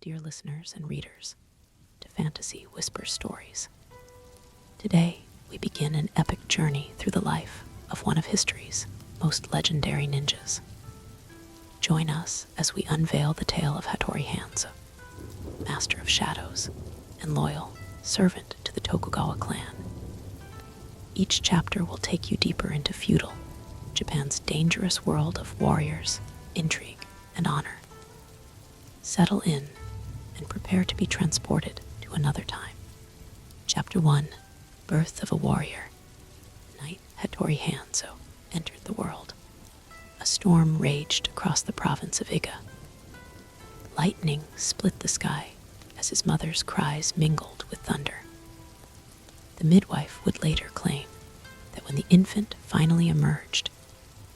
dear listeners and readers, to Fantasy Whisper Stories. Today, we begin an epic journey through the life of one of history's most legendary ninjas. Join us as we unveil the tale of Hattori Hanzo, master of shadows and loyal servant to the Tokugawa clan. Each chapter will take you deeper into feudal Japan's dangerous world of warriors, intrigue, and honor. Settle in and prepare to be transported to another time. Chapter 1, Birth of a Warrior. Knight Hattori Hanzo entered the world. A storm raged across the province of Iga. Lightning split the sky as his mother's cries mingled with thunder. The midwife would later claim that when the infant finally emerged,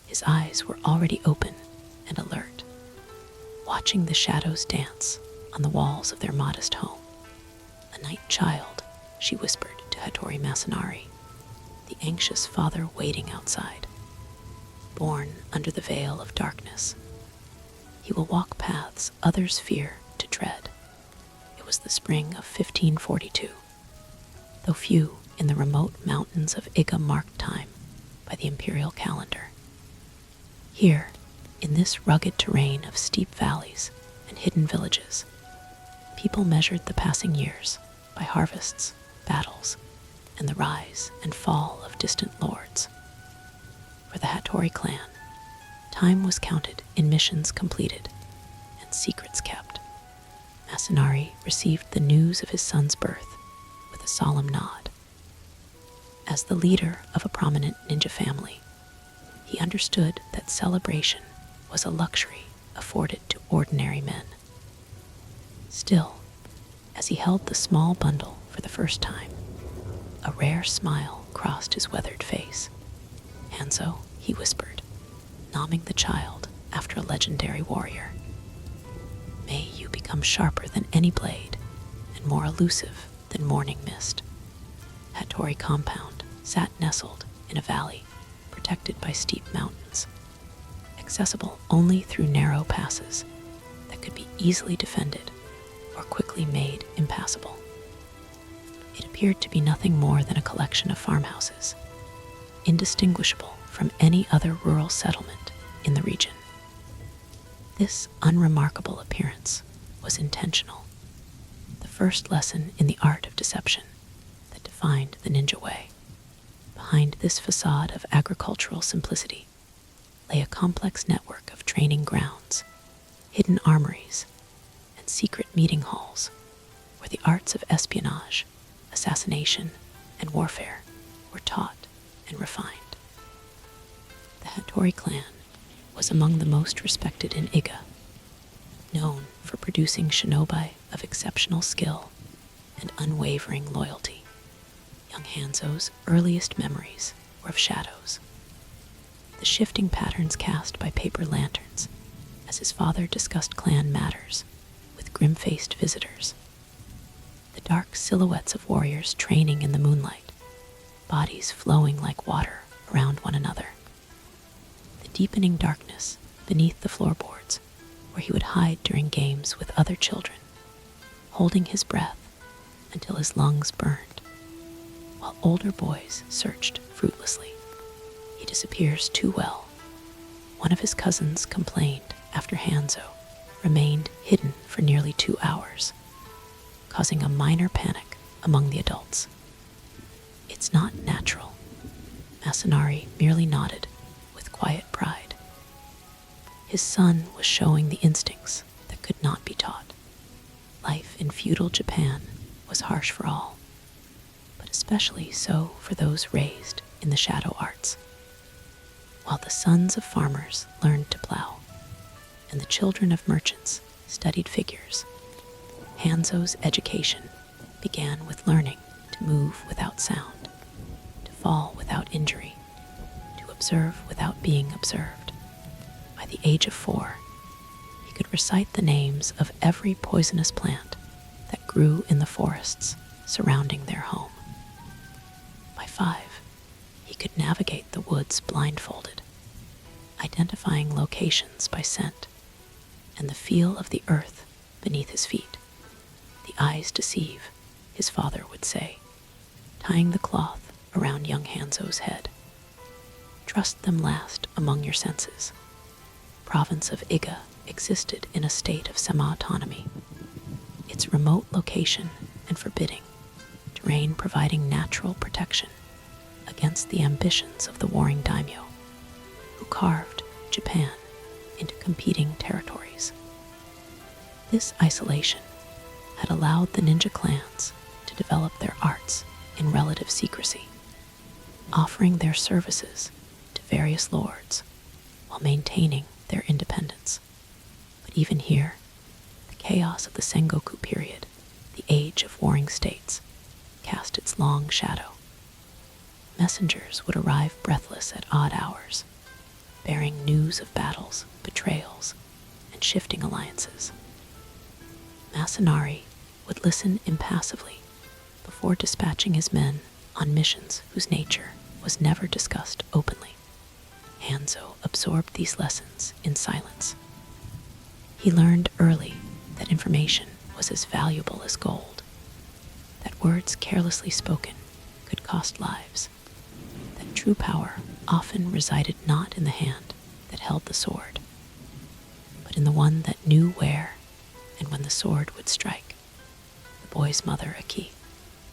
his eyes were already open and alert, watching the shadows dance on the walls of their modest home. A night child, she whispered to Hattori Masanari, the anxious father waiting outside. Born under the veil of darkness, he will walk paths others fear to tread. It was the spring of 1542, though few in the remote mountains of Iga marked time by the imperial calendar. Here, in this rugged terrain of steep valleys and hidden villages, people measured the passing years by harvests, battles, and the rise and fall of distant lords. For the Hattori clan, time was counted in missions completed and secrets kept. Masanari received the news of his son's birth with a solemn nod. As the leader of a prominent ninja family, he understood that celebration was a luxury afforded to ordinary men. Still, as he held the small bundle for the first time, a rare smile crossed his weathered face. "Hanzo," he whispered, nomming the child after a legendary warrior. "May you become sharper than any blade and more elusive than morning mist." Hattori compound sat nestled in a valley protected by steep mountains, accessible only through narrow passes that could be easily defended or quickly made impassable. It appeared to be nothing more than a collection of farmhouses, indistinguishable from any other rural settlement in the region. This unremarkable appearance was intentional, the first lesson in the art of deception that defined the ninja way. Behind this facade of agricultural simplicity lay a complex network of training grounds, hidden armories, and secret meeting halls where the arts of espionage, assassination, and warfare were taught and refined. The Hattori clan was among the most respected in Iga, known for producing shinobi of exceptional skill and unwavering loyalty. Young Hanzo's earliest memories were of shadows, the shifting patterns cast by paper lanterns as his father discussed clan matters with grim-faced visitors, the dark silhouettes of warriors training in the moonlight, bodies flowing like water around one another, the deepening darkness beneath the floorboards where he would hide during games with other children, holding his breath until his lungs burned, while older boys searched fruitlessly. "He disappears too well," one of his cousins complained after Hanzo remained hidden for nearly 2 hours, causing a minor panic among the adults. "It's not natural," Masanari merely nodded with quiet pride. His son was showing the instincts that could not be taught. Life in feudal Japan was harsh for all, but especially so for those raised in the shadow arts. While the sons of farmers learned to plow, and the children of merchants studied figures, Hanzo's education began with learning to move without sound, to fall without injury, to observe without being observed. By the age of 4, he could recite the names of every poisonous plant that grew in the forests surrounding their home. By 5, he could navigate the woods blindfolded, identifying locations by scent and the feel of the earth beneath his feet. "The eyes deceive," his father would say, tying the cloth around young Hanzo's head. "Trust them last among your senses." Province of Iga existed in a state of semi-autonomy, its remote location and forbidding terrain providing natural protection against the ambitions of the warring daimyo, who carved Japan into competing territories. This isolation had allowed the ninja clans to develop their arts in relative secrecy, offering their services to various lords while maintaining their independence. But even here, the chaos of the Sengoku period, the age of warring states, cast its long shadow. Messengers would arrive breathless at odd hours, bearing news of battles, betrayals, and shifting alliances. Masanari would listen impassively before dispatching his men on missions whose nature was never discussed openly. Hanzo absorbed these lessons in silence. He learned early that information was as valuable as gold, that words carelessly spoken could cost lives, that true power often resided not in the hand that held the sword, but in the one that knew where and when the sword would strike. The boy's mother, Aki,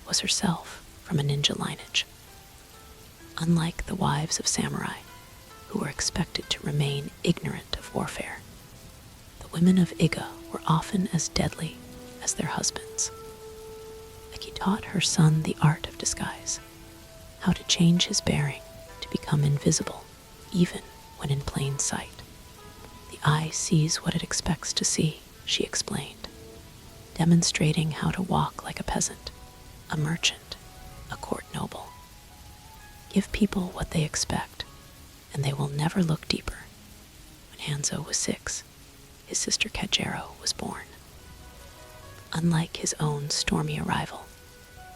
was herself from a ninja lineage. Unlike the wives of samurai, who were expected to remain ignorant of warfare, the women of Iga were often as deadly as their husbands. Aki taught her son the art of disguise, how to change his bearing to become invisible even when in plain sight. "The eye sees what it expects to see," she explained, demonstrating how to walk like a peasant, a merchant, a court noble. Give people what they expect, and they will never look deeper. When Hanzo was 6, his sister Kajero was born. Unlike his own stormy arrival,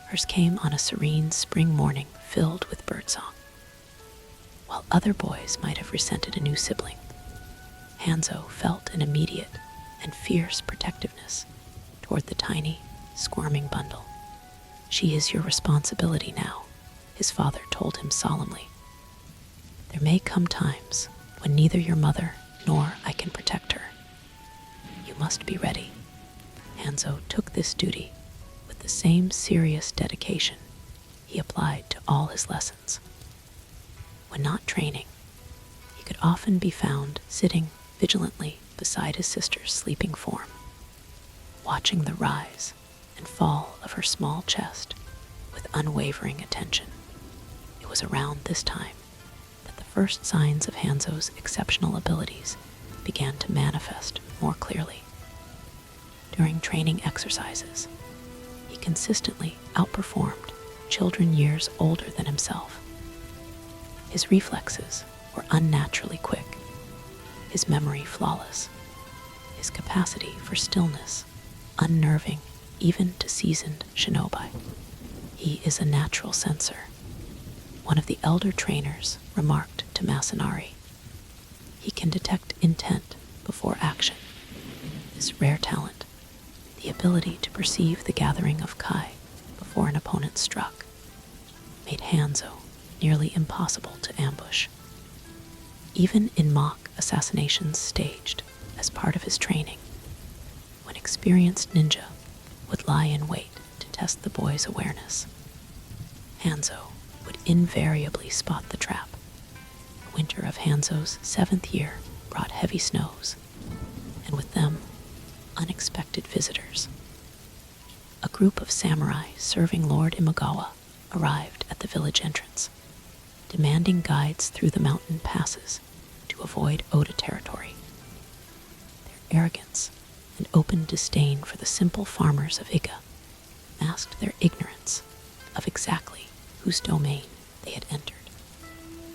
hers came on a serene spring morning filled with birdsong. While other boys might have resented a new sibling, Hanzo felt an immediate and fierce protectiveness toward the tiny, squirming bundle. "She is your responsibility now," his father told him solemnly. "There may come times when neither your mother nor I can protect her. You must be ready." Hanzo took this duty with the same serious dedication he applied to all his lessons. When not training, he could often be found sitting vigilantly beside his sister's sleeping form, watching the rise and fall of her small chest with unwavering attention. It was around this time that the first signs of Hanzo's exceptional abilities began to manifest more clearly. During training exercises, he consistently outperformed children years older than himself. His reflexes were unnaturally quick, his memory flawless, his capacity for stillness unnerving even to seasoned shinobi. "He is a natural sensor," one of the elder trainers remarked to Masanari. "He can detect intent before action." This rare talent, the ability to perceive the gathering of kai before an opponent struck, made Hanzo nearly impossible to ambush. Even in mock assassinations staged as part of his training, when experienced ninja would lie in wait to test the boy's awareness, Hanzo would invariably spot the trap. The winter of Hanzo's 7th year brought heavy snows, and with them, unexpected visitors. A group of samurai serving Lord Imagawa arrived at the village entrance, demanding guides through the mountain passes to avoid Oda territory. Their arrogance and open disdain for the simple farmers of Iga masked their ignorance of exactly whose domain they had entered.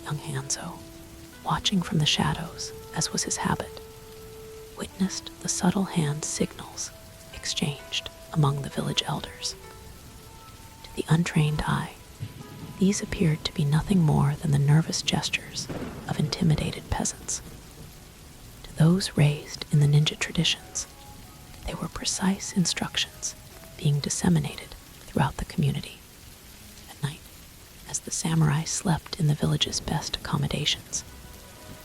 Young Hanzo, watching from the shadows as was his habit, witnessed the subtle hand signals exchanged among the village elders. To the untrained eye, these appeared to be nothing more than the nervous gestures of intimidated peasants. To those raised in the ninja traditions, They were precise instructions being disseminated throughout the community. At night, as the samurai slept in the village's best accommodations,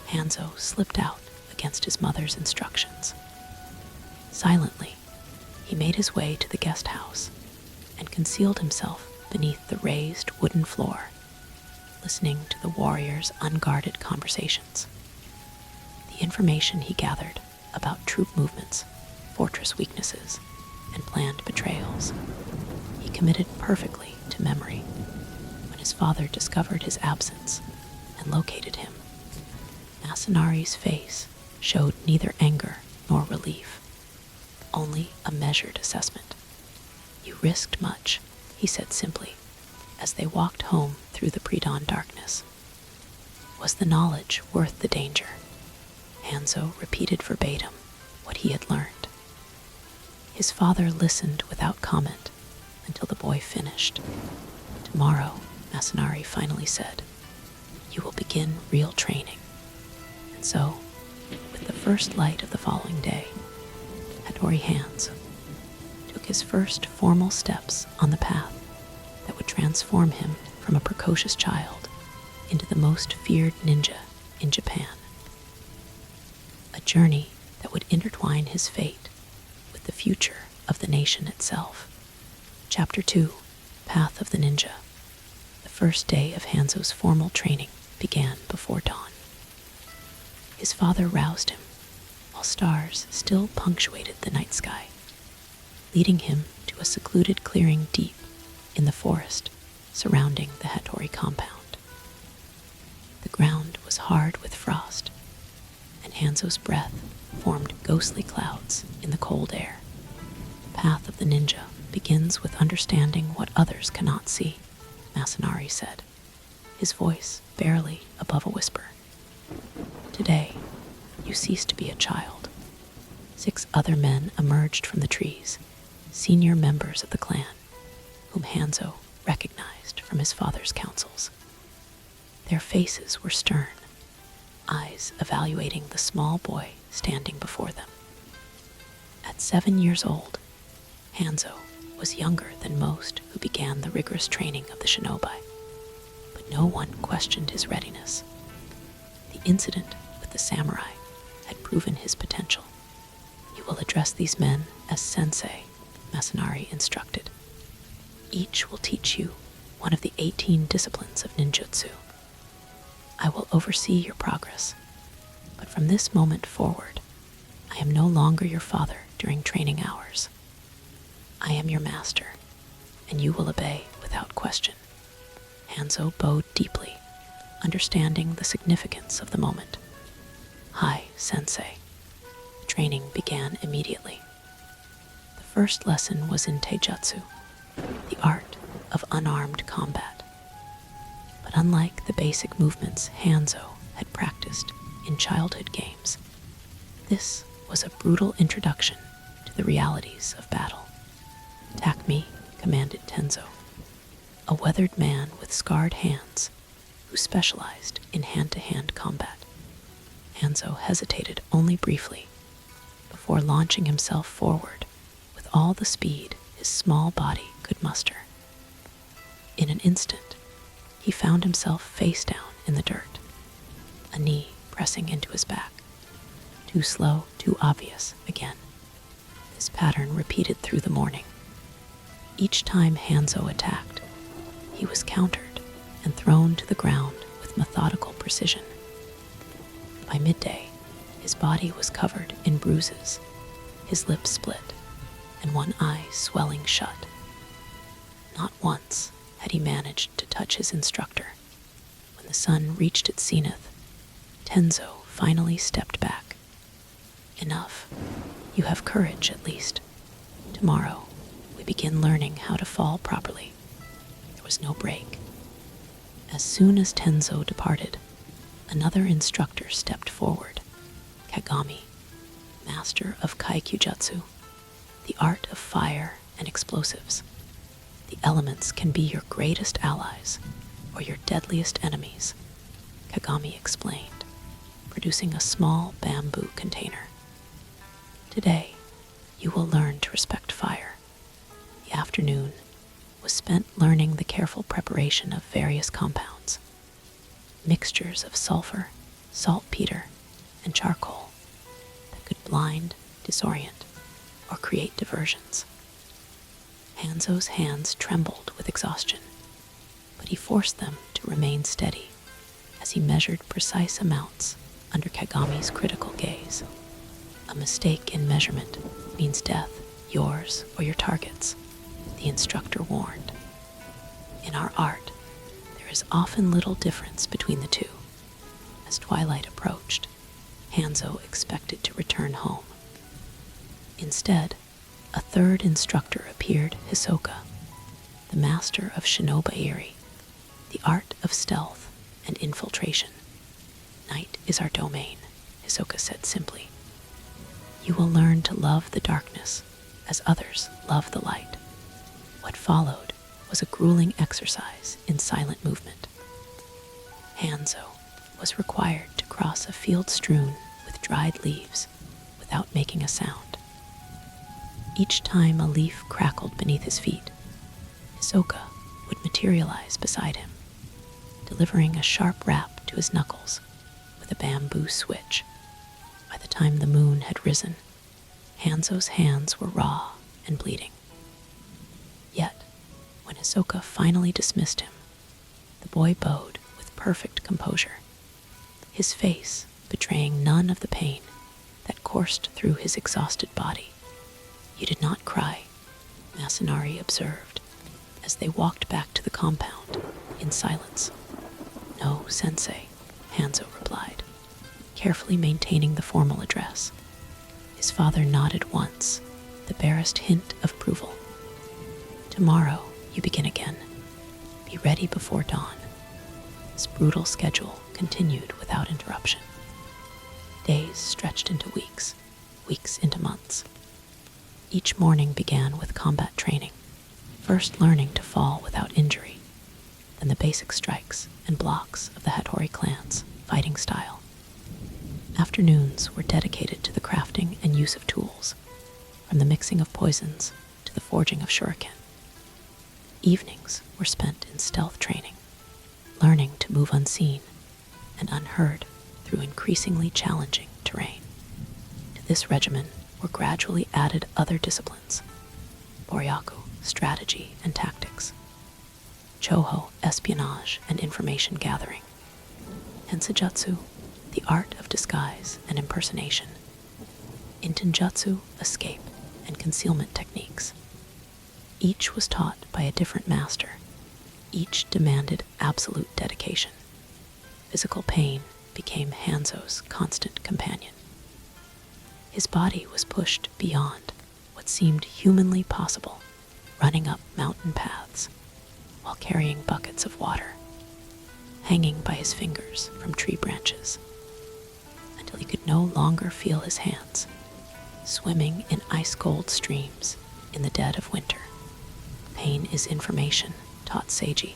Hanzo slipped out against his mother's instructions. Silently, he made his way to the guest house and concealed himself beneath the raised wooden floor, listening to the warriors' unguarded conversations. The information he gathered about troop movements, fortress weaknesses, and planned betrayals, he committed perfectly to memory. When his father discovered his absence and located him, Masanari's face showed neither anger nor relief, only a measured assessment. "You risked much," he said simply, as they walked home through the pre-dawn darkness. Was the knowledge worth the danger? Hanzo repeated verbatim what he had learned. His father listened without comment until the boy finished. "Tomorrow," Masanari finally said, "you will begin real training." And so, with the first light of the following day, Hattori Hanzo took his first formal steps on the path that would transform him from a precocious child into the most feared ninja in Japan. A journey that would intertwine his fate with the future of the nation itself. Chapter 2, Path of the Ninja. The first day of Hanzo's formal training began before dawn. His father roused him, while stars still punctuated the night sky, leading him to a secluded clearing deep in the forest surrounding the Hattori compound. The ground was hard with frost, and Hanzo's breath formed ghostly clouds in the cold air. The path of the ninja begins with understanding what others cannot see, Masanari said, his voice barely above a whisper. Today, you cease to be a child. 6 other men emerged from the trees, senior members of the clan, whom Hanzo recognized from his father's counsels. Their faces were stern, eyes evaluating the small boy standing before them. At 7 years old, Hanzo was younger than most who began the rigorous training of the shinobi, but no one questioned his readiness. The incident with the samurai had proven his potential. You will address these men as sensei, Masanari instructed. Each will teach you one of the 18 disciplines of ninjutsu. I will oversee your progress, but from this moment forward, I am no longer your father during training hours. I am your master, and you will obey without question. Hanzo bowed deeply, understanding the significance of the moment. Hi, sensei. The training began immediately. The first lesson was in taijutsu, the art of unarmed combat. But unlike the basic movements Hanzo had practiced in childhood games, this was a brutal introduction to the realities of battle. Attack me, commanded Tenzo, a weathered man with scarred hands who specialized in hand-to-hand combat. Hanzo hesitated only briefly before launching himself forward with all the speed his small body could muster. In an instant, he found himself face down in the dirt, a knee pressing into his back. Too slow, too obvious again. This pattern repeated through the morning. Each time Hanzo attacked, he was countered and thrown to the ground with methodical precision. By midday, his body was covered in bruises, his lips split, and one eye swelling shut. Not once had he managed to touch his instructor. When the sun reached its zenith, Tenzo finally stepped back. Enough. You have courage, at least. Tomorrow, we begin learning how to fall properly. There was no break. As soon as Tenzo departed, another instructor stepped forward, Kagami, master of Kaikujutsu, the art of fire and explosives. The elements can be your greatest allies or your deadliest enemies, Kagami explained, producing a small bamboo container. Today, you will learn to respect fire. The afternoon was spent learning the careful preparation of various compounds, mixtures of sulfur, saltpeter, and charcoal that could blind, disorient, or create diversions. Hanzo's hands trembled with exhaustion, but he forced them to remain steady as he measured precise amounts under Kagami's critical gaze. A mistake in measurement means death, yours or your target's, the instructor warned. In our art, there is often little difference between the two. As twilight approached, Hanzo expected to return home. Instead, a third instructor appeared, Hisoka, the master of shinobi, the art of stealth and infiltration. Night is our domain, Hisoka said simply. You will learn to love the darkness as others love the light. What followed was a grueling exercise in silent movement. Hanzo was required to cross a field strewn with dried leaves without making a sound. Each time a leaf crackled beneath his feet, Hisoka would materialize beside him, delivering a sharp rap to his knuckles with a bamboo switch. By the time the moon had risen, Hanzo's hands were raw and bleeding. Yet, when Hisoka finally dismissed him, the boy bowed with perfect composure, his face betraying none of the pain that coursed through his exhausted body. You did not cry, Masanari observed, as they walked back to the compound in silence. No, sensei, Hanzo replied, carefully maintaining the formal address. His father nodded once, the barest hint of approval. Tomorrow, you begin again. Be ready before dawn. This brutal schedule continued without interruption. Days stretched into weeks, weeks into months. Each morning began with combat training, first learning to fall without injury, then the basic strikes and blocks of the Hattori clan's fighting style. Afternoons were dedicated to the crafting and use of tools, from the mixing of poisons to the forging of shuriken. Evenings were spent in stealth training, learning to move unseen and unheard through increasingly challenging terrain. To this regimen were gradually added other disciplines: Boryaku, strategy and tactics; Choho, espionage and information gathering; Hensujutsu, the art of disguise and impersonation; Intinjutsu, escape and concealment techniques. Each was taught by a different master. Each demanded absolute dedication. Physical pain became Hanzo's constant companion. His body was pushed beyond what seemed humanly possible, running up mountain paths while carrying buckets of water, hanging by his fingers from tree branches, until he could no longer feel his hands, swimming in ice-cold streams in the dead of winter. Pain is information, taught Seiji,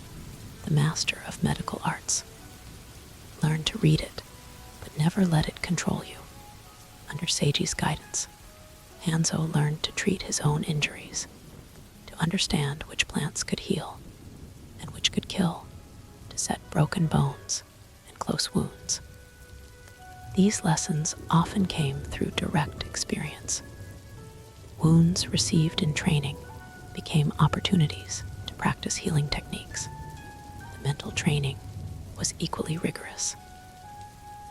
the master of medical arts. Learn to read it, but never let it control you. Under Seiji's guidance, Hanzo learned to treat his own injuries, to understand which plants could heal and which could kill, to set broken bones and close wounds. These lessons often came through direct experience. Wounds received in training became opportunities to practice healing techniques. The mental training was equally rigorous.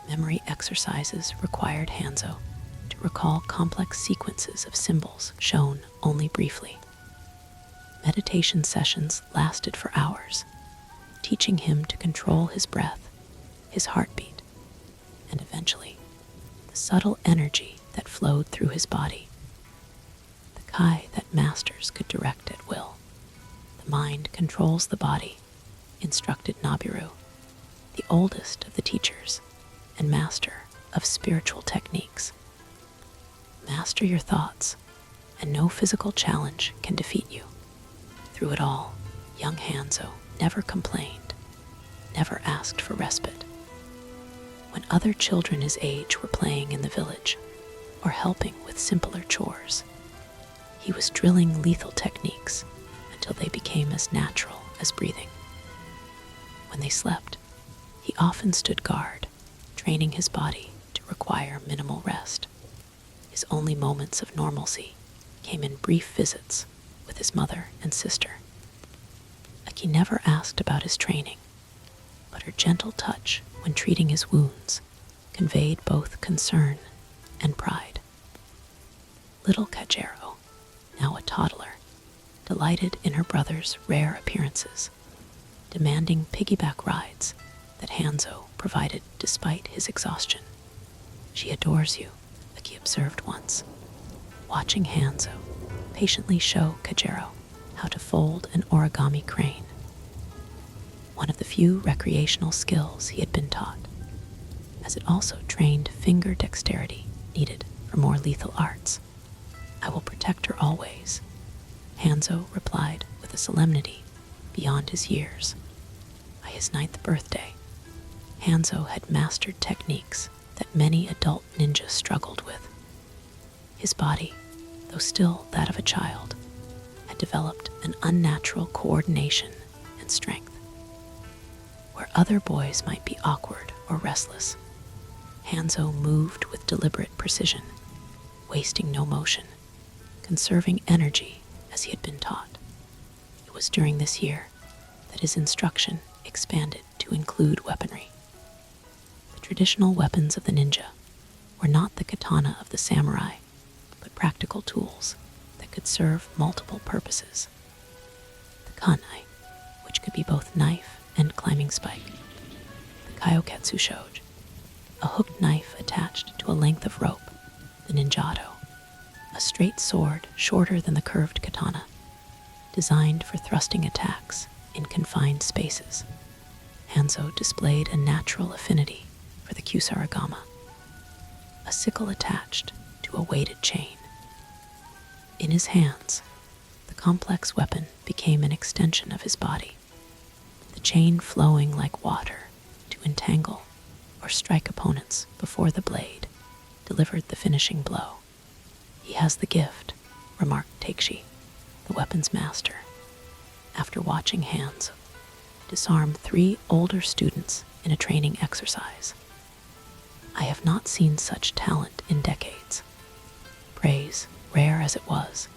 Memory exercises required Hanzo to recall complex sequences of symbols shown only briefly. Meditation sessions lasted for hours, teaching him to control his breath, his heartbeat, and eventually, the subtle energy that flowed through his body. The kai that masters could direct at will. The mind controls the body, instructed Nabiru, the oldest of the teachers and master of spiritual techniques. Master your thoughts, and no physical challenge can defeat you. Through it all, young Hanzo never complained, never asked for respite. When other children his age were playing in the village or helping with simpler chores, He was drilling lethal techniques until they became as natural as breathing. When they slept, he often stood guard, training his body to require minimal rest. His only moments of normalcy came in brief visits with his mother and sister. Aki never asked about his training, but her gentle touch when treating his wounds conveyed both concern and pride. Little Kajero, now a toddler, delighted in her brother's rare appearances, demanding piggyback rides that Hanzo provided despite his exhaustion. "She adores you," Aki observed once, watching Hanzo patiently show Kajero how to fold an origami crane, one of the few recreational skills he had been taught, as it also trained finger dexterity needed for more lethal arts. "I will protect her always," Hanzo replied with a solemnity beyond his years. By his 9th birthday, Hanzo had mastered techniques that many adult ninjas struggled with. His body, though still that of a child, had developed an unnatural coordination and strength. Where other boys might be awkward or restless, Hanzo moved with deliberate precision, wasting no motion, conserving energy as he had been taught. It was during this year that his instruction expanded to include weaponry. The traditional weapons of the ninja were not the katana of the samurai, but practical tools that could serve multiple purposes. The kanai, which could be both knife and climbing spike. The kaioketsu shoge, a hooked knife attached to a length of rope. The ninjado, a straight sword shorter than the curved katana, designed for thrusting attacks in confined spaces. Hanzo displayed a natural affinity for the kusarigama, a sickle attached to a weighted chain. In his hands, the complex weapon became an extension of his body, the chain flowing like water to entangle or strike opponents before the blade delivered the finishing blow. "He has the gift," remarked Takeshi, the weapons master, after watching Hanzo disarm 3 older students in a training exercise. "I have not seen such talent in decades." Praise, rare as it was,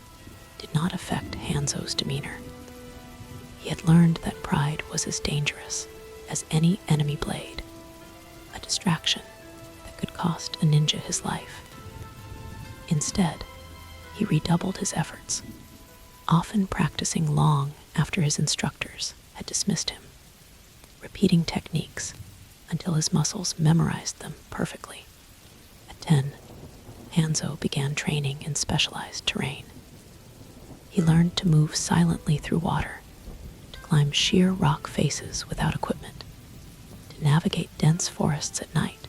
did not affect Hanzo's demeanor. He had learned that pride was as dangerous as any enemy blade, a distraction that could cost a ninja his life. Instead, he redoubled his efforts, often practicing long after his instructors had dismissed him, repeating techniques until his muscles memorized them perfectly. At 10, Hanzo began training in specialized terrain. He learned to move silently through water, to climb sheer rock faces without equipment, to navigate dense forests at night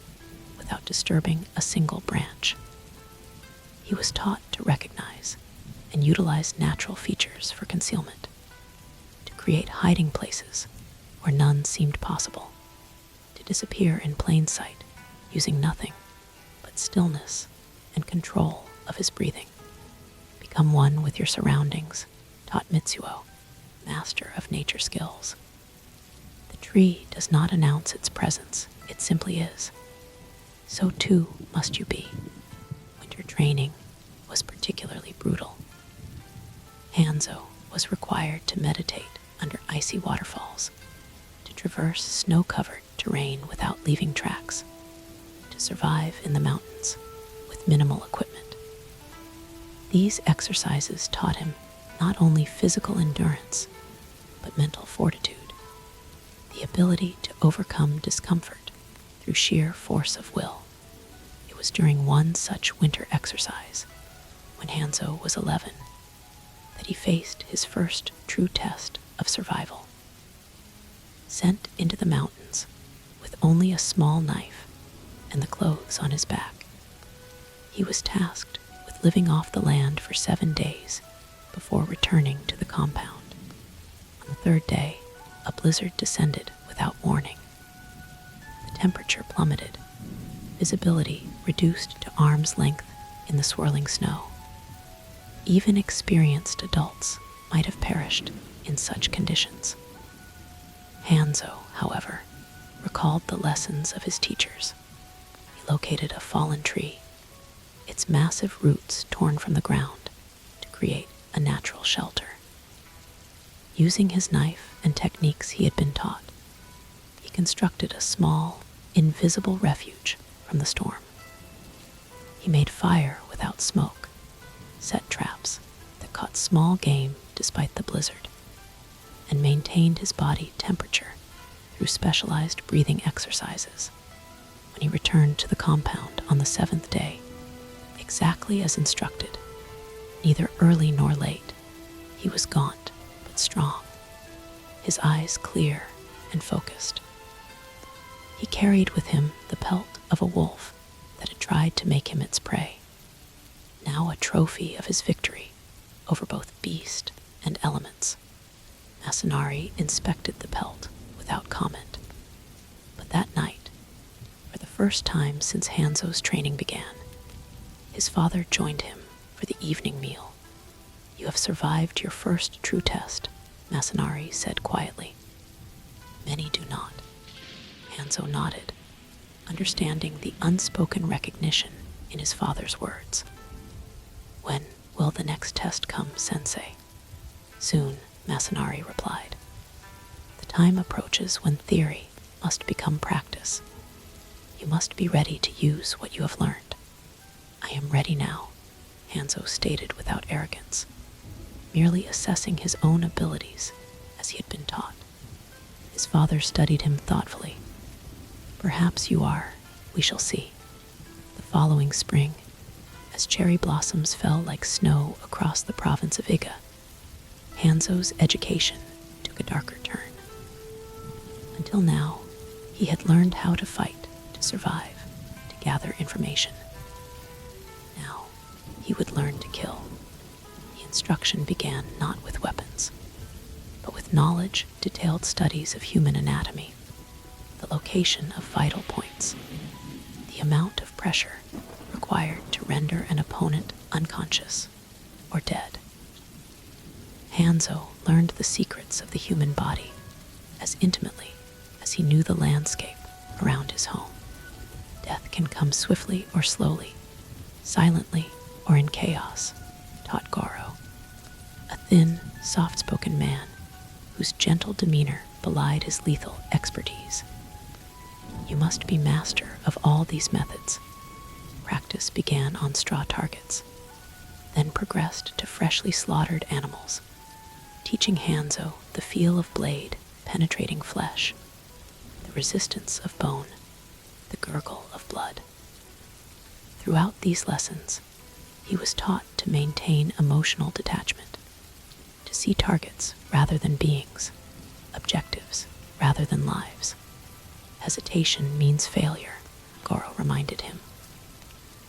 without disturbing a single branch. He was taught to recognize and utilize natural features for concealment, to create hiding places where none seemed possible, to disappear in plain sight using nothing but stillness and control of his breathing. "Become one with your surroundings," taught Mitsuo, master of nature skills. "The tree does not announce its presence, it simply is. So too must you be." Winter training was particularly brutal. Hanzo was required to meditate under icy waterfalls, to traverse snow-covered terrain without leaving tracks, to survive in the mountains with minimal equipment. These exercises taught him not only physical endurance, but mental fortitude, the ability to overcome discomfort through sheer force of will. It was during one such winter exercise, when Hanzo was 11, that he faced his first true test of survival. Sent into the mountains with only a small knife and the clothes on his back, he was tasked with living off the land for 7 days before returning to the compound. On the 3rd day, a blizzard descended without warning. The temperature plummeted, visibility reduced to arm's length in the swirling snow. Even experienced adults might have perished in such conditions. Hanzo, however, recalled the lessons of his teachers. He located a fallen tree, its massive roots torn from the ground to create a natural shelter. Using his knife and techniques he had been taught, he constructed a small, invisible refuge from the storm. He made fire without smoke, set traps that caught small game despite the blizzard, and maintained his body temperature through specialized breathing exercises. When he returned to the compound on the 7th day, exactly as instructed, neither early nor late, he was gaunt but strong, his eyes clear and focused. He carried with him the pelt of a wolf that had tried to make him its prey, now a trophy of his victory over both beast and elements. Masanari inspected the pelt without comment. But that night, for the first time since Hanzo's training began, his father joined him for the evening meal. "You have survived your first true test," Masanari said quietly. "Many do not." Hanzo nodded, understanding the unspoken recognition in his father's words. "When will the next test come, Sensei?" "Soon," Masanari replied. "The time approaches when theory must become practice. You must be ready to use what you have learned." "I am ready now," Hanzo stated without arrogance, merely assessing his own abilities as he had been taught. His father studied him thoughtfully. "Perhaps you are. We shall see." The following spring, as cherry blossoms fell like snow across the province of Iga, Hanzo's education took a darker turn. Until now, he had learned how to fight, to survive, to gather information. Now, he would learn to kill. The instruction began not with weapons, but with knowledge, detailed studies of human anatomy, the location of vital points, the amount of pressure required to render an opponent unconscious or dead. Hanzo learned the secrets of the human body as intimately as he knew the landscape around his home. Death can come swiftly or slowly, silently or in chaos, taught Goro, a thin, soft-spoken man whose gentle demeanor belied his lethal expertise. You must be master of all these methods. Practice began on straw targets, then progressed to freshly slaughtered animals, teaching Hanzo the feel of blade penetrating flesh, the resistance of bone, the gurgle of blood. Throughout these lessons, he was taught to maintain emotional detachment, to see targets rather than beings, objectives rather than lives. Hesitation means failure, Goro reminded him.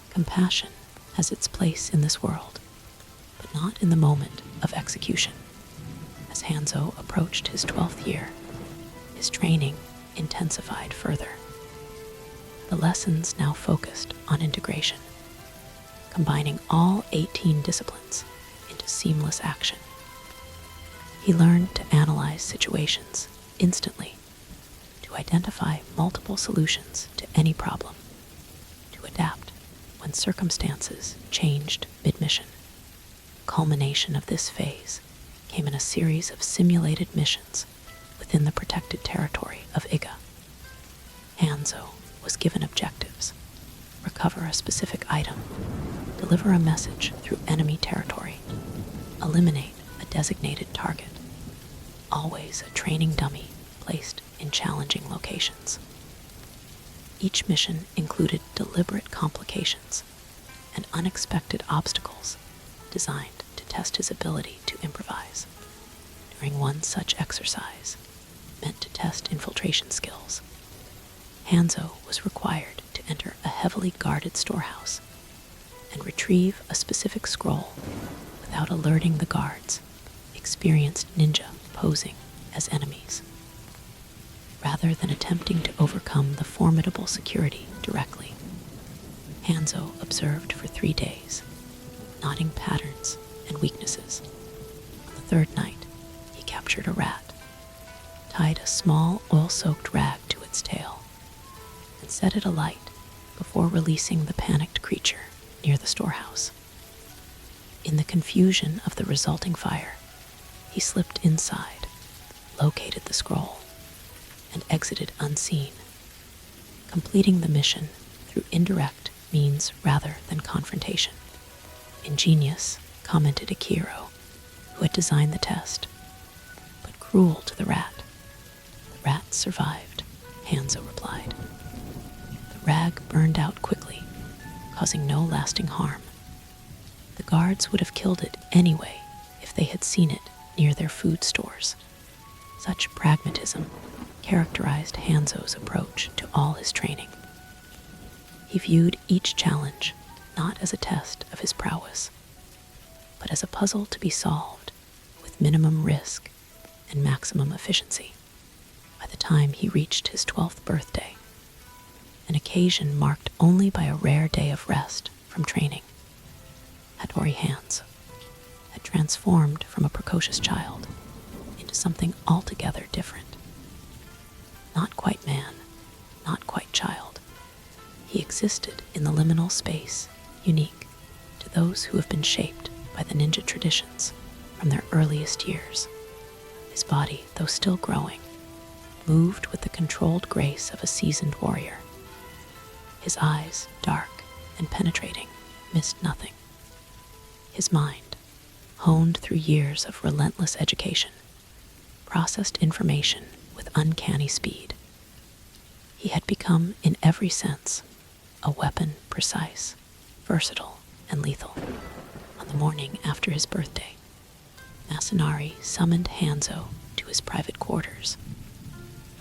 Compassion has its place in this world, but not in the moment of execution. As Hanzo approached his 12th year, his training intensified further. The lessons now focused on integration, combining all 18 disciplines into seamless action. He learned to analyze situations instantly, to identify multiple solutions to any problem, to adapt when circumstances changed mid-mission. The culmination of this phase came in a series of simulated missions within the protected territory of Iga. Hanzo was given objectives: recover a specific item, deliver a message through enemy territory, eliminate a designated target, always a training dummy placed in challenging locations. Each mission included deliberate complications and unexpected obstacles designed to test his ability to improvise. During one such exercise, meant to test infiltration skills, Hanzo was required to enter a heavily guarded storehouse and retrieve a specific scroll without alerting the guards, experienced ninja posing as enemies. Rather than attempting to overcome the formidable security directly, Hanzo observed for 3 days, noting patterns and weaknesses. On the third night, he captured a rat, tied a small oil-soaked rag to its tail, and set it alight before releasing the panicked creature near the storehouse. In the confusion of the resulting fire, he slipped inside, located the scroll, and exited unseen, completing the mission through indirect means rather than confrontation. Ingenious, commented Akiro, who had designed the test, but cruel to the rat. The rat survived, Hanzo replied. The rag burned out quickly, causing no lasting harm. The guards would have killed it anyway if they had seen it near their food stores. Such pragmatism characterized Hanzo's approach to all his training. He viewed each challenge not as a test of his prowess, but as a puzzle to be solved with minimum risk and maximum efficiency. By the time he reached his 12th birthday, an occasion marked only by a rare day of rest from training, Hattori Hanzo had transformed from a precocious child into something altogether different. Not quite man, not quite child. He existed in the liminal space, unique to those who have been shaped by the ninja traditions from their earliest years. His body, though still growing, moved with the controlled grace of a seasoned warrior. His eyes, dark and penetrating, missed nothing. His mind, honed through years of relentless education, processed information with uncanny speed. He had become, in every sense, a weapon precise, versatile, and lethal. On the morning after his birthday, Masanari summoned Hanzo to his private quarters,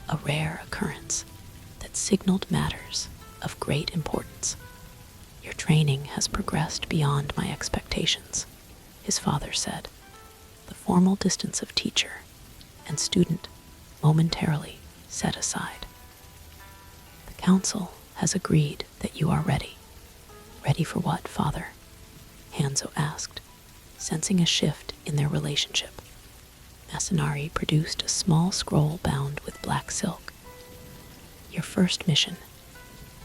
a rare occurrence that signaled matters of great importance. Your training has progressed beyond my expectations, his father said, the formal distance of teacher and student momentarily set aside. The council has agreed that you are ready. Ready for what, father? Hanzo asked, sensing a shift in their relationship. Masanari produced a small scroll bound with black silk. Your first mission,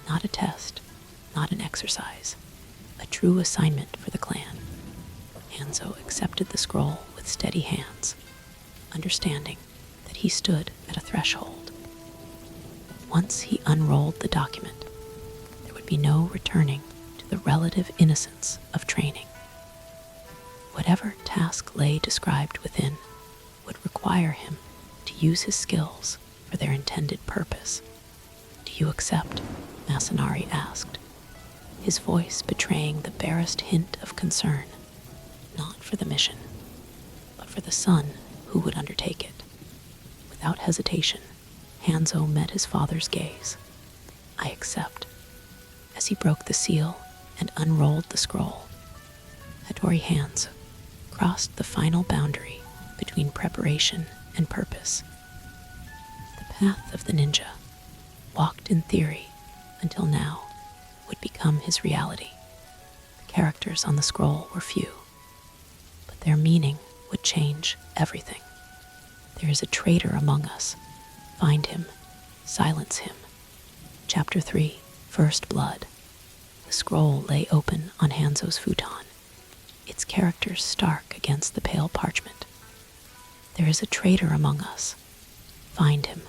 not a test, not an exercise, a true assignment for the clan. Hanzo accepted the scroll with steady hands, understanding that he stood at a threshold. Once he unrolled the document, there would be no returning to the relative innocence of training. Whatever task lay described within would require him to use his skills for their intended purpose. Do you accept? Masanari asked, his voice betraying the barest hint of concern, not for the mission, but for the son who would undertake it. Without hesitation, Hanzo met his father's gaze. I accept. As he broke the seal and unrolled the scroll, Hattori Hanzo crossed the final boundary between preparation and purpose. The path of the ninja, walked in theory until now, would become his reality. The characters on the scroll were few, but their meaning would change everything. There is a traitor among us. Find him. Silence him. Chapter 3, First Blood. The scroll lay open on Hanzo's futon, its characters stark against the pale parchment. There is a traitor among us. Find him.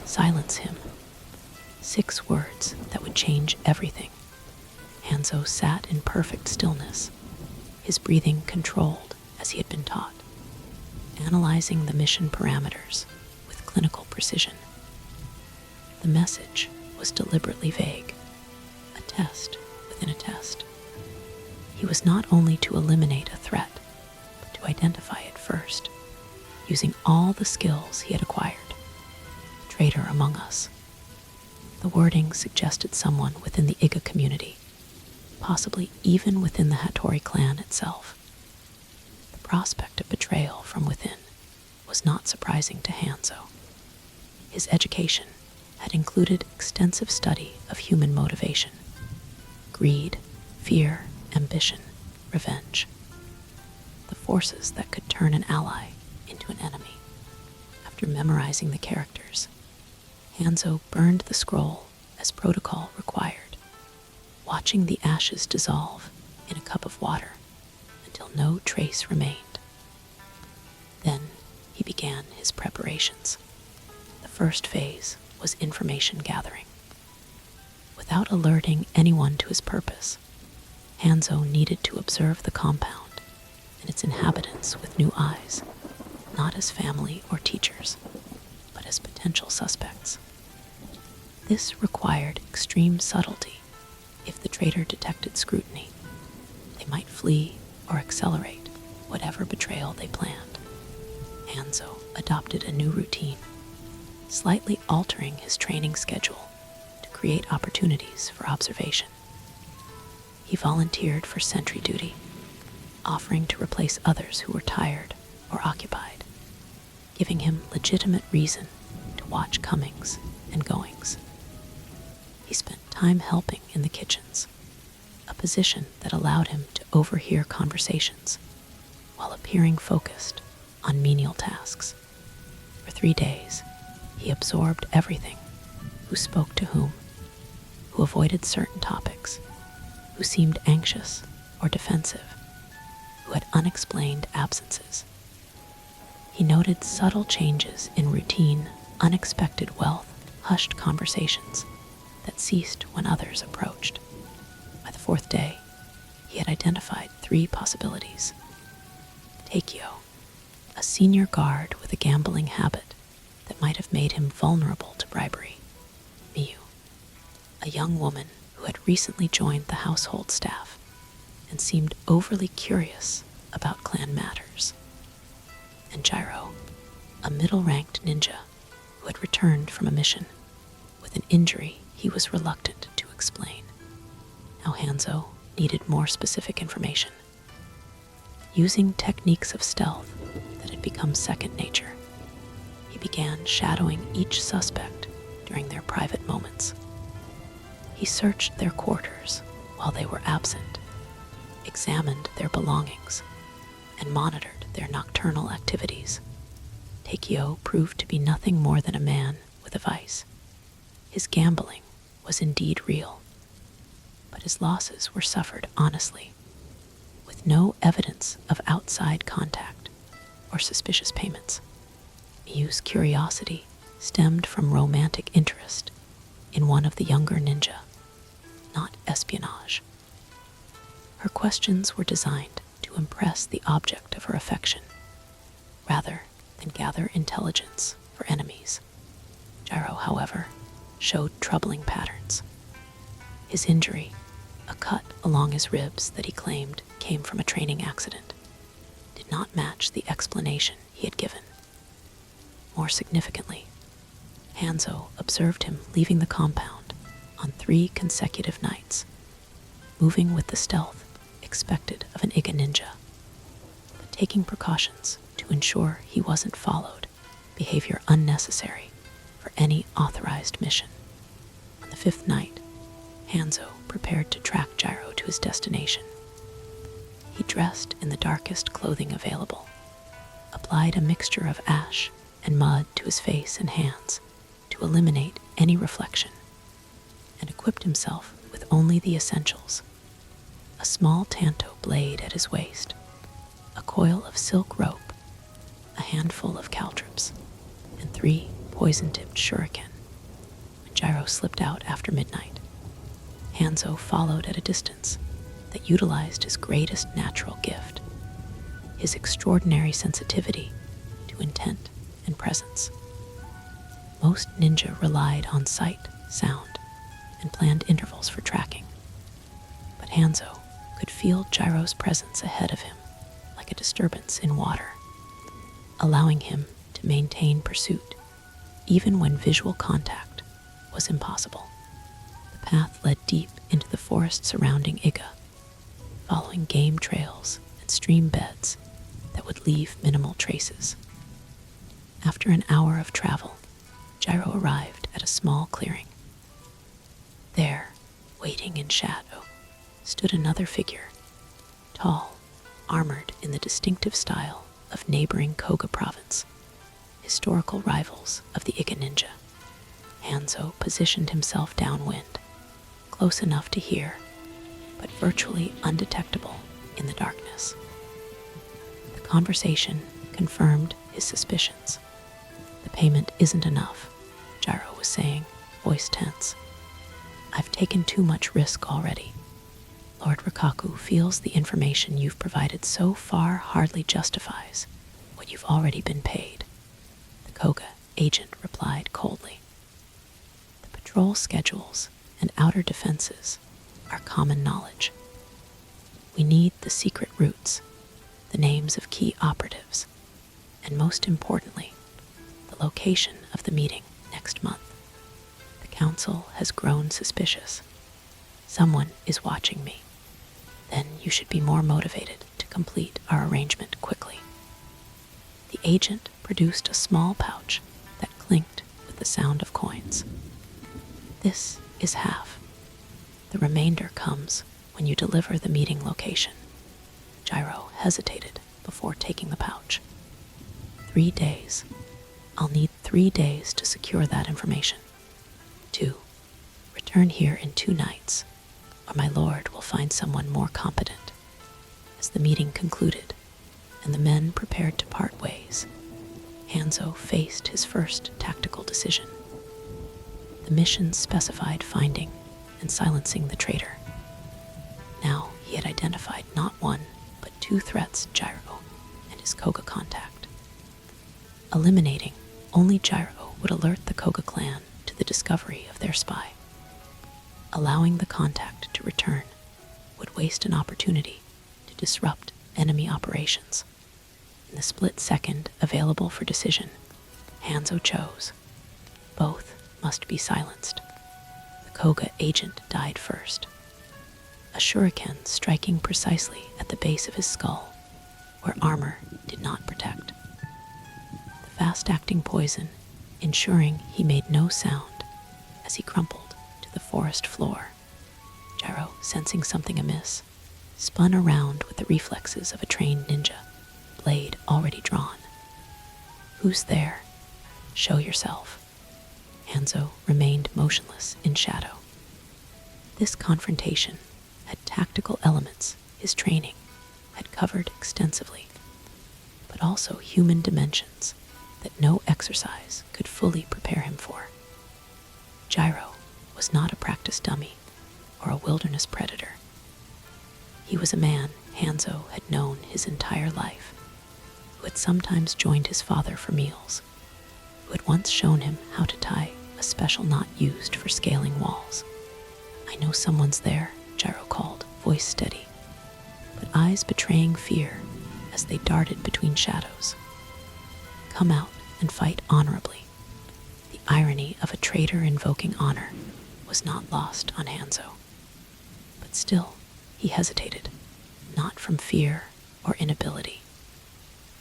Silence him. 6 words that would change everything. Hanzo sat in perfect stillness, his breathing controlled as he had been taught, analyzing the mission parameters with clinical precision. The message was deliberately vague, a test within a test. He was not only to eliminate a threat, but to identify it first, using all the skills he had acquired. Traitor among us. The wording suggested someone within the Iga community, possibly even within the Hattori clan itself. The prospect of betrayal from within was not surprising to Hanzo. His education had included extensive study of human motivation, greed, fear, ambition, revenge. forces that could turn an ally into an enemy. After memorizing the characters, Hanzo burned the scroll as protocol required, watching the ashes dissolve in a cup of water until no trace remained. Then he began his preparations. The first phase was information gathering. Without alerting anyone to his purpose, Hanzo needed to observe the compound and its inhabitants with new eyes, not as family or teachers, but as potential suspects. This required extreme subtlety. If the traitor detected scrutiny, they might flee or accelerate whatever betrayal they planned. Hanzo adopted a new routine, slightly altering his training schedule to create opportunities for observation. He volunteered for sentry duty, offering to replace others who were tired or occupied, giving him legitimate reason to watch comings and goings. He spent time helping in the kitchens, a position that allowed him to overhear conversations while appearing focused on menial tasks. For 3 days, he absorbed everything: who spoke to whom, who avoided certain topics, who seemed anxious or defensive, who had unexplained absences. He noted subtle changes in routine, unexpected wealth, hushed conversations that ceased when others approached. By the 4th day, he had identified 3 possibilities. Takeo, a senior guard with a gambling habit that might have made him vulnerable to bribery. Miyu, a young woman who had recently joined the household staff and seemed overly curious about clan matters. And Jiro, a middle-ranked ninja who had returned from a mission with an injury he was reluctant to explain. Now Hanzo needed more specific information. Using techniques of stealth that had become second nature, he began shadowing each suspect during their private moments. He searched their quarters while they were absent, examined their belongings, and monitored their nocturnal activities. Takeo proved to be nothing more than a man with a vice. His gambling was indeed real, but his losses were suffered honestly, with no evidence of outside contact or suspicious payments. Miyu's curiosity stemmed from romantic interest in one of the younger ninja, not espionage. Her questions were designed to impress the object of her affection, rather than gather intelligence for enemies. Jiro, however, showed troubling patterns. His injury, a cut along his ribs that he claimed came from a training accident, did not match the explanation he had given. More significantly, Hanzo observed him leaving the compound on 3 consecutive nights, moving with the stealth expected of an Iga ninja, but taking precautions to ensure he wasn't followed, behavior unnecessary for any authorized mission. On the 5th night, Hanzo prepared to track Jiro to his destination. He dressed in the darkest clothing available, applied a mixture of ash and mud to his face and hands to eliminate any reflection, and equipped himself with only the essentials: a small tanto blade at his waist, a coil of silk rope, a handful of caltrops, and 3 poison-tipped shuriken. When Jiro slipped out after midnight, Hanzo followed at a distance that utilized his greatest natural gift: his extraordinary sensitivity to intent and presence. Most ninja relied on sight, sound, and planned intervals for tracking, but Hanzo could feel Jiro's presence ahead of him like a disturbance in water, allowing him to maintain pursuit even when visual contact was impossible. The path led deep into the forest surrounding Iga, following game trails and stream beds that would leave minimal traces. After an hour of travel, Jiro arrived at a small clearing. There, waiting in shadow, stood another figure, tall, armored in the distinctive style of neighboring Koga province, historical rivals of the Iga ninja. Hanzo positioned himself downwind, close enough to hear, but virtually undetectable in the darkness. The conversation confirmed his suspicions. "The payment isn't enough," Gyro was saying, voice tense. "I've taken too much risk already. Lord Rikaku feels the information you've provided so far hardly justifies what you've already been paid." The Koga agent replied coldly. "The patrol schedules and outer defenses are common knowledge. We need the secret routes, the names of key operatives, and most importantly, the location of the meeting next month. The council has grown suspicious. Someone is watching me. Then you should be more motivated to complete our arrangement quickly." The agent produced a small pouch that clinked with the sound of coins. "This is half. The remainder comes when you deliver the meeting location." Gyro hesitated before taking the pouch. 3 days. I'll need 3 days to secure that information. 2. Return here in 2 nights, or my lord will find someone more competent. As the meeting concluded, and the men prepared to part ways, Hanzo faced his first tactical decision. The mission specified finding and silencing the traitor. Now he had identified not one, but 2 threats: Gyro and his Koga contact. Eliminating only Gyro would alert the Koga clan to the discovery of their spy. Allowing the contact to return would waste an opportunity to disrupt enemy operations. In the split second available for decision, Hanzo chose. Both must be silenced. The Koga agent died first, a shuriken striking precisely at the base of his skull, where armor did not protect. The fast-acting poison ensuring he made no sound as he crumpled to the forest floor. Gyro, sensing something amiss, spun around with the reflexes of a trained ninja, blade already drawn. "Who's there? Show yourself." Hanzo remained motionless in shadow. This confrontation had tactical elements his training had covered extensively, but also human dimensions that no exercise could fully prepare him for. Gyro was not a practice dummy or a wilderness predator. He was a man Hanzo had known his entire life, who had sometimes joined his father for meals, who had once shown him how to tie a special knot used for scaling walls. "I know someone's there," Gyro called, voice steady, but eyes betraying fear as they darted between shadows. "Come out and fight honorably." The irony of a traitor invoking honor was not lost on Hanzo. But still, he hesitated, not from fear or inability,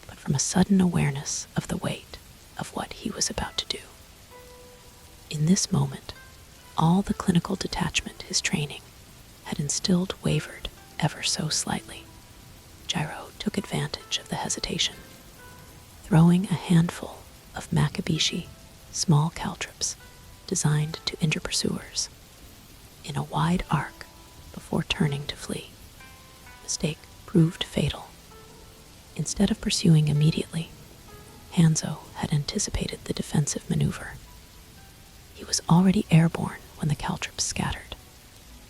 but from a sudden awareness of the weight of what he was about to do. In this moment, all the clinical detachment his training had instilled wavered ever so slightly. Gyro took advantage of the hesitation, throwing a handful of Makabishi, small caltrops designed to injure pursuers, in a wide arc before turning to flee. Mistake proved fatal. Instead of pursuing immediately, Hanzo had anticipated the defensive maneuver. He was already airborne when the caltrops scattered,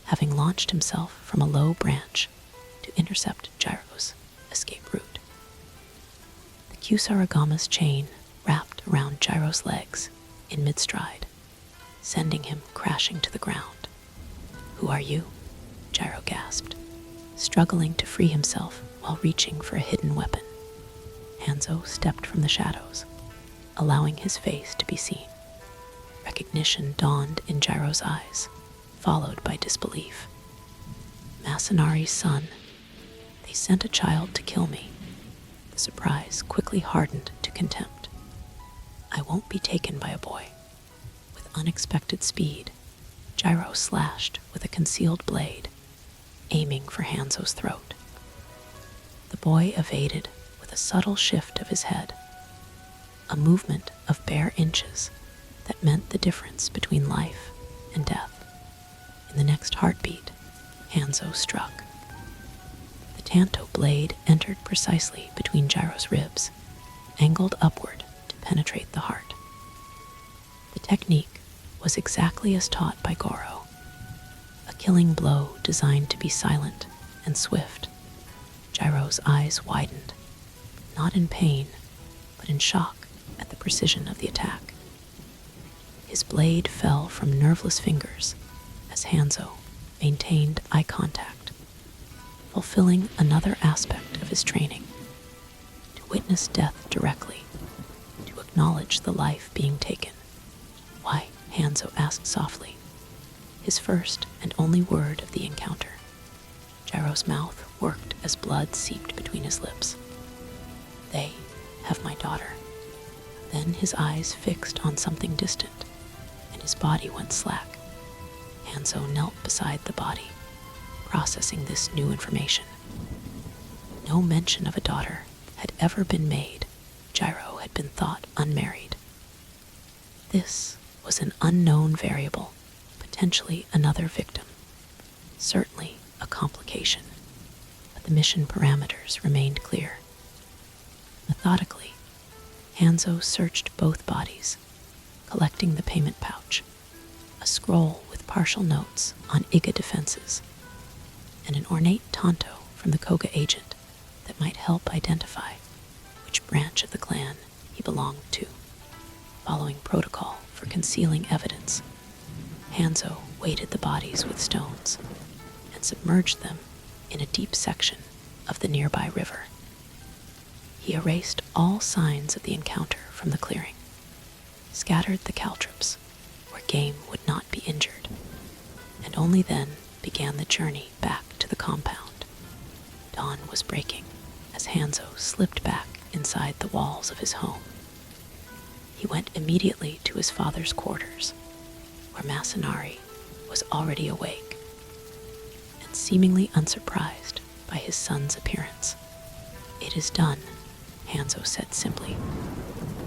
having launched himself from a low branch to intercept Gyro's escape route. The Kusarigama's chain wrapped around Gyro's legs in mid-stride, sending him crashing to the ground. "Who are you?" Gyro gasped, struggling to free himself while reaching for a hidden weapon. Hanzo stepped from the shadows, allowing his face to be seen. Recognition dawned in Gyro's eyes, followed by disbelief. Masanari's son. They sent a child to kill me. The surprise quickly hardened to contempt. I won't be taken by a boy. With unexpected speed, Gyro slashed with a concealed blade, aiming for Hanzo's throat. The The boy evaded with a subtle shift of his head, a movement of bare inches that meant the difference between life and death. In the next heartbeat, Hanzo struck. The tanto blade entered precisely between Gyro's ribs, angled upward to penetrate the heart. The technique was exactly as taught by Goro, a killing blow designed to be silent and swift. Gyro's eyes widened, not in pain, but in shock at the precision of the attack. His blade fell from nerveless fingers as Hanzo maintained eye contact, fulfilling another aspect of his training: to witness death directly, to acknowledge the life being taken. "Why?" Hanzo asked softly, his first and only word of the encounter. Gyro's mouth worked as blood seeped between his lips. "They have my daughter." Then his eyes fixed on something distant, and his body went slack. Hanzo knelt beside the body, processing this new information. No mention of a daughter had ever been made. Gyro had been thought unmarried. This was an unknown variable, potentially another victim, certainly a complication, but the mission parameters remained clear. Methodically, Hanzo searched both bodies, collecting the payment pouch, a scroll with partial notes on Iga defenses, and an ornate tanto from the Koga agent that might help identify which branch of the clan he belonged to. Following protocol for concealing evidence, Hanzo weighted the bodies with stones and submerged them in a deep section of the nearby river. He erased all signs of the encounter from the clearing, scattered the caltrops where game would not be injured, and only then began the journey back to the compound. Dawn was breaking as Hanzo slipped back inside the walls of his home. He went immediately to his father's quarters, where Masanari was already awake and seemingly unsurprised by his son's appearance. "It is done," Hanzo said simply,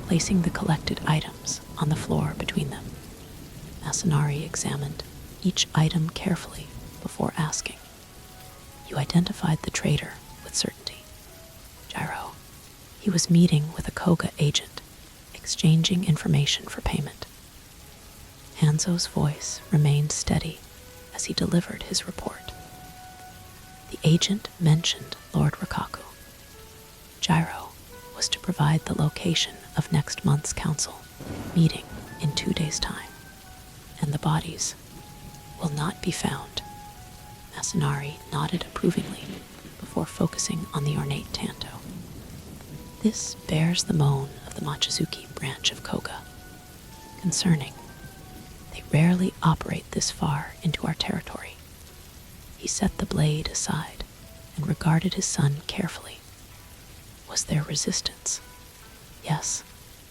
placing the collected items on the floor between them. Masanari examined each item carefully before asking, "You identified the traitor with certainty?" "Gyro. He was meeting with a Koga agent, exchanging information for payment." Hanzo's voice remained steady as he delivered his report. The agent mentioned Lord Rikaku. Gyro was to provide the location of next month's council meeting in 2 days' time, and the bodies will not be found. Masanari nodded approvingly before focusing on the ornate tanto. "This bears the moan of the Mochizuki branch of Koga. Concerning, they rarely operate this far into our territory." He set the blade aside and regarded his son carefully. "Was there resistance?" "Yes,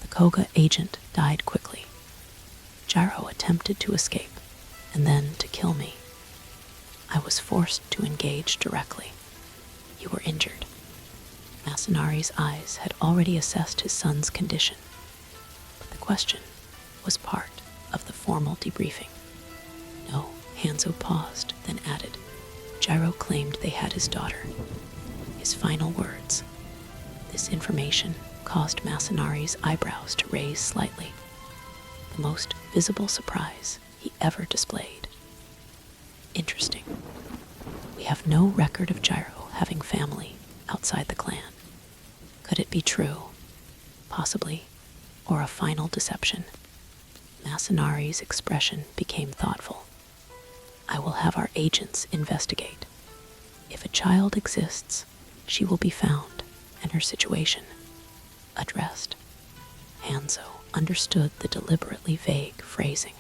the Koga agent died quickly. Gyro attempted to escape and then to kill me. I was forced to engage directly. You were injured." Masanari's eyes had already assessed his son's condition, but the question was part of the formal debriefing. "No." Hanzo paused, then added, "Gyro claimed they had his daughter." His final words. This information caused Masanari's eyebrows to raise slightly, the most visible surprise he ever displayed. "Interesting. We have no record of Gyro having family outside the clan. Could it be true? Possibly. Or a final deception?" Masanari's expression became thoughtful. "I will have our agents investigate. If a child exists, she will be found and her situation addressed." Hanzo understood the deliberately vague phrasing.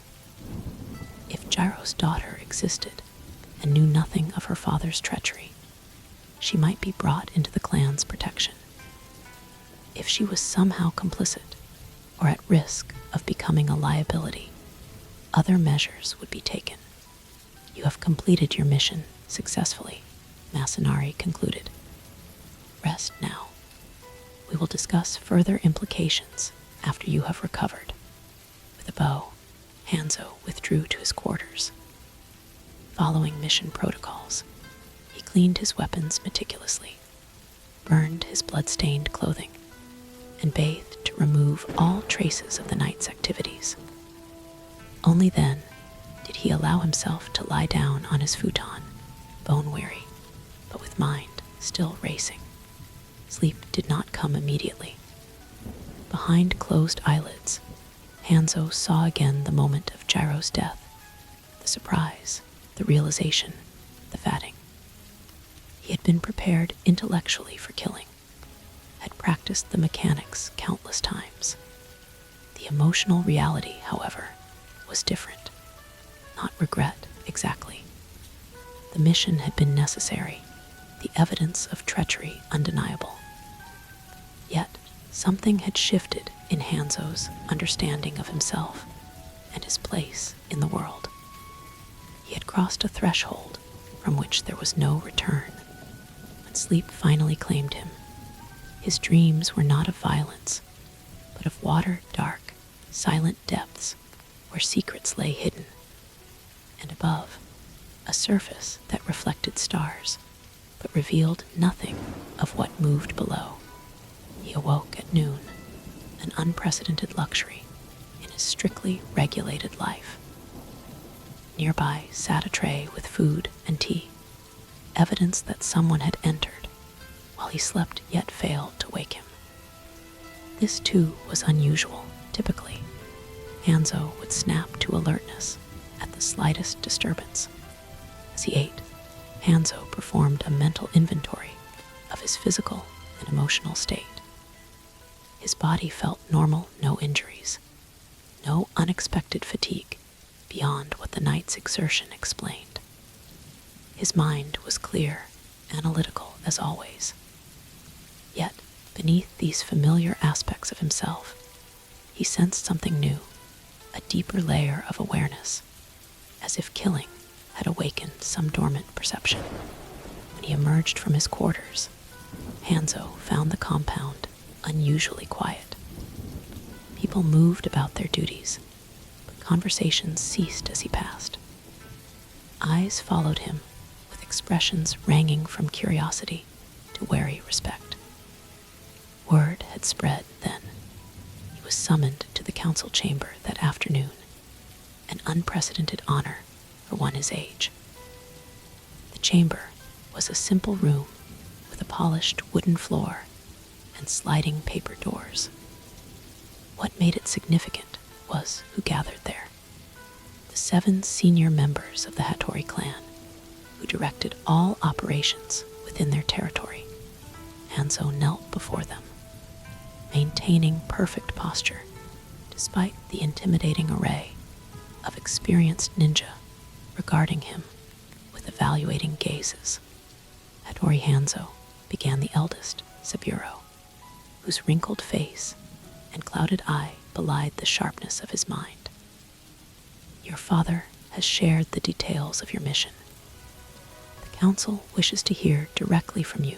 If Gyro's daughter existed and knew nothing of her father's treachery, she might be brought into the clan's protection. If she was somehow complicit or at risk of becoming a liability, other measures would be taken. "You have completed your mission successfully," Masanari concluded. Rest now. We will discuss further implications after you have recovered. With a bow, Hanzo withdrew to his quarters. Following mission protocols, he cleaned his weapons meticulously, burned his blood-stained clothing, and bathed to remove all traces of the night's activities. Only then did he allow himself to lie down on his futon, bone-weary, but with mind still racing. Sleep did not come immediately. Behind closed eyelids, Hanzo saw again the moment of Jiro's death, the surprise, the realization, the fatting. He had been prepared intellectually for killing, had practiced the mechanics countless times. The emotional reality, however, was different. Not regret, exactly. The mission had been necessary, the evidence of treachery undeniable. Yet, something had shifted in Hanzo's understanding of himself and his place in the world. He had crossed a threshold from which there was no return. When sleep finally claimed him, his dreams were not of violence, but of water-dark, silent depths where secrets lay hidden, and above, a surface that reflected stars, but revealed nothing of what moved below. He awoke at noon, an unprecedented luxury in his strictly regulated life. Nearby sat a tray with food and tea, evidence that someone had entered, while he slept yet failed to wake him. This too was unusual. Typically, Hanzo would snap to alertness at the slightest disturbance. As he ate, Hanzo performed a mental inventory of his physical and emotional state. His body felt normal, no injuries, no unexpected fatigue beyond what the night's exertion explained. His mind was clear, analytical as always. Yet, beneath these familiar aspects of himself, he sensed something new, a deeper layer of awareness, as if killing had awakened some dormant perception. When he emerged from his quarters, Hanzo found the compound unusually quiet. People moved about their duties, but conversations ceased as he passed. Eyes followed him with expressions ranging from curiosity to wary respect. Word had spread then. He was summoned to the council chamber that afternoon, an unprecedented honor for one his age. The chamber was a simple room with a polished wooden floor and sliding paper doors. What made it significant was who gathered there. The 7 senior members of the Hattori clan, who directed all operations within their territory. Hanzo knelt before them, maintaining perfect posture despite the intimidating array of experienced ninja regarding him with evaluating gazes. Hattori Hanzo began the eldest, Saburo, whose wrinkled face and clouded eye belied the sharpness of his mind. Your father has shared the details of your mission. The council wishes to hear directly from you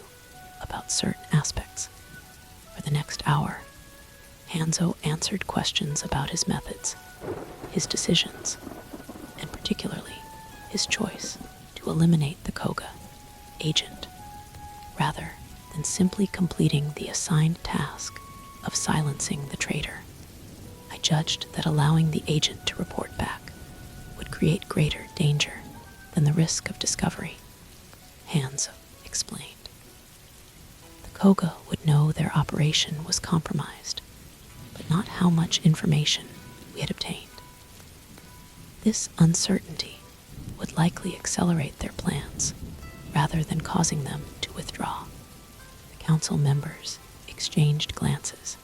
about certain aspects. For the next hour, Hanzo answered questions about his methods, his decisions, and particularly his choice to eliminate the Koga agent, rather than simply completing the assigned task of silencing the traitor. I judged that allowing the agent to report back would create greater danger than the risk of discovery, Hanzo explained. The Koga would know their operation was compromised, but not how much information we had obtained. This uncertainty would likely accelerate their plans, rather than causing them to withdraw. The council members exchanged glances,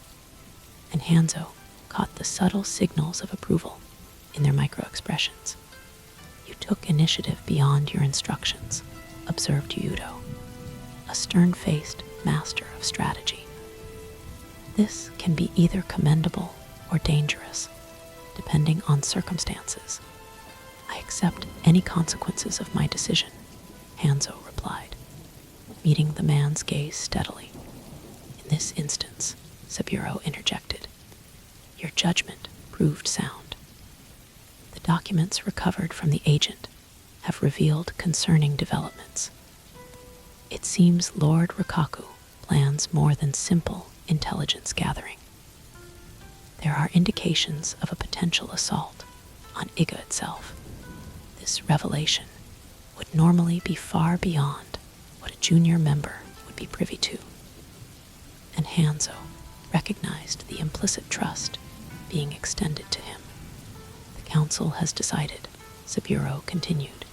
and Hanzo caught the subtle signals of approval in their micro-expressions. You took initiative beyond your instructions, observed Yudo, a stern-faced master of strategy. This can be either commendable or dangerous, depending on circumstances. I accept any consequences of my decision, Hanzo replied, meeting the man's gaze steadily. In this instance, Saburo interjected, your judgment proved sound. The documents recovered from the agent have revealed concerning developments. It seems Lord Rikaku plans more than simple intelligence gathering. There are indications of a potential assault on Iga itself. This revelation would normally be far beyond what a junior member would be privy to. And Hanzo recognized the implicit trust being extended to him. The council has decided, Saburo continued,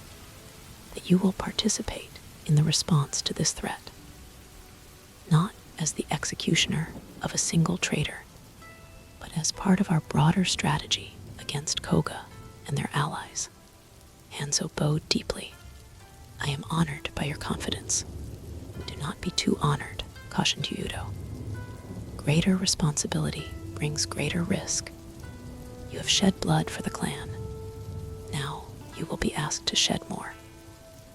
that you will participate in the response to this threat, not as the executioner of a single traitor, but as part of our broader strategy against Koga and their allies. Hanzo bowed deeply. I am honored by your confidence. Do not be too honored, cautioned Yudo. Greater responsibility brings greater risk. You have shed blood for the clan. Now you will be asked to shed more.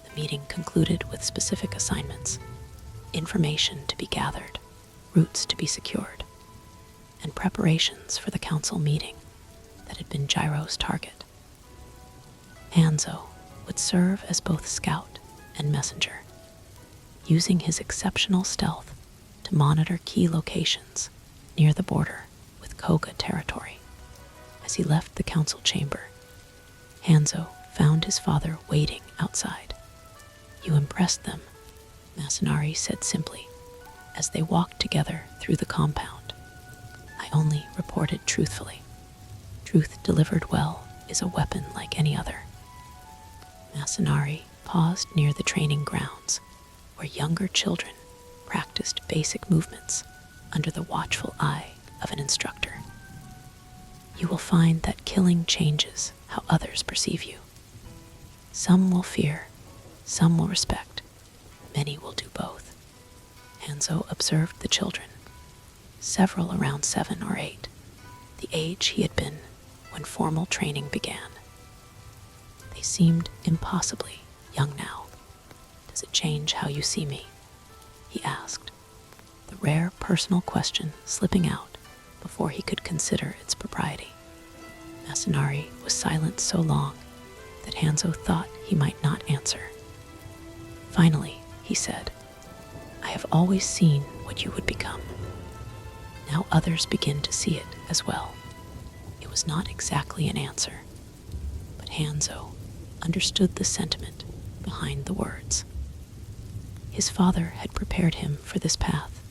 The meeting concluded with specific assignments, information to be gathered, routes to be secured, and preparations for the council meeting that had been Jiro's target. Hanzo would serve as both scout and messenger, using his exceptional stealth to monitor key locations near the border with Koga territory. As he left the council chamber, Hanzo found his father waiting outside. You impressed them, Masanari said simply, as they walked together through the compound. I only reported truthfully. Truth delivered well is a weapon like any other. Masanari paused near the training grounds, where younger children practiced basic movements under the watchful eye of an instructor. You will find that killing changes how others perceive you. Some will fear, some will respect, many will do both. Hanzo observed the children, several around 7 or 8, the age he had been when formal training began. They seemed impossibly young now. Does it change how you see me? He asked, the rare personal question slipping out before he could consider its propriety. Masanari was silent so long that Hanzo thought he might not answer. Finally, he said, I have always seen what you would become. Now others begin to see it as well. It was not exactly an answer, but Hanzo understood the sentiment behind the words. His father had prepared him for this path,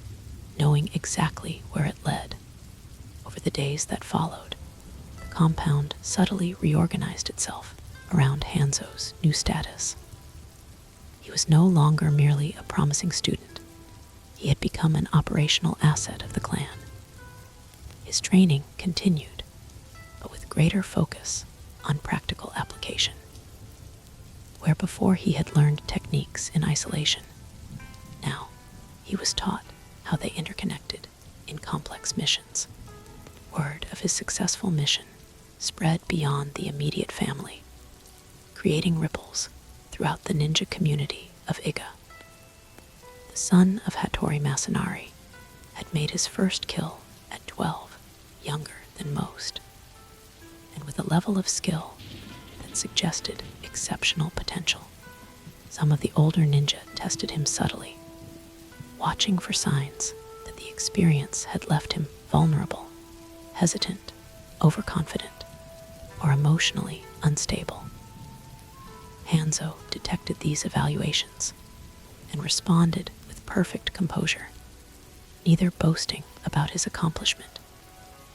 knowing exactly where it led. Over the days that followed, the compound subtly reorganized itself around Hanzo's new status. He was no longer merely a promising student. He had become an operational asset of the clan. His training continued, but with greater focus on practical application. Where before he had learned techniques in isolation, now he was taught how they interconnected in complex missions. Word of his successful mission spread beyond the immediate family, creating ripples throughout the ninja community of Iga. The son of Hattori Masanari had made his first kill at 12, younger than most, and with a level of skill that suggested exceptional potential. Some of the older ninja tested him subtly, watching for signs that the experience had left him vulnerable, hesitant, overconfident, or emotionally unstable. Hanzo detected these evaluations and responded with perfect composure, neither boasting about his accomplishment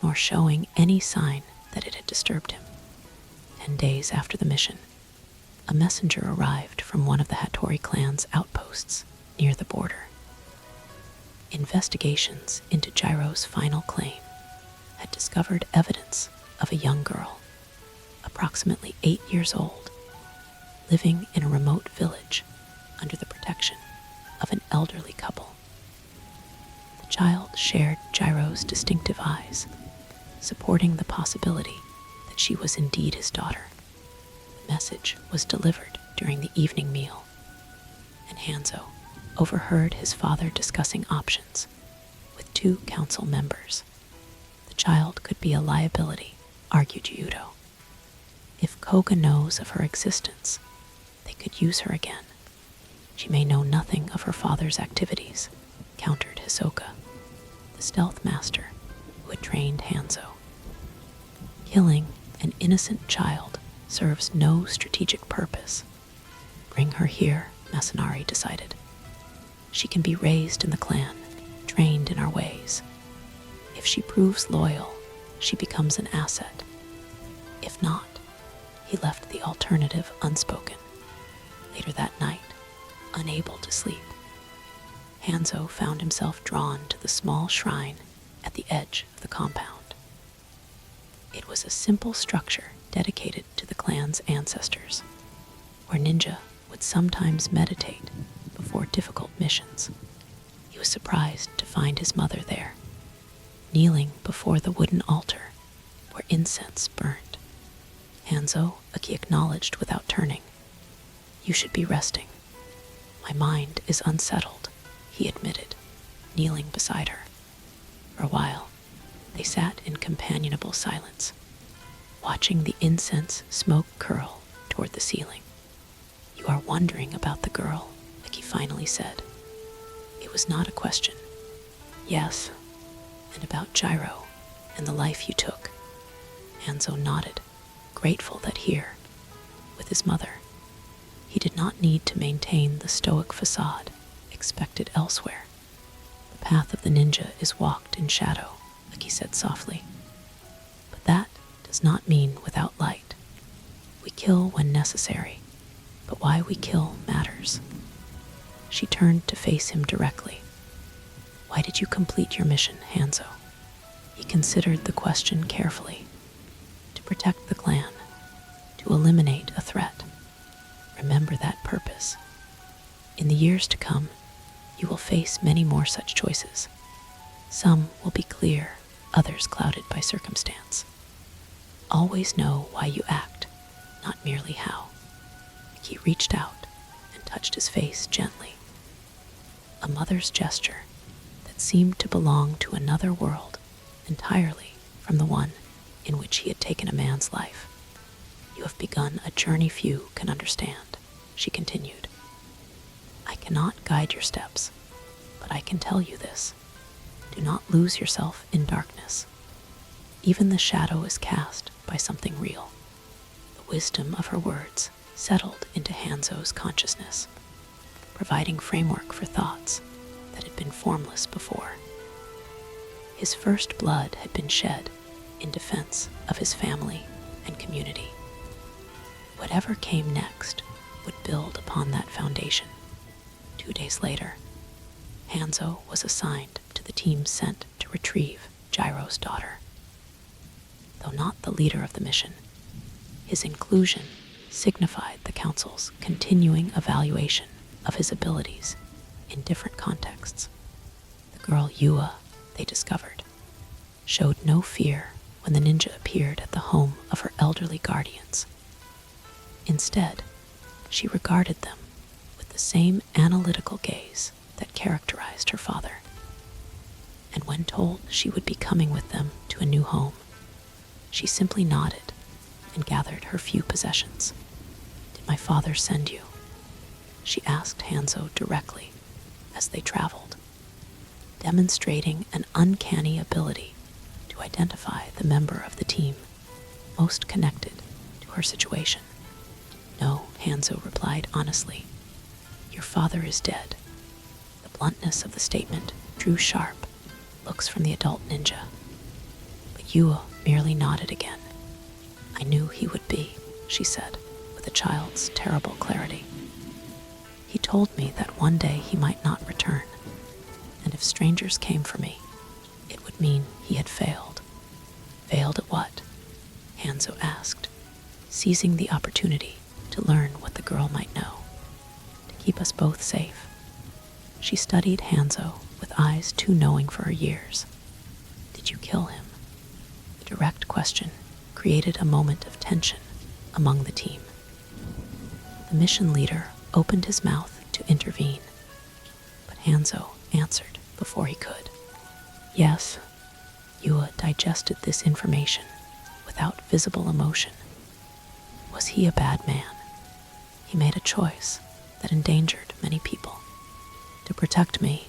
nor showing any sign that it had disturbed him. 10 days after the mission, a messenger arrived from one of the Hattori clan's outposts near the border. Investigations into Jiro's final claim had discovered evidence of a young girl, approximately 8 years old, living in a remote village under the protection of an elderly couple. The child shared Jiro's distinctive eyes, supporting the possibility that she was indeed his daughter. The message was delivered during the evening meal, and Hanzo overheard his father discussing options with two council members. The child could be a liability, argued Yudo. If Koga knows of her existence, they could use her again. She may know nothing of her father's activities, countered Hisoka, the stealth master who had trained Hanzo. Killing an innocent child serves no strategic purpose. Bring her here, Masanari decided. She can be raised in the clan, trained in our ways. If she proves loyal, she becomes an asset. If not, he left the alternative unspoken. Later that night, unable to sleep, Hanzo found himself drawn to the small shrine at the edge of the compound. It was a simple structure dedicated to the clan's ancestors, where ninja would sometimes meditate before difficult missions. He was surprised to find his mother there, kneeling before the wooden altar where incense burned. Hanzo, Aki acknowledged without turning. You should be resting. My mind is unsettled, he admitted, kneeling beside her. For a while, they sat in companionable silence, watching the incense smoke curl toward the ceiling. You are wondering about the girl, Aki finally said. It was not a question. Yes, and about Gyro and the life you took. Hanzo nodded, grateful that here, with his mother, he did not need to maintain the stoic facade expected elsewhere. The path of the ninja is walked in shadow, Aki said softly. But that does not mean without light. We kill when necessary, but why we kill matters. She turned to face him directly. Why did you complete your mission, Hanzo? He considered the question carefully. To protect the clan, to eliminate a threat. Remember that purpose. In the years to come, you will face many more such choices. Some will be clear, others clouded by circumstance. Always know why you act, not merely how. He reached out and touched his face gently. A mother's gesture that seemed to belong to another world entirely from the one in which he had taken a man's life. You have begun a journey few can understand, she continued. I cannot guide your steps, but I can tell you this. Do not lose yourself in darkness. Even the shadow is cast by something real. The wisdom of her words settled into Hanzo's consciousness, providing framework for thoughts that had been formless before. His first blood had been shed in defense of his family and community. Whatever came next would build upon that foundation. 2 days later, Hanzo was assigned to the team sent to retrieve Gyro's daughter. Though not the leader of the mission, his inclusion signified the council's continuing evaluation of his abilities in different contexts. The girl Yua, they discovered, showed no fear when the ninja appeared at the home of her elderly guardians. Instead, she regarded them with the same analytical gaze that characterized her father. And when told she would be coming with them to a new home, she simply nodded and gathered her few possessions. Did my father send you? She asked Hanzo directly as they traveled, demonstrating an uncanny ability to identify the member of the team most connected to her situation. No, Hanzo replied honestly. Your father is dead. The bluntness of the statement drew sharp looks from the adult ninja. But Yua merely nodded again. I knew he would be, she said, with a child's terrible clarity. He told me that one day he might not return, and if strangers came for me, it would mean he had failed. Failed at what? Hanzo asked, seizing the opportunity to learn what the girl might know, to keep us both safe. She studied Hanzo with eyes too knowing for her years. Did you kill him? The direct question created a moment of tension among the team. The mission leader opened his mouth to intervene, Hanzo answered before he could. Yes, Yua digested this information without visible emotion. Was he a bad man? He made a choice that endangered many people. To protect me,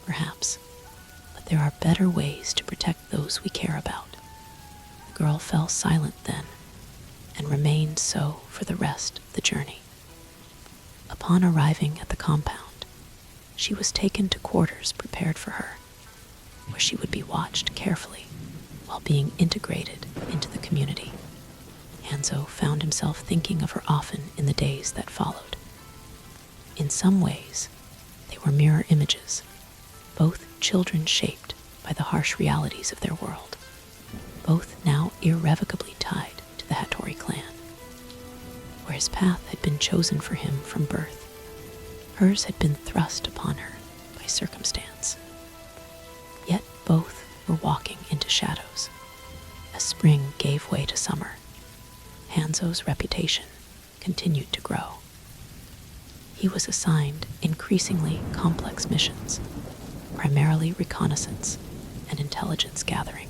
perhaps, but there are better ways to protect those we care about. The girl fell silent then, and remained so for the rest of the journey. Upon arriving at the compound, she was taken to quarters prepared for her, where she would be watched carefully while being integrated into the community. Hanzo found himself thinking of her often in the days that followed. In some ways, they were mirror images, both children shaped by the harsh realities of their world, both now irrevocably tied to the Hattori clan, where his path had been chosen for him from birth. Hers had been thrust upon her by circumstance. Yet both were walking into shadows. As spring gave way to summer, Hanzo's reputation continued to grow. He was assigned increasingly complex missions, primarily reconnaissance and intelligence gathering,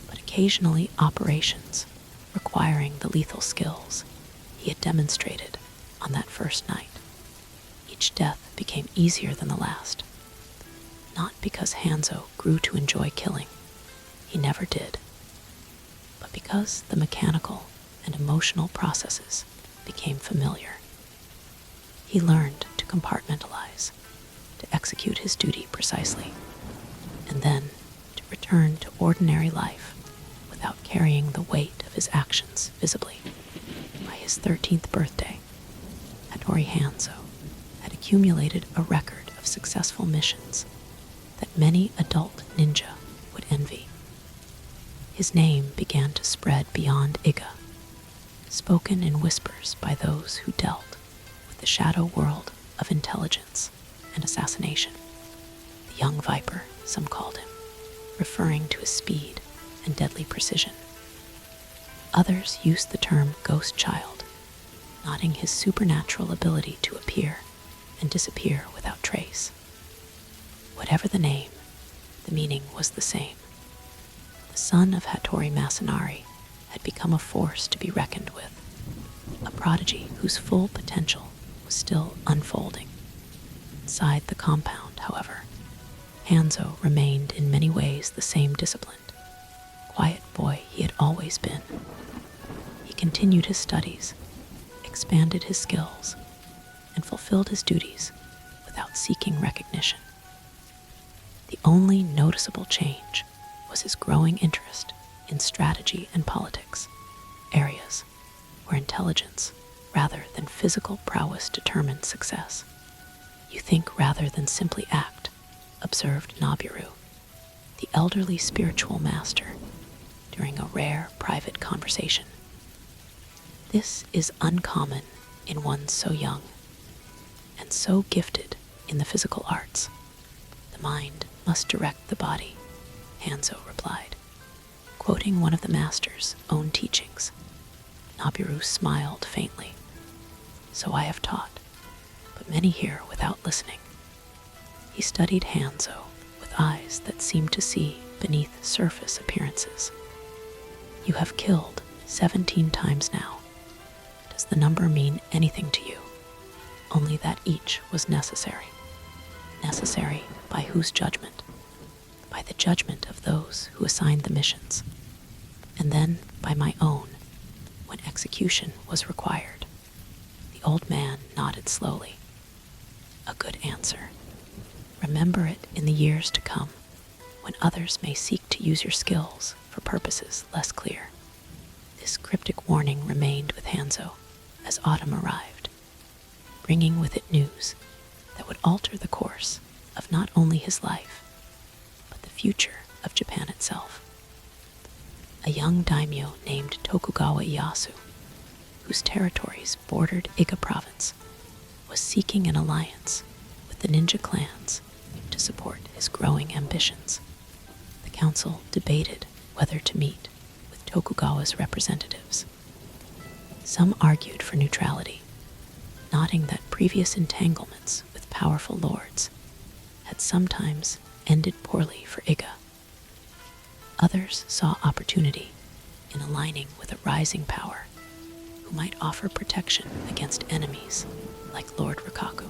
but occasionally operations requiring the lethal skills he had demonstrated on that first night. Each death became easier than the last, not because Hanzo grew to enjoy killing, he never did, but because the mechanical and emotional processes became familiar. He learned to compartmentalize, to execute his duty precisely, and then to return to ordinary life without carrying the weight of his actions visibly. By his 13th birthday, Hattori Hanzo had accumulated a record of successful missions that many adult ninja would envy. His name began to spread beyond Iga, spoken in whispers by those who dealt with the shadow world of intelligence and assassination. The young viper, some called him, referring to his speed and deadly precision. Others used the term ghost child, noting his supernatural ability to appear and disappear without trace. Whatever the name, the meaning was the same. The son of Hattori Masanari had become a force to be reckoned with, a prodigy whose full potential was still unfolding. Inside the compound, however, Hanzo remained in many ways the same disciplined, quiet boy he had always been. He continued his studies, expanded his skills, and fulfilled his duties without seeking recognition. The only noticeable change was his growing interest in strategy and politics, areas where intelligence rather than physical prowess determined success. You think rather than simply act, observed Nabiru, the elderly spiritual master, during a rare private conversation. This is uncommon in one so young, and so gifted in the physical arts. The mind must direct the body, Hanzo replied, quoting one of the master's own teachings. Nabiru smiled faintly. So I have taught, but many hear without listening. He studied Hanzo with eyes that seemed to see beneath surface appearances. You have killed 17 times now. Does the number mean anything to you? Only that each was necessary. Necessary by whose judgment? By the judgment of those who assigned the missions, and then by my own, when execution was required. The old man nodded slowly. A good answer. Remember it in the years to come, when others may seek to use your skills for purposes less clear. This cryptic warning remained with Hanzo as autumn arrived, bringing with it news that would alter the course of not only his life, but the future of Japan itself. A young daimyo named Tokugawa Ieyasu, whose territories bordered Iga province, was seeking an alliance with the ninja clans to support his growing ambitions. The council debated whether to meet with Tokugawa's representatives. Some argued for neutrality, noting that previous entanglements with powerful lords had sometimes ended poorly for Iga. Others saw opportunity in aligning with a rising power who might offer protection against enemies like Lord Rikaku.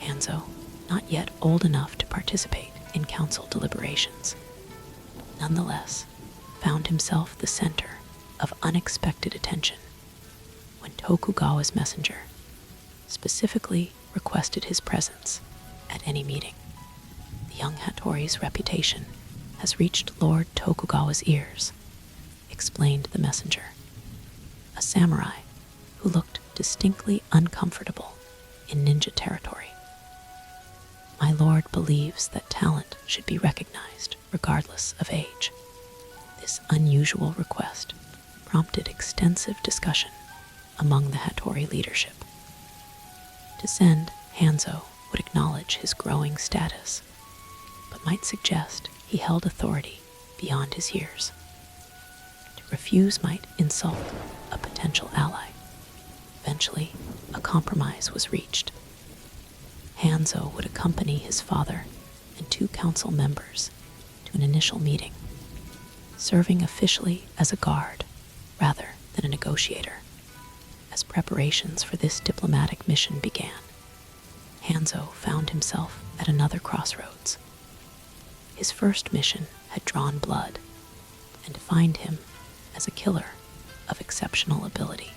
Hanzo, not yet old enough to participate in council deliberations, nonetheless found himself the center of unexpected attention when Tokugawa's messenger specifically requested his presence at any meeting. The young Hattori's reputation has reached Lord Tokugawa's ears, explained the messenger, a samurai who looked distinctly uncomfortable in ninja territory. My lord believes that talent should be recognized regardless of age. This unusual request prompted extensive discussion among the Hattori leadership. To send, Hanzo would acknowledge his growing status, but might suggest he held authority beyond his years. To refuse might insult a potential ally. Eventually, a compromise was reached. Hanzo would accompany his father and 2 council members to an initial meeting, serving officially as a guard rather than a negotiator. As preparations for this diplomatic mission began, Hanzo found himself at another crossroads. His first mission had drawn blood and defined him as a killer of exceptional ability.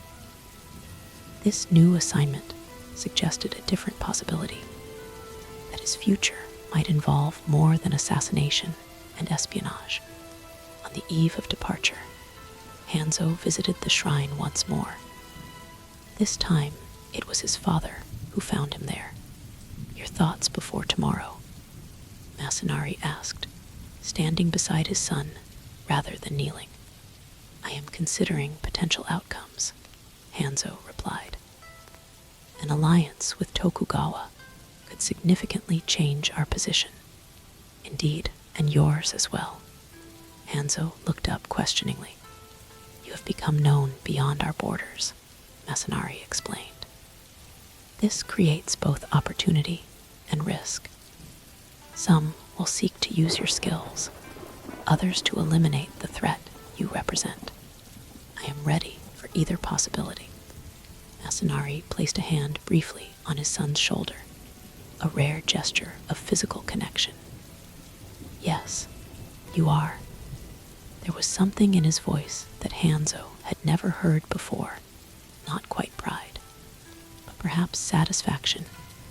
This new assignment suggested a different possibility, that his future might involve more than assassination and espionage. On the eve of departure, Hanzo visited the shrine once more. This time, it was his father who found him there. "Your thoughts before tomorrow?" Masanari asked, standing beside his son rather than kneeling. "I am considering potential outcomes," Hanzo replied. "An alliance with Tokugawa could significantly change our position. Indeed, and yours as well." Hanzo looked up questioningly. "You have become known beyond our borders," Masanari explained. "This creates both opportunity and risk. Some will seek to use your skills, others to eliminate the threat you represent. I am ready for either possibility." Masanari placed a hand briefly on his son's shoulder, a rare gesture of physical connection. "Yes, you are." There was something in his voice that Hanzo had never heard before, not quite pride, but perhaps satisfaction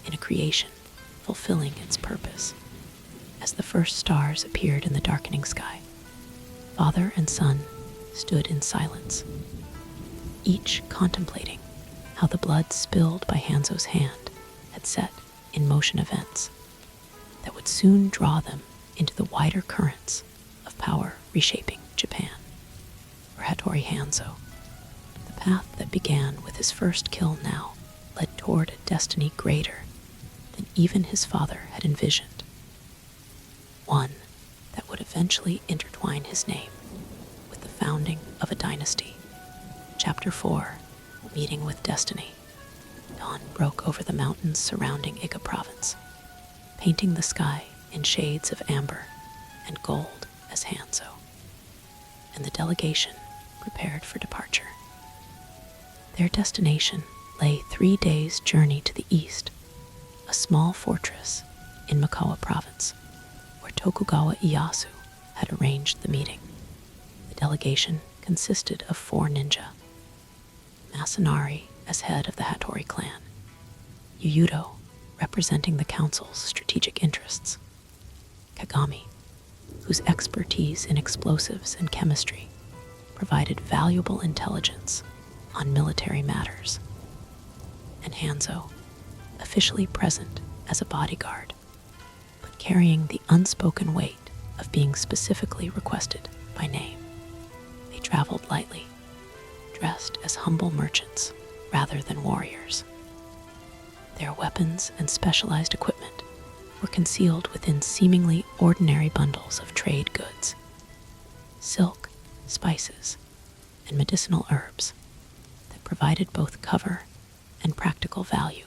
in a creation fulfilling its purpose. As the first stars appeared in the darkening sky, father and son stood in silence, each contemplating how the blood spilled by Hanzo's hand had set in motion events that would soon draw them into the wider currents of power reshaping Japan. For Hattori Hanzo, the path that began with his first kill now led toward a destiny greater than even his father had envisioned. One that would eventually intertwine his name with the founding of a dynasty. Chapter 4, Meeting with Destiny. Dawn broke over the mountains surrounding Iga province, painting the sky in shades of amber and gold as Hanzo, and the delegation prepared for departure. Their destination lay 3 days' journey to the east, a small fortress in Mikawa province, where Tokugawa Ieyasu had arranged the meeting. The delegation consisted of 4 ninja: Masanari as head of the Hattori clan, Yuyuto representing the council's strategic interests, Kagami, whose expertise in explosives and chemistry provided valuable intelligence on military matters, and Hanzo, officially present as a bodyguard, but carrying the unspoken weight of being specifically requested by name. They traveled lightly, dressed as humble merchants rather than warriors. Their weapons and specialized equipment were concealed within seemingly ordinary bundles of trade goods, silk, spices, and medicinal herbs that provided both cover and practical value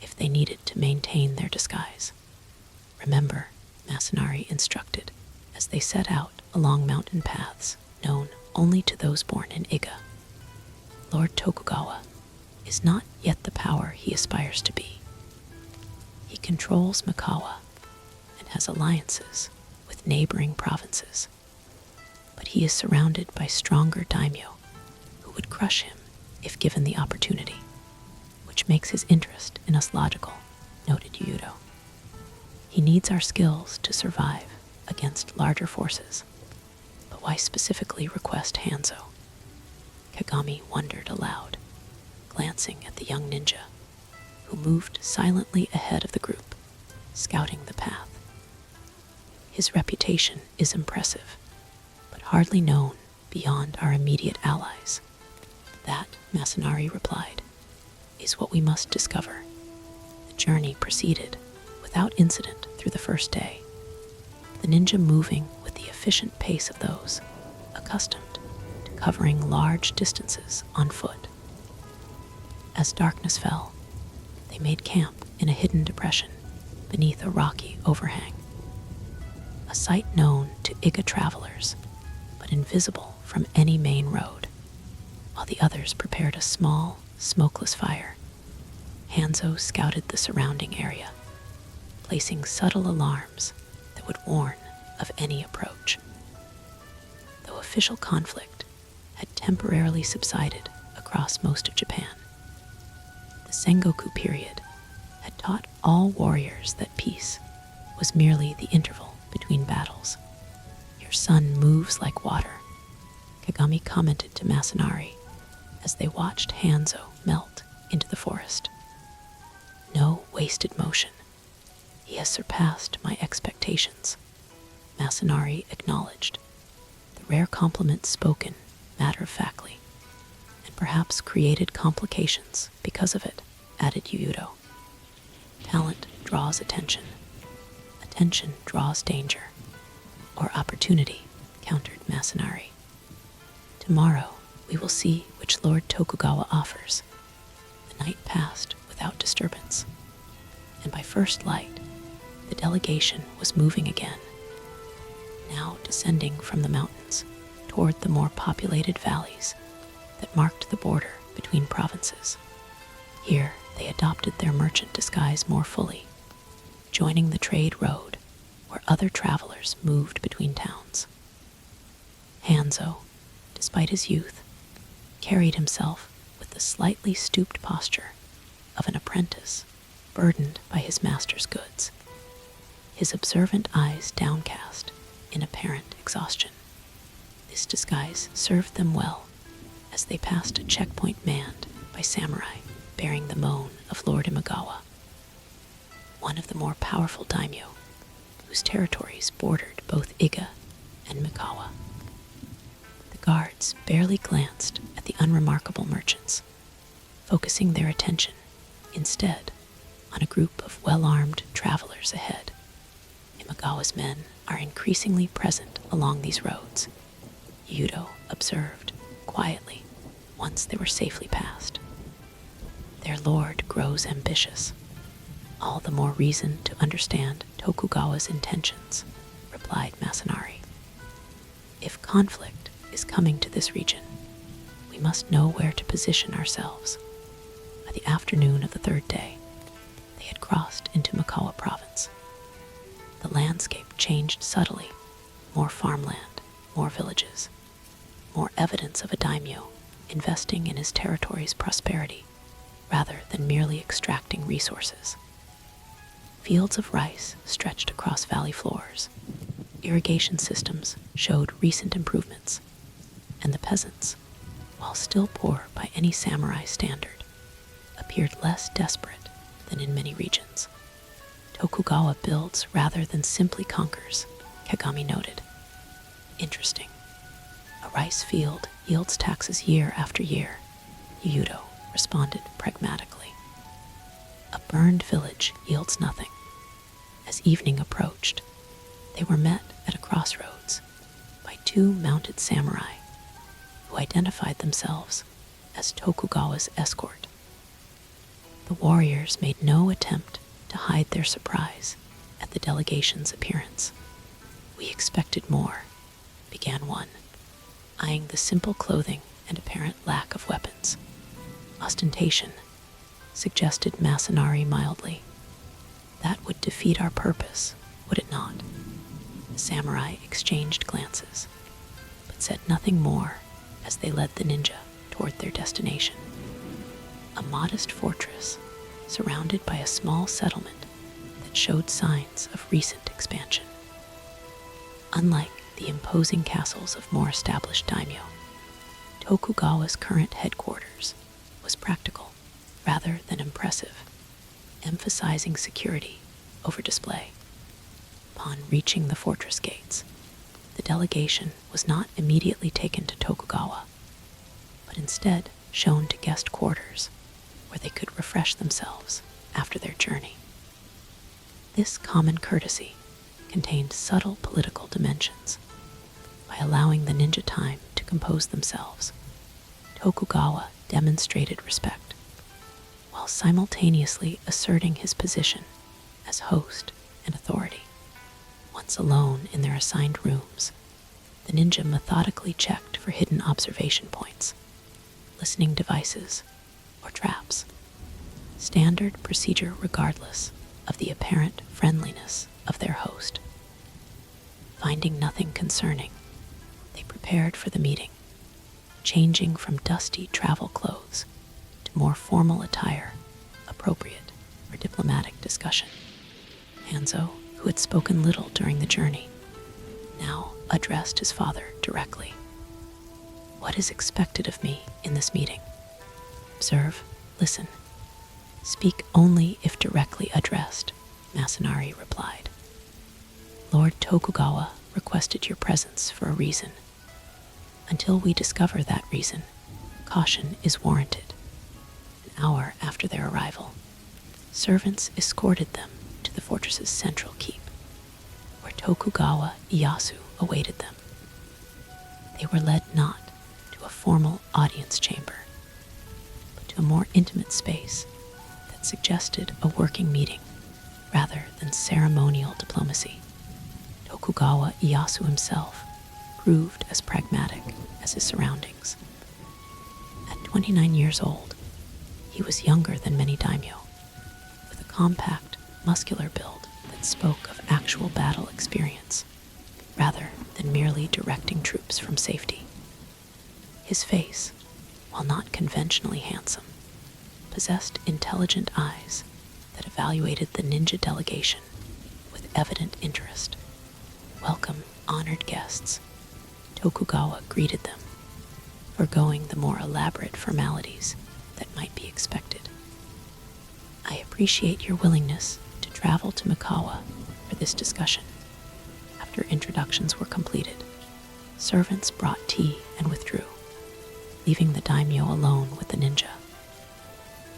if they needed to maintain their disguise. Remember, Masanari instructed, as they set out along mountain paths known only to those born in Iga. Lord Tokugawa is not yet the power he aspires to be. He controls Mikawa and has alliances with neighboring provinces, but he is surrounded by stronger daimyo who would crush him if given the opportunity, which makes his interest in us logical, noted Yudo. He needs our skills to survive against larger forces, but why specifically request Hanzo? Kagami wondered aloud, glancing at the young ninja, who moved silently ahead of the group, scouting the path. His reputation is impressive, but hardly known beyond our immediate allies. That, Masanari replied, is what we must discover. The journey proceeded without incident through the first day, the ninja moving with the efficient pace of those accustomed to covering large distances on foot. As darkness fell, they made camp in a hidden depression beneath a rocky overhang, a sight known to Iga travelers, but invisible from any main road. While the others prepared a small, smokeless fire, Hanzo scouted the surrounding area, placing subtle alarms that would warn of any approach. Though official conflict had temporarily subsided across most of Japan, the Sengoku period had taught all warriors that peace was merely the interval between battles. Your sun moves like water, Kagami commented to Masanari as they watched Hanzo melt into the forest. No wasted motion. He has surpassed my expectations, Masanari acknowledged, the rare compliment spoken matter-of-factly, and perhaps created complications because of it, added Yudo. Talent draws attention. Attention draws danger, or opportunity, countered Masanari. Tomorrow we will see which Lord Tokugawa offers. The night passed without disturbance, and by first light, the delegation was moving again, now descending from the mountains toward the more populated valleys that marked the border between provinces. Here they adopted their merchant disguise more fully, joining the trade road where other travelers moved between towns. Hanzo, despite his youth, carried himself with the slightly stooped posture of an apprentice burdened by his master's goods, his observant eyes downcast in apparent exhaustion. This disguise served them well as they passed a checkpoint manned by samurai bearing the moan of Lord Imagawa, one of the more powerful daimyo whose territories bordered both Iga and Mikawa. The guards barely glanced at the unremarkable merchants, focusing their attention instead on a group of well-armed travelers ahead. Imagawa's men are increasingly present along these roads, Yudo observed quietly once they were safely past. Their lord grows ambitious. All the more reason to understand Tokugawa's intentions, replied Masanari. If conflict is coming to this region, we must know where to position ourselves. By the afternoon of the third day, they had crossed into Mikawa province. The landscape changed subtly, more farmland, more villages, more evidence of a daimyo investing in his territory's prosperity rather than merely extracting resources. Fields of rice stretched across valley floors. Irrigation systems showed recent improvements, and the peasants, while still poor by any samurai standard, appeared less desperate than in many regions. Tokugawa builds rather than simply conquers, Kagami noted. Interesting. A rice field yields taxes year after year, Yudo responded pragmatically. A burned village yields nothing. As evening approached, they were met at a crossroads by two mounted samurai who identified themselves as Tokugawa's escort. The warriors made no attempt to hide their surprise at the delegation's appearance. "We expected more," began one, eyeing the simple clothing and apparent lack of weapons. "Ostentation," suggested Masanari mildly. "That would defeat our purpose, would it not?" The samurai exchanged glances, but said nothing more as they led the ninja toward their destination. A modest fortress surrounded by a small settlement that showed signs of recent expansion. Unlike the imposing castles of more established daimyo, Tokugawa's current headquarters was practical rather than impressive, emphasizing security over display. Upon reaching the fortress gates, the delegation was not immediately taken to Tokugawa, but instead shown to guest quarters where they could refresh themselves after their journey. This common courtesy contained subtle political dimensions. By allowing the ninja time to compose themselves, Tokugawa demonstrated respect, while simultaneously asserting his position as host and authority. Once alone in their assigned rooms, the ninja methodically checked for hidden observation points, listening devices, or traps. Standard procedure regardless of the apparent friendliness of their host. Finding nothing concerning, they prepared for the meeting, changing from dusty travel clothes to more formal attire appropriate for diplomatic discussion. Hanzo, who had spoken little during the journey, now addressed his father directly. "What is expected of me in this meeting? Observe, listen. Speak only if directly addressed," Masanari replied. "Lord Tokugawa requested your presence for a reason. Until we discover that reason, caution is warranted." An hour after their arrival, servants escorted them to the fortress's central keep, where Tokugawa Ieyasu awaited them. They were led not to a formal audience chamber, but to a more intimate space that suggested a working meeting rather than ceremonial diplomacy. Tokugawa Ieyasu himself proved as pragmatic as his surroundings. At 29 years old, he was younger than many daimyo, with a compact, muscular build that spoke of actual battle experience rather than merely directing troops from safety. His face, while not conventionally handsome, possessed intelligent eyes that evaluated the ninja delegation with evident interest. "Welcome, honored guests," Tokugawa greeted them, foregoing the more elaborate formalities that might be expected. "I appreciate your willingness to travel to Mikawa for this discussion." After introductions were completed, servants brought tea and withdrew, leaving the daimyo alone with the ninja,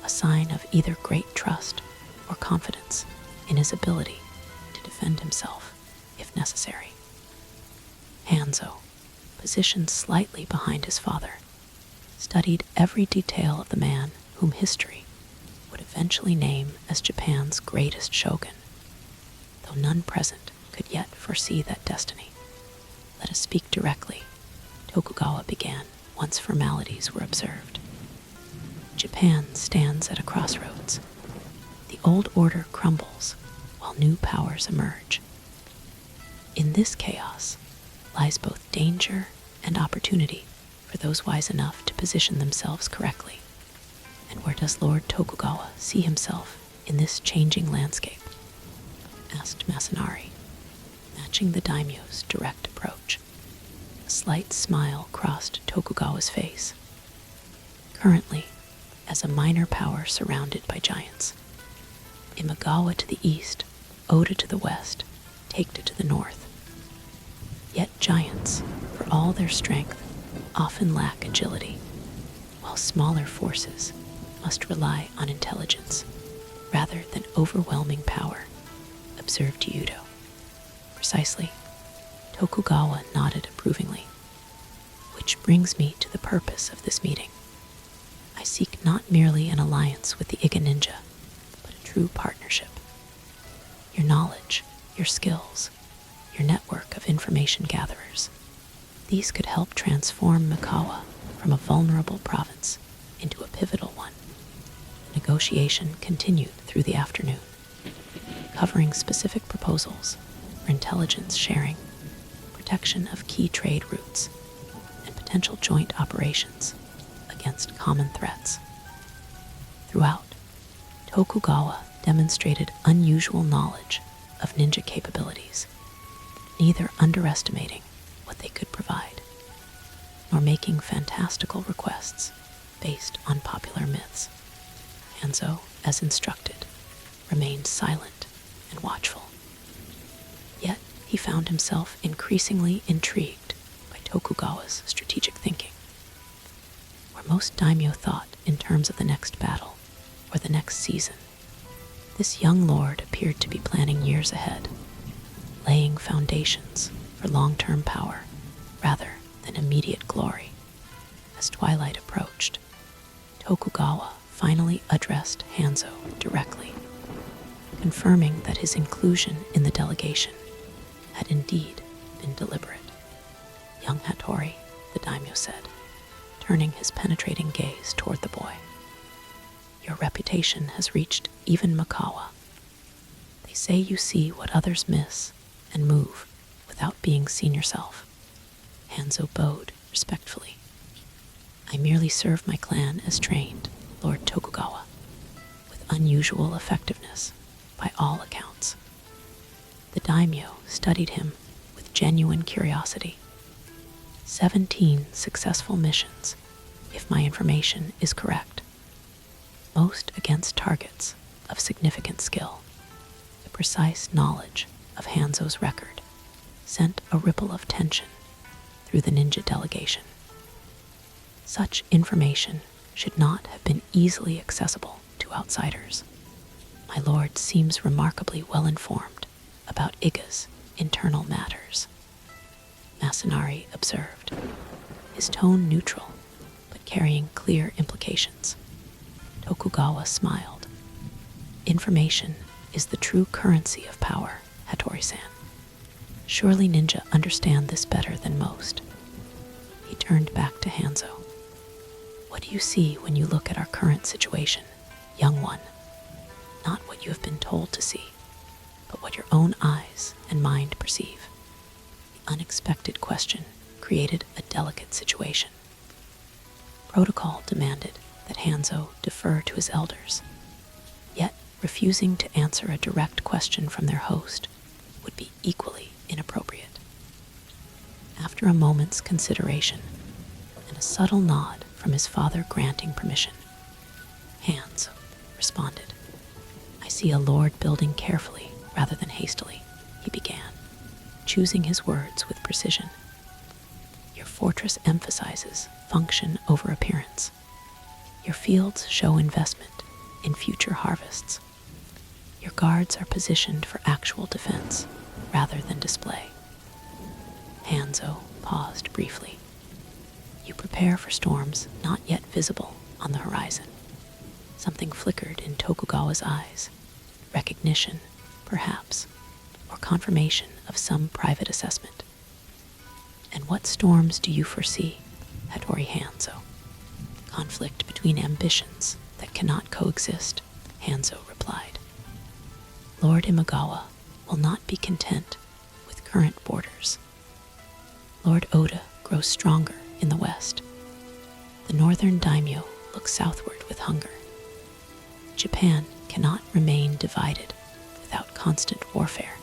a sign of either great trust or confidence in his ability to defend himself if necessary. Hanzo, positioned slightly behind his father, studied every detail of the man whom history would eventually name as Japan's greatest shogun, though none present could yet foresee that destiny. "Let us speak directly," Tokugawa began once formalities were observed. "Japan stands at a crossroads. The old order crumbles while new powers emerge. In this chaos lies both danger and opportunity for those wise enough to position themselves correctly. And where does Lord Tokugawa see himself in this changing landscape?" asked Masanari, matching the daimyo's direct approach. A slight smile crossed Tokugawa's face. "Currently, as a minor power surrounded by giants. Imagawa to the east, Oda to the west, Takeda to the north. Yet giants, for all their strength, often lack agility, while smaller forces must rely on intelligence rather than overwhelming power," observed Yudo. "Precisely." Tokugawa nodded approvingly. "Which brings me to the purpose of this meeting. I seek not merely an alliance with the Iga Ninja, but a true partnership. Your knowledge, your skills, your network of information gatherers, these could help transform Mikawa from a vulnerable province into a pivotal one. The negotiation continued through the afternoon, covering specific proposals for intelligence sharing, protection of key trade routes, and potential joint operations against common threats. Throughout, Tokugawa demonstrated unusual knowledge of ninja capabilities, neither underestimating what they could provide, nor making fantastical requests based on popular myths. Hanzo, as instructed, remained silent and watchful. Yet he found himself increasingly intrigued by Tokugawa's strategic thinking. Where most daimyo thought in terms of the next battle or the next season, this young lord appeared to be planning years ahead, laying foundations for long-term power rather than immediate glory. As twilight approached, Tokugawa finally addressed Hanzo directly, confirming that his inclusion in the delegation had indeed been deliberate. Young Hattori, the daimyo said, turning his penetrating gaze toward the boy. Your reputation has reached even Mikawa. They say you see what others miss and move without being seen yourself. Hanzo bowed respectfully. I merely serve my clan as trained, Lord Tokugawa, with unusual effectiveness by all accounts. The daimyo studied him with genuine curiosity. 17 successful missions, if my information is correct, most against targets of significant skill. The precise knowledge of Hanzo's record sent a ripple of tension through the ninja delegation. Such information should not have been easily accessible to outsiders. My lord seems remarkably well informed about Iga's internal matters, Masanari observed, his tone neutral but carrying clear implications. Tokugawa smiled. Information is the true currency of power, Hattori-san. Surely ninja understand this better than most. He turned back to Hanzo. What do you see when you look at our current situation, young one? Not what you have been told to see, but what your own eyes and mind perceive. The unexpected question created a delicate situation. Protocol demanded that Hanzo defer to his elders, yet refusing to answer a direct question from their host would be equally inappropriate. After a moment's consideration and a subtle nod from his father granting permission, Hanzo responded. I see a lord building carefully rather than hastily, he began, choosing his words with precision. Your fortress emphasizes function over appearance. Your fields show investment in future harvests. Your guards are positioned for actual defense rather than display. Hanzo paused briefly. You prepare for storms not yet visible on the horizon. Something flickered in Tokugawa's eyes. Recognition, perhaps, or confirmation of some private assessment. And what storms do you foresee, Hattori Hanzo? Conflict between ambitions that cannot coexist, Hanzo replied. Lord Imagawa will not be content with current borders. Lord Oda grows stronger in the west. The northern daimyo looks southward with hunger. Japan cannot remain divided without constant warfare,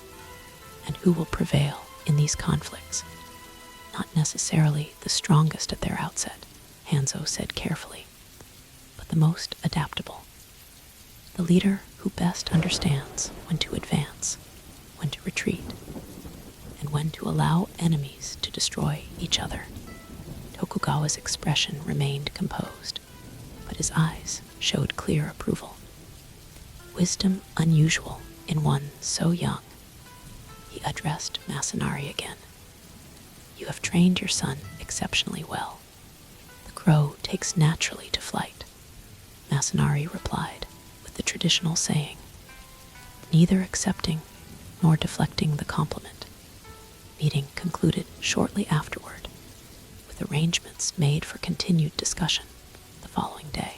and who will prevail in these conflicts? Not necessarily the strongest at their outset, Hanzo said carefully, but the most adaptable. The leader who best understands when to advance, when to retreat, and when to allow enemies to destroy each other. Tokugawa's expression remained composed, but his eyes showed clear approval. Wisdom unusual in one so young. He addressed Masanari again. You have trained your son exceptionally well. The crow takes naturally to flight. Masanari replied with the traditional saying, neither accepting nor deflecting the compliment. Meeting concluded shortly afterward, with arrangements made for continued discussion the following day.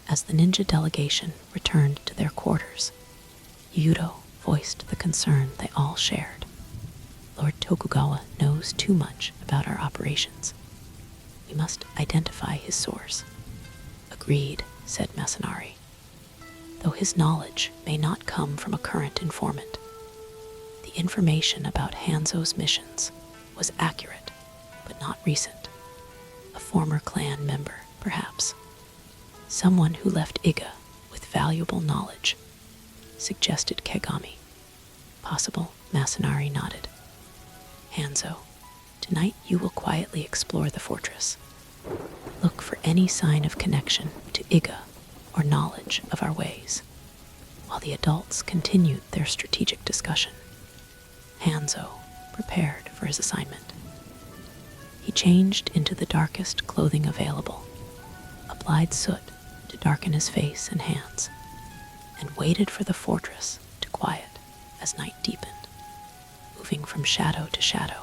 As the ninja delegation returned to their quarters, Yudo voiced the concern they all shared. Lord Tokugawa knows too much about our operations. We must identify his source. Agreed, said Masanari. Though his knowledge may not come from a current informant, the information about Hanzo's missions was accurate, but not recent. A former clan member, perhaps. Someone who left Iga with valuable knowledge, suggested Kegami. Possible, Masanari nodded. Hanzo, tonight you will quietly explore the fortress. Look for any sign of connection to Iga or knowledge of our ways. While the adults continued their strategic discussion, Hanzo prepared for his assignment. He changed into the darkest clothing available, applied soot to darken his face and hands, and waited for the fortress to quiet as night deepened. Moving from shadow to shadow,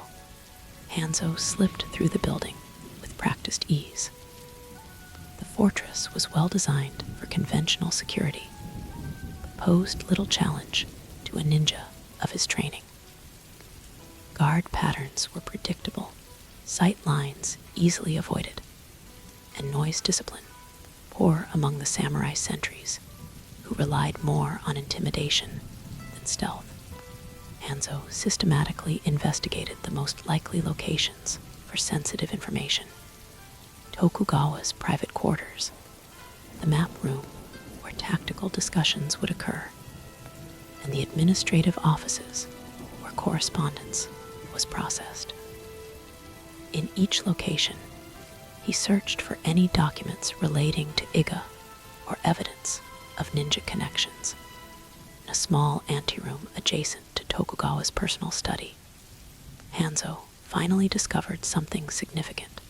Hanzo slipped through the building with practiced ease. The fortress was well designed for conventional security, but posed little challenge to a ninja of his training. Guard patterns were predictable, sight lines easily avoided, and noise discipline poor among the samurai sentries, who relied more on intimidation than stealth. Hanzo systematically investigated the most likely locations for sensitive information. Tokugawa's private quarters, the map room where tactical discussions would occur, and the administrative offices where correspondence was processed. In each location, he searched for any documents relating to Iga or evidence of ninja connections. In a small anteroom adjacent to Tokugawa's personal study, Hanzo finally discovered something significant: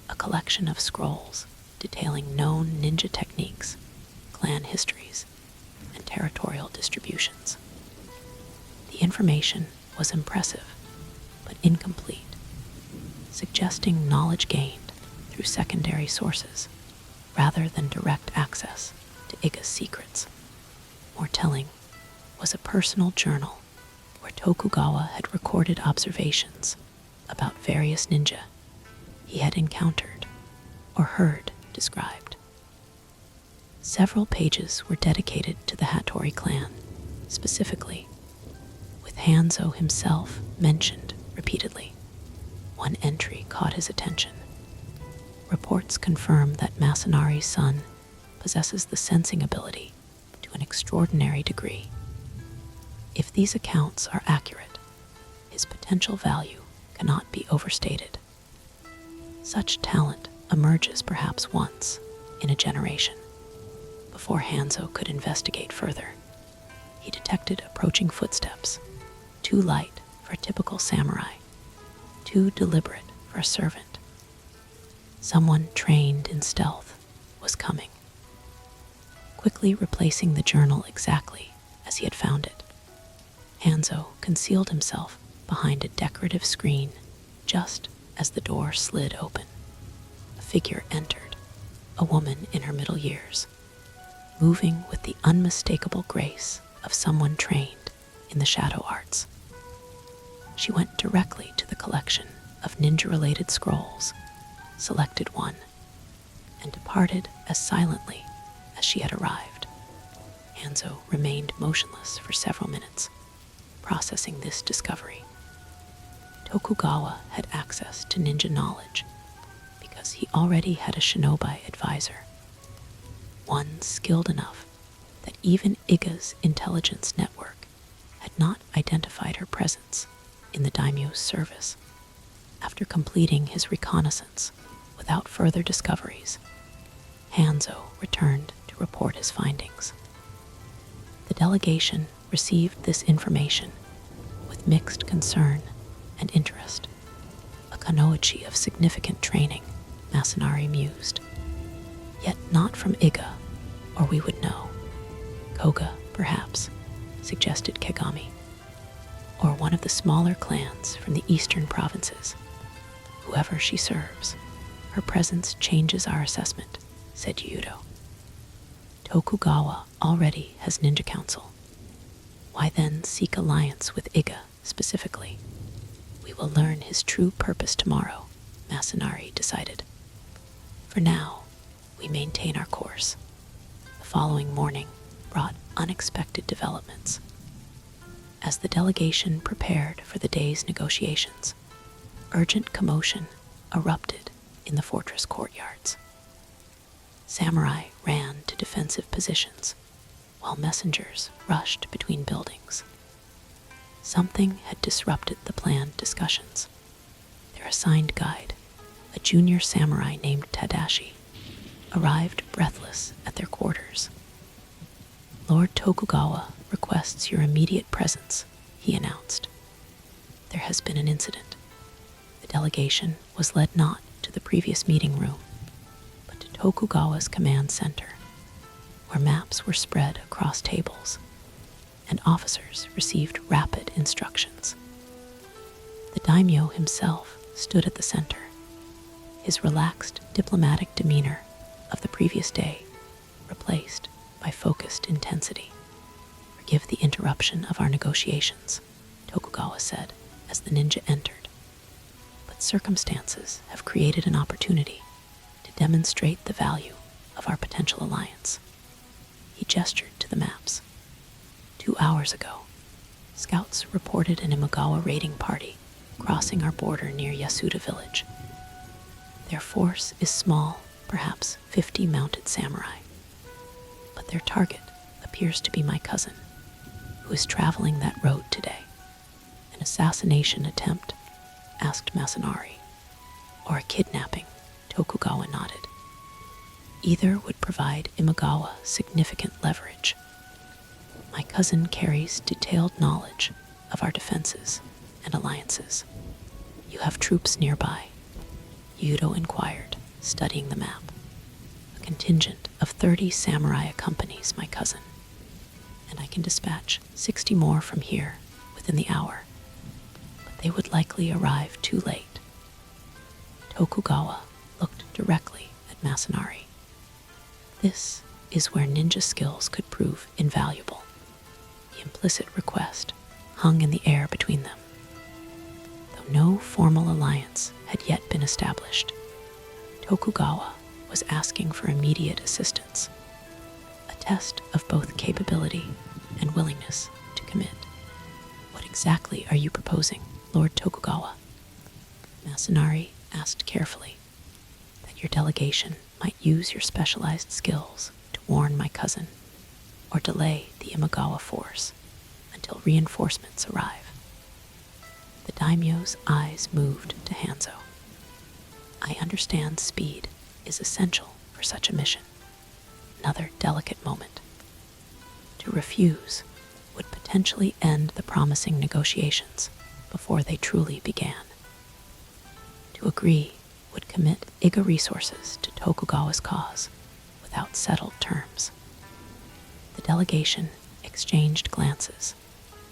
a collection of scrolls detailing known ninja techniques, clan histories, and territorial distributions. The information was impressive, but incomplete, suggesting knowledge gained through secondary sources rather than direct access to Iga's secrets. More telling was a personal journal where Tokugawa had recorded observations about various ninja he had encountered or heard described. Several pages were dedicated to the Hattori clan, specifically, with Hanzo himself mentioned repeatedly. One entry caught his attention. Reports confirm that Masanari's son possesses the sensing ability to an extraordinary degree. If these accounts are accurate, his potential value cannot be overstated. Such talent emerges perhaps once in a generation. Before Hanzo could investigate further, he detected approaching footsteps, too light for a typical samurai, too deliberate for a servant. Someone trained in stealth was coming. Quickly replacing the journal exactly as he had found it, Hanzo concealed himself behind a decorative screen just as the door slid open. A figure entered, a woman in her middle years, moving with the unmistakable grace of someone trained in the shadow arts. She went directly to the collection of ninja-related scrolls, selected one, and departed as silently as she had arrived. Hanzo remained motionless for several minutes, processing this discovery. Tokugawa had access to ninja knowledge because he already had a shinobi advisor, one skilled enough that even Iga's intelligence network had not identified her presence in the daimyo's service. After completing his reconnaissance without further discoveries, Hanzo returned to report his findings. The delegation received this information with mixed concern and interest. A kunoichi of significant training, Masanari mused. Yet not from Iga, or we would know. Koga, perhaps, suggested Kagami, or one of the smaller clans from the eastern provinces. Whoever she serves, her presence changes our assessment, said Yudo. Tokugawa already has ninja council. Why then seek alliance with Iga specifically? We will learn his true purpose tomorrow, Masanari decided. For now, we maintain our course. The following morning brought unexpected developments. As the delegation prepared for the day's negotiations, urgent commotion erupted in the fortress courtyards. Samurai ran to defensive positions, while messengers rushed between buildings. Something had disrupted the planned discussions. Their assigned guide, a junior samurai named Tadashi, arrived breathless at their quarters. Lord Tokugawa requests your immediate presence, he announced. There has been an incident. The delegation was led not to the previous meeting room, but to Tokugawa's command center, where maps were spread across tables, and officers received rapid instructions. The daimyo himself stood at the center, his relaxed diplomatic demeanor of the previous day replaced by focused intensity. Forgive the interruption of our negotiations, Tokugawa said as the ninja entered. But circumstances have created an opportunity to demonstrate the value of our potential alliance. He gestured to the maps. 2 hours ago, scouts reported an Imagawa raiding party crossing our border near Yasuda village. Their force is small, perhaps 50 mounted samurai. But their target appears to be my cousin, who is traveling that road today. An assassination attempt, asked Masanari. Or a kidnapping, Tokugawa nodded. Either would provide Imagawa significant leverage. My cousin carries detailed knowledge of our defenses and alliances. You have troops nearby? Yudo inquired, studying the map. A contingent of 30 samurai accompanies my cousin, and I can dispatch 60 more from here within the hour, but they would likely arrive too late. Tokugawa looked directly at Masanari. This is where ninja skills could prove invaluable. The implicit request hung in the air between them. Though no formal alliance had yet been established, Tokugawa was asking for immediate assistance, a test of both capability and willingness to commit. What exactly are you proposing, Lord Tokugawa? Masanari asked carefully. That your delegation might use your specialized skills to warn my cousin, or delay the Imagawa force until reinforcements arrive. The daimyo's eyes moved to Hanzo. I understand speed is essential for such a mission. Another delicate moment. To refuse would potentially end the promising negotiations before they truly began. To agree would commit Iga resources to Tokugawa's cause without settled terms. The delegation exchanged glances,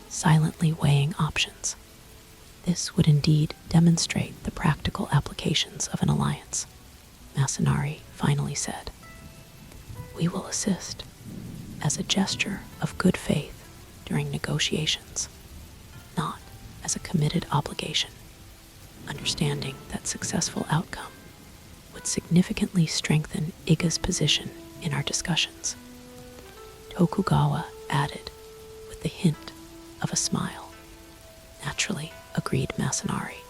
silently weighing options. This would indeed demonstrate the practical applications of an alliance, Masanari finally said. We will assist as a gesture of good faith during negotiations, not as a committed obligation, understanding that successful outcome would significantly strengthen Iga's position in our discussions. Tokugawa added with the hint of a smile. Naturally, agreed Masanari.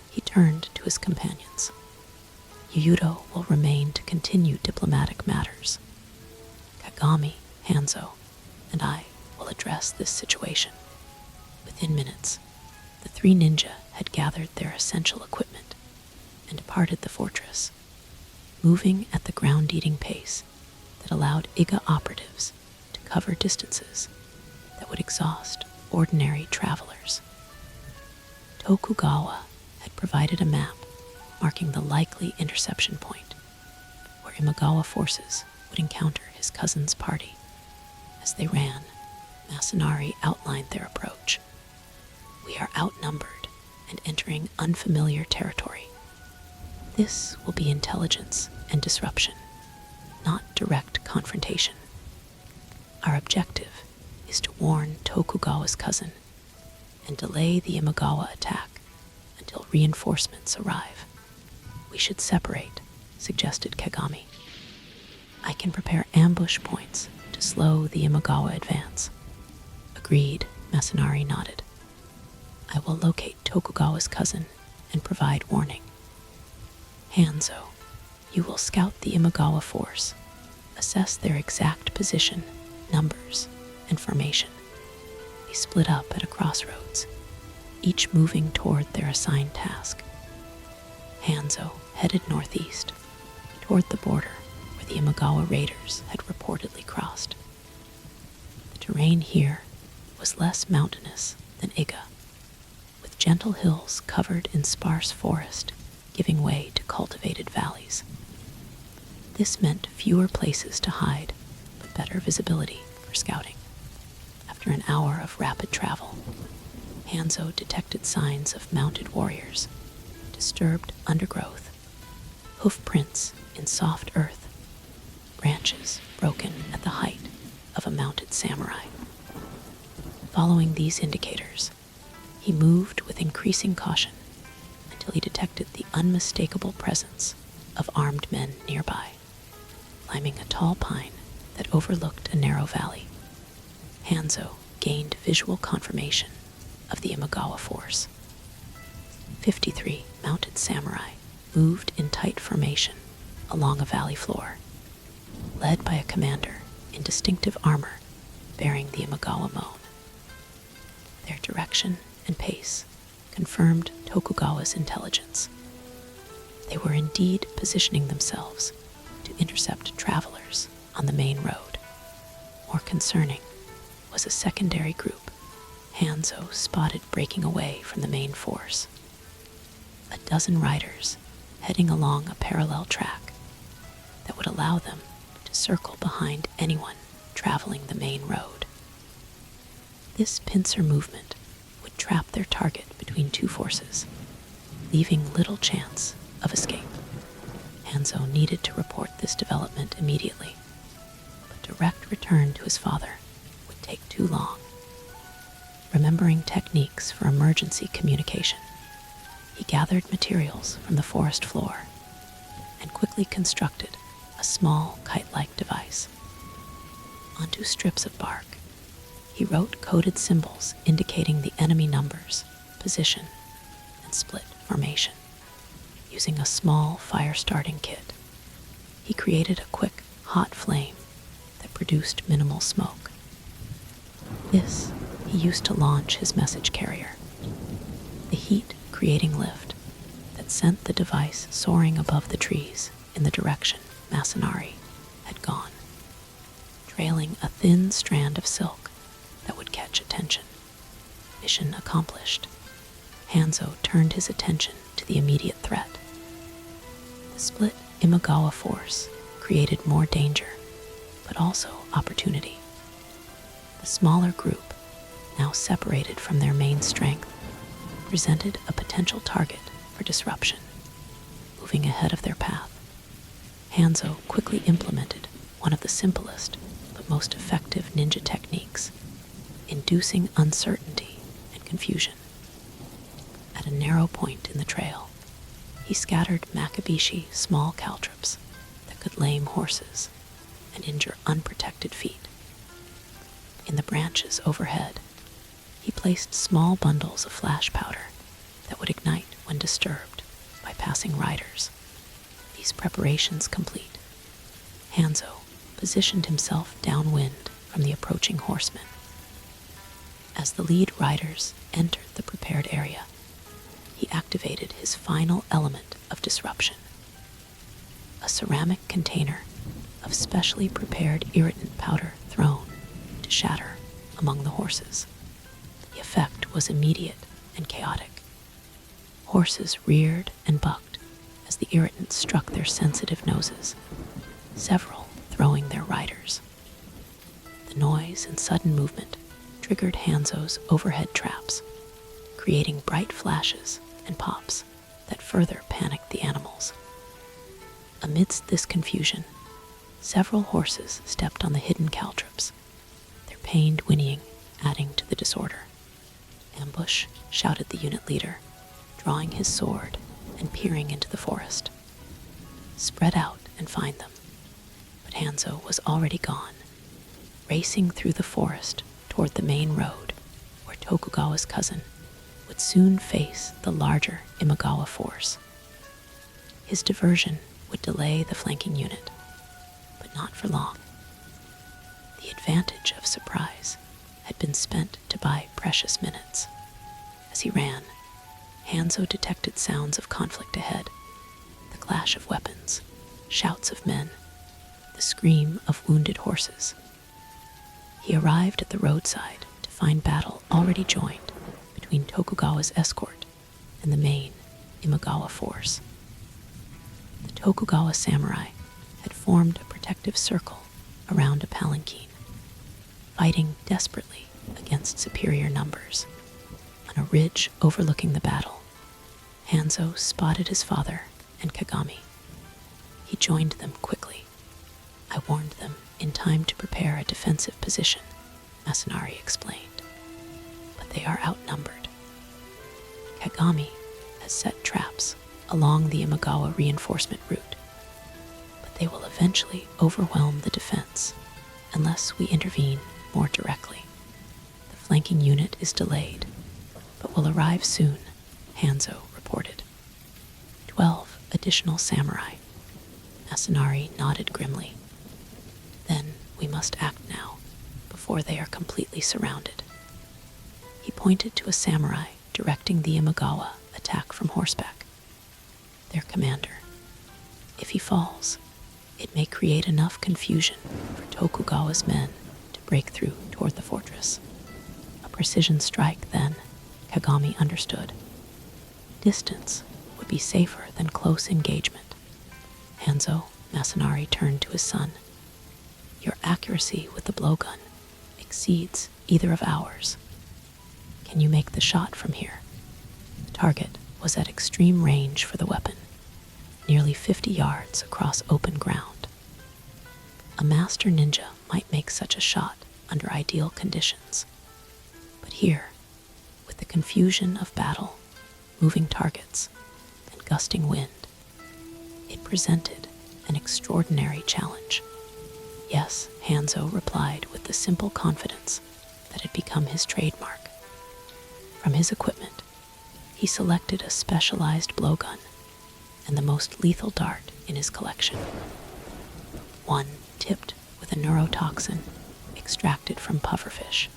He turned to his companions. Yudo will remain to continue diplomatic matters. Kagami, Hanzo, and I will address this situation. Within minutes, the 3 ninja had gathered their essential equipment and departed the fortress, moving at the ground-eating pace that allowed Iga operatives to cover distances that would exhaust ordinary travelers. Tokugawa had provided a map marking the likely interception point, where Imagawa forces would encounter his cousin's party. As they ran, Masanari outlined their approach. "We are outnumbered and entering unfamiliar territory. This will be intelligence and disruption, not direct confrontation. Our objective is to warn Tokugawa's cousin and delay the Imagawa attack until reinforcements arrive. We should separate," suggested Kagami. "I can prepare ambush points to slow the Imagawa advance." "Agreed," Masanari nodded. "I will locate Tokugawa's cousin and provide warning. Hanzo, you will scout the Imagawa force, assess their exact position, numbers, and formation." They split up at a crossroads, each moving toward their assigned task. Hanzo headed northeast, toward the border where the Imagawa raiders had reportedly crossed. The terrain here was less mountainous than Iga, with gentle hills covered in sparse forest giving way to cultivated valleys. This meant fewer places to hide, but better visibility for scouting. After an hour of rapid travel, Hanzo detected signs of mounted warriors, disturbed undergrowth, hoof prints in soft earth, branches broken at the height of a mounted samurai. Following these indicators, he moved with increasing caution until he detected the unmistakable presence of armed men nearby. Climbing a tall pine that overlooked a narrow valley, Hanzo gained visual confirmation of the Imagawa force. 53 mounted samurai moved in tight formation along a valley floor, led by a commander in distinctive armor bearing the Imagawa moan. Their direction and pace confirmed Tokugawa's intelligence. They were indeed positioning themselves to intercept travelers on the main road. More concerning was a secondary group Hanzo spotted breaking away from the main force. A dozen riders heading along a parallel track that would allow them to circle behind anyone traveling the main road. This pincer movement would trap their target between two forces, leaving little chance of escape. Hanzo needed to report this development immediately, but direct return to his father would take too long. Remembering techniques for emergency communication, he gathered materials from the forest floor and quickly constructed a small kite-like device. Onto strips of bark, he wrote coded symbols indicating the enemy numbers, position, and split formation. Using a small fire-starting kit, he created a quick, hot flame that produced minimal smoke. This he used to launch his message carrier, the heat creating lift that sent the device soaring above the trees in the direction Masanari had gone, trailing a thin strand of silk that would catch attention. Mission accomplished. Hanzo turned his attention to the immediate threat. The split Imagawa force created more danger, but also opportunity. The smaller group, now separated from their main strength, presented a potential target for disruption. Moving ahead of their path, Hanzo quickly implemented one of the simplest but most effective ninja techniques, inducing uncertainty and confusion. At a narrow point in the trail, he scattered Makabishi small caltrops that could lame horses and injure unprotected feet. In the branches overhead, he placed small bundles of flash powder that would ignite when disturbed by passing riders. These preparations complete, Hanzo positioned himself downwind from the approaching horsemen. As the lead riders entered the prepared area, he activated his final element of disruption, a ceramic container of specially prepared irritant powder thrown to shatter among the horses. The effect was immediate and chaotic. Horses reared and bucked as the irritant struck their sensitive noses, several throwing their riders. The noise and sudden movement triggered Hanzo's overhead traps, creating bright flashes and pops that further panicked the animals. Amidst this confusion, several horses stepped on the hidden caltrops, their pained whinnying adding to the disorder. "Ambush," shouted the unit leader, drawing his sword and peering into the forest. "Spread out and find them." But Hanzo was already gone, racing through the forest toward the main road where Tokugawa's cousin would soon face the larger Imagawa force. His diversion would delay the flanking unit, but not for long. The advantage of surprise had been spent to buy precious minutes. As he ran, Hanzo detected sounds of conflict ahead, the clash of weapons, shouts of men, the scream of wounded horses. He arrived at the roadside to find battle already joined between Tokugawa's escort and the main Imagawa force. The Tokugawa samurai had formed a protective circle around a palanquin, fighting desperately against superior numbers. On a ridge overlooking the battle, Hanzo spotted his father and Kagami. He joined them quickly. "I warned them in time to prepare a defensive position," Masanari explained. "But they are outnumbered. Kagami has set traps along the Imagawa reinforcement route, but they will eventually overwhelm the defense unless we intervene more directly. The flanking unit is delayed, but will arrive soon," Hanzo reported. 12 additional samurai. Masanari nodded grimly. "Then we must act now, before they are completely surrounded." He pointed to a samurai directing the Imagawa attack from horseback. "Their commander. If he falls, it may create enough confusion for Tokugawa's men to break through toward the fortress. A precision strike, then," Kagami understood. "Distance would be safer than close engagement." "Hanzo," Masanari turned to his son, "your accuracy with the blowgun exceeds either of ours. Can you make the shot from here?" The target was at extreme range for the weapon, nearly 50 yards across open ground. A master ninja might make such a shot under ideal conditions, but here, with the confusion of battle, moving targets, and gusting wind, it presented an extraordinary challenge. "Yes," Hanzo replied with the simple confidence that had become his trademark. From his equipment, he selected a specialized blowgun and the most lethal dart in his collection. One tipped with a neurotoxin extracted from pufferfish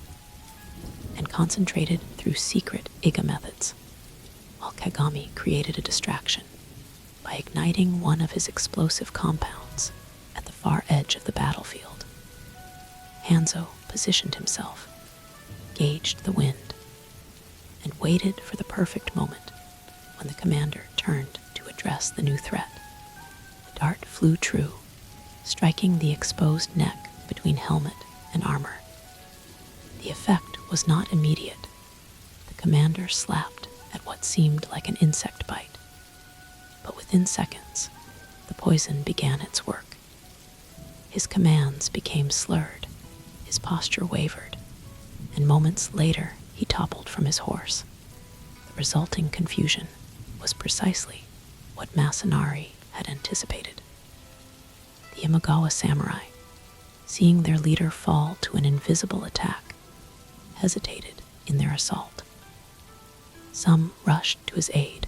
and concentrated through secret Iga methods, while Kagami created a distraction by igniting one of his explosive compounds at the far edge of the battlefield. Hanzo positioned himself, gauged the wind, and waited for the perfect moment when the commander turned to address the new threat. The dart flew true, striking the exposed neck between helmet and armor. The effect was not immediate. The commander slapped at what seemed like an insect bite, but within seconds, the poison began its work. His commands became slurred, his posture wavered, and moments later he toppled from his horse. The resulting confusion was precisely what Masanari had anticipated. The Imagawa samurai, seeing their leader fall to an invisible attack, hesitated in their assault. Some rushed to his aid,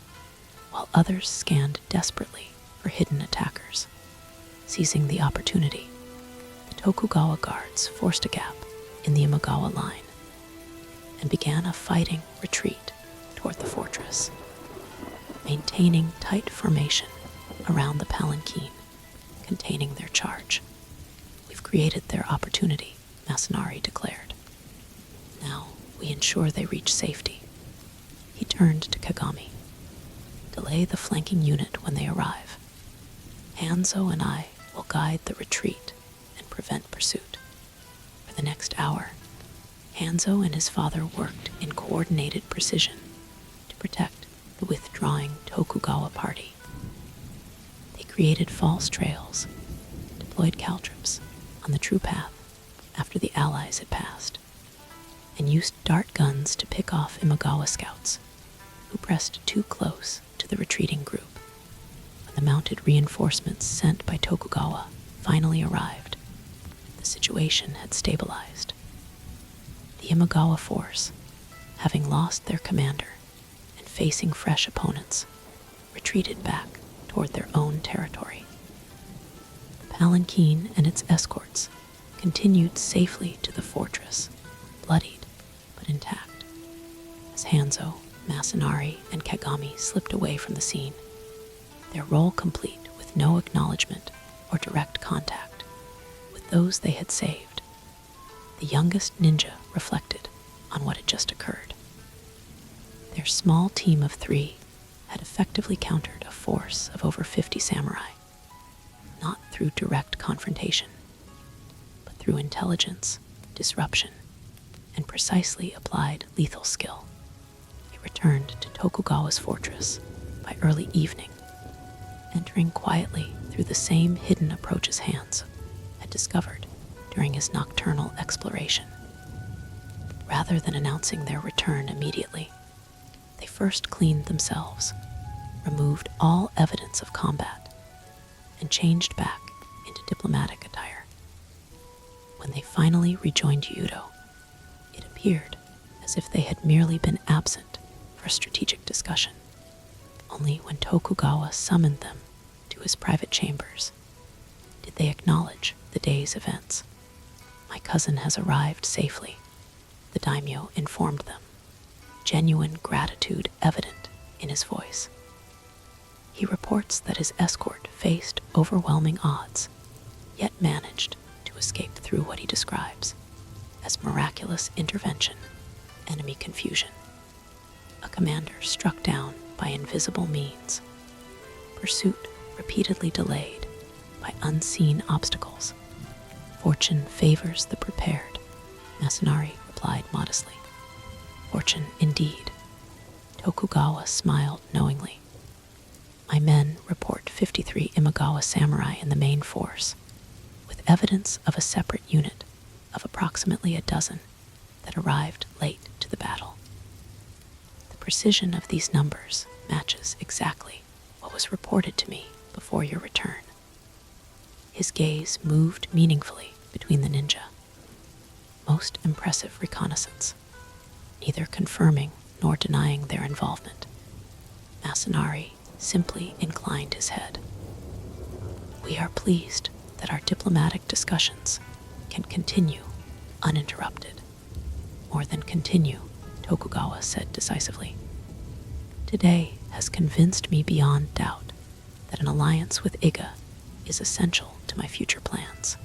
while others scanned desperately for hidden attackers. Seizing the opportunity, the Tokugawa guards forced a gap in the Imagawa line and began a fighting retreat toward the fortress, maintaining tight formation around the palanquin containing their charge. "We've created their opportunity," Masanari declared. "Now we ensure they reach safety." He turned to Kagami. "Delay the flanking unit when they arrive. Hanzo and I will guide the retreat and prevent pursuit. For the next hour, Hanzo and his father worked in coordinated precision to protect the withdrawing Tokugawa party. They created false trails, deployed caltrops on the true path after the allies had passed, and used dart guns to pick off Imagawa scouts who pressed too close to the retreating group. When the mounted reinforcements sent by Tokugawa finally arrived, the situation had stabilized. The Imagawa force, having lost their commander and facing fresh opponents, retreated back toward their own territory. The palanquin and its escorts continued safely to the fortress, bloodied but intact. As Hanzo, Masanari, and Kagami slipped away from the scene, their role complete with no acknowledgement or direct contact with those they had saved, the youngest ninja reflected on what had just occurred. Their small team of 3 had effectively countered a force of over 50 samurai, not through direct confrontation, but through intelligence, disruption, and precisely applied lethal skill. They returned to Tokugawa's fortress by early evening, entering quietly through the same hidden approaches Hanzo had discovered during his nocturnal exploration. Rather than announcing their return immediately, they first cleaned themselves, removed all evidence of combat, and changed back into diplomatic attire. When they finally rejoined Yudo, it appeared as if they had merely been absent for strategic discussion. Only when Tokugawa summoned them to his private chambers did they acknowledge the day's events. "My cousin has arrived safely," the daimyo informed them, genuine gratitude evident in his voice. He reports that his escort faced overwhelming odds, yet managed to escape through what he describes as miraculous intervention, enemy confusion. A commander struck down by invisible means, pursuit repeatedly delayed by unseen obstacles. "Fortune favors the prepared," Masanari replied modestly. "Fortune indeed." Tokugawa smiled knowingly. "My men report 53 Imagawa samurai in the main force, with evidence of a separate unit of approximately a dozen that arrived late to the battle. The precision of these numbers matches exactly what was reported to me before your return." His gaze moved meaningfully between the ninja. Most impressive reconnaissance, neither confirming nor denying their involvement. Masanari simply inclined his head. "We are pleased that our diplomatic discussions can continue uninterrupted." "More than continue," Tokugawa said decisively. "Today has convinced me beyond doubt that an alliance with Iga is essential to my future plans."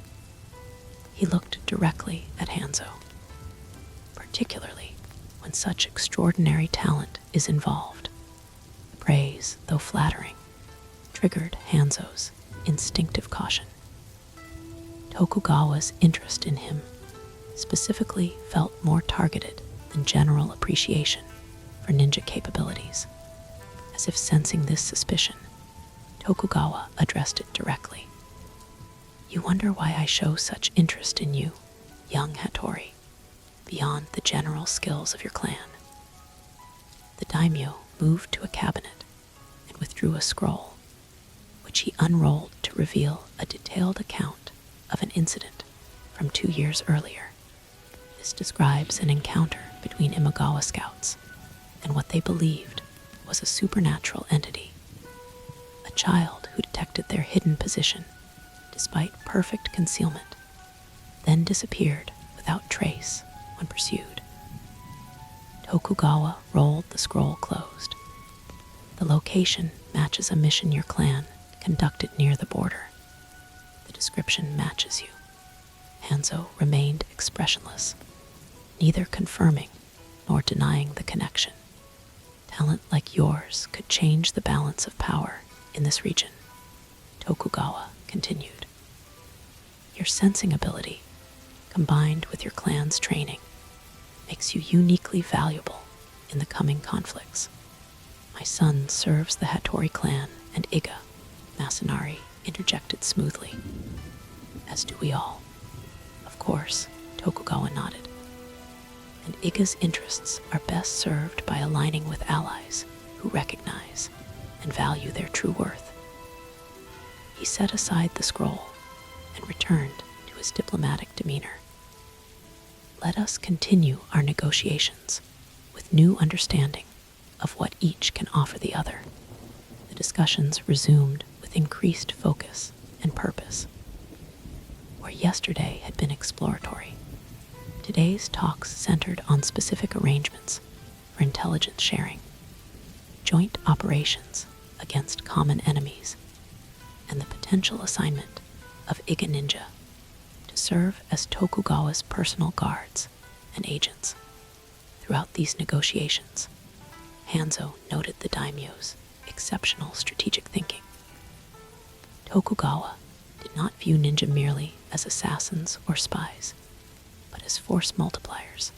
He looked directly at Hanzo, particularly when such extraordinary talent is involved. The praise, though flattering, triggered Hanzo's instinctive caution. Tokugawa's interest in him specifically felt more targeted than general appreciation for ninja capabilities. As if sensing this suspicion, Tokugawa addressed it directly. "You wonder why I show such interest in you, young Hattori, beyond the general skills of your clan." The daimyo moved to a cabinet and withdrew a scroll, which he unrolled to reveal a detailed account of an incident from 2 years earlier. This describes an encounter between Imagawa scouts and what they believed was a supernatural entity. A child who detected their hidden position despite perfect concealment, then disappeared without trace when pursued. Tokugawa rolled the scroll closed. "The location matches a mission your clan conducted near the border. The description matches you." Hanzo remained expressionless, neither confirming nor denying the connection. "Talent like yours could change the balance of power in this region," Tokugawa continued. Your sensing ability, combined with your clan's training, makes you uniquely valuable in the coming conflicts. My son serves the Hattori clan and Iga, Masanari interjected smoothly. As do we all. Of course, Tokugawa nodded. And Iga's interests are best served by aligning with allies who recognize and value their true worth. He set aside the scroll and returned to his diplomatic demeanor. Let us continue our negotiations with new understanding of what each can offer the other. The discussions resumed with increased focus and purpose. Where yesterday had been exploratory, today's talks centered on specific arrangements for intelligence sharing, joint operations against common enemies, and the potential assignment of Iga Ninja to serve as Tokugawa's personal guards and agents. Throughout these negotiations, Hanzo noted the daimyo's exceptional strategic thinking. Tokugawa did not view ninja merely as assassins or spies, but as force multipliers,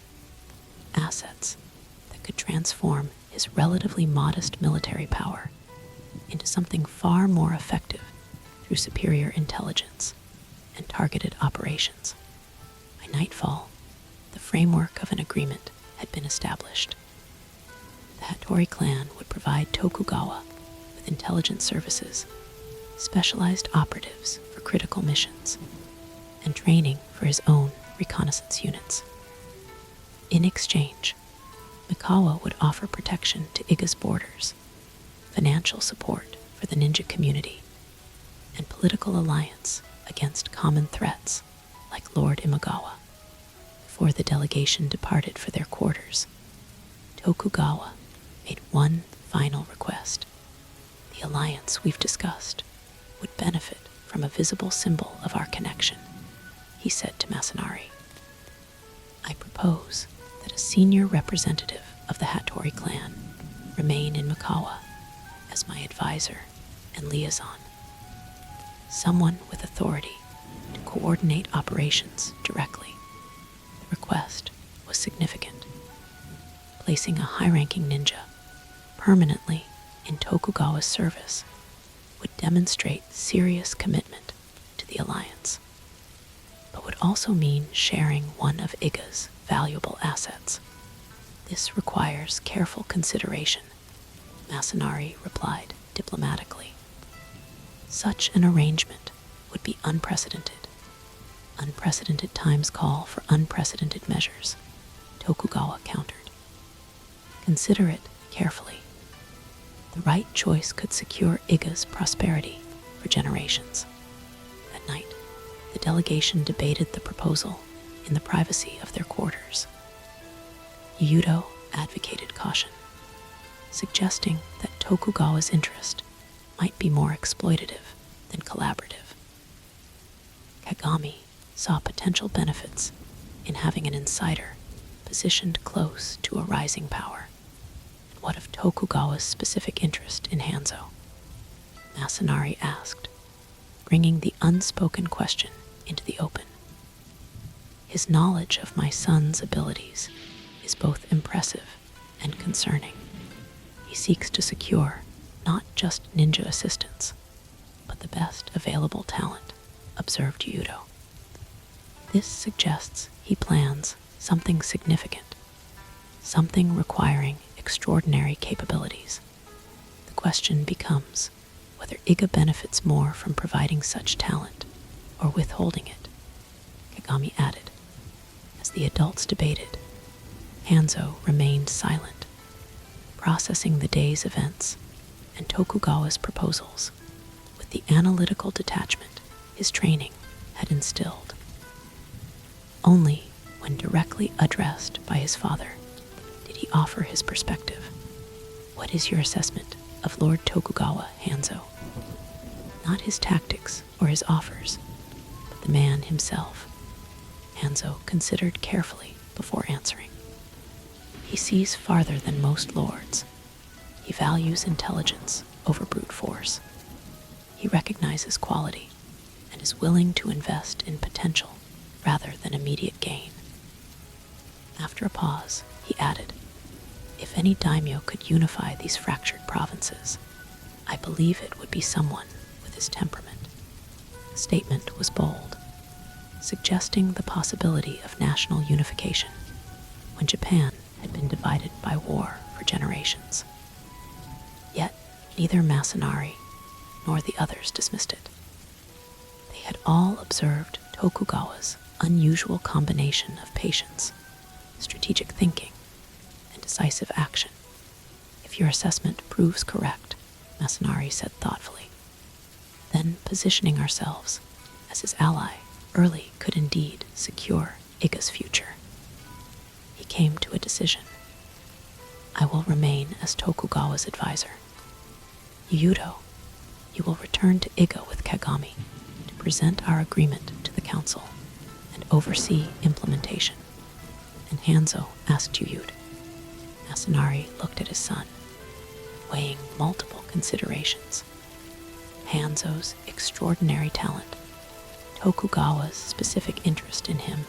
assets that could transform his relatively modest military power into something far more effective through superior intelligence and targeted operations. By nightfall, the framework of an agreement had been established. The Hattori clan would provide Tokugawa with intelligence services, specialized operatives for critical missions, and training for his own reconnaissance units. In exchange, Mikawa would offer protection to Iga's borders, financial support for the ninja community, and political alliance against common threats like Lord Imagawa. Before the delegation departed for their quarters, Tokugawa made one final request. The alliance we've discussed would benefit from a visible symbol of our connection, he said to Masanari. I propose that a senior representative of the Hattori clan remain in Mikawa as my advisor and liaison, someone with authority to coordinate operations directly. The request was significant. Placing a high-ranking ninja permanently in Tokugawa's service would demonstrate serious commitment to the alliance, but would also mean sharing one of Iga's valuable assets. This requires careful consideration, Masanari replied diplomatically. Such an arrangement would be unprecedented. Unprecedented times call for unprecedented measures, Tokugawa countered. Consider it carefully. The right choice could secure Iga's prosperity for generations. At night, the delegation debated the proposal in the privacy of their quarters. Yudo advocated caution, suggesting that Tokugawa's interest might be more exploitative than collaborative. Kagami saw potential benefits in having an insider positioned close to a rising power. And what of Tokugawa's specific interest in Hanzo? Masanari asked, bringing the unspoken question into the open. His knowledge of my son's abilities is both impressive and concerning. He seeks to secure not just ninja assistance, but the best available talent, observed Yudo. This suggests he plans something significant, something requiring extraordinary capabilities. The question becomes whether Iga benefits more from providing such talent or withholding it, Kagami added. As the adults debated, Hanzo remained silent, processing the day's events and Tokugawa's proposals with the analytical detachment his training had instilled. Only when directly addressed by his father did he offer his perspective. What is your assessment of Lord Tokugawa, Hanzo? Not his tactics or his offers, but the man himself. Hanzo considered carefully before answering. He sees farther than most lords. He values intelligence over brute force. He recognizes quality and is willing to invest in potential rather than immediate gain. After a pause, he added, "If any daimyo could unify these fractured provinces, I believe it would be someone with his temperament." The statement was bold, suggesting the possibility of national unification when Japan had been divided by war for generations. Yet neither Masanari nor the others dismissed it. They had all observed Tokugawa's unusual combination of patience, strategic thinking, and decisive action. "If your assessment proves correct," Masanari said thoughtfully, "then positioning ourselves as his ally early could indeed secure Iga's future." He came to a decision. "I will remain as Tokugawa's advisor. Yudo, you will return to Iga with Kagami to present our agreement to the council and oversee implementation." And Hanzo asked Yuyude. Masanari looked at his son, weighing multiple considerations. Hanzo's extraordinary talent, Tokugawa's specific interest in him,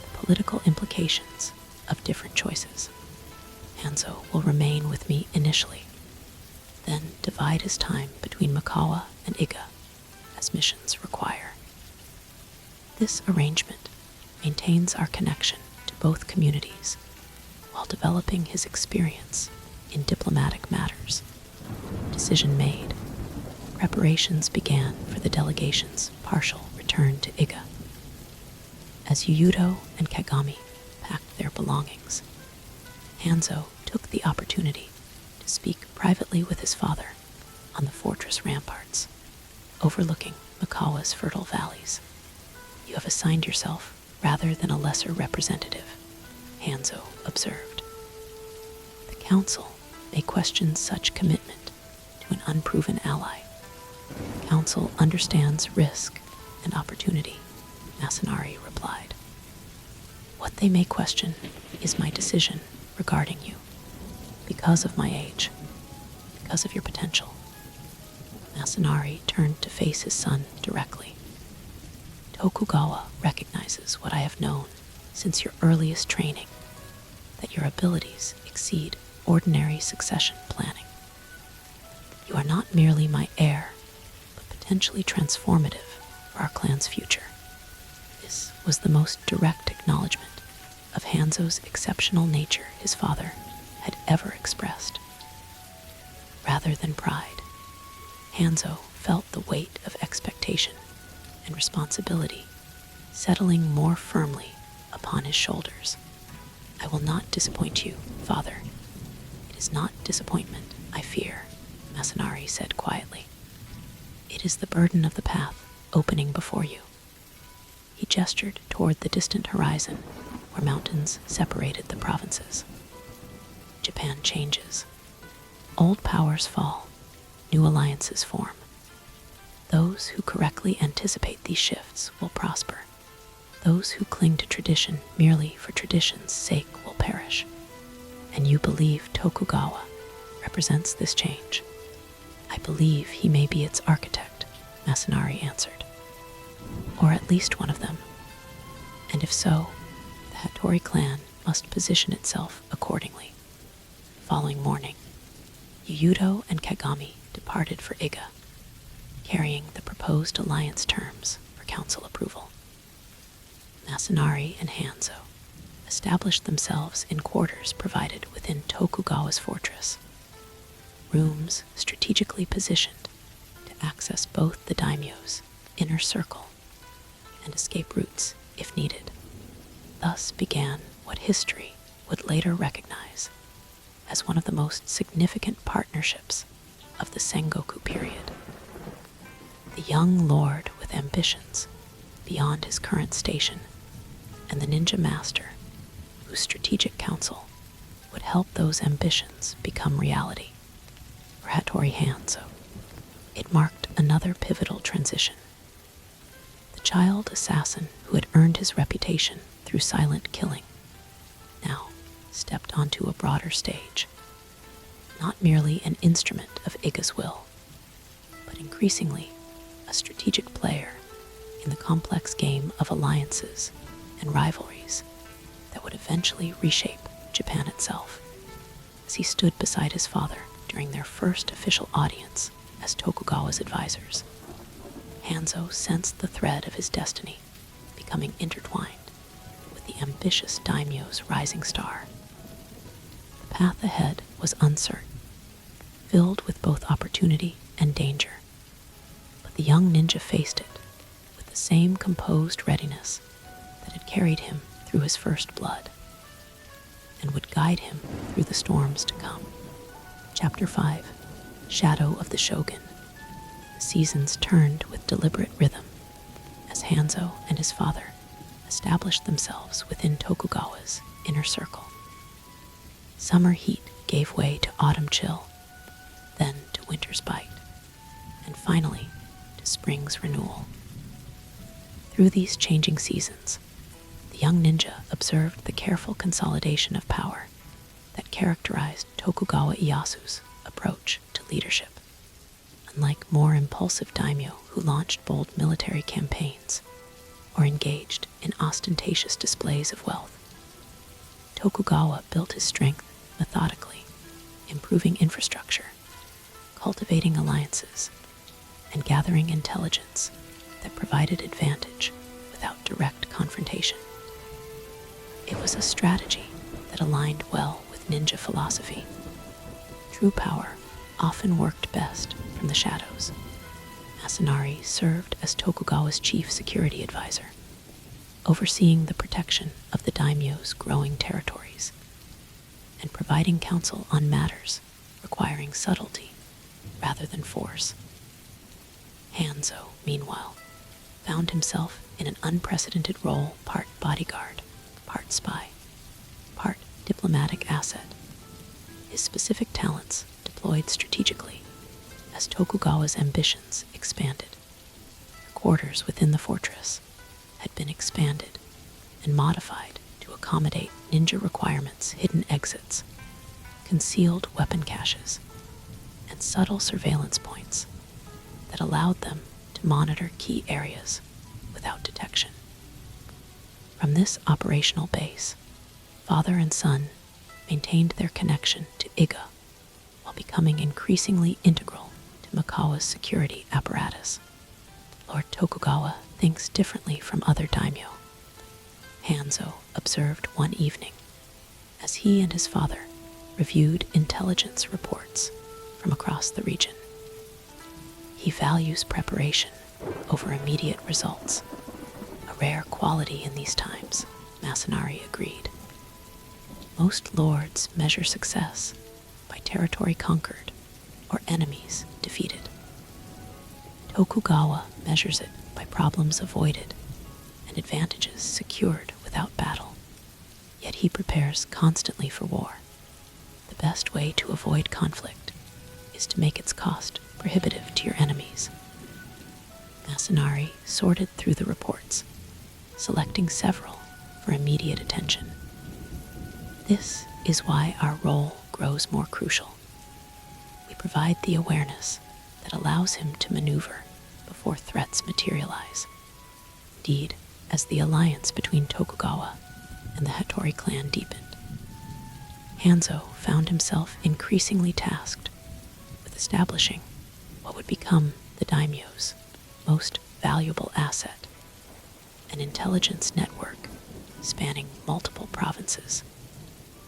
the political implications of different choices. "Hanzo will remain with me initially, then divide his time between Mikawa and Iga as missions require. This arrangement maintains our connection to both communities while developing his experience in diplomatic matters." Decision made. Preparations began for the delegation's partial return to Iga. As Yuyudo and Kagami packed their belongings, Hanzo took the opportunity to speak privately with his father on the fortress ramparts, overlooking Mikawa's fertile valleys. "You have assigned yourself rather than a lesser representative," Hanzo observed. "The council may question such commitment to an unproven ally. The council understands risk and opportunity," Masanari replied. "What they may question is my decision regarding you, because of my age, because of your potential." Masanari turned to face his son directly. "Tokugawa recognizes what I have known since your earliest training, that your abilities exceed ordinary succession planning. You are not merely my heir, but potentially transformative for our clan's future." This was the most direct acknowledgement of Hanzo's exceptional nature his father had ever expressed. Rather than pride, Hanzo felt the weight of expectation and responsibility settling more firmly upon his shoulders. "I will not disappoint you, father. It is not disappointment I fear," Masanari said quietly. "It is the burden of the path opening before you." He gestured toward the distant horizon where mountains separated the provinces. "Japan changes. Old powers fall, new alliances form. Those who correctly anticipate these shifts will prosper. Those who cling to tradition merely for tradition's sake will perish. And you believe Tokugawa represents this change." "I believe he may be its architect," Masanari answered. "Or at least one of them. And if so, the Hattori clan must position itself accordingly." The following morning, Yuyudo and Kagami departed for Iga, carrying the proposed alliance terms for council approval. Masanari and Hanzo established themselves in quarters provided within Tokugawa's fortress, rooms strategically positioned to access both the daimyo's inner circle and escape routes if needed. Thus began what history would later recognize as one of the most significant partnerships of the Sengoku period. The young lord with ambitions beyond his current station, and the ninja master whose strategic counsel would help those ambitions become reality. For Hattori Hanzo, it marked another pivotal transition. The child assassin who had earned his reputation through silent killing now stepped onto a broader stage, not merely an instrument of Iga's will, but increasingly a strategic player in the complex game of alliances and rivalries that would eventually reshape Japan itself. As he stood beside his father during their first official audience as Tokugawa's advisors, Hanzo sensed the thread of his destiny becoming intertwined with the ambitious daimyo's rising star. The path ahead was uncertain, filled with both opportunity and danger, but the young ninja faced it with the same composed readiness that had carried him through his first blood and would guide him through the storms to come. Chapter 5, Shadow of the Shogun. The seasons turned with deliberate rhythm as Hanzo and his father established themselves within Tokugawa's inner circle. Summer heat gave way to autumn chill, then to winter's bite, and finally to spring's renewal. Through these changing seasons, the young ninja observed the careful consolidation of power that characterized Tokugawa Ieyasu's approach to leadership. Unlike more impulsive daimyo who launched bold military campaigns or engaged in ostentatious displays of wealth, Tokugawa built his strength methodically, improving infrastructure, cultivating alliances, and gathering intelligence that provided advantage without direct confrontation. It was a strategy that aligned well with ninja philosophy. True power often worked best from the shadows. Masanari served as Tokugawa's chief security advisor, overseeing the protection of the daimyo's growing territories and providing counsel on matters requiring subtlety rather than force. Hanzo, meanwhile, found himself in an unprecedented role, part bodyguard, part spy, part diplomatic asset. His specific talents deployed strategically as Tokugawa's ambitions expanded. The quarters within the fortress had been expanded and modified to accommodate ninja requirements, hidden exits, concealed weapon caches, and subtle surveillance points that allowed them to monitor key areas without detection. From this operational base, father and son maintained their connection to Iga while becoming increasingly integral to Mikawa's security apparatus. Lord Tokugawa thinks differently from other daimyo, Hanzo observed one evening as he and his father reviewed intelligence reports from across the region. He values preparation over immediate results, a rare quality in these times, Masanari agreed. Most lords measure success by territory conquered or enemies defeated. Tokugawa measures it by problems avoided and advantages secured without battle. Yet he prepares constantly for war. The best way to avoid conflict is to make its cost prohibitive to your enemies. Masanari sorted through the reports, selecting several for immediate attention. This is why our role grows more crucial. We provide the awareness that allows him to maneuver before threats materialize. Indeed, as the alliance between Tokugawa and the Hattori clan deepened, Hanzo found himself increasingly tasked with establishing what would become the daimyo's most valuable asset, an intelligence network spanning multiple provinces.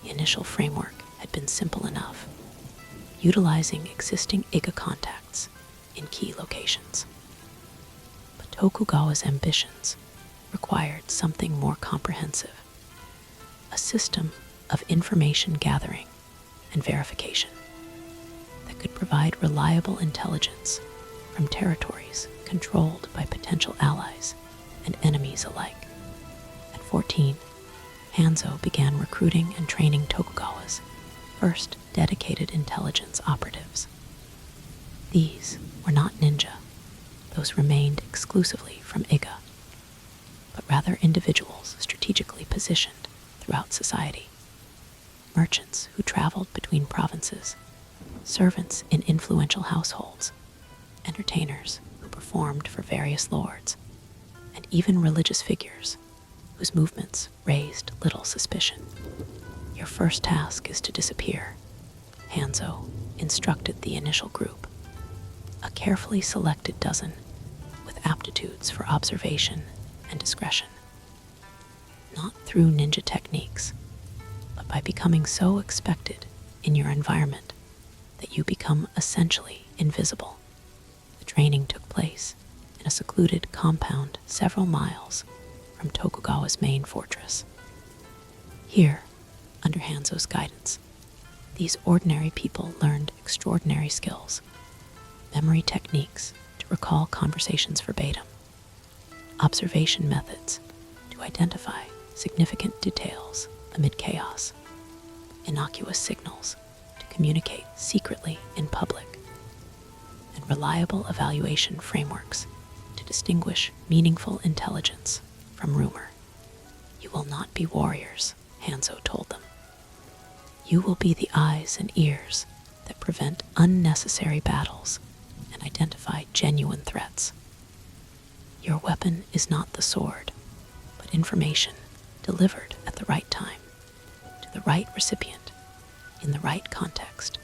The initial framework had been simple enough, utilizing existing Iga contacts in key locations. But Tokugawa's ambitions required something more comprehensive, a system of information gathering and verification that could provide reliable intelligence from territories controlled by potential allies and enemies alike. At 14, Hanzo began recruiting and training Tokugawa's first dedicated intelligence operatives. These were not ninja, those remained exclusively from Iga, but rather individuals strategically positioned throughout society. Merchants who traveled between provinces, servants in influential households, entertainers who performed for various lords, and even religious figures whose movements raised little suspicion. Your first task is to disappear, Hanzo instructed the initial group, a carefully selected dozen with aptitudes for observation and discretion. Not through ninja techniques, but by becoming so expected in your environment that you become essentially invisible. The training took place in a secluded compound several miles from Tokugawa's main fortress. Here, under Hanzo's guidance, these ordinary people learned extraordinary skills, memory techniques to recall conversations verbatim, observation methods to identify significant details amid chaos, innocuous signals to communicate secretly in public, and reliable evaluation frameworks to distinguish meaningful intelligence from rumor. You will not be warriors, Hanzo told them. You will be the eyes and ears that prevent unnecessary battles and identify genuine threats. Your weapon is not the sword, but information delivered at the right time, to the right recipient, in the right context.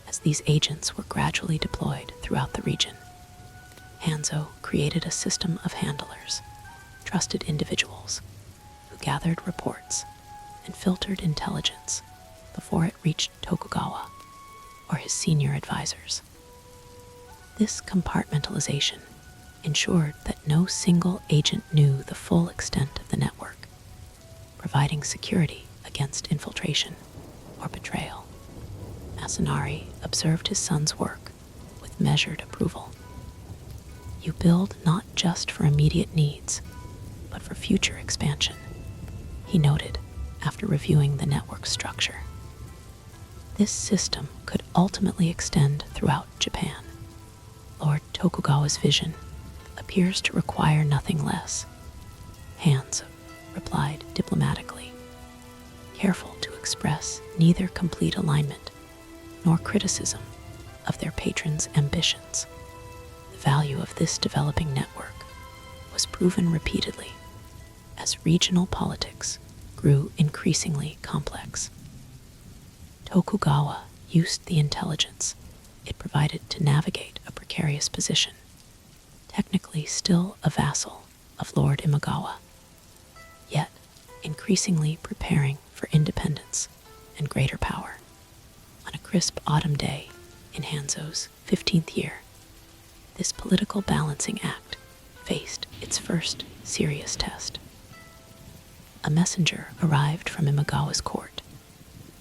As these agents were gradually deployed throughout the region, Hanzo created a system of handlers, trusted individuals, who gathered reports and filtered intelligence before it reached Tokugawa or his senior advisors. This compartmentalization ensured that no single agent knew the full extent of the network, providing security against infiltration or betrayal. Masanari observed his son's work with measured approval. You build not just for immediate needs, but for future expansion, he noted after reviewing the network structure. This system could ultimately extend throughout Japan. Lord Tokugawa's vision appears to require nothing less, Hanzo replied diplomatically, careful to express neither complete alignment nor criticism of their patron's ambitions. The value of this developing network was proven repeatedly as regional politics grew increasingly complex. Tokugawa used the intelligence it provided to navigate a precarious position, technically still a vassal of Lord Imagawa, yet increasingly preparing for independence and greater power. On a crisp autumn day in Hanzo's 15th year, this political balancing act faced its first serious test. A messenger arrived from Imagawa's court,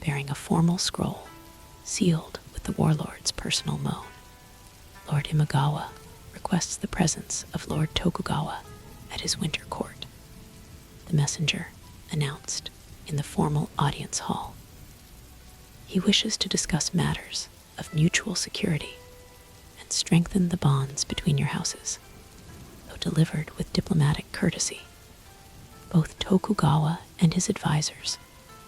bearing a formal scroll sealed with the warlord's personal moan. Lord Imagawa requests the presence of Lord Tokugawa at his winter court, the messenger announced in the formal audience hall. He wishes to discuss matters of mutual security and strengthen the bonds between your houses, though delivered with diplomatic courtesy. Both Tokugawa and his advisors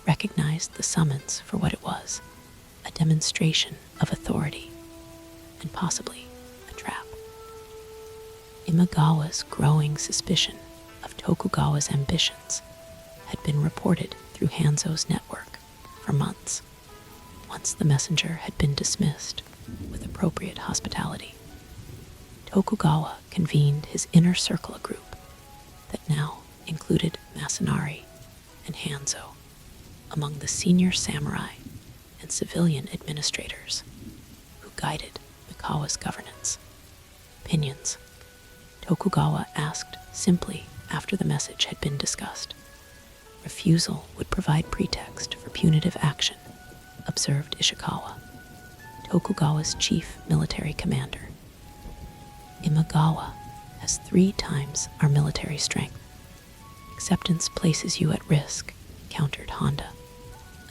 recognized the summons for what it was, a demonstration of authority, and possibly a trap. Imagawa's growing suspicion of Tokugawa's ambitions had been reported through Hanzo's network for months. Once the messenger had been dismissed with appropriate hospitality, Tokugawa convened his inner circle group that now included Masanari and Hanzo among the senior samurai and civilian administrators who guided Mikawa's governance. Opinions, Tokugawa asked simply after the message had been discussed. Refusal would provide pretext for punitive action, observed Ishikawa, Tokugawa's chief military commander. Imagawa has 3 times our military strength. Acceptance places you at risk, countered Honda,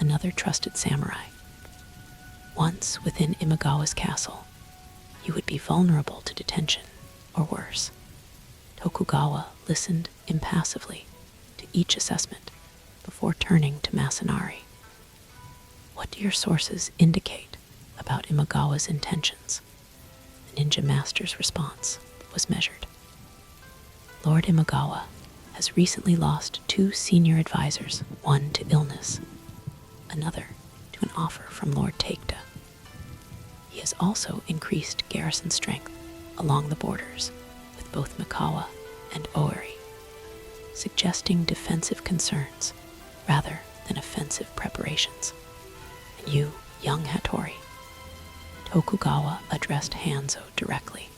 another trusted samurai. Once within Imagawa's castle, you would be vulnerable to detention, or worse. Tokugawa listened impassively to each assessment before turning to Masanari. What do your sources indicate about Imagawa's intentions? The ninja master's response was measured. Lord Imagawa has recently lost 2 senior advisors, one to illness, another to an offer from Lord Takeda. He has also increased garrison strength along the borders with both Mikawa and Oiri, suggesting defensive concerns rather than offensive preparations. And you, young Hattori, Tokugawa addressed Hanzo directly,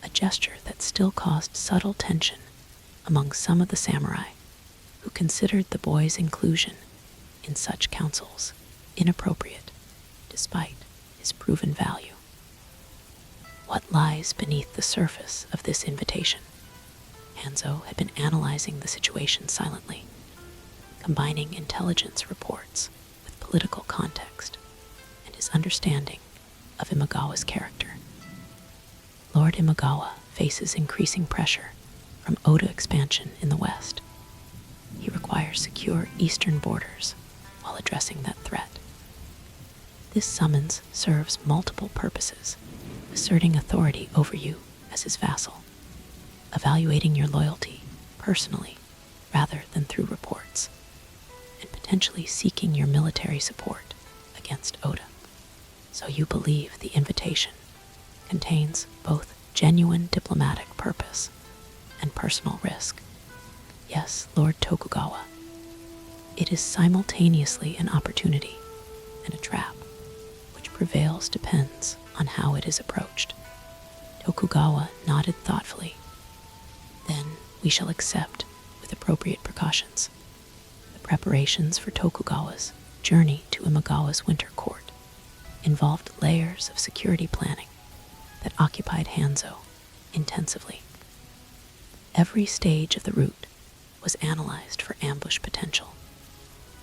a gesture that still caused subtle tension among some of the samurai who considered the boy's inclusion in such councils inappropriate despite his proven value. What lies beneath the surface of this invitation? Hanzo had been analyzing the situation silently, combining intelligence reports with political context and his understanding of Imagawa's character. Lord Imagawa faces increasing pressure from Oda expansion in the west. He requires secure eastern borders while addressing that threat. This summons serves multiple purposes, asserting authority over you as his vassal, evaluating your loyalty personally rather than through reports, and potentially seeking your military support against Oda. So you believe the invitation contains both genuine diplomatic purpose and personal risk. Yes, Lord Tokugawa, it is simultaneously an opportunity and a trap. Which prevails depends on how it is approached. Tokugawa nodded thoughtfully. Then we shall accept with appropriate precautions. The preparations for Tokugawa's journey to Imagawa's winter court involved layers of security planning that occupied Hanzo intensively. Every stage of the route was analyzed for ambush potential.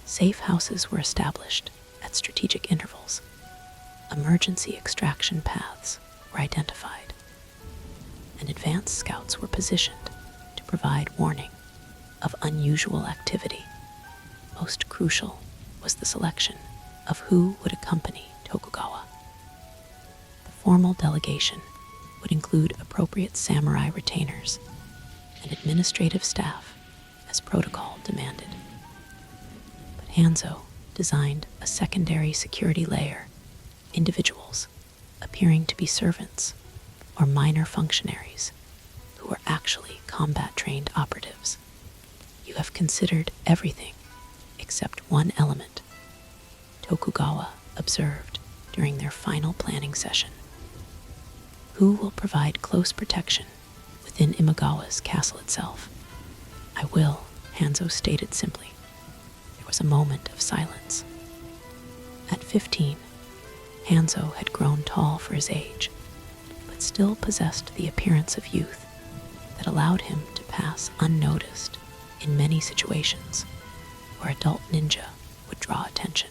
Safe houses were established at strategic intervals. Emergency extraction paths were identified, and advanced scouts were positioned to provide warning of unusual activity. Most crucial was the selection of who would accompany Tokugawa. The formal delegation would include appropriate samurai retainers and administrative staff as protocol demanded. But Hanzo designed a secondary security layer, individuals appearing to be servants or minor functionaries who were actually combat-trained operatives. You have considered everything except one element, Tokugawa observed during their final planning session. Who will provide close protection within Imagawa's castle itself? I will, Hanzo stated simply. There was a moment of silence. At 15, Hanzo had grown tall for his age, but still possessed the appearance of youth that allowed him to pass unnoticed in many situations where adult ninja would draw attention.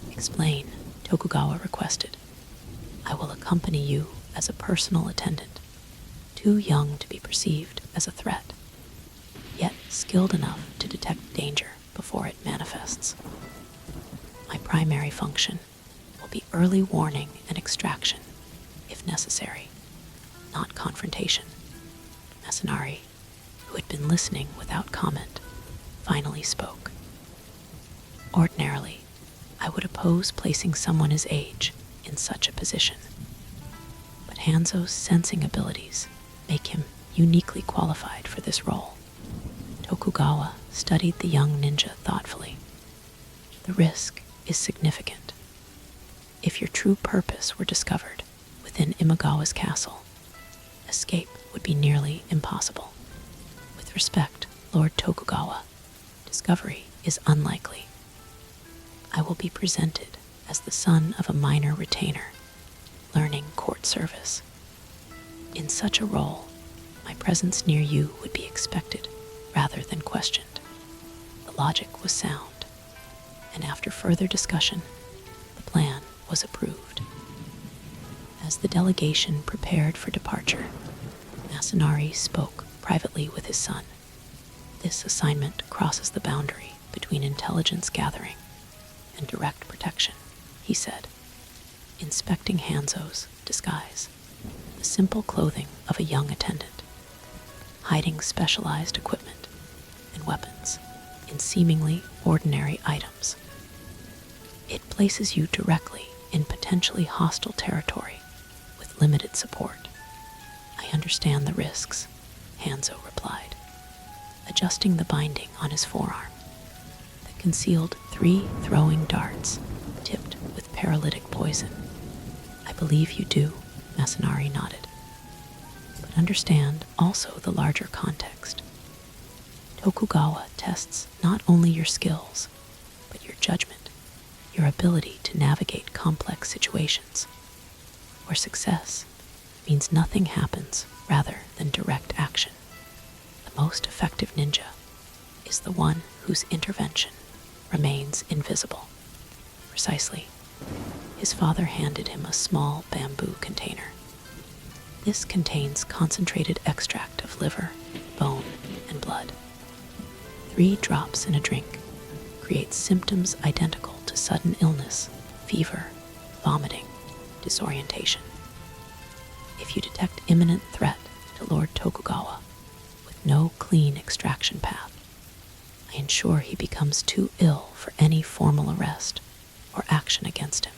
Explain, Tokugawa requested. I will accompany you as a personal attendant, too young to be perceived as a threat, yet skilled enough to detect danger before it manifests. My primary function will be early warning and extraction, if necessary, not confrontation. Masanari, who had been listening without comment, finally spoke. Ordinarily, I would oppose placing someone his age in such a position, but Hanzo's sensing abilities make him uniquely qualified for this role. Tokugawa studied the young ninja thoughtfully. The risk is significant. If your true purpose were discovered within Imagawa's castle, escape would be nearly impossible. With respect, Lord Tokugawa, discovery is unlikely. I will be presented as the son of a minor retainer, learning court service. In such a role, my presence near you would be expected rather than questioned. The logic was sound, and after further discussion, the plan was approved. As the delegation prepared for departure, Masanari spoke privately with his son. This assignment crosses the boundary between intelligence gathering and direct protection, he said, inspecting Hanzo's disguise, the simple clothing of a young attendant. hiding specialized equipment and weapons in seemingly ordinary items. It places you directly in potentially hostile territory with limited support. I understand the risks, Hanzo replied, adjusting the binding on his forearm that concealed 3 throwing darts tipped with paralytic poison. I believe you do, Masanari nodded. But understand also the larger context. Tokugawa tests not only your skills, but your judgment, your ability to navigate complex situations, where success means nothing happens rather than direct action. The most effective ninja is the one whose intervention remains invisible. Precisely. His father handed him a small bamboo container. This contains concentrated extract of liver, bone, and blood. 3 drops in a drink create symptoms identical to sudden illness, fever, vomiting, disorientation. If you detect imminent threat to Lord Tokugawa with no clean extraction path, I ensure he becomes too ill for any formal arrest or action against him.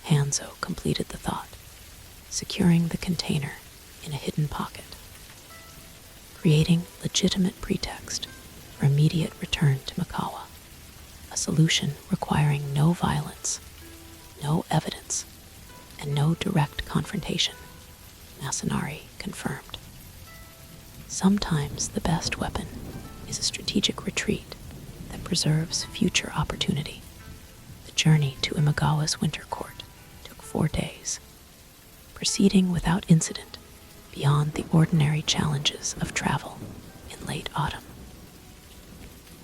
Hanzo completed the thought, securing the container in a hidden pocket, creating legitimate pretext for immediate return to Mikawa, a solution requiring no violence, no evidence, and no direct confrontation, Masanari confirmed. Sometimes the best weapon is a strategic retreat that preserves future opportunity. The journey to Imagawa's winter court took 4 days, proceeding without incident beyond the ordinary challenges of travel in late autumn.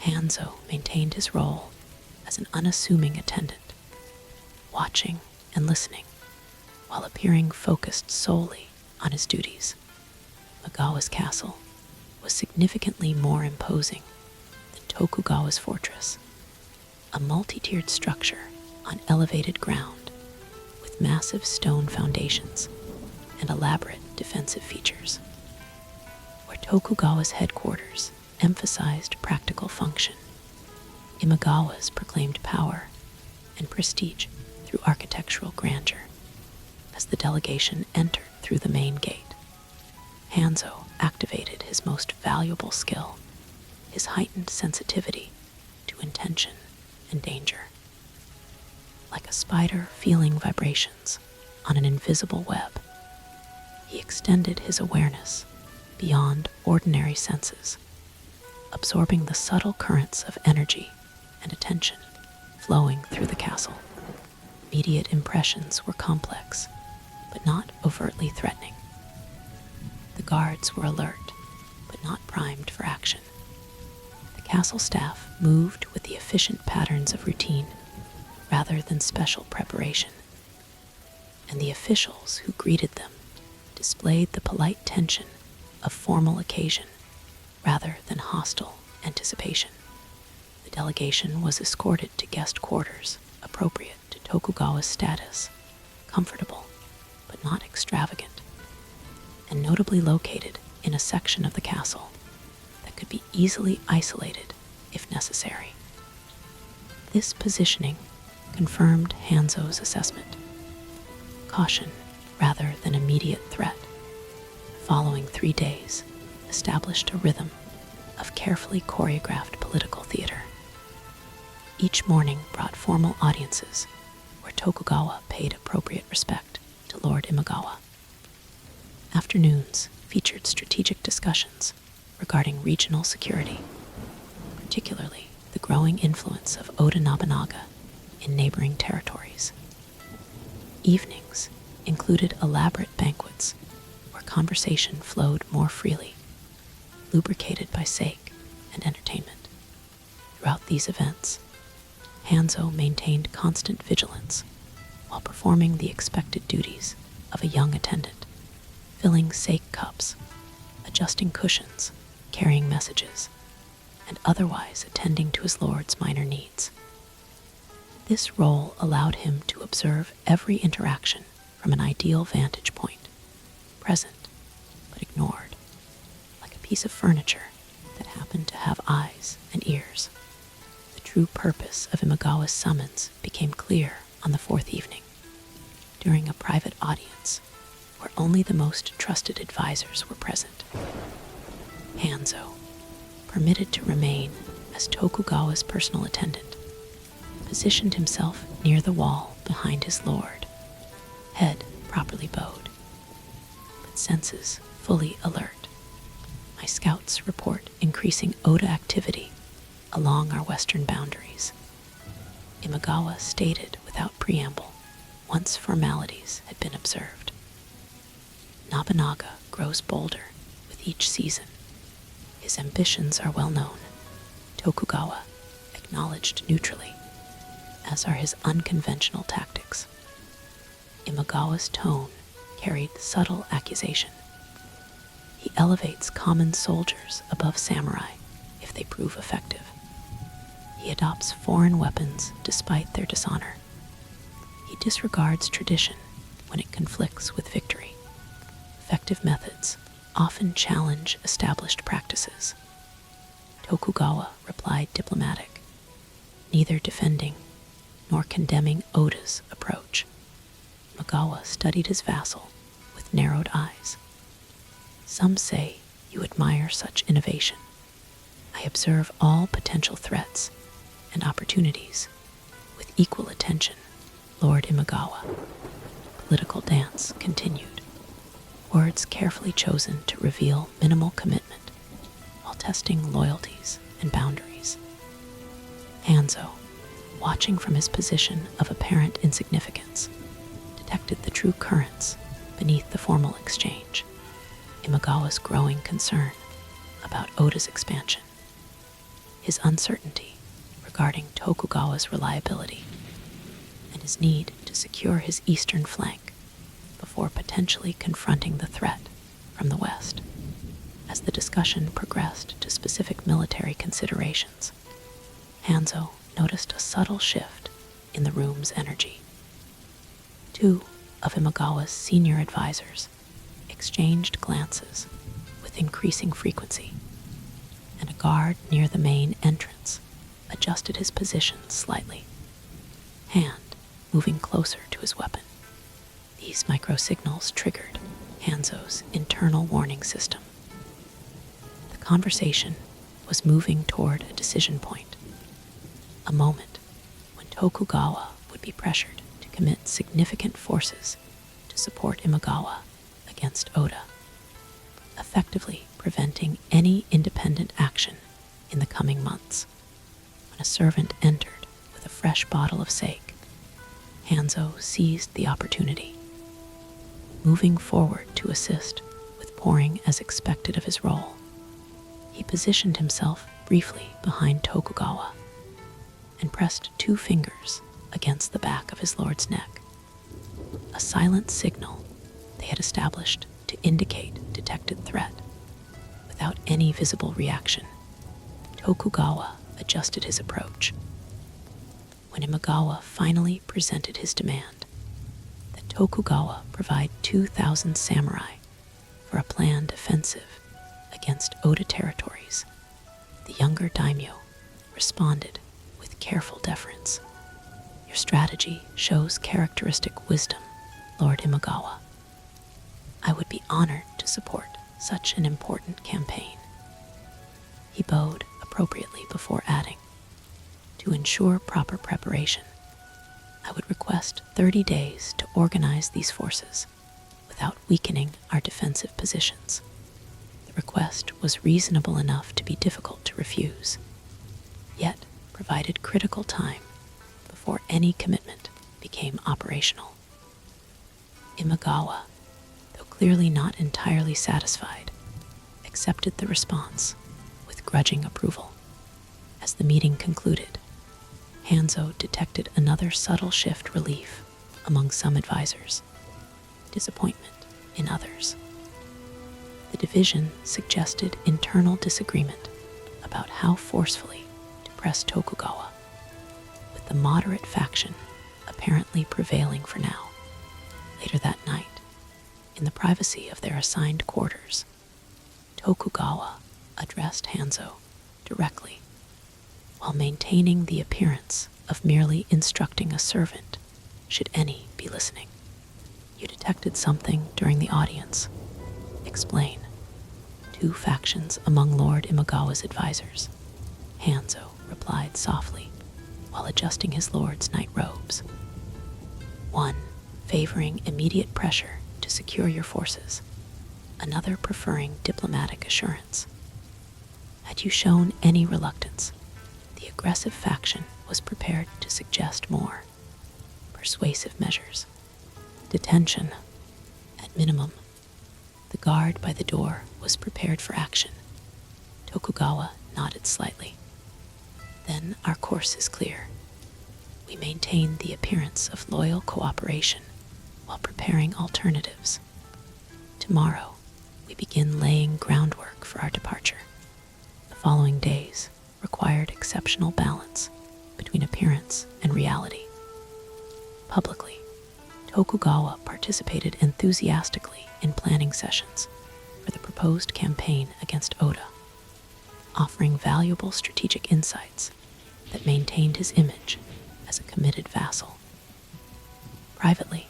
Hanzo maintained his role as an unassuming attendant, watching and listening while appearing focused solely on his duties. Imagawa's castle was significantly more imposing than Tokugawa's fortress, a multi-tiered structure on elevated ground with massive stone foundations and elaborate defensive features. Where Tokugawa's headquarters emphasized practical function, Imagawa's proclaimed power and prestige through architectural grandeur. As the delegation entered through the main gate, Hanzo activated his most valuable skill, his heightened sensitivity to intention and danger. Like a spider feeling vibrations on an invisible web, he extended his awareness beyond ordinary senses, absorbing the subtle currents of energy and attention flowing through the castle. Immediate impressions were complex, but not overtly threatening. The guards were alert, but not primed for action. The castle staff moved with the efficient patterns of routine rather than special preparation, and the officials who greeted them displayed the polite tension of formal occasion rather than hostile anticipation. The delegation was escorted to guest quarters appropriate to Tokugawa's status, comfortable but not extravagant, and notably located in a section of the castle that could be easily isolated if necessary. This positioning confirmed Hanzo's assessment. Caution rather than immediate threat. The following 3 days established a rhythm of carefully choreographed political theater. Each morning brought formal audiences where Tokugawa paid appropriate respect to Lord Imagawa. Afternoons featured strategic discussions regarding regional security, particularly the growing influence of Oda Nobunaga in neighboring territories. Evenings included elaborate banquets where conversation flowed more freely, lubricated by sake and entertainment. Throughout these events, Hanzo maintained constant vigilance while performing the expected duties of a young attendant, filling sake cups, adjusting cushions, carrying messages, and otherwise attending to his lord's minor needs. This role allowed him to observe every interaction from an ideal vantage point, present but ignored, like piece of furniture that happened to have eyes and ears. The true purpose of Imagawa's summons became clear on the fourth evening, during a private audience where only the most trusted advisors were present. Hanzo, permitted to remain as Tokugawa's personal attendant, positioned himself near the wall behind his lord, head properly bowed, but senses fully alert. My scouts report increasing Oda activity along our western boundaries. Imagawa stated without preamble, once formalities had been observed. Nobunaga grows bolder with each season. His ambitions are well known. Tokugawa acknowledged neutrally, as are his unconventional tactics. Imagawa's tone carried subtle accusation. He elevates common soldiers above samurai if they prove effective. He adopts foreign weapons despite their dishonor. He disregards tradition when it conflicts with victory. Effective methods often challenge established practices. Tokugawa replied diplomatic, neither defending nor condemning Oda's approach. Imagawa studied his vassal with narrowed eyes. Some say you admire such innovation. I observe all potential threats and opportunities with equal attention, Lord Imagawa. Political dance continued, words carefully chosen to reveal minimal commitment while testing loyalties and boundaries. Hanzo, watching from his position of apparent insignificance, detected the true currents beneath the formal exchange. Imagawa's growing concern about Oda's expansion, his uncertainty regarding Tokugawa's reliability, and his need to secure his eastern flank before potentially confronting the threat from the west. As the discussion progressed to specific military considerations, Hanzo noticed a subtle shift in the room's energy. Two of Imagawa's senior advisors exchanged glances with increasing frequency, and a guard near the main entrance adjusted his position slightly, hand moving closer to his weapon. These microsignals triggered Hanzo's internal warning system. The conversation was moving toward a decision point, a moment when Tokugawa would be pressured to commit significant forces to support Imagawa against Oda, effectively preventing any independent action in the coming months. When a servant entered with a fresh bottle of sake, Hanzo seized the opportunity. Moving forward to assist with pouring as expected of his role, he positioned himself briefly behind Tokugawa and pressed 2 fingers against the back of his lord's neck, a silent signal they had established to indicate detected threat. Without any visible reaction, Tokugawa adjusted his approach. When Imagawa finally presented his demand that Tokugawa provide 2,000 samurai for a planned offensive against Oda territories, the younger daimyo responded with careful deference. Your strategy shows characteristic wisdom, Lord Imagawa. I would be honored to support such an important campaign. He bowed appropriately before adding, to ensure proper preparation, I would request 30 days to organize these forces without weakening our defensive positions. The request was reasonable enough to be difficult to refuse, yet provided critical time before any commitment became operational. Imagawa, though clearly not entirely satisfied, accepted the response with grudging approval. As the meeting concluded, Hanzo detected another subtle shift relief among some advisors, disappointment in others. The division suggested internal disagreement about how forcefully to press Tokugawa, with the moderate faction apparently prevailing for now. Later that night, in the privacy of their assigned quarters, Tokugawa addressed Hanzo directly, while maintaining the appearance of merely instructing a servant should any be listening. You detected something during the audience. Explain. Two factions among Lord Imagawa's advisors. Hanzo replied softly, while adjusting his lord's night robes. One favoring immediate pressure to secure your forces, another preferring diplomatic assurance. Had you shown any reluctance, the aggressive faction was prepared to suggest more. Persuasive measures. Detention. At minimum, the guard by the door was prepared for action. Tokugawa nodded slightly. Then our course is clear. We maintain the appearance of loyal cooperation while preparing alternatives. Tomorrow, we begin laying groundwork for our departure. The following days required exceptional balance between appearance and reality. Publicly, Tokugawa participated enthusiastically in planning sessions for the proposed campaign against Oda, offering valuable strategic insights that maintained his image as a committed vassal. Privately,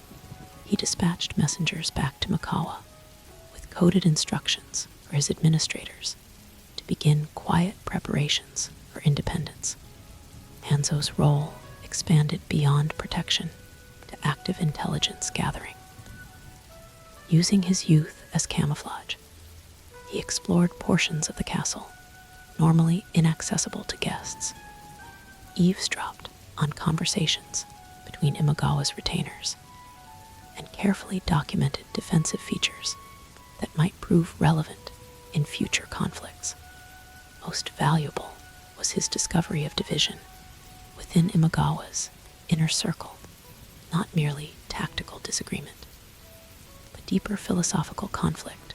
he dispatched messengers back to Mikawa with coded instructions for his administrators to begin quiet preparations for independence. Hanzo's role expanded beyond protection to active intelligence gathering. Using his youth as camouflage, he explored portions of the castle normally inaccessible to guests, eavesdropped on conversations between Imagawa's retainers, and carefully documented defensive features that might prove relevant in future conflicts. Most valuable was his discovery of division within Imagawa's inner circle, not merely tactical disagreement, but deeper philosophical conflict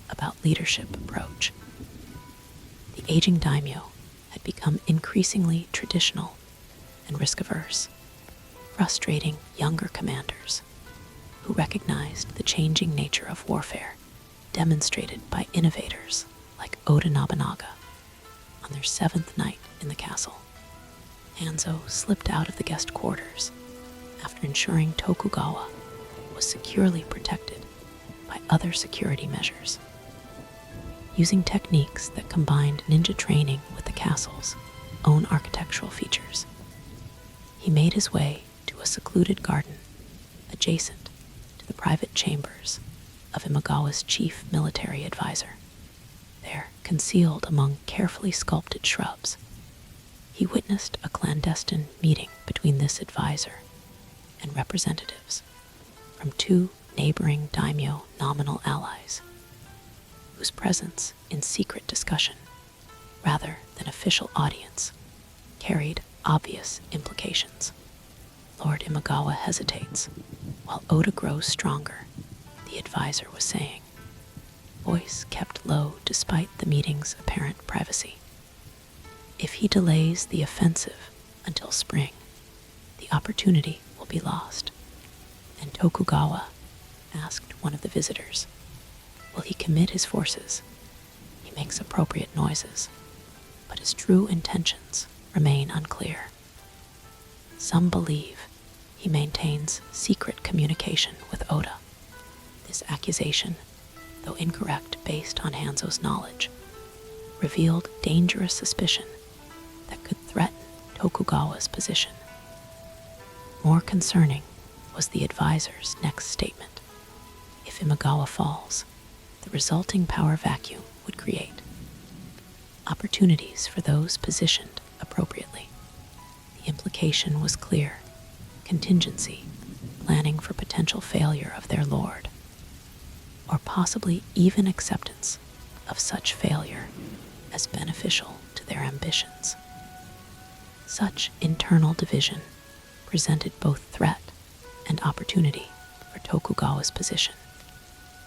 about leadership approach. The aging daimyo had become increasingly traditional and risk-averse, frustrating younger commanders who recognized the changing nature of warfare demonstrated by innovators like Oda Nobunaga on their 7th night in the castle. Hanzo slipped out of the guest quarters after ensuring Tokugawa was securely protected by other security measures. Using techniques that combined ninja training with the castle's own architectural features, he made his way to a secluded garden adjacent to the private chambers of Imagawa's chief military advisor. There, concealed among carefully sculpted shrubs, he witnessed a clandestine meeting between this advisor and representatives from two neighboring daimyo nominal allies, whose presence in secret discussion, rather than official audience, carried obvious implications. Lord Imagawa hesitates, while Oda grows stronger, the advisor was saying, voice kept low despite the meeting's apparent privacy. If he delays the offensive until spring, the opportunity will be lost. And Tokugawa asked one of the visitors, will he commit his forces? He makes appropriate noises, but his true intentions remain unclear. Some believe he maintains secret communication with Oda. This accusation, though incorrect based on Hanzo's knowledge, revealed dangerous suspicion that could threaten Tokugawa's position. More concerning was the advisor's next statement. If Imagawa falls, the resulting power vacuum would create opportunities for those positioned appropriately. The implication was clear: contingency, planning for potential failure of their lord, or possibly even acceptance of such failure as beneficial to their ambitions. Such internal division presented both threat and opportunity for Tokugawa's position.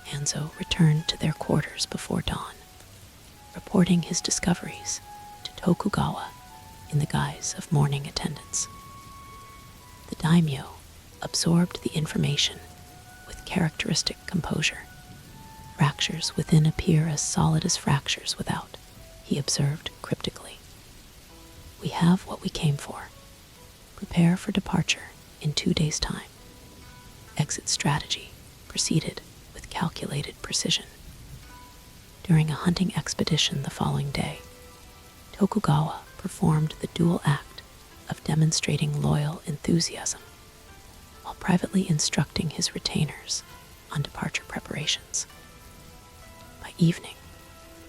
Hanzo returned to their quarters before dawn, reporting his discoveries to Tokugawa in the guise of morning attendance. The daimyo absorbed the information with characteristic composure. Fractures within appear as solid as fractures without, he observed cryptically. "We have what we came for. Prepare for departure in 2 days' time." Exit strategy proceeded with calculated precision. During a hunting expedition the following day, Tokugawa performed the dual act of demonstrating loyal enthusiasm while privately instructing his retainers on departure preparations. By evening,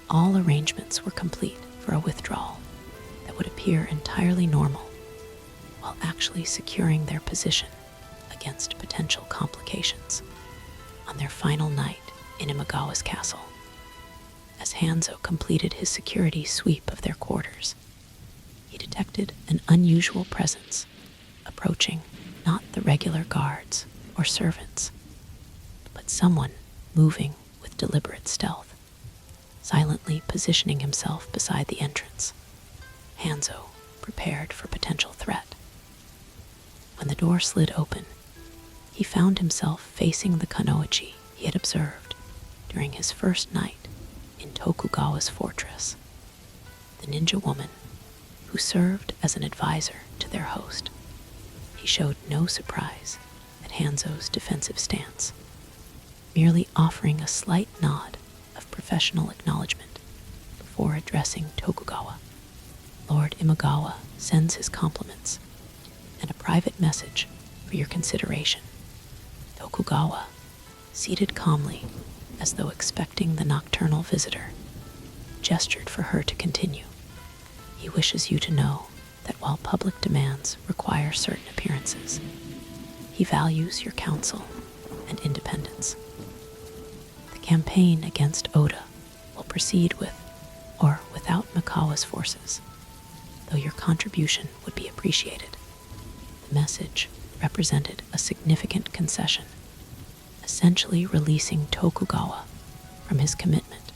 all arrangements were complete for a withdrawal that would appear entirely normal while actually securing their position against potential complications. On their final night in Imagawa's castle, as Hanzo completed his security sweep of their quarters, he detected an unusual presence approaching not the regular guards or servants, but someone moving with deliberate stealth, silently positioning himself beside the entrance. Hanzo prepared for potential threat. When the door slid open, he found himself facing the kunoichi he had observed during his first night in Tokugawa's fortress, the ninja woman who served as an advisor to their host. He showed no surprise at Hanzo's defensive stance, merely offering a slight nod of professional acknowledgement before addressing Tokugawa. "Lord Imagawa sends his compliments and a private message for your consideration." Tokugawa, seated calmly as though expecting the nocturnal visitor, gestured for her to continue. "He wishes you to know that while public demands require certain appearances, he values your counsel and independence. The campaign against Oda will proceed with or without Mikawa's forces, though your contribution would be appreciated." The message represented a significant concession, essentially releasing Tokugawa from his commitment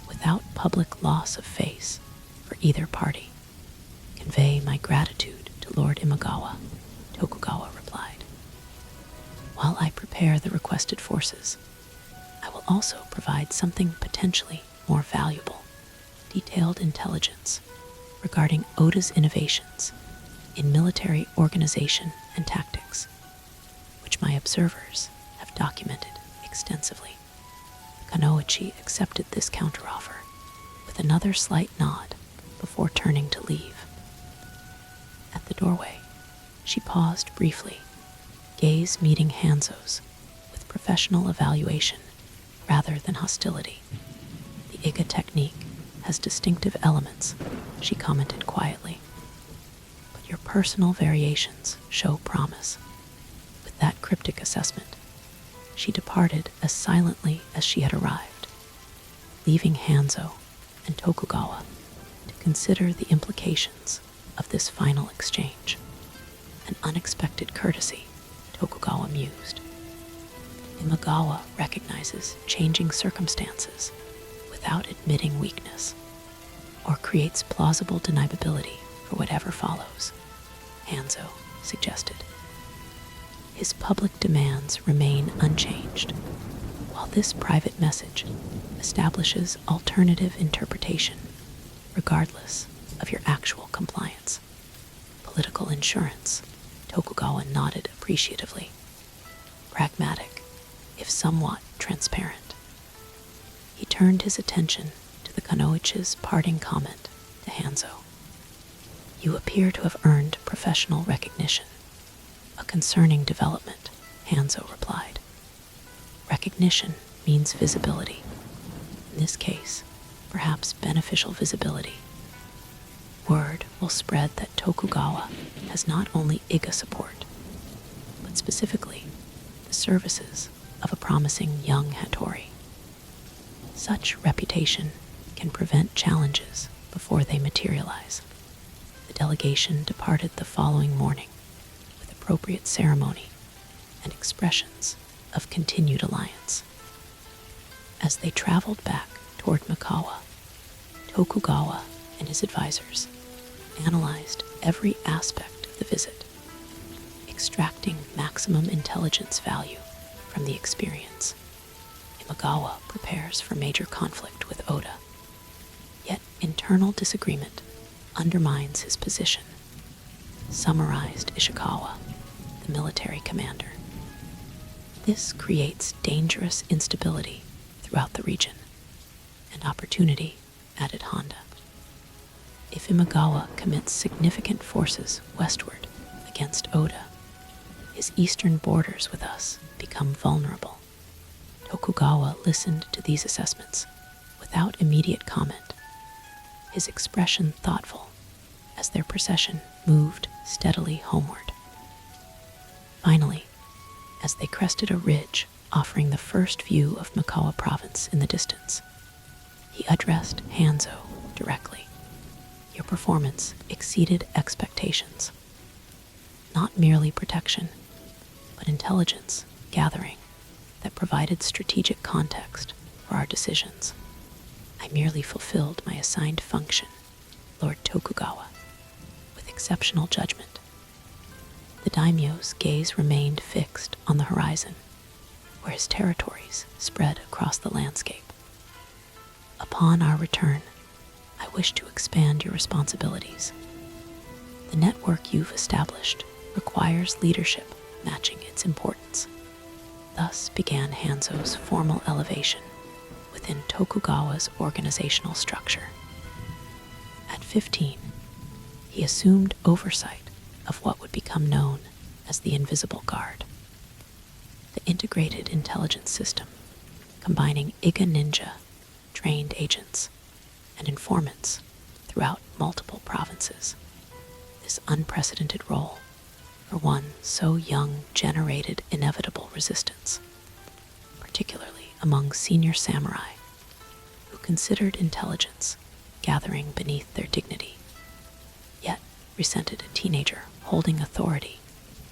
without public loss of face for either party. "Convey my gratitude to Lord Imagawa," Tokugawa replied. "While I prepare the requested forces, I will also provide something potentially more valuable, detailed intelligence regarding Oda's innovations in military organization and tactics, which my observers have documented extensively." Kunoichi accepted this counteroffer with another slight nod before turning to leave. At the doorway, she paused briefly, gaze meeting Hanzo's with professional evaluation rather than hostility. "The Iga technique has distinctive elements," she commented quietly, "but your personal variations show promise." With that cryptic assessment, she departed as silently as she had arrived, leaving Hanzo and Tokugawa to consider the implications of this final exchange. An unexpected courtesy, Tokugawa mused. Imagawa recognizes changing circumstances without admitting weakness, or creates plausible deniability for whatever follows, Hanzo suggested. His public demands remain unchanged, while this private message establishes alternative interpretation regardless of your actual compliance. Political insurance, Tokugawa nodded appreciatively. Pragmatic, if somewhat transparent. He turned his attention to the kunoichi's parting comment to Hanzo. "You appear to have earned professional recognition. A concerning development," Hanzo replied. "Recognition means visibility. In this case, perhaps beneficial visibility. Word will spread that Tokugawa has not only Iga support, but specifically the services of a promising young Hattori. Such reputation can prevent challenges before they materialize." The delegation departed the following morning with appropriate ceremony and expressions of continued alliance. As they traveled back toward Mikawa, Tokugawa and his advisors analyzed every aspect of the visit, extracting maximum intelligence value from the experience. Imagawa prepares for major conflict with Oda, yet internal disagreement undermines his position, summarized Ishikawa, the military commander. This creates dangerous instability throughout the region and opportunity, added Honda. If Imagawa commits significant forces westward against Oda, his eastern borders with us become vulnerable. Tokugawa listened to these assessments without immediate comment, his expression thoughtful as their procession moved steadily homeward. Finally, as they crested a ridge offering the first view of Mikawa province in the distance, he addressed Hanzo directly. Your performance exceeded expectations. Not merely protection, but intelligence gathering that provided strategic context for our decisions. I merely fulfilled my assigned function, Lord Tokugawa, with exceptional judgment. The daimyo's gaze remained fixed on the horizon, where his territories spread across the landscape. Upon our return, I wish to expand your responsibilities. The network you've established requires leadership matching its importance. Thus began Hanzo's formal elevation within Tokugawa's organizational structure. At 15, he assumed oversight of what would become known as the Invisible Guard, the integrated intelligence system combining Iga ninja, trained agents, and informants throughout multiple provinces. This unprecedented role, for one so young, generated inevitable resistance, particularly among senior samurai who considered intelligence gathering beneath their dignity, yet resented a teenager holding authority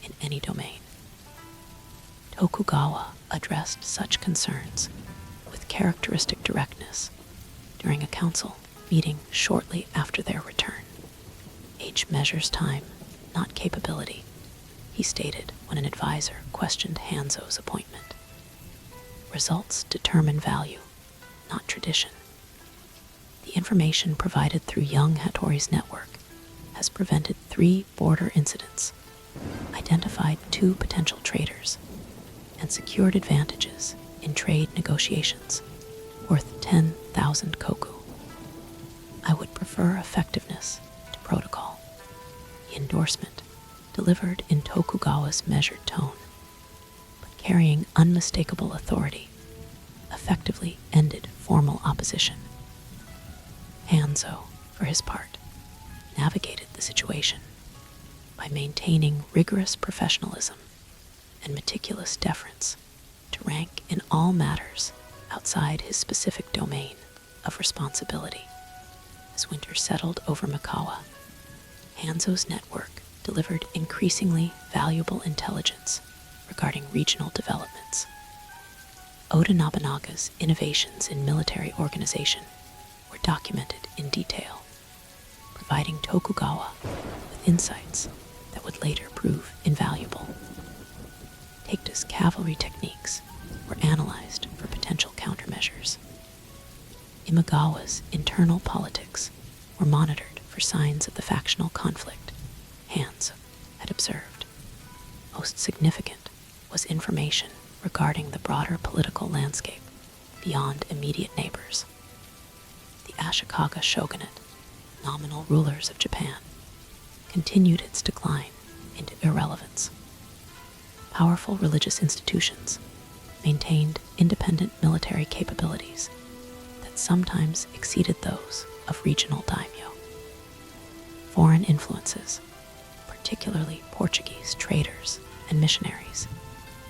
in any domain. Tokugawa addressed such concerns with characteristic directness during a council meeting shortly after their return. Age measures time, not capability, he stated when an advisor questioned Hanzo's appointment. Results determine value, not tradition. The information provided through young Hattori's network has prevented 3 border incidents, identified 2 potential traders, and secured advantages in trade negotiations worth 10,000 koku. I would prefer effectiveness to protocol. The endorsement, delivered in Tokugawa's measured tone, but carrying unmistakable authority, effectively ended formal opposition. Hanzo, for his part, navigated the situation by maintaining rigorous professionalism and meticulous deference to rank in all matters outside his specific domain of responsibility. As winter settled over Mikawa, Hanzo's network delivered increasingly valuable intelligence regarding regional developments. Oda Nobunaga's innovations in military organization were documented in detail, providing Tokugawa with insights that would later prove invaluable. Takeda's cavalry techniques were analyzed for potential countermeasures. Imagawa's internal politics were monitored for signs of the factional conflict Hanzo had observed. Most significant was information regarding the broader political landscape beyond immediate neighbors. The Ashikaga shogunate, nominal rulers of Japan, continued its decline into irrelevance. Powerful religious institutions maintained independent military capabilities that sometimes exceeded those of regional daimyo. Foreign influences, particularly Portuguese traders and missionaries,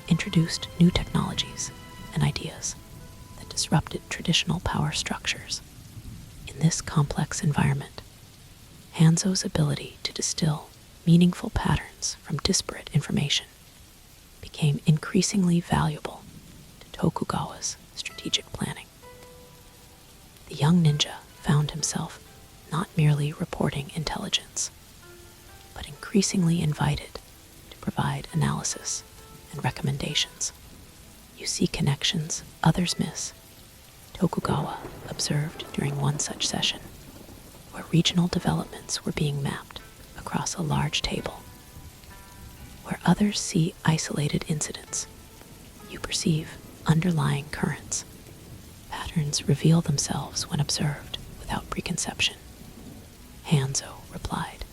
introduced new technologies and ideas that disrupted traditional power structures. In this complex environment, Hanzo's ability to distill meaningful patterns from disparate information became increasingly valuable to Tokugawa's strategic planning. The young ninja found himself not merely reporting intelligence, but increasingly invited to provide analysis and recommendations. You see connections others miss, Tokugawa observed during one such session. where regional developments were being mapped across a large table. Where others see isolated incidents, you perceive underlying currents. Patterns reveal themselves when observed without preconception, Hanzo replied,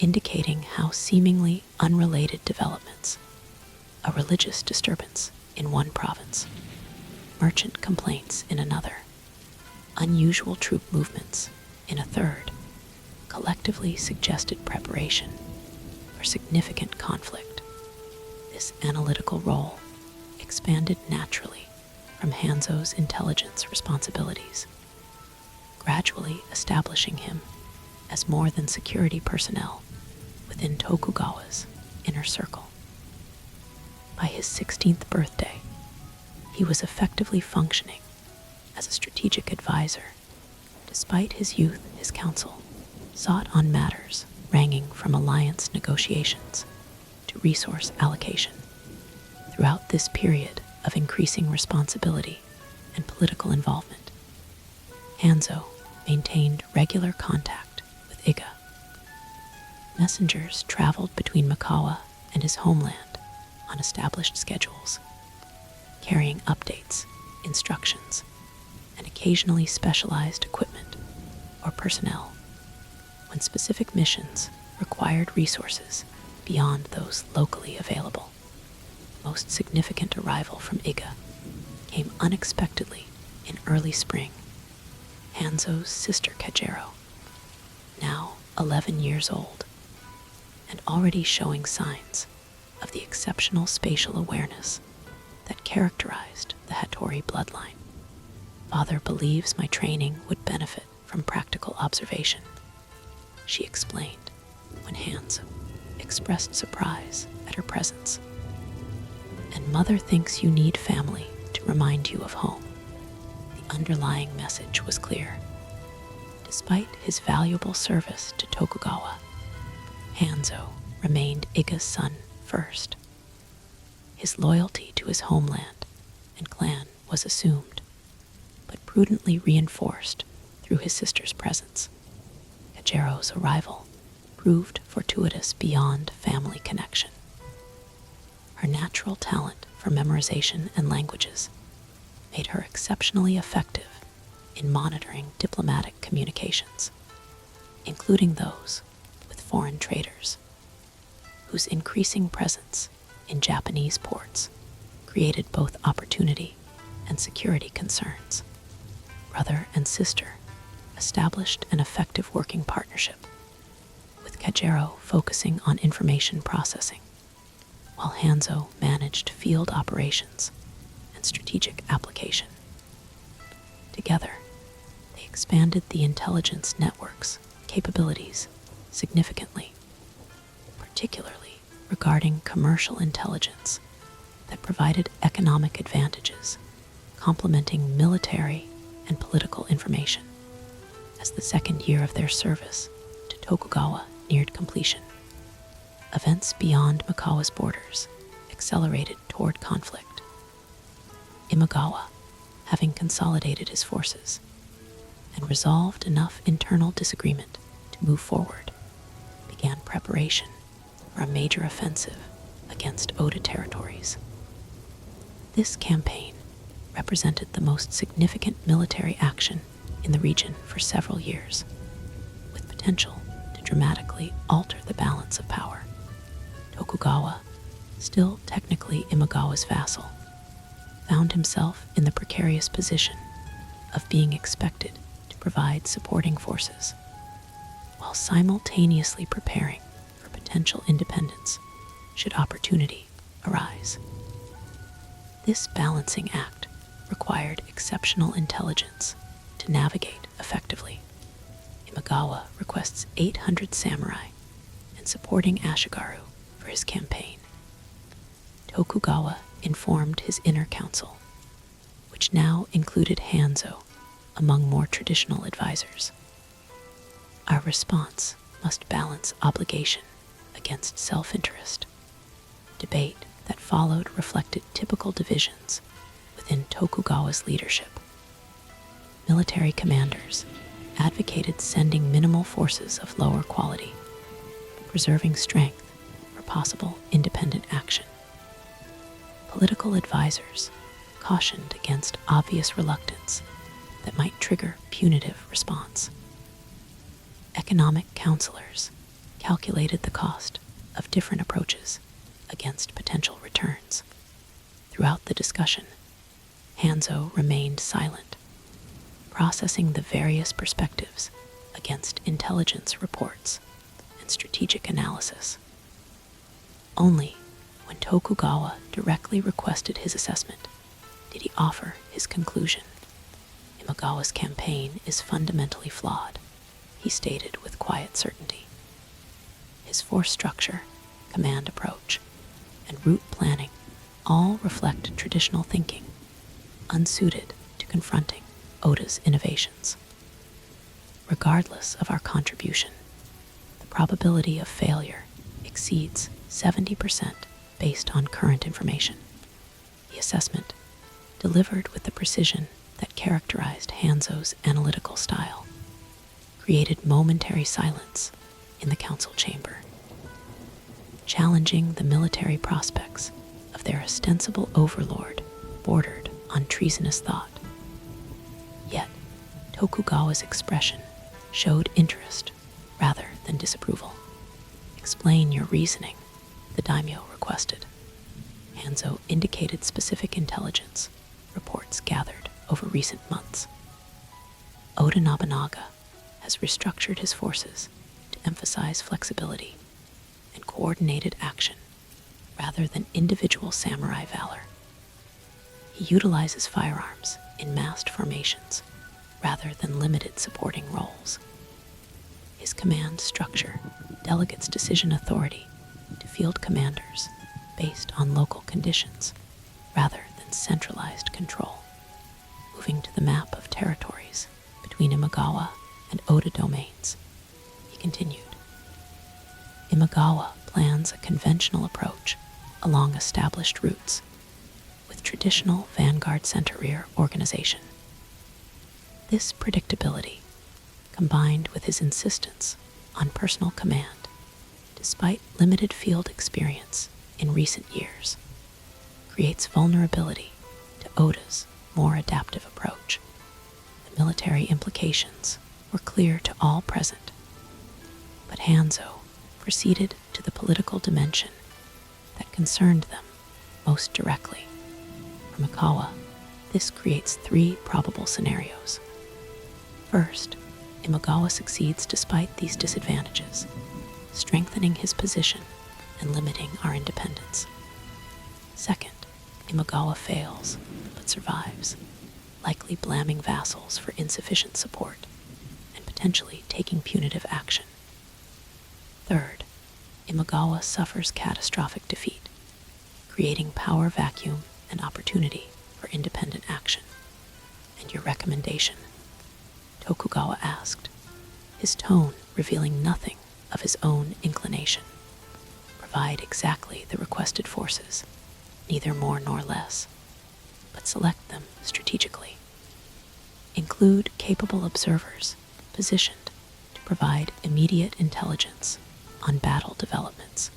indicating how seemingly unrelated developments, a religious disturbance in one province, merchant complaints in another, unusual troop movements in a third, collectively suggested preparation for significant conflict. This analytical role expanded naturally from Hanzo's intelligence responsibilities, gradually establishing him as more than security personnel within Tokugawa's inner circle. By his 16th birthday, he was effectively functioning as a strategic advisor. Despite his youth, his counsel sought on matters ranging from alliance negotiations to resource allocation. Throughout this period of increasing responsibility and political involvement, Hanzo maintained regular contact with Iga. Messengers traveled between Mikawa and his homeland on established schedules, carrying updates, instructions, and occasionally specialized equipment or personnel when specific missions required resources beyond those locally available. The most significant arrival from Iga came unexpectedly in early spring. Hanzo's sister Kajero, now 11 years old, and already showing signs of the exceptional spatial awareness that characterized the Hattori bloodline. Father believes my training would benefit from practical observation, she explained when Hanzo expressed surprise at her presence. And Mother thinks you need family to remind you of home. The underlying message was clear. Despite his valuable service to Tokugawa, Hanzo remained Iga's son first. His loyalty to his homeland and clan was assumed, but prudently reinforced through his sister's presence. Kajero's arrival proved fortuitous beyond family connection. Her natural talent for memorization and languages made her exceptionally effective in monitoring diplomatic communications, including those with foreign traders, whose increasing presence in Japanese ports created both opportunity and security concerns. Brother and sister established an effective working partnership, with Kajero focusing on information processing, while Hanzo managed field operations and strategic application. Together, they expanded the intelligence network's capabilities significantly, particularly regarding commercial intelligence that provided economic advantages, complementing military and political information. As the second year of their service to Tokugawa neared completion, events beyond Mikawa's borders accelerated toward conflict. Imagawa, having consolidated his forces and resolved enough internal disagreement to move forward, began preparation for a major offensive against Oda territories. This campaign represented the most significant military action in the region for several years, with potential to dramatically alter the balance of power. Tokugawa, still technically Imagawa's vassal, found himself in the precarious position of being expected to provide supporting forces, while simultaneously preparing for potential independence should opportunity arise. This balancing act required exceptional intelligence to navigate effectively. Imagawa requests 800 samurai and supporting Ashigaru for his campaign. Tokugawa informed his inner council, which now included Hanzo among more traditional advisors. Our response must balance obligation against self-interest. Debate that followed reflected typical divisions within Tokugawa's leadership. Military commanders advocated sending minimal forces of lower quality, preserving strength for possible independent action. Political advisors cautioned against obvious reluctance that might trigger punitive response. Economic counselors calculated the cost of different approaches against potential returns. Throughout the discussion, Hanzo remained silent, processing the various perspectives against intelligence reports and strategic analysis. Only when Tokugawa directly requested his assessment did he offer his conclusion. Imagawa's campaign is fundamentally flawed, he stated with quiet certainty. His force structure, command approach, and route planning all reflect traditional thinking, unsuited to confronting Oda's innovations. Regardless of our contribution, the probability of failure exceeds 70% based on current information. The assessment, delivered with the precision that characterized Hanzo's analytical style, created momentary silence in the council chamber, challenging the military prospects of their ostensible overlord bordered on treasonous thought. Yet, Tokugawa's expression showed interest rather than disapproval. "Explain your reasoning," the daimyo requested. Hanzo indicated specific intelligence reports gathered over recent months. Oda Nobunaga has restructured his forces to emphasize flexibility and coordinated action rather than individual samurai valor. He utilizes firearms in massed formations rather than limited supporting roles. His command structure delegates decision authority to field commanders based on local conditions rather than centralized control. Moving to the map of territories between Imagawa and Oda domains, he continued. Imagawa plans a conventional approach along established routes with traditional vanguard center-rear organization. This predictability, combined with his insistence on personal command, despite limited field experience in recent years, creates vulnerability to Oda's more adaptive approach. The military implications were clear to all present, but Hanzo proceeded to the political dimension that concerned them most directly. For Mikawa, this creates three probable scenarios. First, Imagawa succeeds despite these disadvantages, strengthening his position and limiting our independence. Second, Imagawa fails but survives, likely blaming vassals for insufficient support and potentially taking punitive action. Third, Imagawa suffers catastrophic defeat, creating power vacuum and opportunity for independent action. "And your recommendation?" Tokugawa asked, his tone revealing nothing of his own inclination. "Provide exactly the requested forces, neither more nor less, but select them strategically. Include capable observers positioned to provide immediate intelligence on battle developments.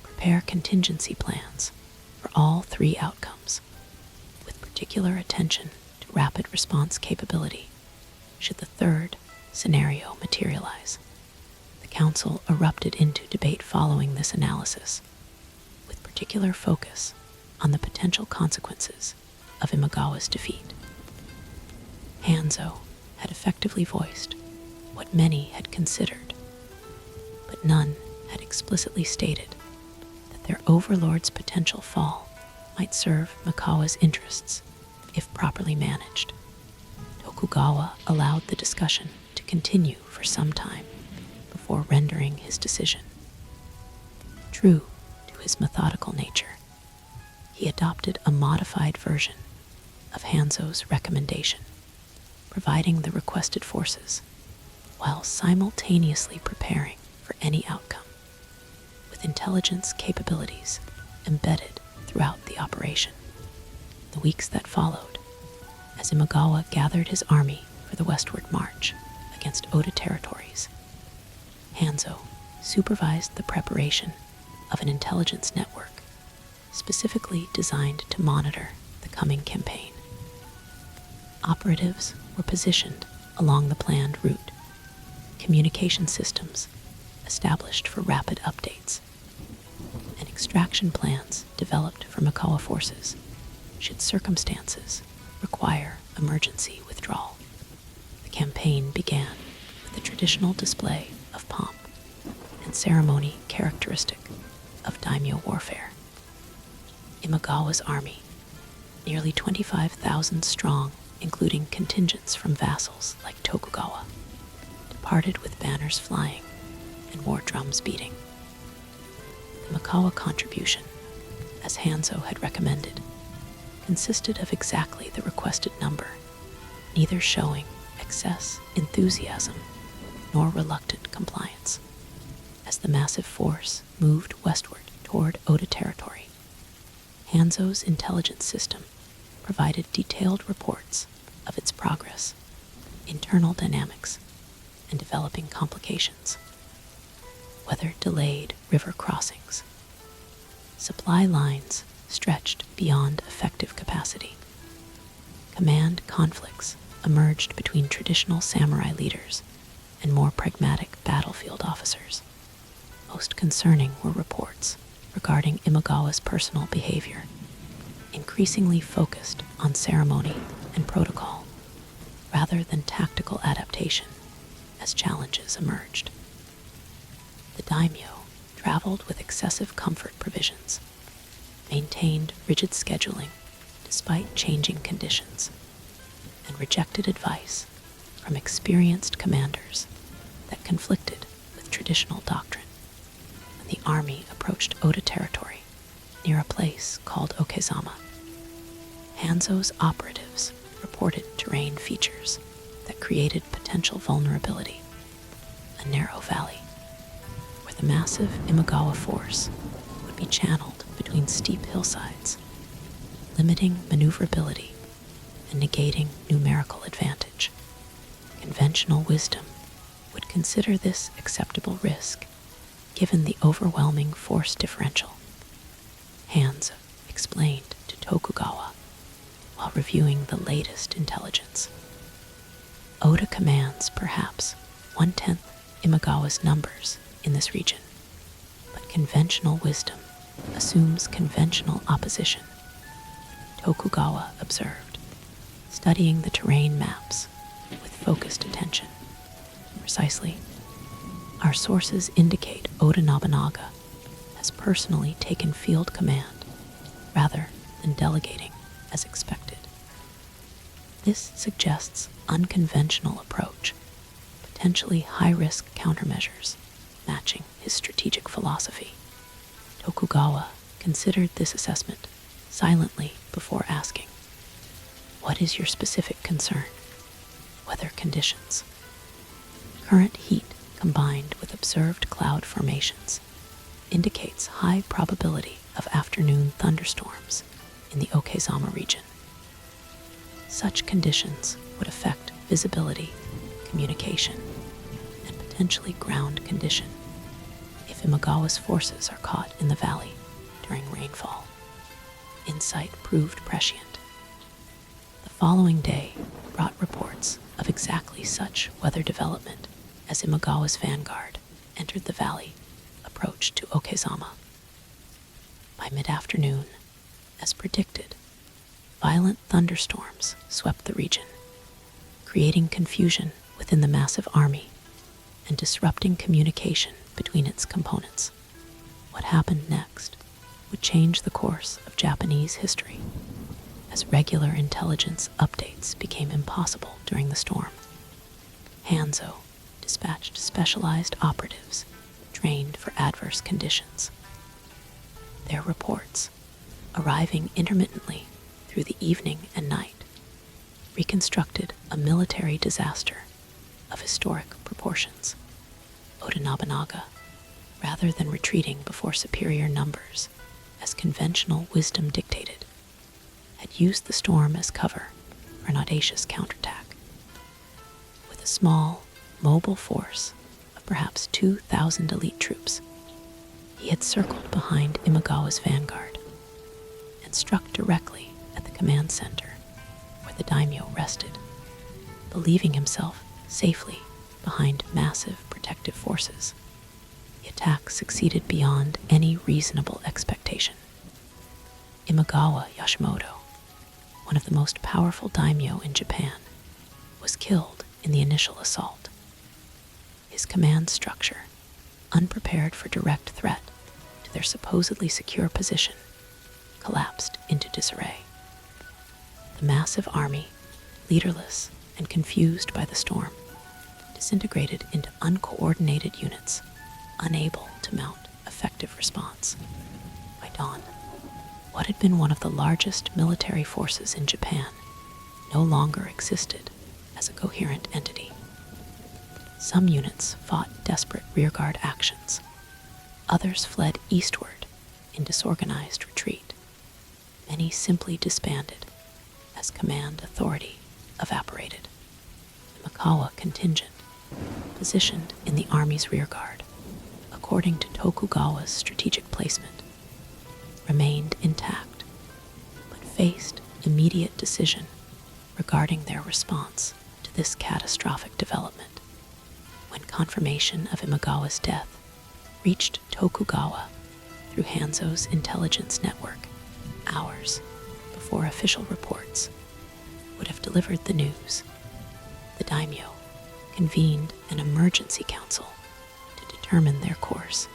Prepare contingency plans for all three outcomes, with particular attention to rapid response capability should the third scenario materialize." The council erupted into debate following this analysis, with particular focus on the potential consequences of Imagawa's defeat. Hanzo had effectively voiced what many had considered, but none had explicitly stated that their overlord's potential fall might serve Mikawa's interests if properly managed. Tokugawa allowed the discussion to continue for some time before rendering his decision. True to his methodical nature, he adopted a modified version of Hanzo's recommendation, providing the requested forces while simultaneously preparing for any outcome, with intelligence capabilities embedded throughout the operation. The weeks that followed, as Imagawa gathered his army for the westward march against Oda territories. Hanzo supervised the preparation of an intelligence network specifically designed to monitor the coming campaign. Operatives were positioned along the planned route, communication systems established for rapid updates, and extraction plans developed for Mikawa forces should circumstances require emergency withdrawal. The campaign began with the traditional display of pomp and ceremony characteristic of daimyo warfare. Imagawa's army, nearly 25,000 strong, including contingents from vassals like Tokugawa, departed with banners flying and war drums beating. The Mikawa contribution, as Hanzo had recommended, consisted of exactly the requested number, neither showing excess enthusiasm nor reluctant compliance. As the massive force moved westward toward Oda territory, Hanzo's intelligence system provided detailed reports of its progress, internal dynamics, and developing complications. Whether delayed river crossings, supply lines stretched beyond effective capacity, command conflicts emerged between traditional samurai leaders and more pragmatic battlefield officers. Most concerning were reports regarding Imagawa's personal behavior, increasingly focused on ceremony and protocol rather than tactical adaptation as challenges emerged. The daimyo traveled with excessive comfort provisions, maintained rigid scheduling despite changing conditions, and rejected advice from experienced commanders that conflicted with traditional doctrine. When the army approached Oda territory near a place called Okezama, Hanzo's operatives reported terrain features that created potential vulnerability. A narrow valley, where the massive Imagawa force would be channeled between steep hillsides, limiting maneuverability and negating numerical advantage. Conventional wisdom would consider this acceptable risk, given the overwhelming force differential. Hanzo explained to Tokugawa while reviewing the latest intelligence. Oda commands perhaps 1/10 Imagawa's numbers in this region, but conventional wisdom assumes conventional opposition, Tokugawa observed, studying the terrain maps with focused attention. Precisely, our sources indicate Oda Nobunaga has personally taken field command rather than delegating as expected. This suggests unconventional approach, potentially high-risk countermeasures matching his strategic philosophy. Tokugawa considered this assessment silently before asking, "What is your specific concern?" Weather conditions. Current heat combined with observed cloud formations indicates high probability of afternoon thunderstorms in the Okezama region. Such conditions would affect visibility, communication, and potentially ground condition if Imagawa's forces are caught in the valley during rainfall. Insight proved prescient. The following day brought reports of exactly such weather development as Imagawa's vanguard entered the valley, approached to Okezama. By mid-afternoon, as predicted, violent thunderstorms swept the region, creating confusion within the massive army and disrupting communication between its components. What happened next would change the course of Japanese history, as regular intelligence updates became impossible during the storm. Hanzo dispatched specialized operatives trained for adverse conditions. Their reports, arriving intermittently through the evening and night, reconstructed a military disaster of historic proportions. Oda Nobunaga, rather than retreating before superior numbers, as conventional wisdom dictated, had used the storm as cover for an audacious counterattack. a small, mobile force of perhaps 2,000 elite troops, he had circled behind Imagawa's vanguard and struck directly at the command center where the daimyo rested, believing himself safely behind massive protective forces. The attack succeeded beyond any reasonable expectation. Imagawa Yashimoto, one of the most powerful daimyo in Japan, was killed in the initial assault. His command structure, unprepared for direct threat to their supposedly secure position, collapsed into disarray. The massive army, leaderless and confused by the storm, disintegrated into uncoordinated units, unable to mount effective response. By dawn, what had been one of the largest military forces in Japan no longer existed as a coherent entity. Some units fought desperate rearguard actions. Others fled eastward in disorganized retreat. Many simply disbanded as command authority evaporated. The Mikawa contingent, positioned in the army's rearguard, according to Tokugawa's strategic placement, remained intact, but faced immediate decision regarding their response to this catastrophic development. When confirmation of Imagawa's death reached Tokugawa through Hanzo's intelligence network, hours before official reports would have delivered the news, the daimyo convened an emergency council to determine their course.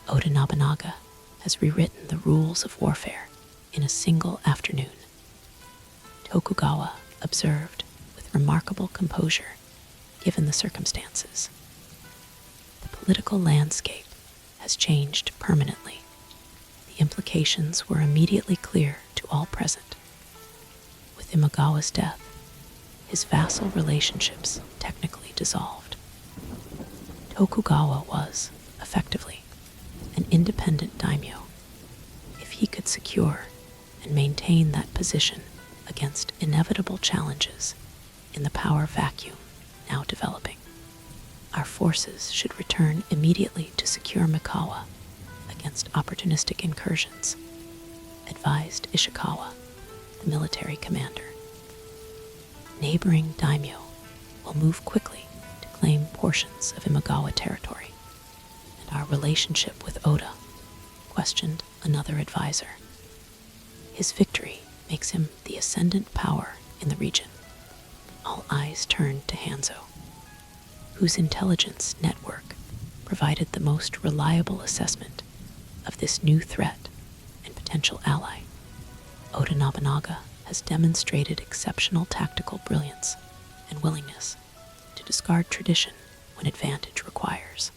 Oda Nobunaga has rewritten the rules of warfare in a single afternoon. Tokugawa observed with remarkable composure, given the circumstances. The political landscape has changed permanently. The implications were immediately clear to all present. With Imagawa's death, his vassal relationships technically dissolved. Tokugawa was, effectively, an independent daimyo. If he could secure and maintain that position against inevitable challenges in the power vacuum now developing, our forces should return immediately to secure Mikawa against opportunistic incursions, advised Ishikawa, the military commander. Neighboring daimyo will move quickly to claim portions of Imagawa territory, and our relationship with Oda, questioned another advisor. His victory makes him the ascendant power in the region. All eyes turned to Hanzo, whose intelligence network provided the most reliable assessment of this new threat and potential ally. Oda Nobunaga has demonstrated exceptional tactical brilliance and willingness to discard tradition when advantage requires,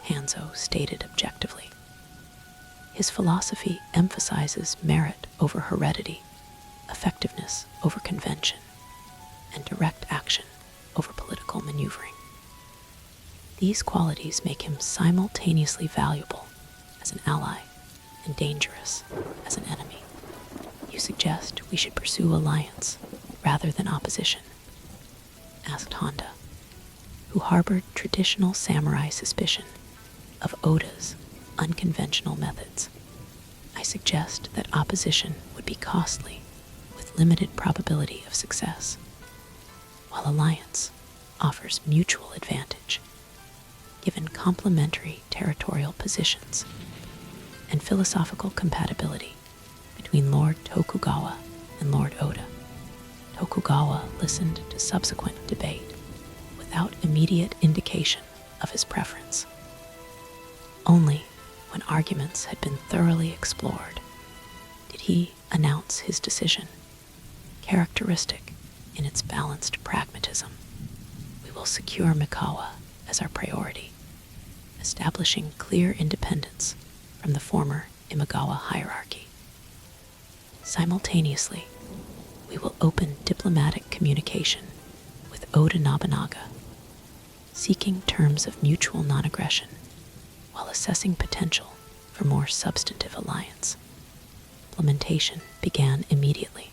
Hanzo stated objectively. His philosophy emphasizes merit over heredity, effectiveness over convention, and direct action over political maneuvering. These qualities make him simultaneously valuable as an ally and dangerous as an enemy. You suggest we should pursue alliance rather than opposition? Asked Honda, who harbored traditional samurai suspicion of Oda's unconventional methods. I suggest that opposition would be costly with limited probability of success, while alliance offers mutual advantage, given complementary territorial positions and philosophical compatibility between Lord Tokugawa and Lord Oda. Tokugawa listened to subsequent debate without immediate indication of his preference. Only when arguments had been thoroughly explored did he announce his decision, characteristic in its balanced pragmatism. We will secure Mikawa as our priority, establishing clear independence from the former Imagawa hierarchy. Simultaneously, we will open diplomatic communication with Oda Nobunaga, seeking terms of mutual non-aggression while assessing potential for more substantive alliance. Implementation began immediately.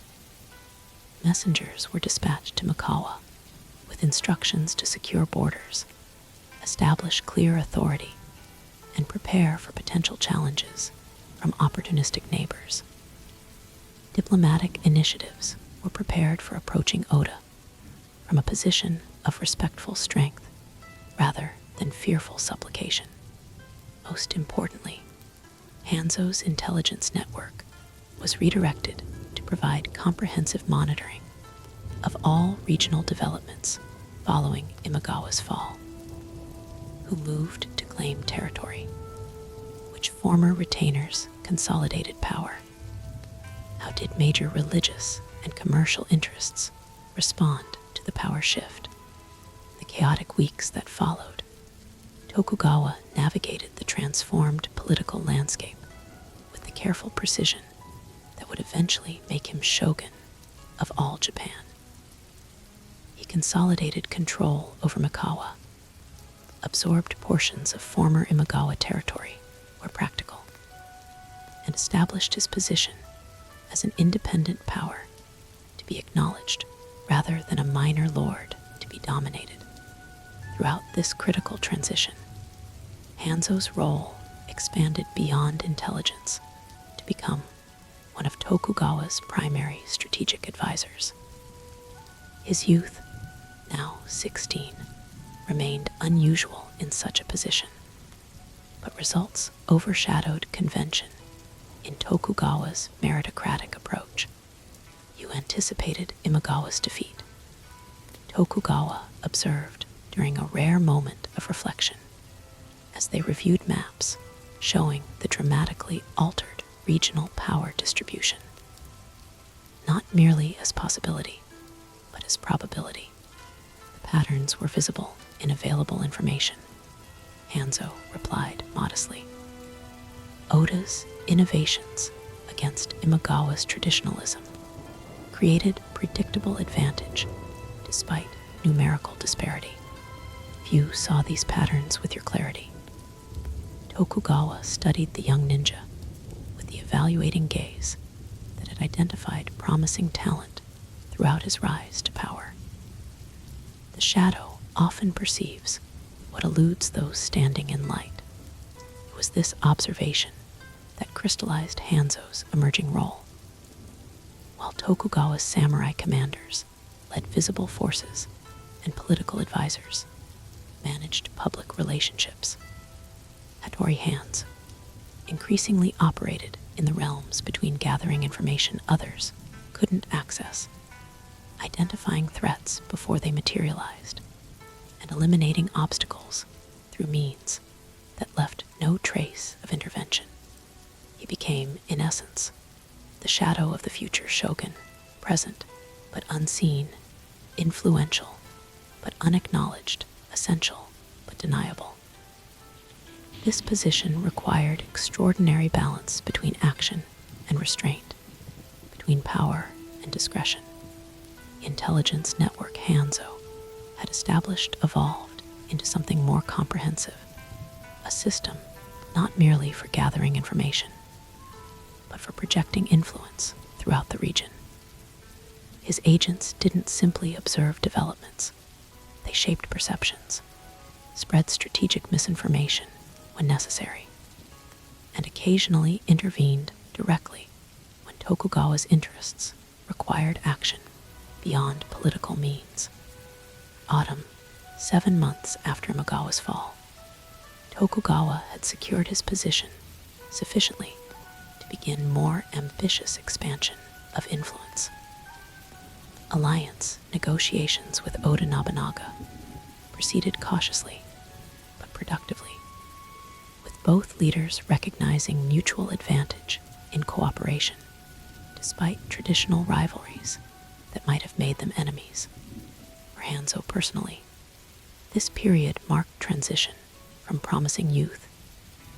Messengers were dispatched to Mikawa with with instructions to secure borders, establish clear authority, and prepare for potential challenges from opportunistic neighbors. Diplomatic initiatives were prepared for approaching Oda from a position of respectful strength rather than fearful supplication. Most importantly, Hanzo's intelligence network was redirected to provide comprehensive monitoring of all regional developments following Imagawa's fall. Who moved to claim territory? Which former retainers consolidated power? How did major religious and commercial interests respond to the power shift? The chaotic weeks that followed, Tokugawa navigated the transformed political landscape with the careful precision that would eventually make him shogun of all Japan. He consolidated control over Mikawa, absorbed portions of former Imagawa territory where practical, and established his position as an independent power to be acknowledged rather than a minor lord to be dominated. Throughout this critical transition, Hanzo's role expanded beyond intelligence to become one of Tokugawa's primary strategic advisors. His youth, now 16, remained unusual in such a position, but results overshadowed convention in Tokugawa's meritocratic approach. You anticipated Imagawa's defeat. Tokugawa observed during a rare moment of reflection as they reviewed maps showing the dramatically altered regional power distribution, not merely as possibility, but as probability. The patterns were visible in available information. Hanzo replied modestly. Oda's innovations against Imagawa's traditionalism created predictable advantage despite numerical disparity. Few saw these patterns with your clarity. Tokugawa studied the young ninja with the evaluating gaze that had identified promising talent throughout his rise to power. The shadow often perceives what eludes those standing in light. It was this observation that crystallized Hanzo's emerging role. While Tokugawa's samurai commanders led visible forces and political advisors managed public relationships, Hattori Hanzo increasingly operated in the realms between gathering information others couldn't access, identifying threats before they materialized, and eliminating obstacles through means that left no trace of intervention. He became, in essence, the shadow of the future shogun, present but unseen, influential but unacknowledged, essential but deniable. This position required extraordinary balance between action and restraint, between power and discretion. The intelligence network Hanzo had established evolved into something more comprehensive, a system not merely for gathering information, but for projecting influence throughout the region. His agents didn't simply observe developments, they shaped perceptions, spread strategic misinformation when necessary, and occasionally intervened directly when Tokugawa's interests required action beyond political means. Autumn, 7 months after Imagawa's fall, Tokugawa had secured his position sufficiently to begin more ambitious expansion of influence. Alliance negotiations with Oda Nobunaga proceeded cautiously but productively, with both leaders recognizing mutual advantage in cooperation, despite traditional rivalries that might have made them enemies. For Hanzo personally, this period marked transition from promising youth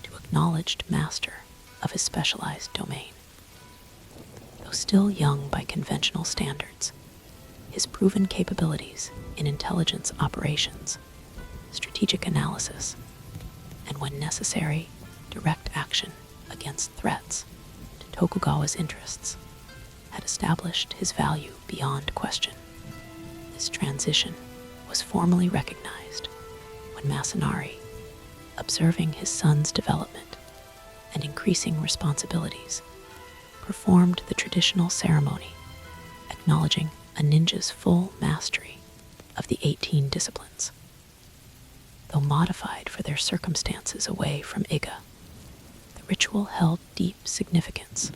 to acknowledged master of his specialized domain. Though still young by conventional standards, his proven capabilities in intelligence operations, strategic analysis, and when necessary, direct action against threats to Tokugawa's interests had established his value beyond question. This transition was formally recognized when Masanari, observing his son's development and increasing responsibilities, performed the traditional ceremony, acknowledging a ninja's full mastery of the 18 disciplines. Though modified for their circumstances away from Iga, the ritual held deep significance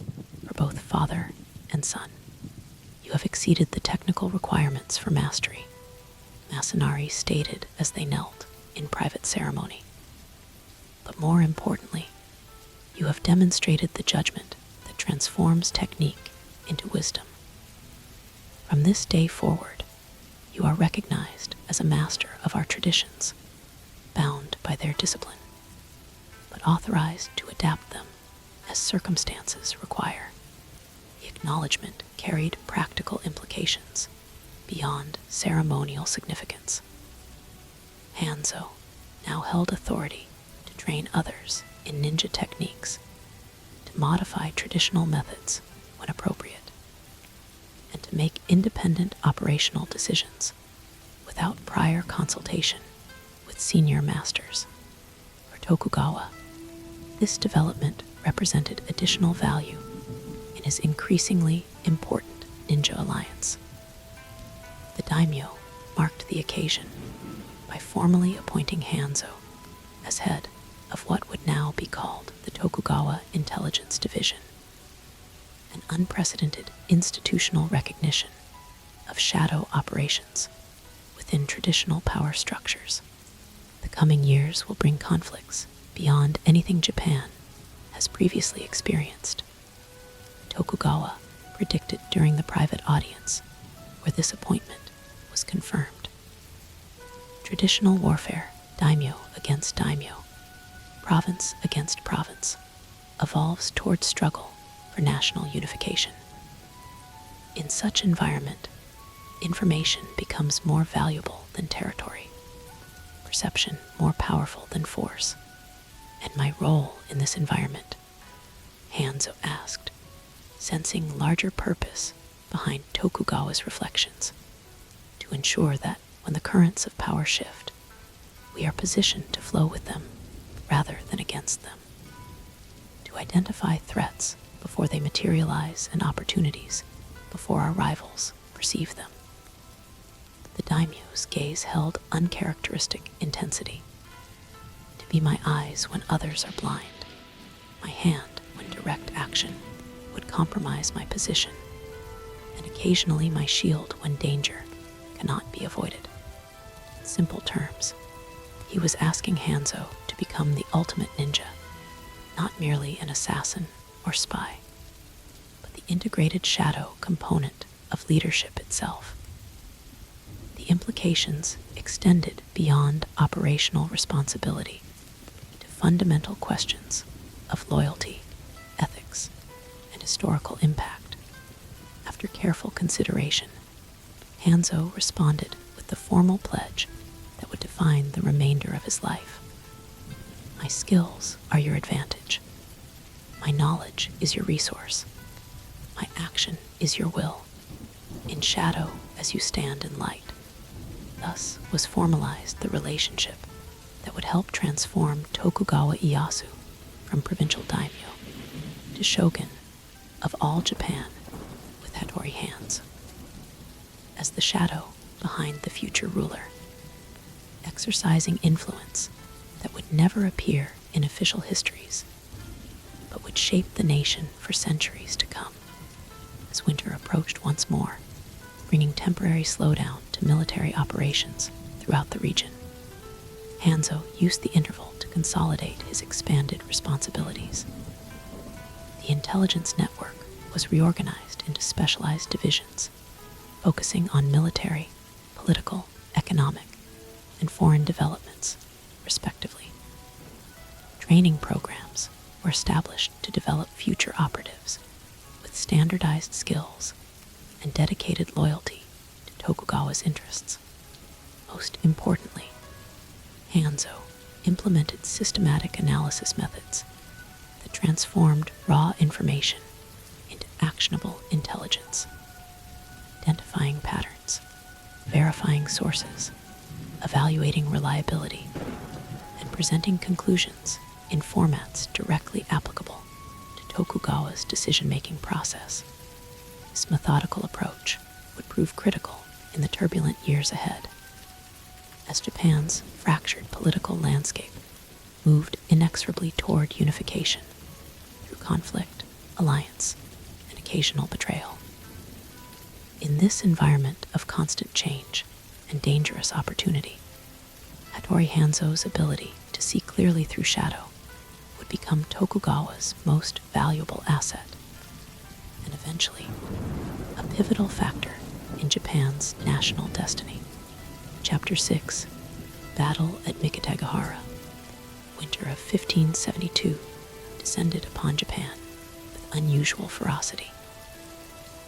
for both father and son. "You have exceeded the technical requirements for mastery," Masanari stated as they knelt in private ceremony. "But more importantly, you have demonstrated the judgment that transforms technique into wisdom. From this day forward, you are recognized as a master of our traditions, bound by their discipline, but authorized to adapt them as circumstances require." The acknowledgement carried practical implications beyond ceremonial significance. Hanzo now held authority to train others in ninja techniques, to modify traditional methods when appropriate, and to make independent operational decisions without prior consultation with senior masters. For Tokugawa, this development represented additional value in his increasingly important ninja alliance. The daimyo marked the occasion by formally appointing Hanzo as head of what would now be called the Tokugawa Intelligence Division, an unprecedented institutional recognition of shadow operations within traditional power structures. The coming years will bring conflicts beyond anything Japan has previously experienced. Tokugawa predicted during the private audience where this appointment was confirmed. Traditional warfare, daimyo against daimyo, province against province, evolves toward struggle for national unification. In such environment, information becomes more valuable than territory, perception more powerful than force. "And my role in this environment?" Hanzo asked, sensing larger purpose behind Tokugawa's reflections, "to ensure that when the currents of power shift, we are positioned to flow with them rather than against them, to identify threats before they materialize and opportunities before our rivals perceive them." The daimyo's gaze held uncharacteristic intensity. "To be my eyes when others are blind, my hand when direct action would compromise my position, and occasionally my shield when danger cannot be avoided." In simple terms, he was asking Hanzo to become the ultimate ninja, not merely an assassin or spy, but the integrated shadow component of leadership itself. The implications extended beyond operational responsibility to fundamental questions of loyalty, ethics, and historical impact. After careful consideration, Hanzo responded with the formal pledge that would define the remainder of his life. "My skills are your advantage. My knowledge is your resource. My action is your will. In shadow as you stand in light." Thus was formalized the relationship that would help transform Tokugawa Ieyasu from provincial daimyo to shogun of all Japan with Hattori Hanzo as the shadow behind the future ruler, exercising influence that would never appear in official histories, but would shape the nation for centuries to come. As winter approached once more, bringing temporary slowdown to military operations throughout the region, Hanzo used the interval to consolidate his expanded responsibilities. The intelligence network was reorganized into specialized divisions, focusing on military, political, economic, and foreign developments, respectively. Training programs were established to develop future operatives with standardized skills and dedicated loyalty to Tokugawa's interests. Most importantly, Hanzo implemented systematic analysis methods that transformed raw information into actionable intelligence, identifying patterns, verifying sources, evaluating reliability, and presenting conclusions in formats directly applicable to Tokugawa's decision-making process. This methodical approach would prove critical in the turbulent years ahead, as Japan's fractured political landscape moved inexorably toward unification through conflict, alliance, and occasional betrayal. In this environment of constant change and dangerous opportunity, Hattori Hanzo's ability to see clearly through shadow would become Tokugawa's most valuable asset, and eventually a pivotal factor in Japan's national destiny. Chapter 6, Battle at Mikatagahara. Winter of 1572 descended upon Japan with unusual ferocity.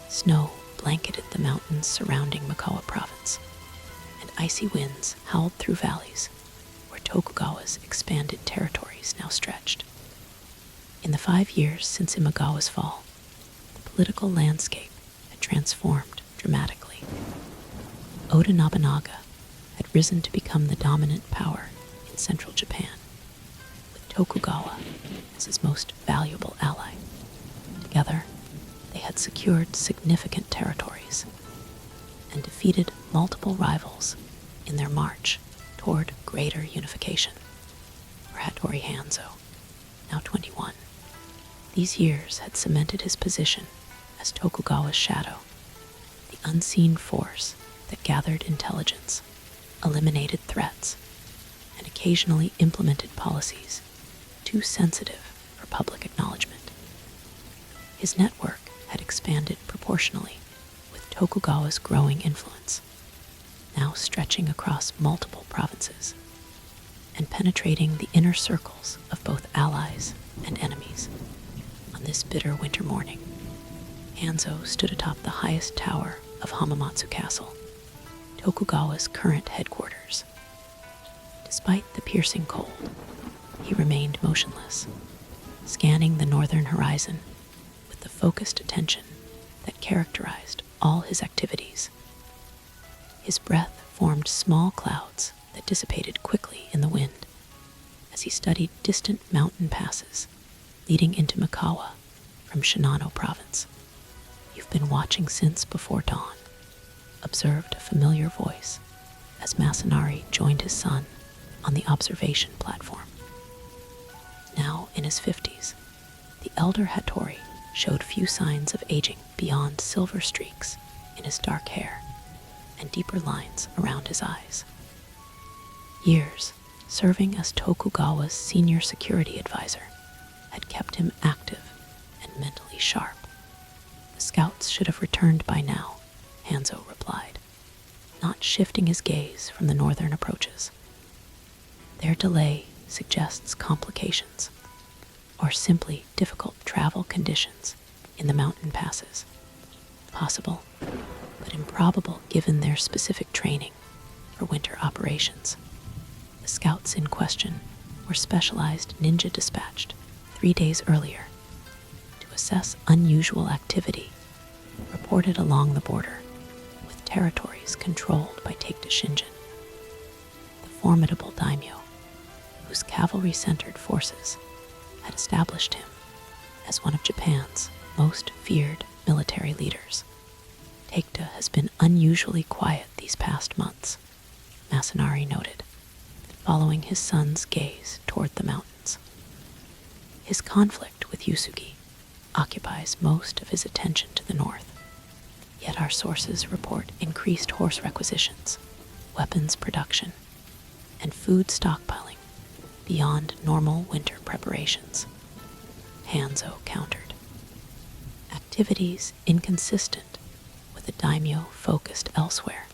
Snow blanketed the mountains surrounding Mikawa province, and icy winds howled through valleys where Tokugawa's expanded territories now stretched. In the 5 years since Imagawa's fall, the political landscape had transformed dramatically. Oda Nobunaga had risen to become the dominant power in central Japan, with Tokugawa as his most valuable ally. Together, they had secured significant territories and defeated multiple rivals in their march toward greater unification. For Hattori Hanzo, now 21, these years had cemented his position as Tokugawa's shadow, the unseen force that gathered intelligence, eliminated threats, and occasionally implemented policies too sensitive for public acknowledgement. His network had expanded proportionally with Tokugawa's growing influence, now stretching across multiple provinces and penetrating the inner circles of both allies and enemies. On this bitter winter morning, Hanzo stood atop the highest tower of Hamamatsu Castle, Tokugawa's current headquarters. Despite the piercing cold, he remained motionless, scanning the northern horizon with the focused attention that characterized all his activities. His breath formed small clouds that dissipated quickly in the wind as he studied distant mountain passes leading into Mikawa from Shinano province. "You've been watching since before dawn," observed a familiar voice as Masanari joined his son on the observation platform. Now in his 50s, the elder Hattori showed few signs of aging beyond silver streaks in his dark hair and deeper lines around his eyes. Years serving as Tokugawa's senior security advisor had kept him active and mentally sharp. "The scouts should have returned by now," Hanzo replied, not shifting his gaze from the northern approaches. "Their delay suggests complications, or simply difficult travel conditions in the mountain passes. Possible, but improbable given their specific training for winter operations. The scouts in question were specialized ninja dispatched 3 days earlier to assess unusual activity reported along the border with territories controlled by Taikta Shinjin, the formidable daimyo whose cavalry-centered forces had established him as one of Japan's most feared military leaders. Taikta has been unusually quiet these past months," Masanari noted, following his son's gaze toward the mountains. "His conflict with Yusugi occupies most of his attention to the north, yet our sources report increased horse requisitions, weapons production, and food stockpiling beyond normal winter preparations," Hanzo countered. "Activities inconsistent with a daimyo focused elsewhere.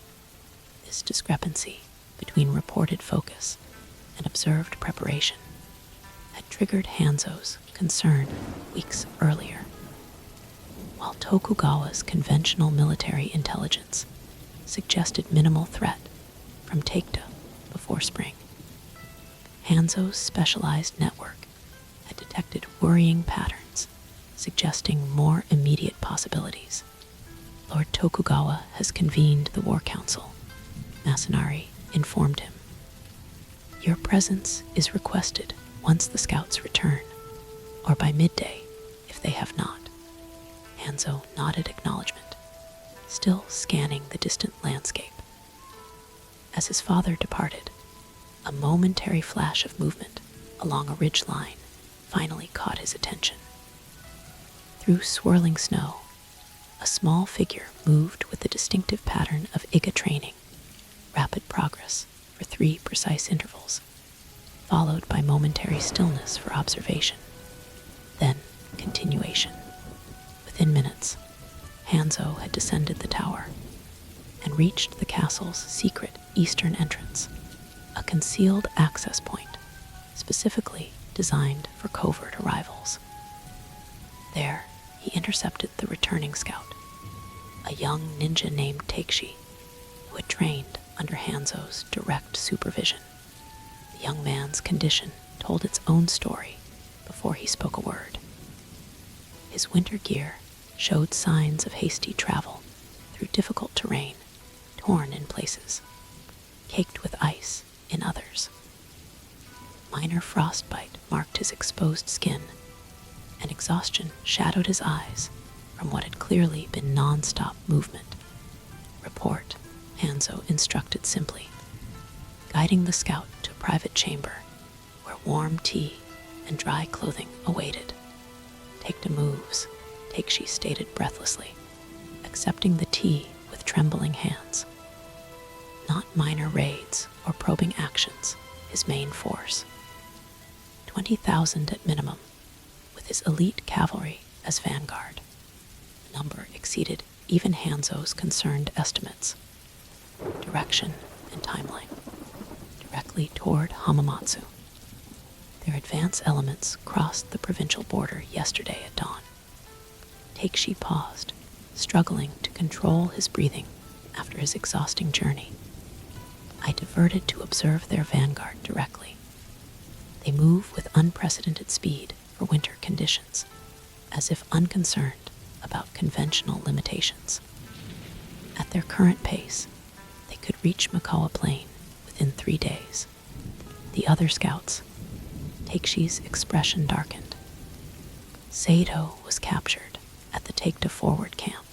This discrepancy between reported focus and observed preparation had triggered Hanzo's concern weeks earlier. While Tokugawa's conventional military intelligence suggested minimal threat from Taikta before spring, Hanzo's specialized network had detected worrying patterns suggesting more immediate possibilities. "Lord Tokugawa has convened the War Council," Masanari informed him. Your presence is requested once the scouts return, or by midday if they have not. Hanzo nodded acknowledgement, still scanning the distant landscape. As his father departed, a momentary flash of movement along a ridge line finally caught his attention. Through swirling snow, a small figure moved with the distinctive pattern of Iga training, rapid progress for 3 precise intervals, followed by momentary stillness for observation, then continuation. Within minutes, Hanzo had descended the tower and reached the castle's secret eastern entrance, a concealed access point specifically designed for covert arrivals. There, he intercepted the returning scout, a young ninja named Takeshi, who had trained under Hanzo's direct supervision. The young man's condition told its own story before he spoke a word. His winter gear showed signs of hasty travel through difficult terrain, torn in places, caked with ice in others. Minor frostbite marked his exposed skin, and exhaustion shadowed his eyes from what had clearly been non-stop movement. Report, Hanzo instructed simply, guiding the scout to a private chamber where warm tea and dry clothing awaited. Take to moves, Takeshi stated breathlessly, accepting the tea with trembling hands. Not minor raids or probing actions, his main force. 20,000 at minimum, with his elite cavalry as vanguard. The number exceeded even Hanzo's concerned estimates. Direction and timeline. Directly toward Hamamatsu. Their advance elements crossed the provincial border yesterday at dawn. Takeshi paused, struggling to control his breathing after his exhausting journey. I diverted to observe their vanguard directly. They move with unprecedented speed for winter conditions, as if unconcerned about conventional limitations. At their current pace, they could reach Mikawa Plain within 3 days. The other scouts, Takeshi's expression darkened. Sato was captured at the take-to-forward camp.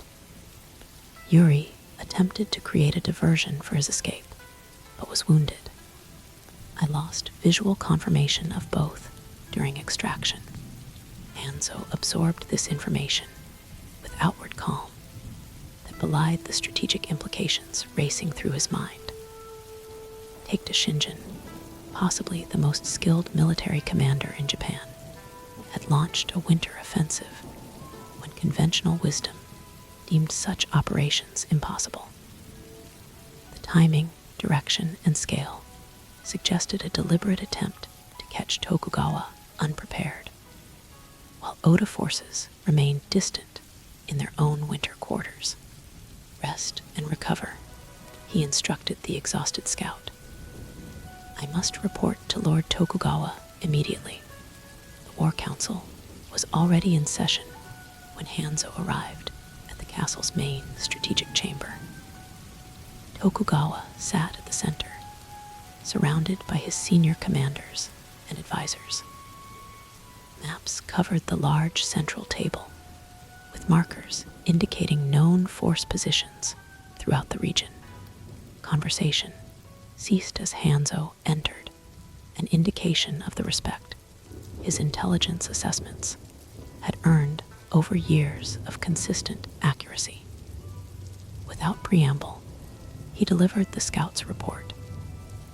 Yuri attempted to create a diversion for his escape, but was wounded. I lost visual confirmation of both during extraction. Hanzo absorbed this information with outward calm that belied the strategic implications racing through his mind. Take to Shinjin, possibly the most skilled military commander in Japan, had launched a winter offensive when conventional wisdom deemed such operations impossible. The timing, direction, and scale suggested a deliberate attempt to catch Tokugawa unprepared, while Oda forces remained distant in their own winter quarters. Rest and recover, he instructed the exhausted scout. I must report to Lord Tokugawa immediately. The War Council was already in session when Hanzo arrived at the castle's main strategic chamber. Tokugawa sat at the center, surrounded by his senior commanders and advisors. Maps covered the large central table, with markers indicating known force positions throughout the region. Conversation ceased as Hanzo entered, an indication of the respect his intelligence assessments had earned over years of consistent accuracy. Without preamble, he delivered the scout's report,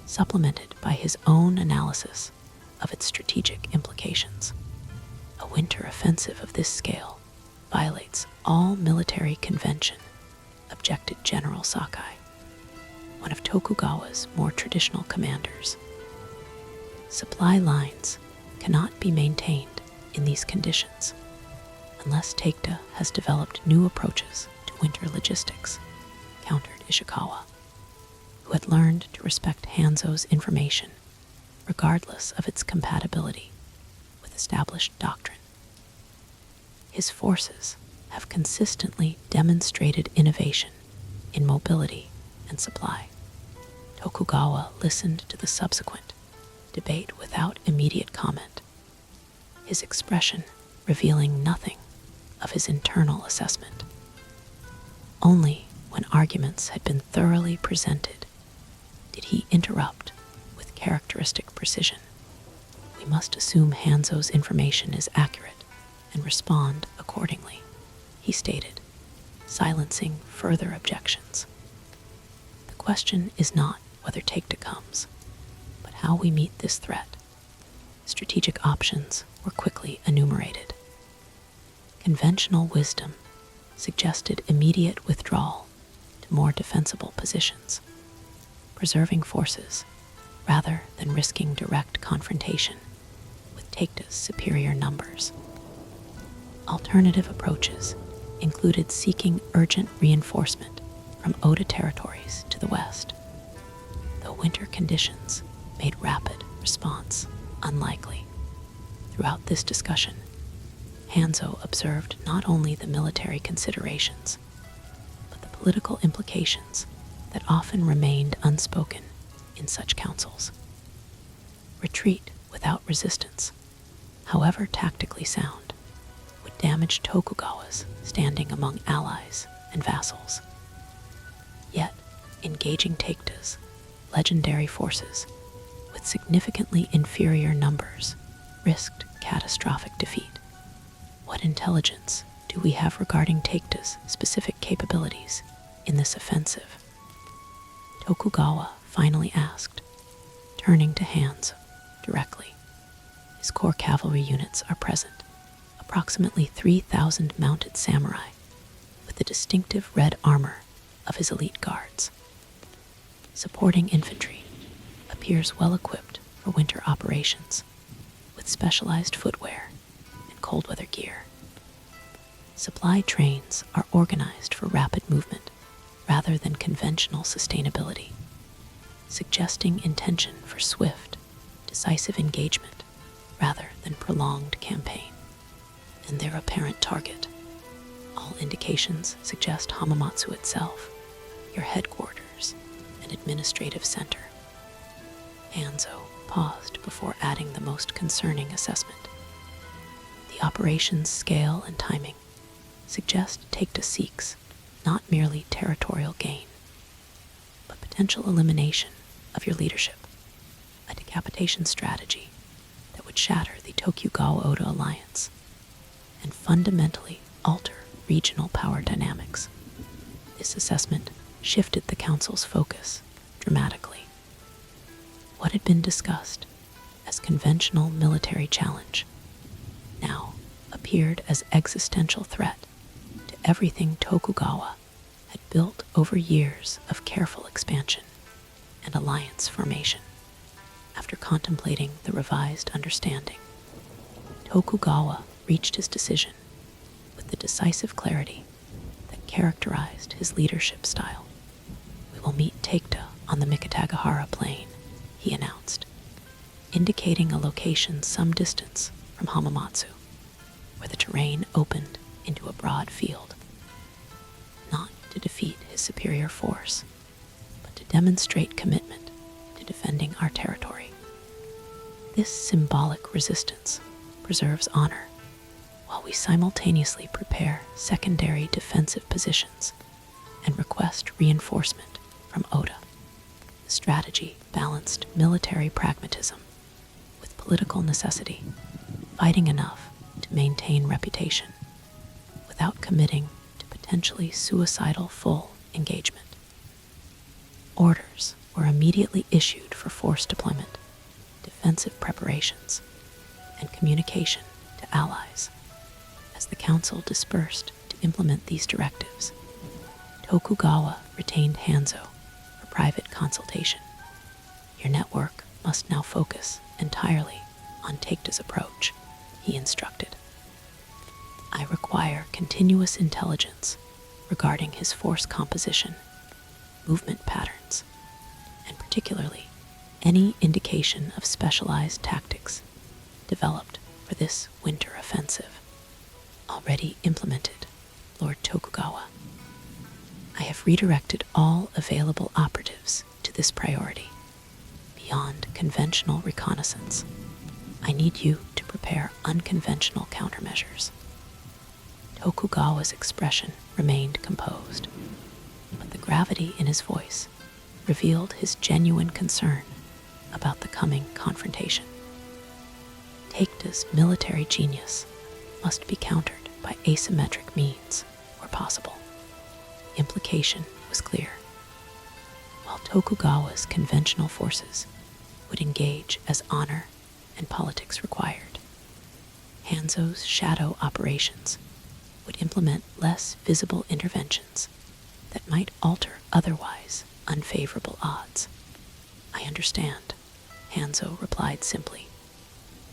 supplemented by his own analysis of its strategic implications. A winter offensive of this scale violates all military convention, objected General Sakai, one of Tokugawa's more traditional commanders. Supply lines cannot be maintained in these conditions unless Taikta has developed new approaches to winter logistics, countered Ishikawa, who had learned to respect Hanzo's information regardless of its compatibility with established doctrine. His forces have consistently demonstrated innovation in mobility and supply, Tokugawa listened to the subsequent debate without immediate comment, his expression revealing nothing of his internal assessment. Only when arguments had been thoroughly presented did he interrupt with characteristic precision. "We must assume Hanzo's information is accurate and respond accordingly," he stated, silencing further objections. "The question is not whether Take-Two comes, but how we meet this threat." Strategic options were quickly enumerated. Conventional wisdom suggested immediate withdrawal to more defensible positions, preserving forces rather than risking direct confrontation with Take-Two's superior numbers. Alternative approaches included seeking urgent reinforcement from Oda territories to the west, though winter conditions made rapid response unlikely. Throughout this discussion, Hanzo observed not only the military considerations, but the political implications that often remained unspoken in such councils. Retreat without resistance, however tactically sound, would damage Tokugawa's standing among allies and vassals. Yet, engaging Take-Two's legendary forces with significantly inferior numbers risked catastrophic defeat. What intelligence do we have regarding Take-Two's specific capabilities in this offensive? Tokugawa finally asked, turning to Hanzo directly. His core cavalry units are present, approximately 3,000 mounted samurai, with the distinctive red armor of his elite guards. Supporting infantry appears well equipped for winter operations, with specialized footwear and cold weather gear. Supply trains are organized for rapid movement rather than conventional sustainability, suggesting intention for swift, decisive engagement rather than prolonged campaign. And their apparent target, all indications suggest Hamamatsu itself, your headquarters and administrative center. Hanzo paused before adding the most concerning assessment. The operation's scale and timing suggest Take-Two seeks not merely territorial gain, but potential elimination of your leadership, a decapitation strategy that would shatter the Tokugawa-Oda alliance and fundamentally alter regional power dynamics. This assessment shifted the council's focus dramatically. What had been discussed as conventional military challenge now appeared as existential threat to everything Tokugawa had built over years of careful expansion and alliance formation. After contemplating the revised understanding, Tokugawa reached his decision with the decisive clarity that characterized his leadership style. "We will meet Take-Two on the Mikatagahara plain," he announced, indicating a location some distance from Hamamatsu, where the terrain opened into a broad field. Not to defeat his superior force, but to demonstrate commitment to defending our territory. This symbolic resistance preserves honor, while we simultaneously prepare secondary defensive positions and request reinforcement from Oda. The strategy balanced military pragmatism with political necessity, fighting enough to maintain reputation without committing to potentially suicidal full engagement. Orders were immediately issued for force deployment, defensive preparations, and communication to allies. As the council dispersed to implement these directives, Tokugawa retained Hanzo for private consultation. "Your network must now focus entirely on Take-Two's approach," he instructed. "I require continuous intelligence regarding his force composition, movement patterns, and particularly any indication of specialized tactics developed for this winter offensive." "Already implemented, Lord Tokugawa. I have redirected all available operatives to this priority. Beyond conventional reconnaissance, I need you to prepare unconventional countermeasures. Tokugawa's expression remained composed, but the gravity in his voice revealed his genuine concern about the coming confrontation. Taketa's military genius must be countered by asymmetric means where possible. The implication was clear. While Tokugawa's conventional forces would engage as honor and politics required, Hanzo's shadow operations would implement less visible interventions that might alter otherwise unfavorable odds. I understand, Hanzo replied simply.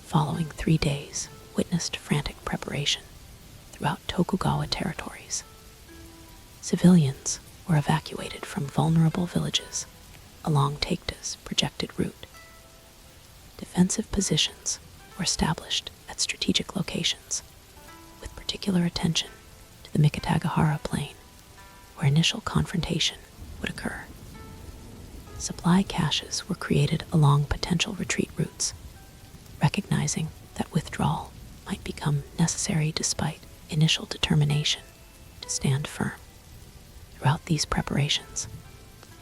Following 3 days witnessed frantic preparation throughout Tokugawa territories. Civilians were evacuated from vulnerable villages along Taketa's projected route. Defensive positions were established at strategic locations, with particular attention to the Mikatagahara plain, where initial confrontation would occur. Supply caches were created along potential retreat routes, recognizing that withdrawal might become necessary despite initial determination to stand firm. Throughout these preparations,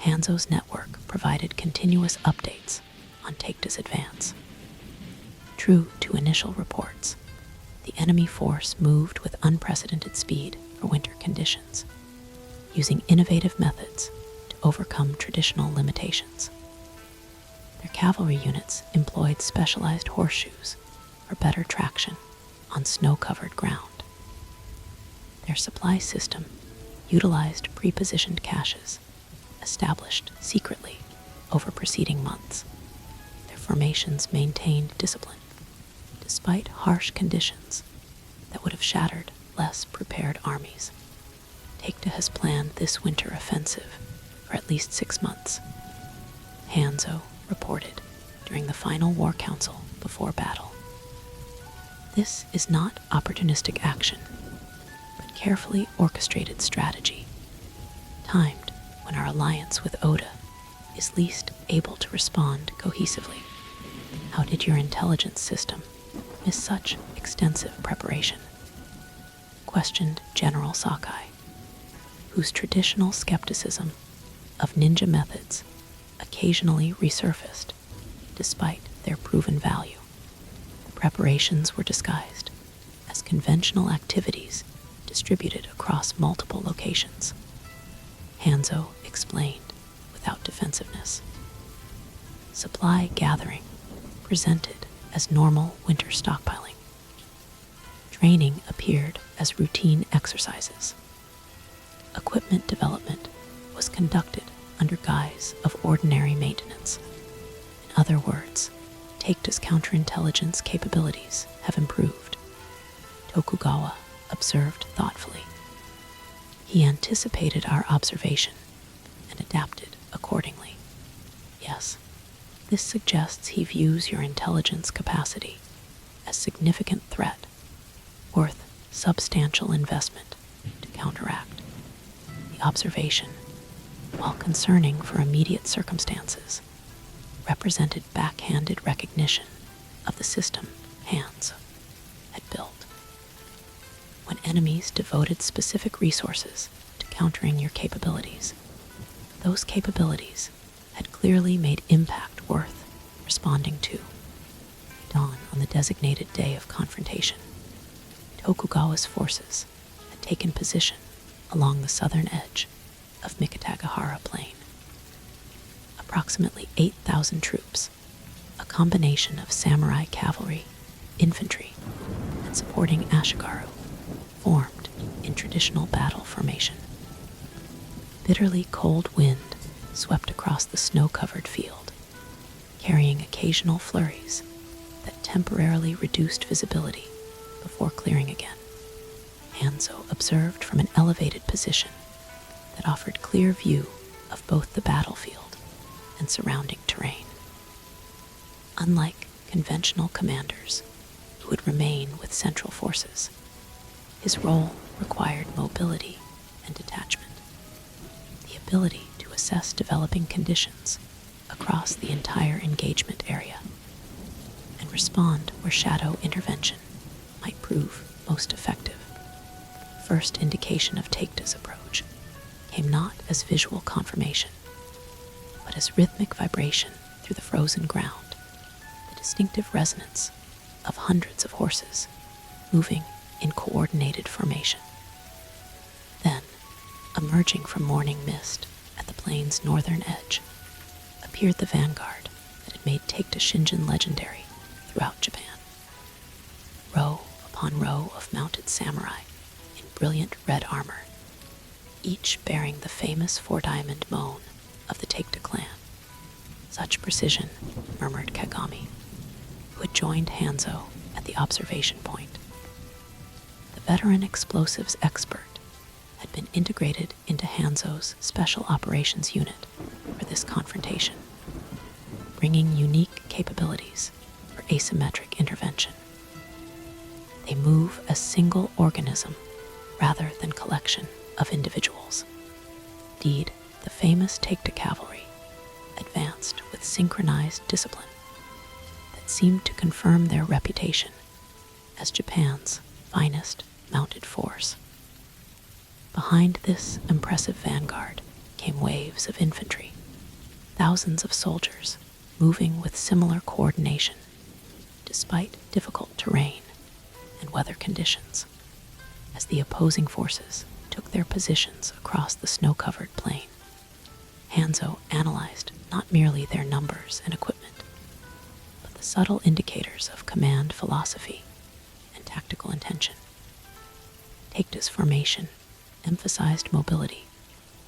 Hanzo's network provided continuous updates on Taketa's advance. True to initial reports, the enemy force moved with unprecedented speed for winter conditions, using innovative methods to overcome traditional limitations. Their cavalry units employed specialized horseshoes for better traction on snow-covered ground. Their supply system utilized pre-positioned caches established secretly over preceding months. Their formations maintained discipline, despite harsh conditions that would have shattered less prepared armies. Taketa has planned this winter offensive for at least 6 months, Hanzo reported during the final war council before battle. This is not opportunistic action, but carefully orchestrated strategy, timed when our alliance with Oda is least able to respond cohesively. How did your intelligence system miss such extensive preparation? Questioned General Sakai, whose traditional skepticism of ninja methods occasionally resurfaced despite their proven value. The preparations were disguised as conventional activities distributed across multiple locations. Hanzo explained without defensiveness. Supply gathering presented as normal winter stockpiling. Training appeared as routine exercises. Equipment development was conducted under guise of ordinary maintenance. In other words, Taketa's counterintelligence capabilities have improved. Tokugawa observed thoughtfully. He anticipated our observation and adapted accordingly. Yes, this suggests he views your intelligence capacity as significant threat, worth substantial investment to counteract. The observation, while concerning for immediate circumstances, represented backhanded recognition of the system Hanzo had built. When enemies devoted specific resources to countering your capabilities, those capabilities had clearly made impact worth responding to. Dawn on the designated day of confrontation, Tokugawa's forces had taken position along the southern edge of Mikatagahara plain. Approximately 8,000 troops, a combination of samurai cavalry, infantry, and supporting ashigaru, formed in traditional battle formation. Bitterly cold wind swept across the snow-covered field, carrying occasional flurries that temporarily reduced visibility before clearing again. Hanzo observed from an elevated position that offered clear view of both the battlefield and surrounding terrain. Unlike conventional commanders who would remain with central forces, his role required mobility and detachment. The ability to assess developing conditions across the entire engagement area and respond where shadow intervention might prove most effective. First indication of Takeda's approach came not as visual confirmation, but as rhythmic vibration through the frozen ground, the distinctive resonance of hundreds of horses moving in coordinated formation. Then, emerging from morning mist at the plain's northern edge, appeared the vanguard that had made Takeda Shinjin legendary throughout Japan. Row upon row of mounted samurai in brilliant red armor, each bearing the famous four-diamond moan of the Takeda clan. Such precision, murmured Kagami, who had joined Hanzo at the observation point. The veteran explosives expert had been integrated into Hanzo's Special Operations Unit for this confrontation, bringing unique capabilities for asymmetric intervention. They move a single organism rather than collection of individuals. Indeed, the famous Takeda cavalry advanced with synchronized discipline that seemed to confirm their reputation as Japan's finest mounted force. Behind this impressive vanguard came waves of infantry, thousands of soldiers moving with similar coordination despite difficult terrain and weather conditions, as the opposing forces took their positions across the snow-covered plain. Hanzo analyzed not merely their numbers and equipment, but the subtle indicators of command philosophy and tactical intention. Takeda's formation emphasized mobility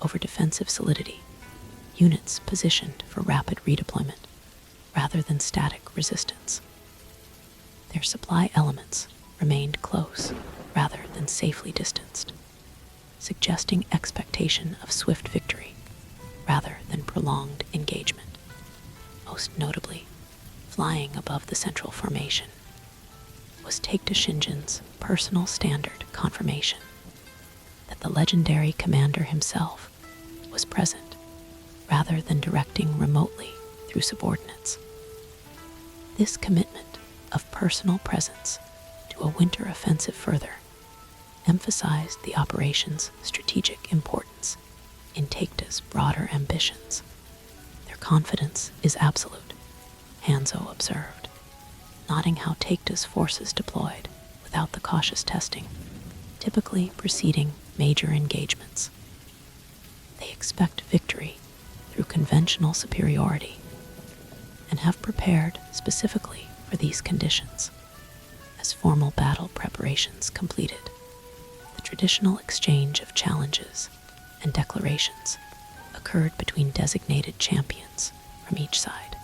over defensive solidity, units positioned for rapid redeployment rather than static resistance. Their supply elements remained close rather than safely distanced, suggesting expectation of swift victory rather than prolonged engagement. Most notably, flying above the central formation was Takeda Shinjin's personal standard confirmation that the legendary commander himself was present rather than directing remotely through subordinates. This commitment of personal presence to a winter offensive further emphasized the operation's strategic importance in Takeda's broader ambitions. Their confidence is absolute, Hanzo observed, noting how Takeda's forces deployed without the cautious testing typically preceding major engagements. They expect victory through conventional superiority and have prepared specifically for these conditions. As formal battle preparations completed, the traditional exchange of challenges and declarations occurred between designated champions from each side.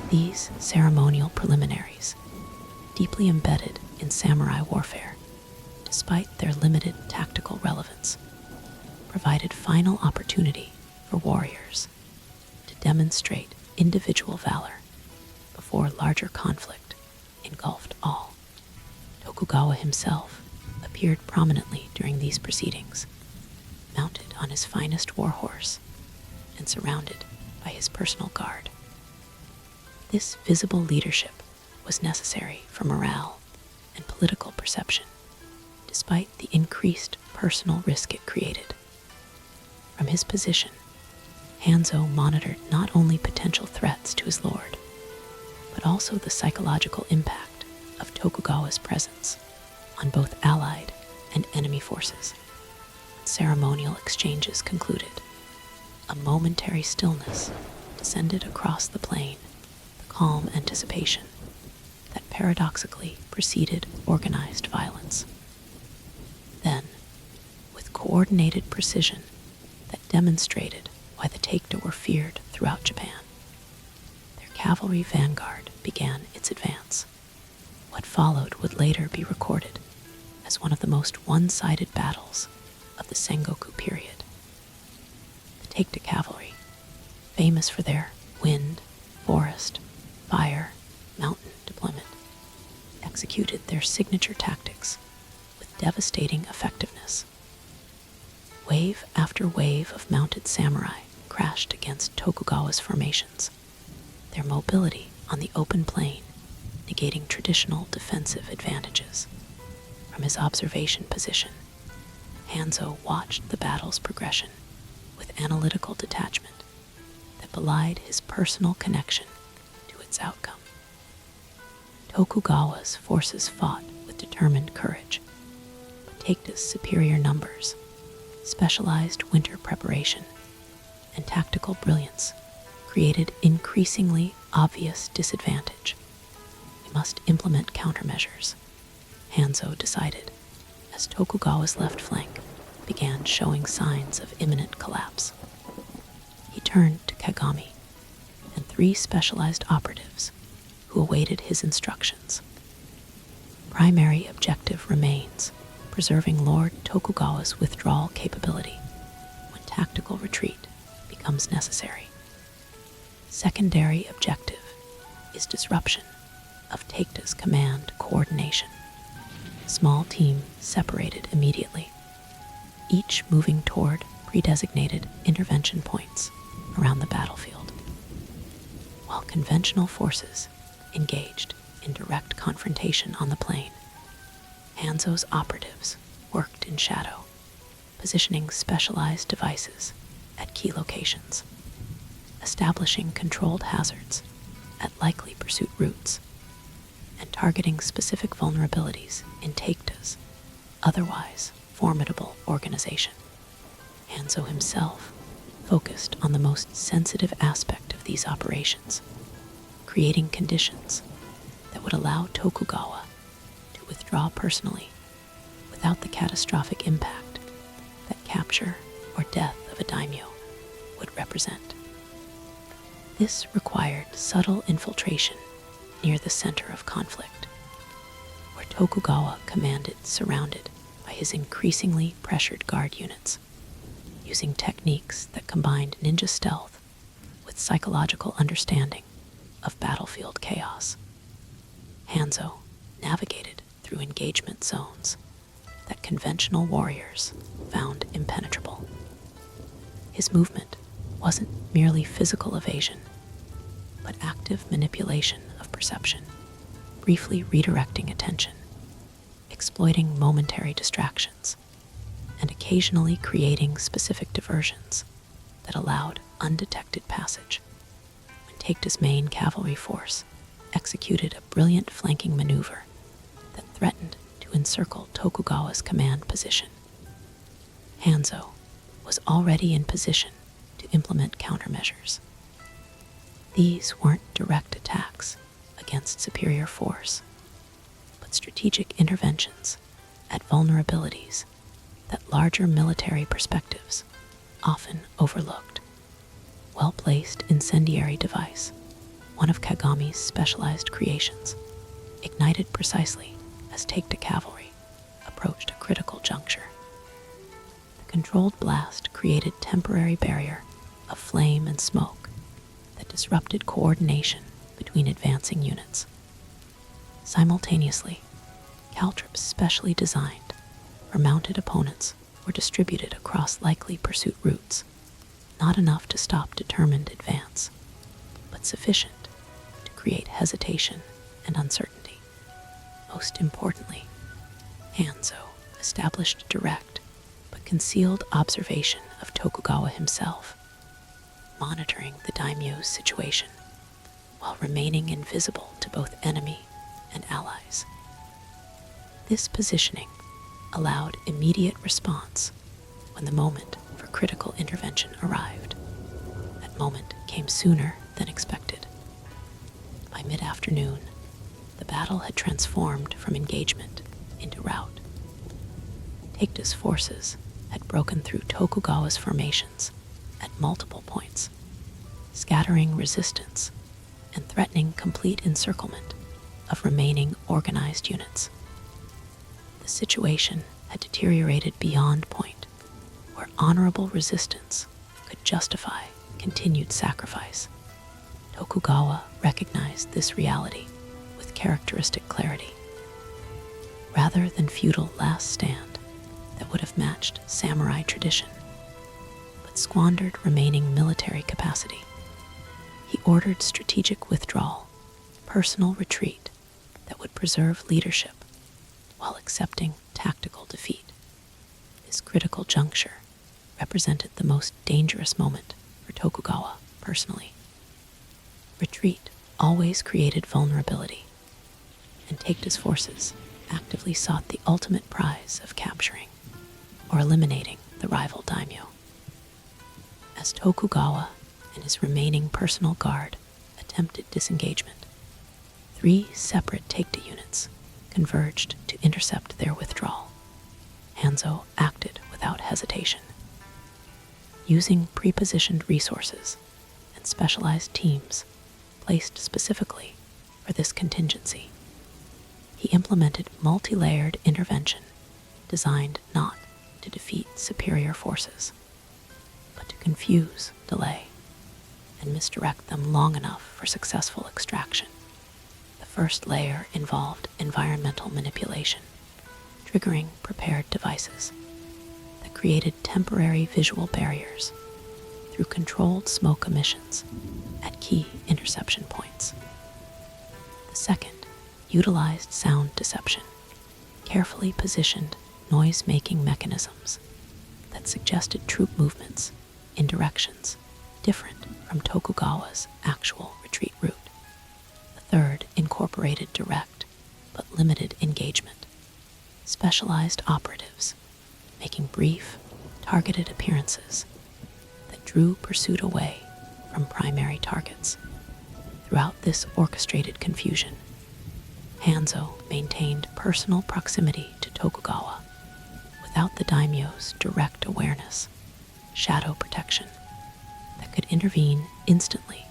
These ceremonial preliminaries, deeply embedded in samurai warfare, despite their limited tactical relevance, provided final opportunity for warriors to demonstrate individual valor before larger conflict engulfed all. Tokugawa himself appeared prominently during these proceedings, mounted on his finest warhorse and surrounded by his personal guard. This visible leadership was necessary for morale and political perception, despite the increased personal risk it created. From his position, Hanzo monitored not only potential threats to his lord, but also the psychological impact of Tokugawa's presence on both allied and enemy forces. Ceremonial exchanges concluded. A momentary stillness descended across the plain, the calm anticipation that paradoxically preceded organized violence. Then, with coordinated precision that demonstrated why the Takeda were feared throughout Japan, their cavalry vanguard began its advance. What followed would later be recorded as one of the most one-sided battles of the Sengoku period. The Takeda cavalry, famous for their wind, forest, fire, mountain deployment, executed their signature tactics with devastating effectiveness. Wave after wave of mounted samurai crashed against Tokugawa's formations, their mobility on the open plain negating traditional defensive advantages. From his observation position, Hanzo watched the battle's progression with analytical detachment that belied his personal connection to its outcome. Tokugawa's forces fought with determined courage, but Taketa's superior numbers, specialized winter preparation, and tactical brilliance created increasingly obvious disadvantage. We must implement countermeasures, Hanzo decided, as Tokugawa's left flank began showing signs of imminent collapse. He turned to Kagami and 3 specialized operatives who awaited his instructions. Primary objective remains preserving Lord Tokugawa's withdrawal capability when tactical retreat becomes necessary. Secondary objective is disruption of Taketa's command coordination. Small team separated immediately, each moving toward pre-designated intervention points around the battlefield. While conventional forces engaged in direct confrontation on the plain, Hanzo's operatives worked in shadow, positioning specialized devices at key locations, establishing controlled hazards at likely pursuit routes, and targeting specific vulnerabilities in Taketa's otherwise formidable organization. Hanzo himself focused on the most sensitive aspect of these operations, creating conditions that would allow Tokugawa to withdraw personally without the catastrophic impact that capture or death of a daimyo would represent. This required subtle infiltration near the center of conflict, where Tokugawa commanded surrounded by his increasingly pressured guard units, using techniques that combined ninja stealth with psychological understanding of battlefield chaos. Hanzo navigated through engagement zones that conventional warriors found impenetrable. His movement wasn't merely physical evasion, but active manipulation of perception, briefly redirecting attention, exploiting momentary distractions, and occasionally creating specific diversions that allowed undetected passage. When Taketa's main cavalry force executed a brilliant flanking maneuver that threatened to encircle Tokugawa's command position, Hanzo was already in position to implement countermeasures. These weren't direct attacks against superior force, but strategic interventions at vulnerabilities that larger military perspectives often overlooked. Well-placed incendiary device, one of Kagami's specialized creations, ignited precisely as Taketa cavalry approached a critical juncture. The controlled blast created temporary barrier of flame and smoke that disrupted coordination between advancing units. Simultaneously, caltrops specially designed for mounted opponents were distributed across likely pursuit routes, not enough to stop determined advance, but sufficient to create hesitation and uncertainty. Most importantly, Hanzo established direct but concealed observation of Tokugawa himself, monitoring the daimyo's situation while remaining invisible to both enemy and allies. This positioning allowed immediate response when the moment for critical intervention arrived. That moment came sooner than expected. By mid-afternoon, the battle had transformed from engagement into rout. Taketa's forces had broken through Tokugawa's formations at multiple points, scattering resistance and threatening complete encirclement of remaining organized units. The situation had deteriorated beyond point where honorable resistance could justify continued sacrifice. Tokugawa recognized this reality with characteristic clarity. Rather than feudal last stand that would have matched samurai tradition, but squandered remaining military capacity. He ordered strategic withdrawal, personal retreat that would preserve leadership while accepting tactical defeat. This critical juncture represented the most dangerous moment for Tokugawa personally. Retreat always created vulnerability, and Takeda's forces actively sought the ultimate prize of capturing or eliminating the rival daimyo. As Tokugawa and his remaining personal guard attempted disengagement, 3 separate Takeda units converged to intercept their withdrawal. Hanzo acted without hesitation. Using pre-positioned resources and specialized teams placed specifically for this contingency, he implemented multi-layered intervention designed not to defeat superior forces, but to confuse, delay, and misdirect them long enough for successful extraction. The first layer involved environmental manipulation, triggering prepared devices that created temporary visual barriers through controlled smoke emissions at key interception points. The second utilized sound deception, carefully positioned noise-making mechanisms that suggested troop movements in directions different from Tokugawa's actual retreat route. The third incorporated direct but limited engagement, specialized operatives making brief, targeted appearances that drew pursuit away from primary targets. Throughout this orchestrated confusion, Hanzo maintained personal proximity to Tokugawa without the daimyo's direct awareness, shadow protection that could intervene instantly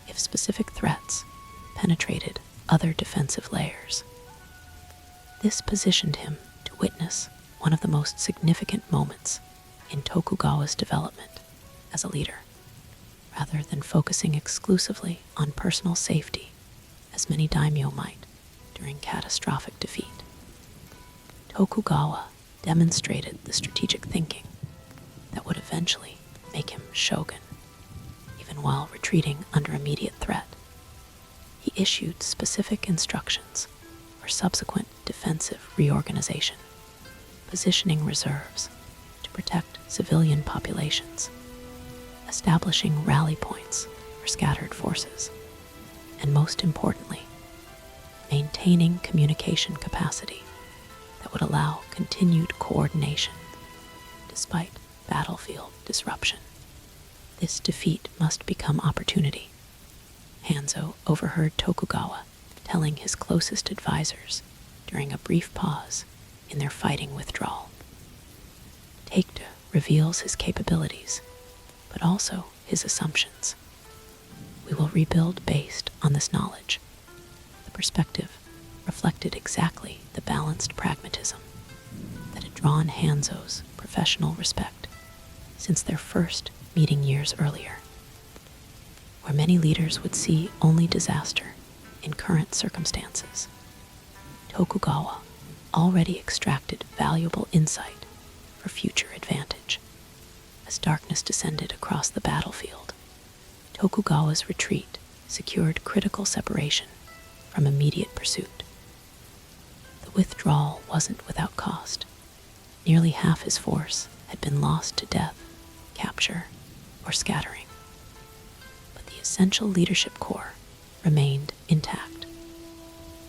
if specific threats penetrated other defensive layers. This positioned him to witness one of the most significant moments in Tokugawa's development as a leader, rather than focusing exclusively on personal safety, as many daimyo might during catastrophic defeat. Tokugawa demonstrated the strategic thinking that would eventually make him shogun, even while retreating under immediate threat. He issued specific instructions for subsequent defensive reorganization, positioning reserves to protect civilian populations, establishing rally points for scattered forces, and most importantly, maintaining communication capacity that would allow continued coordination despite battlefield disruption. This defeat must become opportunity. Hanzo overheard Tokugawa telling his closest advisors during a brief pause in their fighting withdrawal. Takeda reveals his capabilities, but also his assumptions. We will rebuild based on this knowledge. The perspective reflected exactly the balanced pragmatism that had drawn Hanzo's professional respect since their first meeting years earlier. Where many leaders would see only disaster in current circumstances, Tokugawa already extracted valuable insight for future advantage. As darkness descended across the battlefield, Tokugawa's retreat secured critical separation from immediate pursuit. The withdrawal wasn't without cost. Nearly half his force had been lost to death, capture, or scattering. But the essential leadership core remained intact,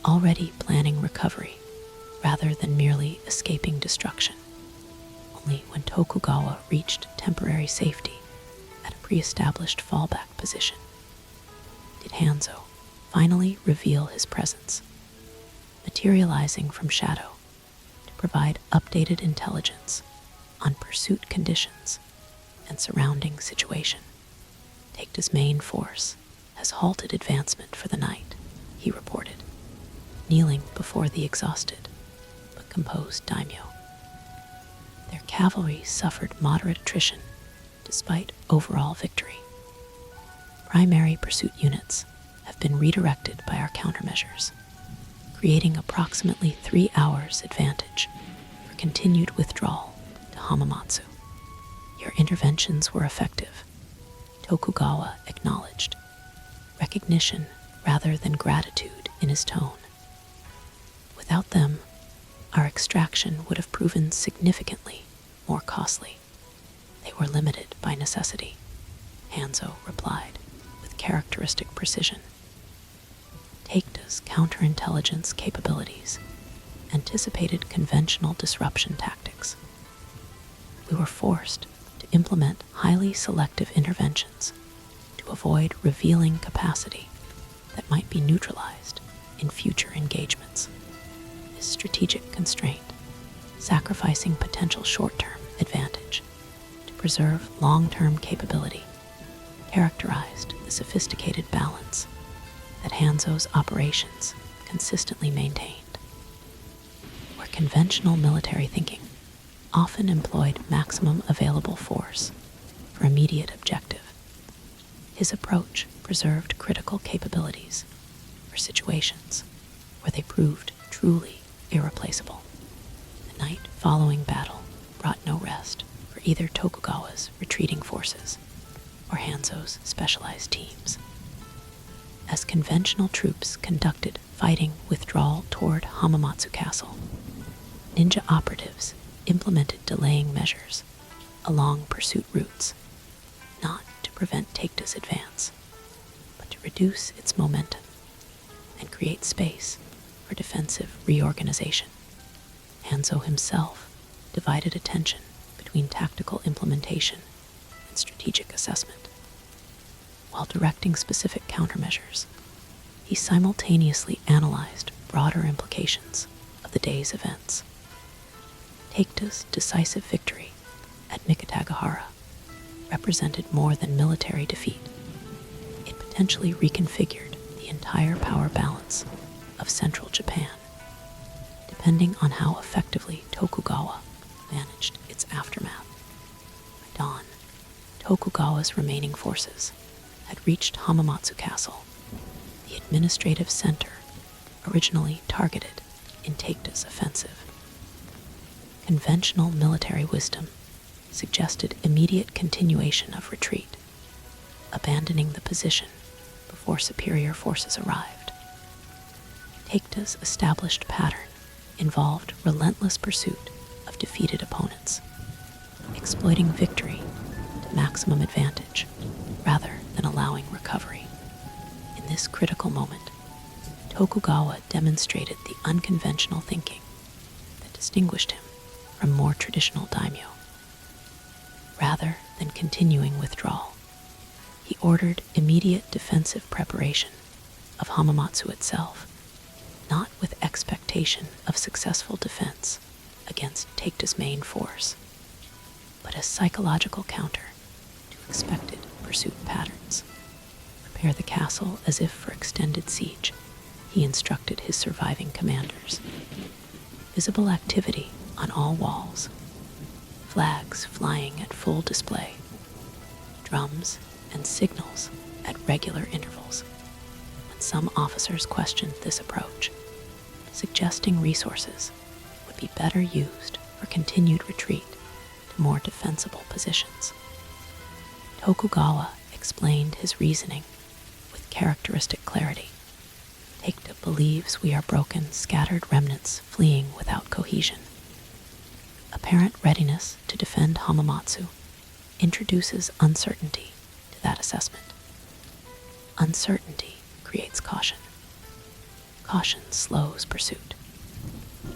already planning recovery rather than merely escaping destruction. Only when Tokugawa reached temporary safety at a pre-established fallback position did Hanzo finally reveal his presence, materializing from shadow to provide updated intelligence on pursuit conditions and surrounding situation. Takeda's main force has halted advancement for the night, he reported, kneeling before the exhausted but composed daimyo. Their cavalry suffered moderate attrition despite overall victory. Primary pursuit units have been redirected by our countermeasures, creating approximately 3 hours advantage for continued withdrawal to Hamamatsu. Your interventions were effective, Tokugawa acknowledged, recognition rather than gratitude in his tone. Without them, our extraction would have proven significantly more costly. They were limited by necessity, Hanzo replied with characteristic precision. Takeda's counterintelligence capabilities anticipated conventional disruption tactics. We were forced to implement highly selective interventions to avoid revealing capacity that might be neutralized in future engagements. This strategic constraint, sacrificing potential short-term advantage to preserve long-term capability, characterized the sophisticated balance that Hanzo's operations consistently maintained. Where conventional military thinking often employed maximum available force for immediate objective, his approach preserved critical capabilities for situations where they proved truly irreplaceable. The night following battle brought no rest for either Tokugawa's retreating forces or Hanzo's specialized teams. As conventional troops conducted fighting withdrawal toward Hamamatsu Castle, ninja operatives implemented delaying measures along pursuit routes, not to prevent Takeda's advance, but to reduce its momentum and create space for defensive reorganization. Hanzo himself divided attention between tactical implementation and strategic assessment. While directing specific countermeasures, he simultaneously analyzed broader implications of the day's events. Takeda's decisive victory at Mikatagahara represented more than military defeat. It potentially reconfigured the entire power balance of central Japan, depending on how effectively Tokugawa managed its aftermath. By dawn, Tokugawa's remaining forces had reached Hamamatsu Castle, the administrative center originally targeted in Takeda's offensive. Conventional military wisdom suggested immediate continuation of retreat, abandoning the position before superior forces arrived. Takeda's established pattern involved relentless pursuit of defeated opponents, exploiting victory to maximum advantage rather than allowing recovery. In this critical moment, Tokugawa demonstrated the unconventional thinking that distinguished him from more traditional daimyo. Rather than continuing withdrawal, he ordered immediate defensive preparation of Hamamatsu itself, not with expectation of successful defense against Takeda's main force, but as psychological counter to expected pursuit patterns. Prepare the castle as if for extended siege, he instructed his surviving commanders. Visible activity on all walls, flags flying at full display, drums and signals at regular intervals. When some officers questioned this approach, suggesting resources would be better used for continued retreat to more defensible positions. Tokugawa explained his reasoning with characteristic clarity. Takeda believes we are broken, scattered remnants fleeing without cohesion. Apparent readiness to defend Hamamatsu introduces uncertainty to that assessment. Uncertainty creates caution. Caution slows pursuit.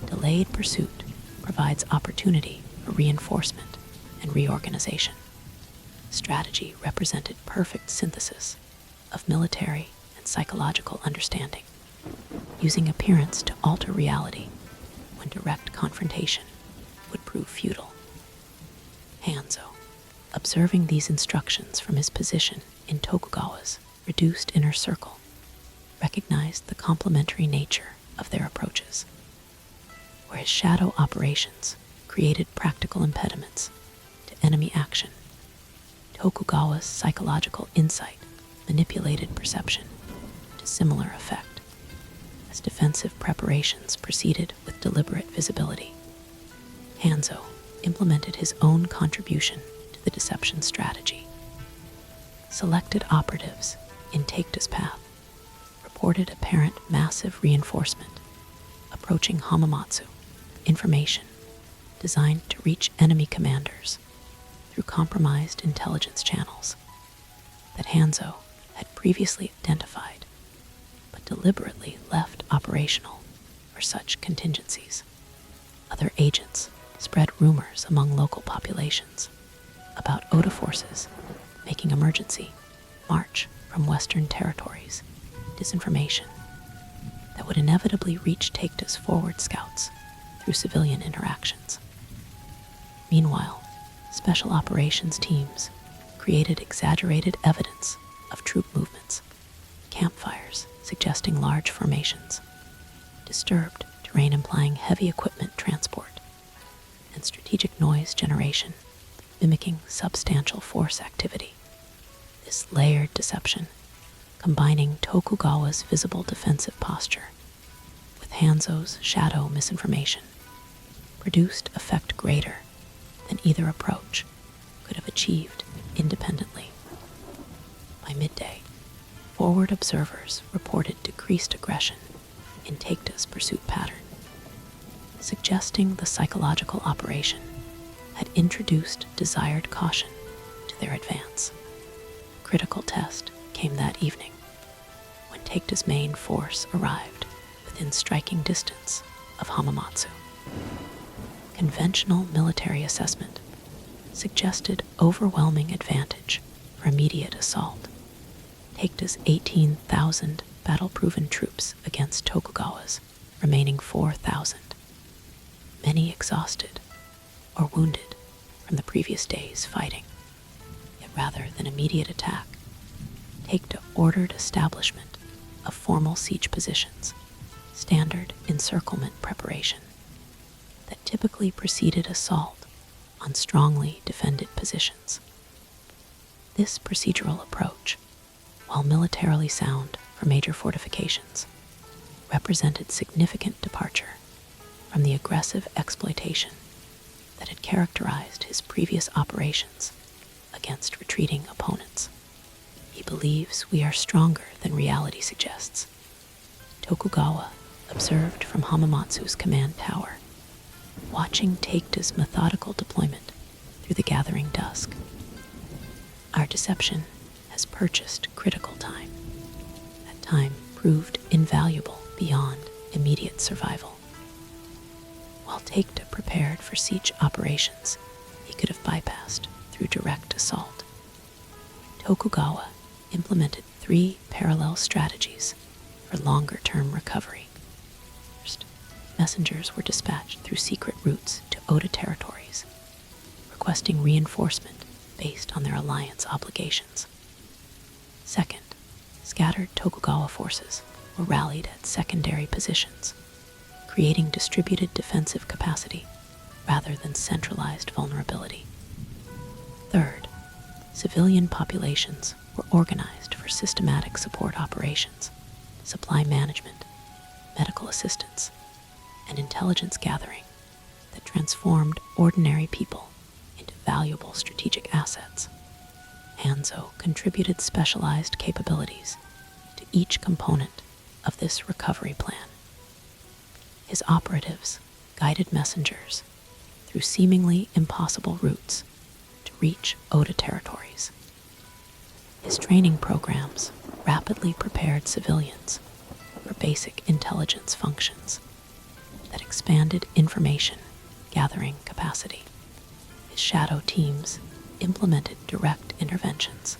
Delayed pursuit provides opportunity for reinforcement and reorganization. Strategy represented perfect synthesis of military and psychological understanding, using appearance to alter reality when direct confrontation would prove futile. Hanzo, observing these instructions from his position in Tokugawa's reduced inner circle, recognized the complementary nature of their approaches. Where his shadow operations created practical impediments to enemy action, Tokugawa's psychological insight manipulated perception to similar effect. As defensive preparations proceeded with deliberate visibility, Hanzo implemented his own contribution to the deception strategy. Selected operatives in Taketa's path reported apparent massive reinforcement approaching Hamamatsu, information designed to reach enemy commanders through compromised intelligence channels that Hanzo had previously identified but deliberately left operational for such contingencies. Other agents spread rumors among local populations about Oda forces making emergency march from western territories, disinformation that would inevitably reach Taketa's forward scouts through civilian interactions. Meanwhile, special operations teams created exaggerated evidence of troop movements, campfires suggesting large formations, disturbed terrain implying heavy equipment transport, and strategic noise generation mimicking substantial force activity. This layered deception, combining Tokugawa's visible defensive posture with Hanzo's shadow misinformation, produced effect greater than either approach could have achieved independently. By midday, forward observers reported decreased aggression in Taketa's pursuit pattern, suggesting the psychological operation had introduced desired caution to their advance. Critical test came that evening when Taketa's main force arrived within striking distance of Hamamatsu. Conventional military assessment suggested overwhelming advantage for immediate assault. Taketa's 18,000 battle-proven troops against Tokugawa's remaining 4,000, many exhausted or wounded from the previous day's fighting. Yet rather than immediate attack, Taketa ordered establishment of formal siege positions, standard encirclement preparation that typically preceded assault on strongly defended positions. This procedural approach, while militarily sound for major fortifications, represented significant departure from the aggressive exploitation that had characterized his previous operations against retreating opponents. He believes we are stronger than reality suggests, Tokugawa observed from Hamamatsu's command tower, watching Taketa's methodical deployment through the gathering dusk. Our deception has purchased critical time. That time proved invaluable beyond immediate survival. While Taketa prepared for siege operations he could have bypassed through direct assault, Tokugawa implemented 3 parallel strategies for longer-term recovery. First, messengers were dispatched through secret routes to Oda territories, requesting reinforcement based on their alliance obligations. Second, scattered Tokugawa forces were rallied at secondary positions, creating distributed defensive capacity rather than centralized vulnerability. Third, civilian populations were organized for systematic support operations, supply management, medical assistance, and intelligence gathering that transformed ordinary people into valuable strategic assets. Hanzo contributed specialized capabilities to each component of this recovery plan. His operatives guided messengers through seemingly impossible routes to reach Oda territories. His training programs rapidly prepared civilians for basic intelligence functions that expanded information gathering capacity. His shadow teams implemented direct interventions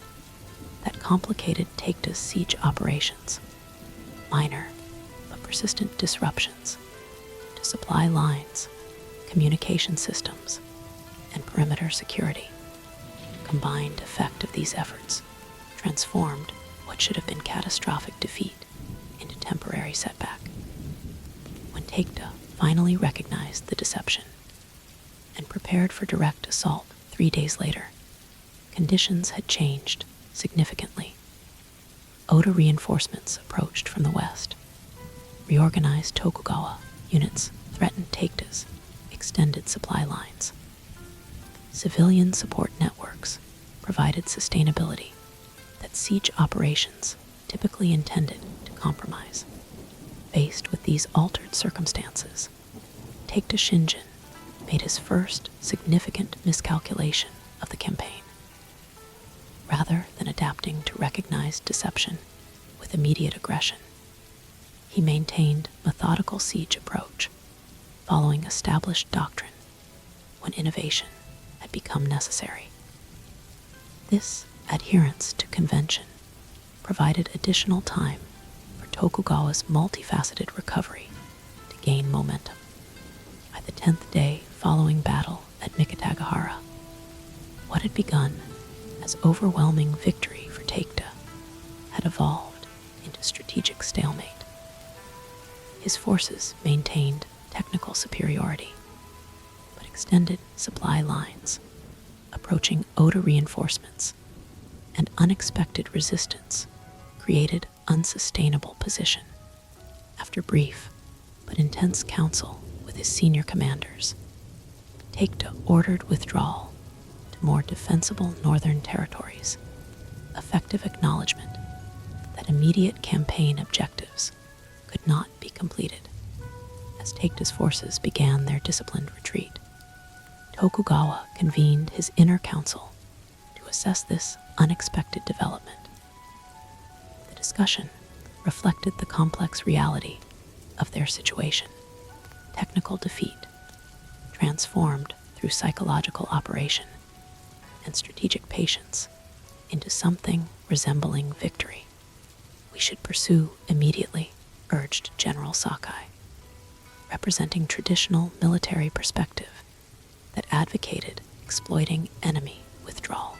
that complicated Taketa's siege operations, minor but persistent disruptions to supply lines, communication systems, and perimeter security. Combined effect of these efforts transformed what should have been catastrophic defeat into temporary setback. When Taketa finally recognized the deception and prepared for direct assault 3 days later, conditions had changed significantly. Oda reinforcements approached from the west. Reorganized Tokugawa units threatened Taketa's extended supply lines. Civilian support networks provided sustainability that siege operations typically intended to compromise. Faced with these altered circumstances, Taikta Shinjin made his first significant miscalculation of the campaign. Rather than adapting to recognized deception with immediate aggression, he maintained methodical siege approach, following established doctrine when innovation had become necessary. This adherence to convention provided additional time for Tokugawa's multifaceted recovery to gain momentum. By the 10th day following battle at Mikatagahara, what had begun as overwhelming victory for Taikta had evolved into strategic stalemate. His forces maintained technical superiority, but extended supply lines, approaching Oda reinforcements, and unexpected resistance created unsustainable position. After brief but intense counsel with his senior commanders, Taikta ordered withdrawal to more defensible northern territories, effective acknowledgement that immediate campaign objectives could not be completed. As Taikta's forces began their disciplined retreat, Tokugawa convened his inner council to assess this unexpected development. The discussion reflected the complex reality of their situation. Technical defeat, transformed through psychological operation and strategic patience into something resembling victory. We should pursue immediately, urged General Sakai, representing traditional military perspective that advocated exploiting enemy withdrawal.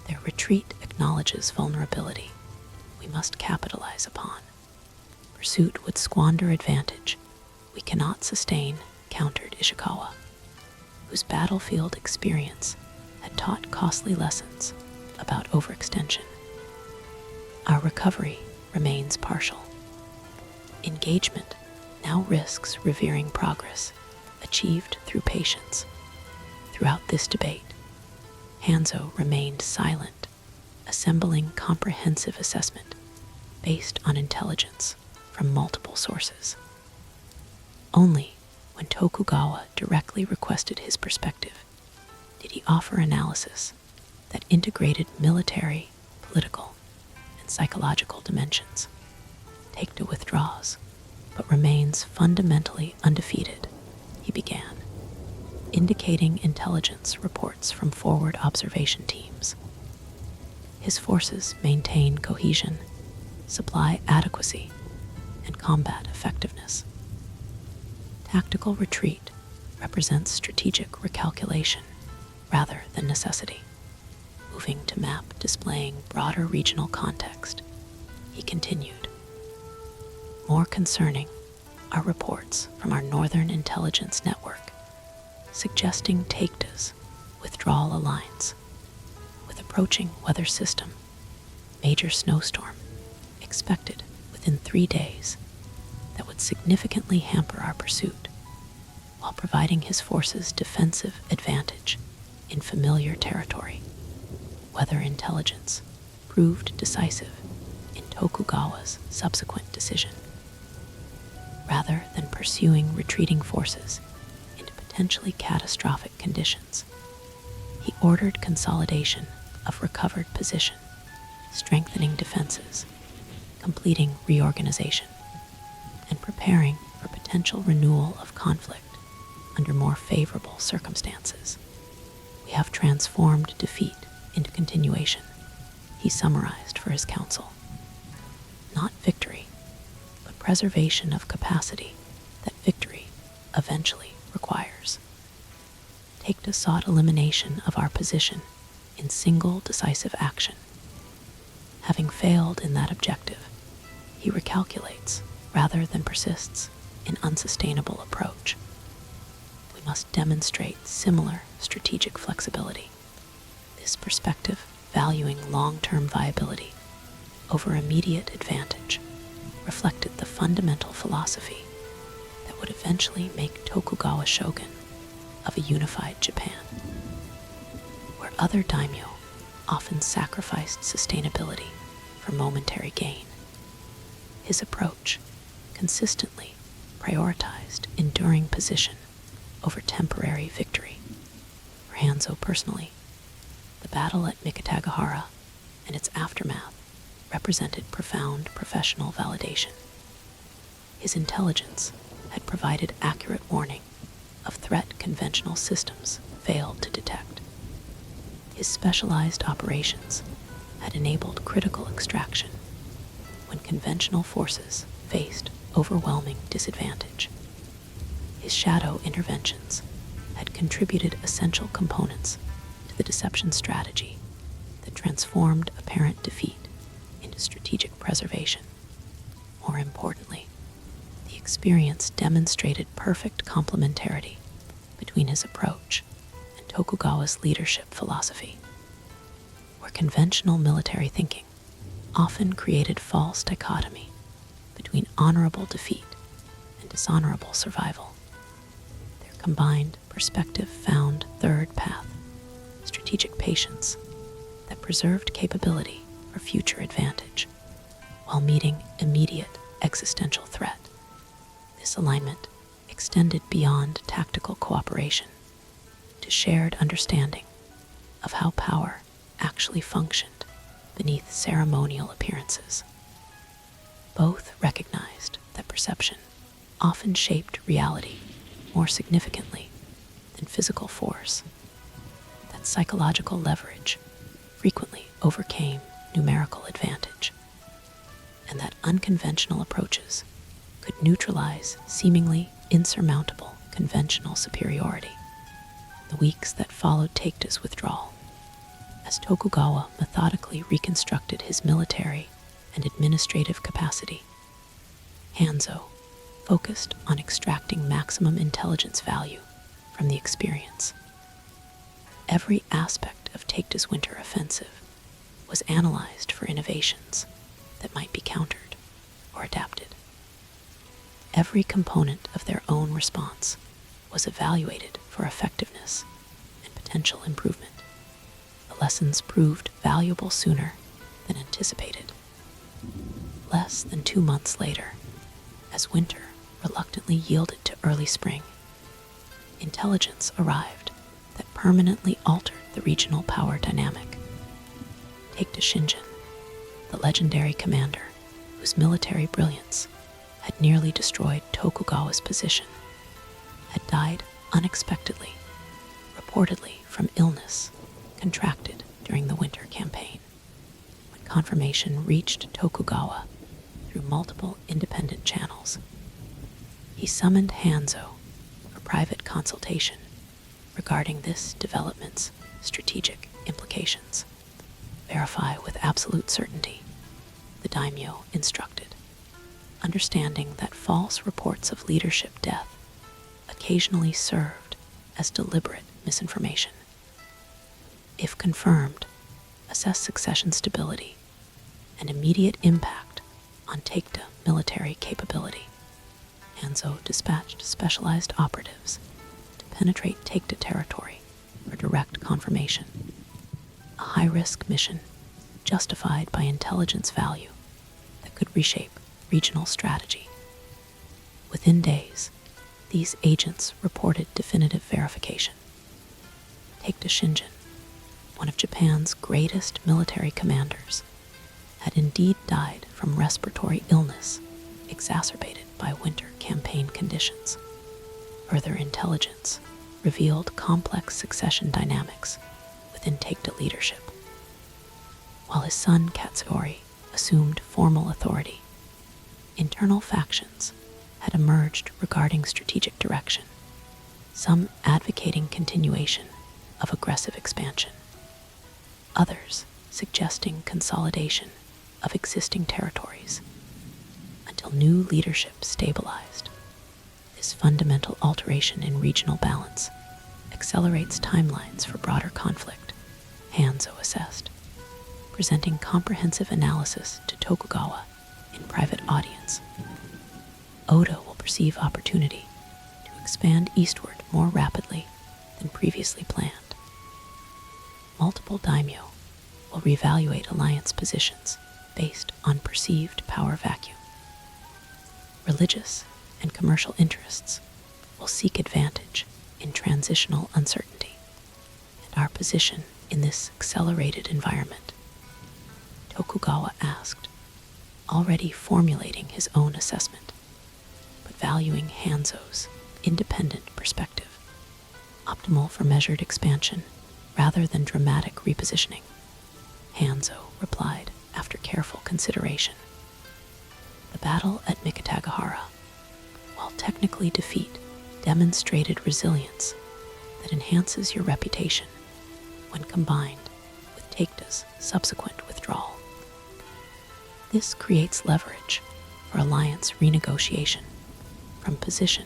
Their retreat acknowledges vulnerability we must capitalize upon. Pursuit would squander advantage we cannot sustain, countered Ishikawa, whose battlefield experience had taught costly lessons about overextension. Our recovery remains partial. Engagement now risks revering progress achieved through patience. Throughout this debate, Hanzo remained silent, assembling comprehensive assessment based on intelligence from multiple sources. Only when Tokugawa directly requested his perspective did he offer analysis that integrated military, political, and psychological dimensions. Taikta withdraws, but remains fundamentally undefeated, he began, indicating intelligence reports from forward observation teams. His forces maintain cohesion, supply adequacy, and combat effectiveness. Tactical retreat represents strategic recalculation rather than necessity. Moving to map displaying broader regional context, he continued. More concerning are reports from our Northern Intelligence Network suggesting Taikta's withdrawal aligns with approaching weather system, major snowstorm expected within 3 days that would significantly hamper our pursuit while providing his forces defensive advantage in familiar territory. Weather intelligence proved decisive in Tokugawa's subsequent decision. Rather than pursuing retreating forces into potentially catastrophic conditions, he ordered consolidation of recovered position, strengthening defenses, completing reorganization, and preparing for potential renewal of conflict under more favorable circumstances. We have transformed defeat into continuation, he summarized for his council. Not victory, but preservation of capacity that victory eventually requires. Taikta sought elimination of our position in single decisive action. Having failed in that objective, he recalculates rather than persists in unsustainable approach. We must demonstrate similar strategic flexibility. This perspective, valuing long-term viability over immediate advantage, reflected the fundamental philosophy that would eventually make Tokugawa Shogun of a unified Japan. Where other daimyo often sacrificed sustainability for momentary gain. His approach consistently prioritized enduring position over temporary victory. For Hanzo personally, the battle at Mikatagahara and its aftermath represented profound professional validation. His intelligence had provided accurate warning of threat conventional systems failed to detect. His specialized operations had enabled critical extraction when conventional forces faced overwhelming disadvantage. His shadow interventions had contributed essential components to the deception strategy that transformed apparent defeat into strategic preservation. More importantly, the experience demonstrated perfect complementarity between his approach and Tokugawa's leadership philosophy, where conventional military thinking often created false dichotomy between honorable defeat and dishonorable survival. Their combined perspective found third path, strategic patience that preserved capability for future advantage while meeting immediate existential threat. This alignment extended beyond tactical cooperation to shared understanding of how power actually functioned beneath ceremonial appearances. Both recognized that perception often shaped reality more significantly than physical force, that psychological leverage frequently overcame numerical advantage, and that unconventional approaches could neutralize seemingly insurmountable conventional superiority. The weeks that followed Taketa's withdrawal, as Tokugawa methodically reconstructed his military and administrative capacity, Hanzo focused on extracting maximum intelligence value from the experience. Every aspect of Taketa's winter offensive was analyzed for innovations that might be countered or adapted. Every component of their own response was evaluated for effectiveness and potential improvement. The lessons proved valuable sooner than anticipated. Less than 2 months later, as winter reluctantly yielded to early spring, intelligence arrived that permanently altered the regional power dynamic. Takeda Shingen, the legendary commander whose military brilliance had nearly destroyed Tokugawa's position, had died unexpectedly, reportedly from illness contracted during the winter campaign. When confirmation reached Tokugawa through multiple independent channels, he summoned Hanzo for private consultation regarding this development's strategic implications. Verify with absolute certainty, the daimyo instructed, understanding that false reports of leadership death occasionally served as deliberate misinformation. If confirmed, assess succession stability and immediate impact on Takeda military capability. Hanzo dispatched specialized operatives to penetrate Takeda territory for direct confirmation, a high-risk mission justified by intelligence value that could reshape regional strategy. Within days, these agents reported definitive verification. Takeda Shingen, one of Japan's greatest military commanders, had indeed died from respiratory illness exacerbated by winter campaign conditions. Further intelligence revealed complex succession dynamics within Takeda leadership. While his son Katsuyori assumed formal authority, internal factions had emerged regarding strategic direction, some advocating continuation of aggressive expansion, others suggesting consolidation of existing territories until new leadership stabilized. This fundamental alteration in regional balance accelerates timelines for broader conflict, Hanzo assessed, presenting comprehensive analysis to Tokugawa in private audience. Oda will perceive opportunity to expand eastward more rapidly than previously planned. multiple daimyo will reevaluate alliance positions based on perceived power vacuum. Religious and commercial interests will seek advantage in transitional uncertainty, and our position in this accelerated environment, Tokugawa asked, already formulating his own assessment, but valuing Hanzo's independent perspective, optimal for measured expansion rather than dramatic repositioning. Hanzo replied after careful consideration. The battle at Mikatagahara, while technically defeat, demonstrated resilience that enhances your reputation when combined with Taketa's subsequent withdrawal. This creates leverage for alliance renegotiation from position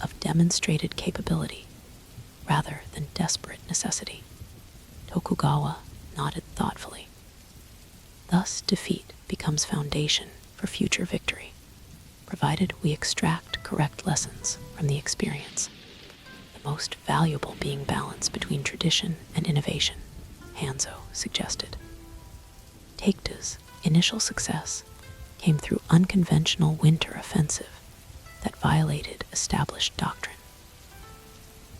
of demonstrated capability rather than desperate necessity. Tokugawa nodded thoughtfully. Thus, defeat becomes foundation for future victory, provided we extract correct lessons from the experience, the most valuable being balance between tradition and innovation, Hanzo suggested. Taketa's initial success came through unconventional winter offensive that violated established doctrine.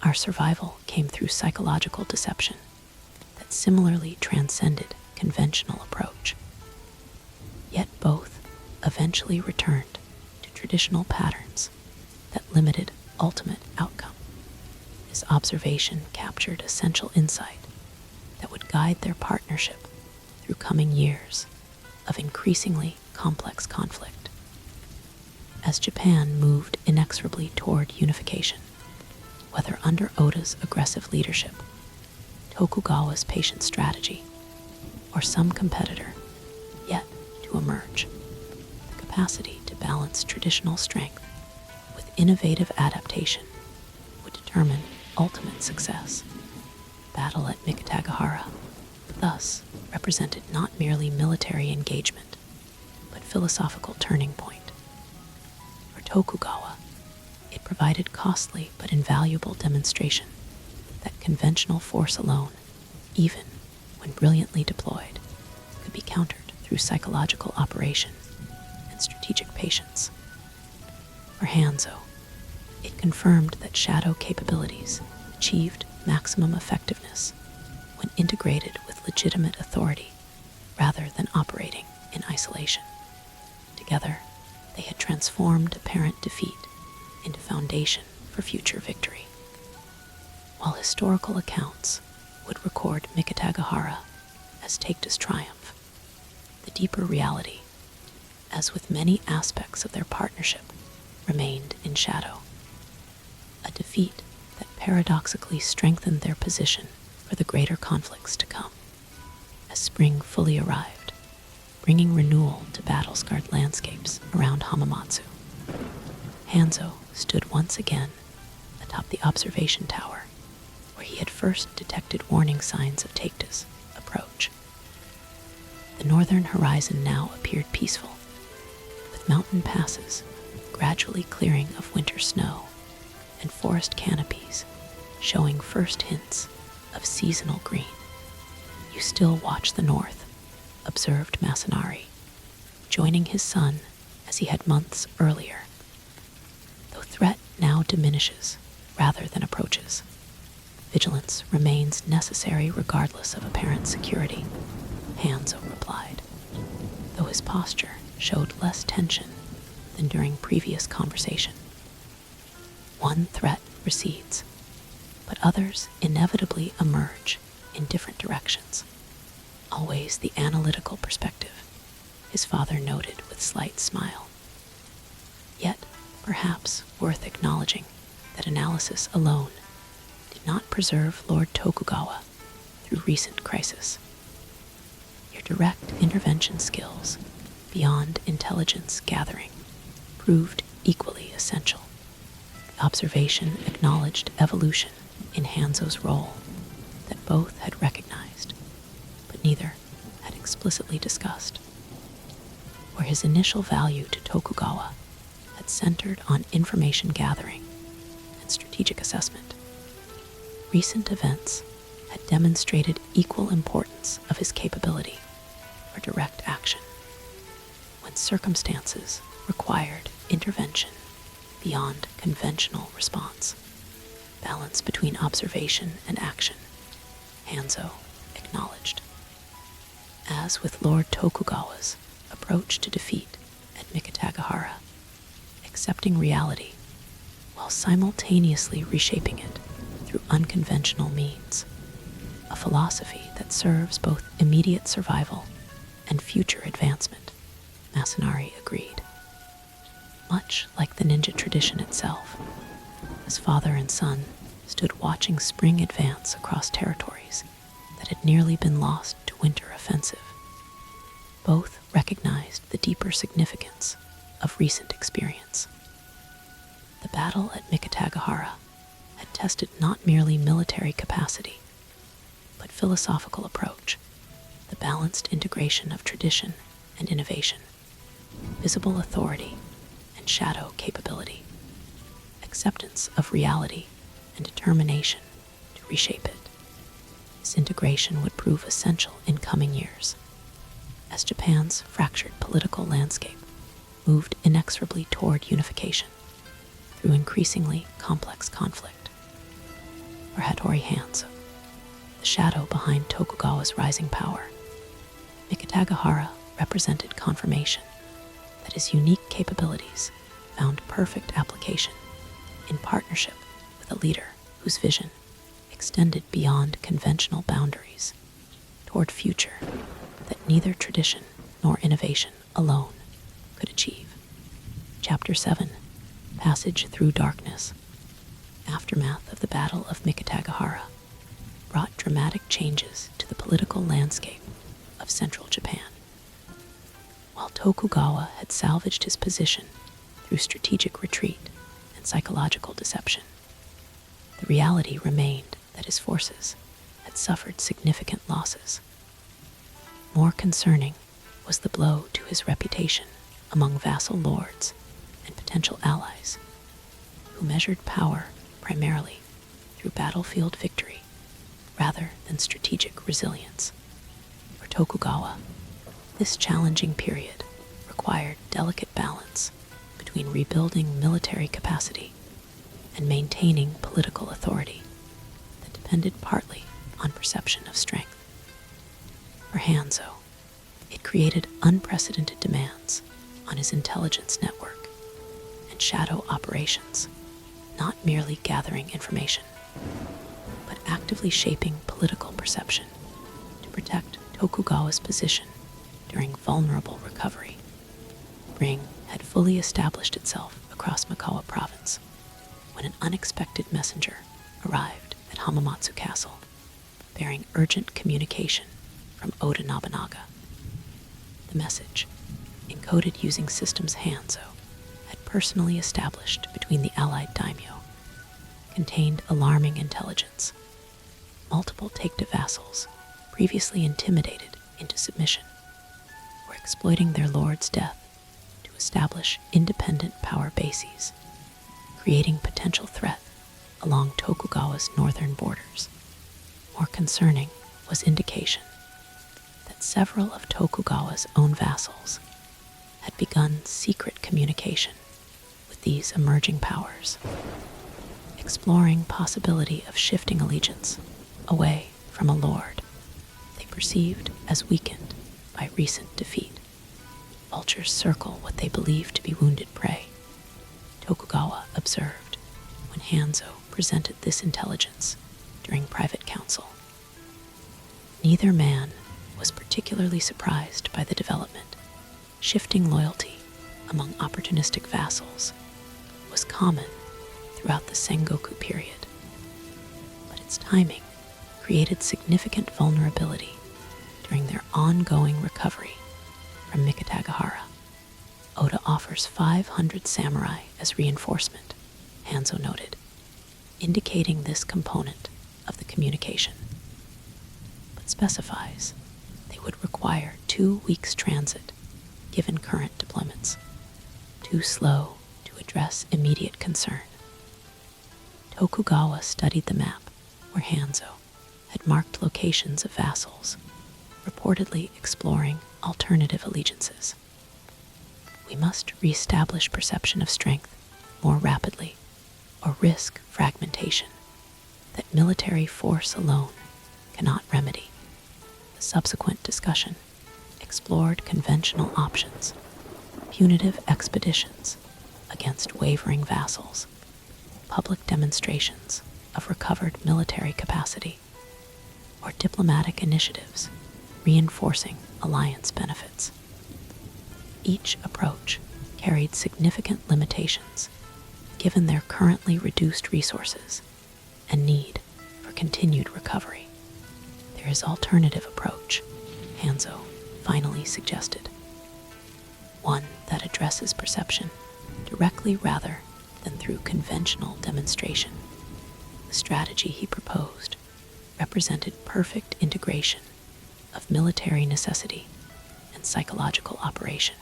Our survival came through psychological deception that similarly transcended conventional approach. Yet both eventually returned to traditional patterns that limited ultimate outcome. This observation captured essential insight that would guide their partnership through coming years of increasingly complex conflict. As Japan moved inexorably toward unification, whether under Oda's aggressive leadership, Tokugawa's patient strategy, or some competitor yet to emerge, the capacity to balance traditional strength with innovative adaptation would determine ultimate success. Battle at Mikatagahara thus represented not merely military engagement, but philosophical turning point. For Tokugawa, it provided costly but invaluable demonstration that conventional force alone, even when brilliantly deployed, could be countered through psychological operation and strategic patience. For Hanzo, it confirmed that shadow capabilities achieved maximum effectiveness when integrated with legitimate authority rather than operating in isolation. Together, they had transformed apparent defeat into foundation for future victory. While historical accounts would record Mikatagahara as Taketa's triumph, the deeper reality, as with many aspects of their partnership, remained in shadow. A defeat that paradoxically strengthened their position for the greater conflicts to come. As spring fully arrived, bringing renewal to battle-scarred landscapes around Hamamatsu, Hanzo stood once again atop the observation tower where he had first detected warning signs of Taketa's approach. The northern horizon now appeared peaceful, with mountain passes gradually clearing of winter snow and forest canopies showing first hints of seasonal green. You still watch the north, observed Masanari, joining his son as he had months earlier. Though threat now diminishes rather than approaches, vigilance remains necessary regardless of apparent security, Hanzo replied, though his posture showed less tension than during previous conversation. One threat recedes, but others inevitably emerge in different directions. Always the analytical perspective, his father noted with slight smile. Yet, perhaps worth acknowledging that analysis alone did not preserve Lord Tokugawa through recent crisis. Your direct intervention skills, beyond intelligence gathering, proved equally essential. The observation acknowledged evolution in Hanzo's role that both had recognized, but neither had explicitly discussed. Where his initial value to Tokugawa had centered on information gathering and strategic assessment, recent events had demonstrated equal importance of his capability for direct action when circumstances required intervention beyond conventional response. Balance between observation and action, Hanzo acknowledged. As with Lord Tokugawa's approach to defeat at Mikatagahara, accepting reality while simultaneously reshaping it through unconventional means, a philosophy that serves both immediate survival and future advancement, Masanari agreed. Much like the ninja tradition itself, as father and son stood watching spring advance across territories that had nearly been lost to winter offensive, both recognized the deeper significance of recent experience. The battle at Mikatagahara had tested not merely military capacity, but philosophical approach, the balanced integration of tradition and innovation, visible authority and shadow capability, acceptance of reality and determination to reshape it. This integration would prove essential in coming years, as Japan's fractured political landscape moved inexorably toward unification through increasingly complex conflict. For Hattori Hanzo, the shadow behind Tokugawa's rising power, Mikatagahara represented confirmation that his unique capabilities found perfect application in partnership with a leader whose vision extended beyond conventional boundaries toward future that neither tradition nor innovation alone could achieve. Chapter 7, Passage Through Darkness. Aftermath of the Battle of Mikatagahara brought dramatic changes to the political landscape of central Japan. While Tokugawa had salvaged his position through strategic retreat and psychological deception, the reality remained that his forces had suffered significant losses. More concerning was the blow to his reputation among vassal lords and potential allies, who measured power primarily through battlefield victory rather than strategic resilience. For Tokugawa, this challenging period required delicate balance between rebuilding military capacity and maintaining political authority that depended partly on perception of strength. For Hanzo, it created unprecedented demands on his intelligence network and shadow operations, not merely gathering information, but actively shaping political perception to protect Tokugawa's position during vulnerable recovery. Ring had fully established itself across Mikawa province when an unexpected messenger arrived at Hamamatsu Castle, bearing urgent communication from Oda Nobunaga. The message, encoded using systems Hanzo had personally established between the allied daimyo, contained alarming intelligence. Multiple Taikta vassals, previously intimidated into submission, were exploiting their lord's death to establish independent power bases, creating potential threat along Tokugawa's northern borders. More concerning was indication that several of Tokugawa's own vassals had begun secret communication with these emerging powers, exploring possibility of shifting allegiance away from a lord they perceived as weakened by recent defeat. Vultures circle what they believe to be wounded prey, Tokugawa observed when Hanzo presented this intelligence during private council. Neither man was particularly surprised by the development. Shifting loyalty among opportunistic vassals was common throughout the Sengoku period, but its timing created significant vulnerability during their ongoing recovery from Mikatagahara. Oda offers 500 samurai as reinforcement, Hanzo noted, indicating this component of the communication, but specifies they would require 2 weeks transit given current deployments, too slow to address immediate concern. Tokugawa studied the map where Hanzo had marked locations of vassals, reportedly exploring alternative allegiances. We must reestablish perception of strength more rapidly or risk fragmentation that military force alone cannot remedy. The subsequent discussion explored conventional options, punitive expeditions against wavering vassals, public demonstrations of recovered military capacity, or diplomatic initiatives reinforcing alliance benefits. Each approach carried significant limitations given their currently reduced resources and need for continued recovery. There is alternative approach, Hanzo finally suggested. One that addresses perception directly rather than through conventional demonstration. The strategy he proposed represented perfect integration of military necessity and psychological operation.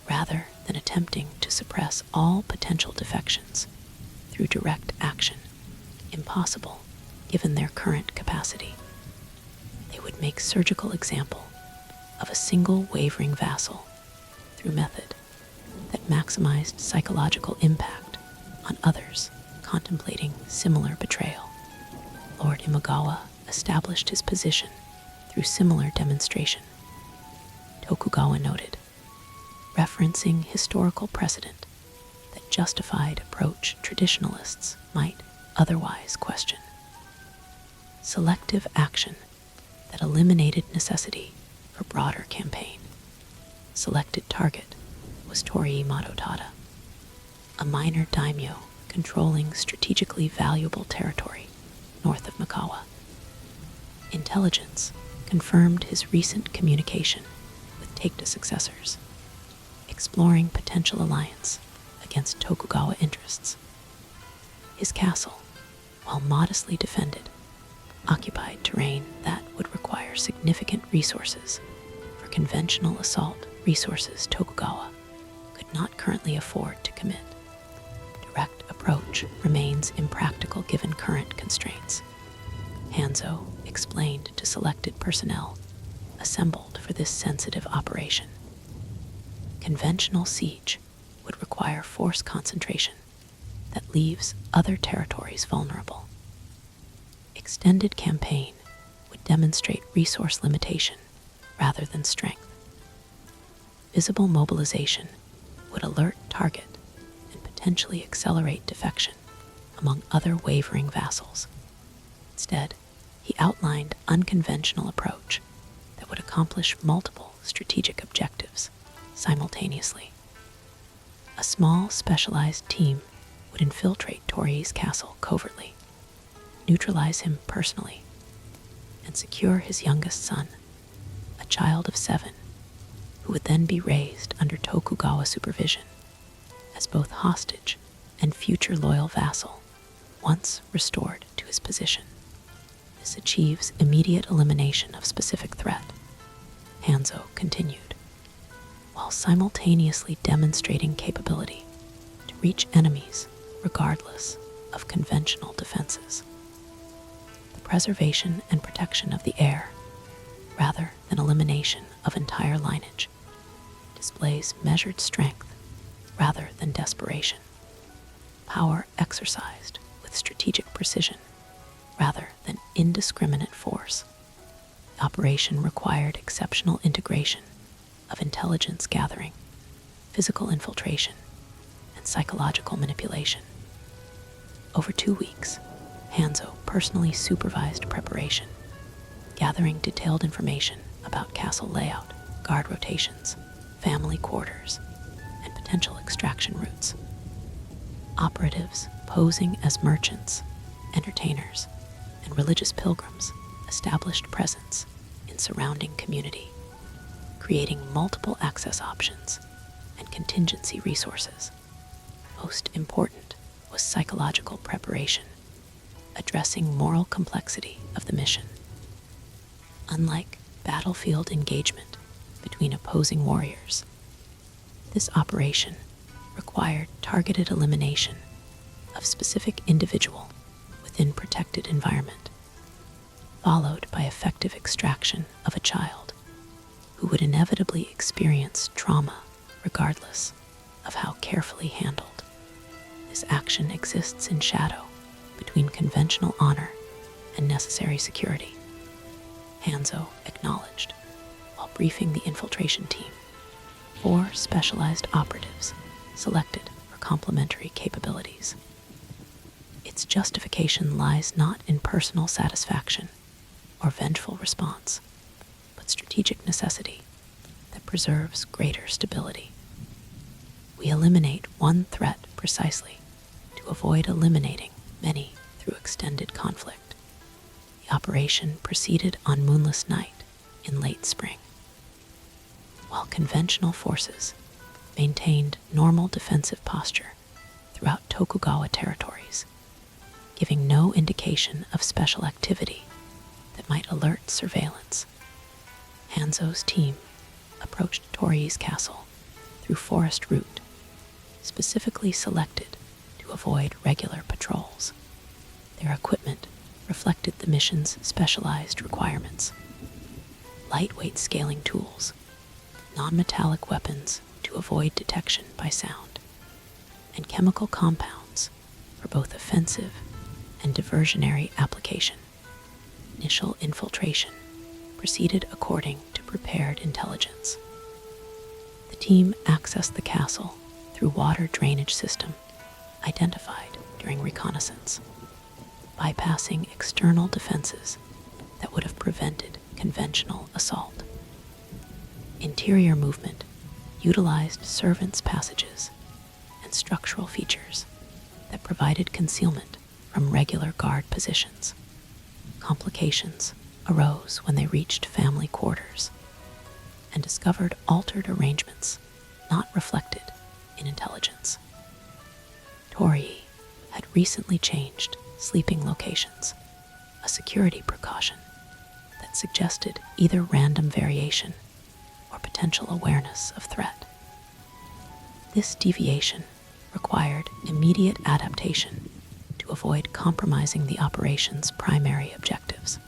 Rather than attempting to suppress all potential defections through direct action, impossible given their current capacity, they would make surgical example of a single wavering vassal through method that maximized psychological impact on others contemplating similar betrayal. Lord Imagawa established his position through similar demonstration. Tokugawa noted, referencing historical precedent that justified approach traditionalists might otherwise question. Selective action that eliminated necessity for broader campaign. Selected target was Torii Madotada, a minor daimyo controlling strategically valuable territory north of Mikawa. Intelligence confirmed his recent communication with Takeda's successors, exploring potential alliance against Tokugawa interests. His castle, while modestly defended, occupied terrain that would require significant resources for conventional assault resources Tokugawa could not currently afford to commit. Direct approach remains impractical given current constraints, Hanzo explained to selected personnel assembled for this sensitive operation. Conventional siege would require force concentration that leaves other territories vulnerable. Extended campaign would demonstrate resource limitation rather than strength. Visible mobilization would alert target and potentially accelerate defection among other wavering vassals. Instead, he outlined unconventional approach that would accomplish multiple strategic objectives simultaneously. A small specialized team would infiltrate Torii's castle covertly, neutralize him personally, and secure his youngest son, a child of 7, who would then be raised under Tokugawa supervision as both hostage and future loyal vassal once restored to his position. This achieves immediate elimination of specific threat, Hanzo continued, while simultaneously demonstrating capability to reach enemies regardless of conventional defenses. The preservation and protection of the heir, rather than elimination of entire lineage, displays measured strength rather than desperation, power exercised with strategic precision rather than indiscriminate force. The operation required exceptional integration of intelligence gathering, physical infiltration, and psychological manipulation. Over 2 weeks, Hanzo personally supervised preparation, gathering detailed information about castle layout, guard rotations, family quarters, and potential extraction routes. Operatives posing as merchants, entertainers, and religious pilgrims established presence in surrounding community, creating multiple access options and contingency resources. Most important was psychological preparation, addressing moral complexity of the mission. Unlike battlefield engagement between opposing warriors, this operation required targeted elimination of specific individual within protected environment, followed by effective extraction of a child who would inevitably experience trauma regardless of how carefully handled. This action exists in shadow between conventional honor and necessary security, Hanzo acknowledged while briefing the infiltration team. 4 specialized operatives selected for complementary capabilities. Its justification lies not in personal satisfaction or vengeful response, but strategic necessity that preserves greater stability. We eliminate one threat precisely to avoid eliminating many through extended conflict. The operation proceeded on moonless night in late spring. While conventional forces maintained normal defensive posture throughout Tokugawa territories, giving no indication of special activity that might alert surveillance, Hanzo's team approached Torii's castle through forest route, specifically selected to avoid regular patrols. Their equipment reflected the mission's specialized requirements: lightweight scaling tools, non-metallic weapons to avoid detection by sound, and chemical compounds for both offensive and diversionary application. Initial infiltration proceeded according to prepared intelligence. The team accessed the castle through water drainage system identified during reconnaissance, bypassing external defenses that would have prevented conventional assault. Interior movement utilized servants' passages and structural features that provided concealment from regular guard positions. Complications arose when they reached family quarters and discovered altered arrangements not reflected in intelligence. Torii had recently changed sleeping locations, a security precaution that suggested either random variation or potential awareness of threat. This deviation required immediate adaptation to avoid compromising the operation's primary objectives.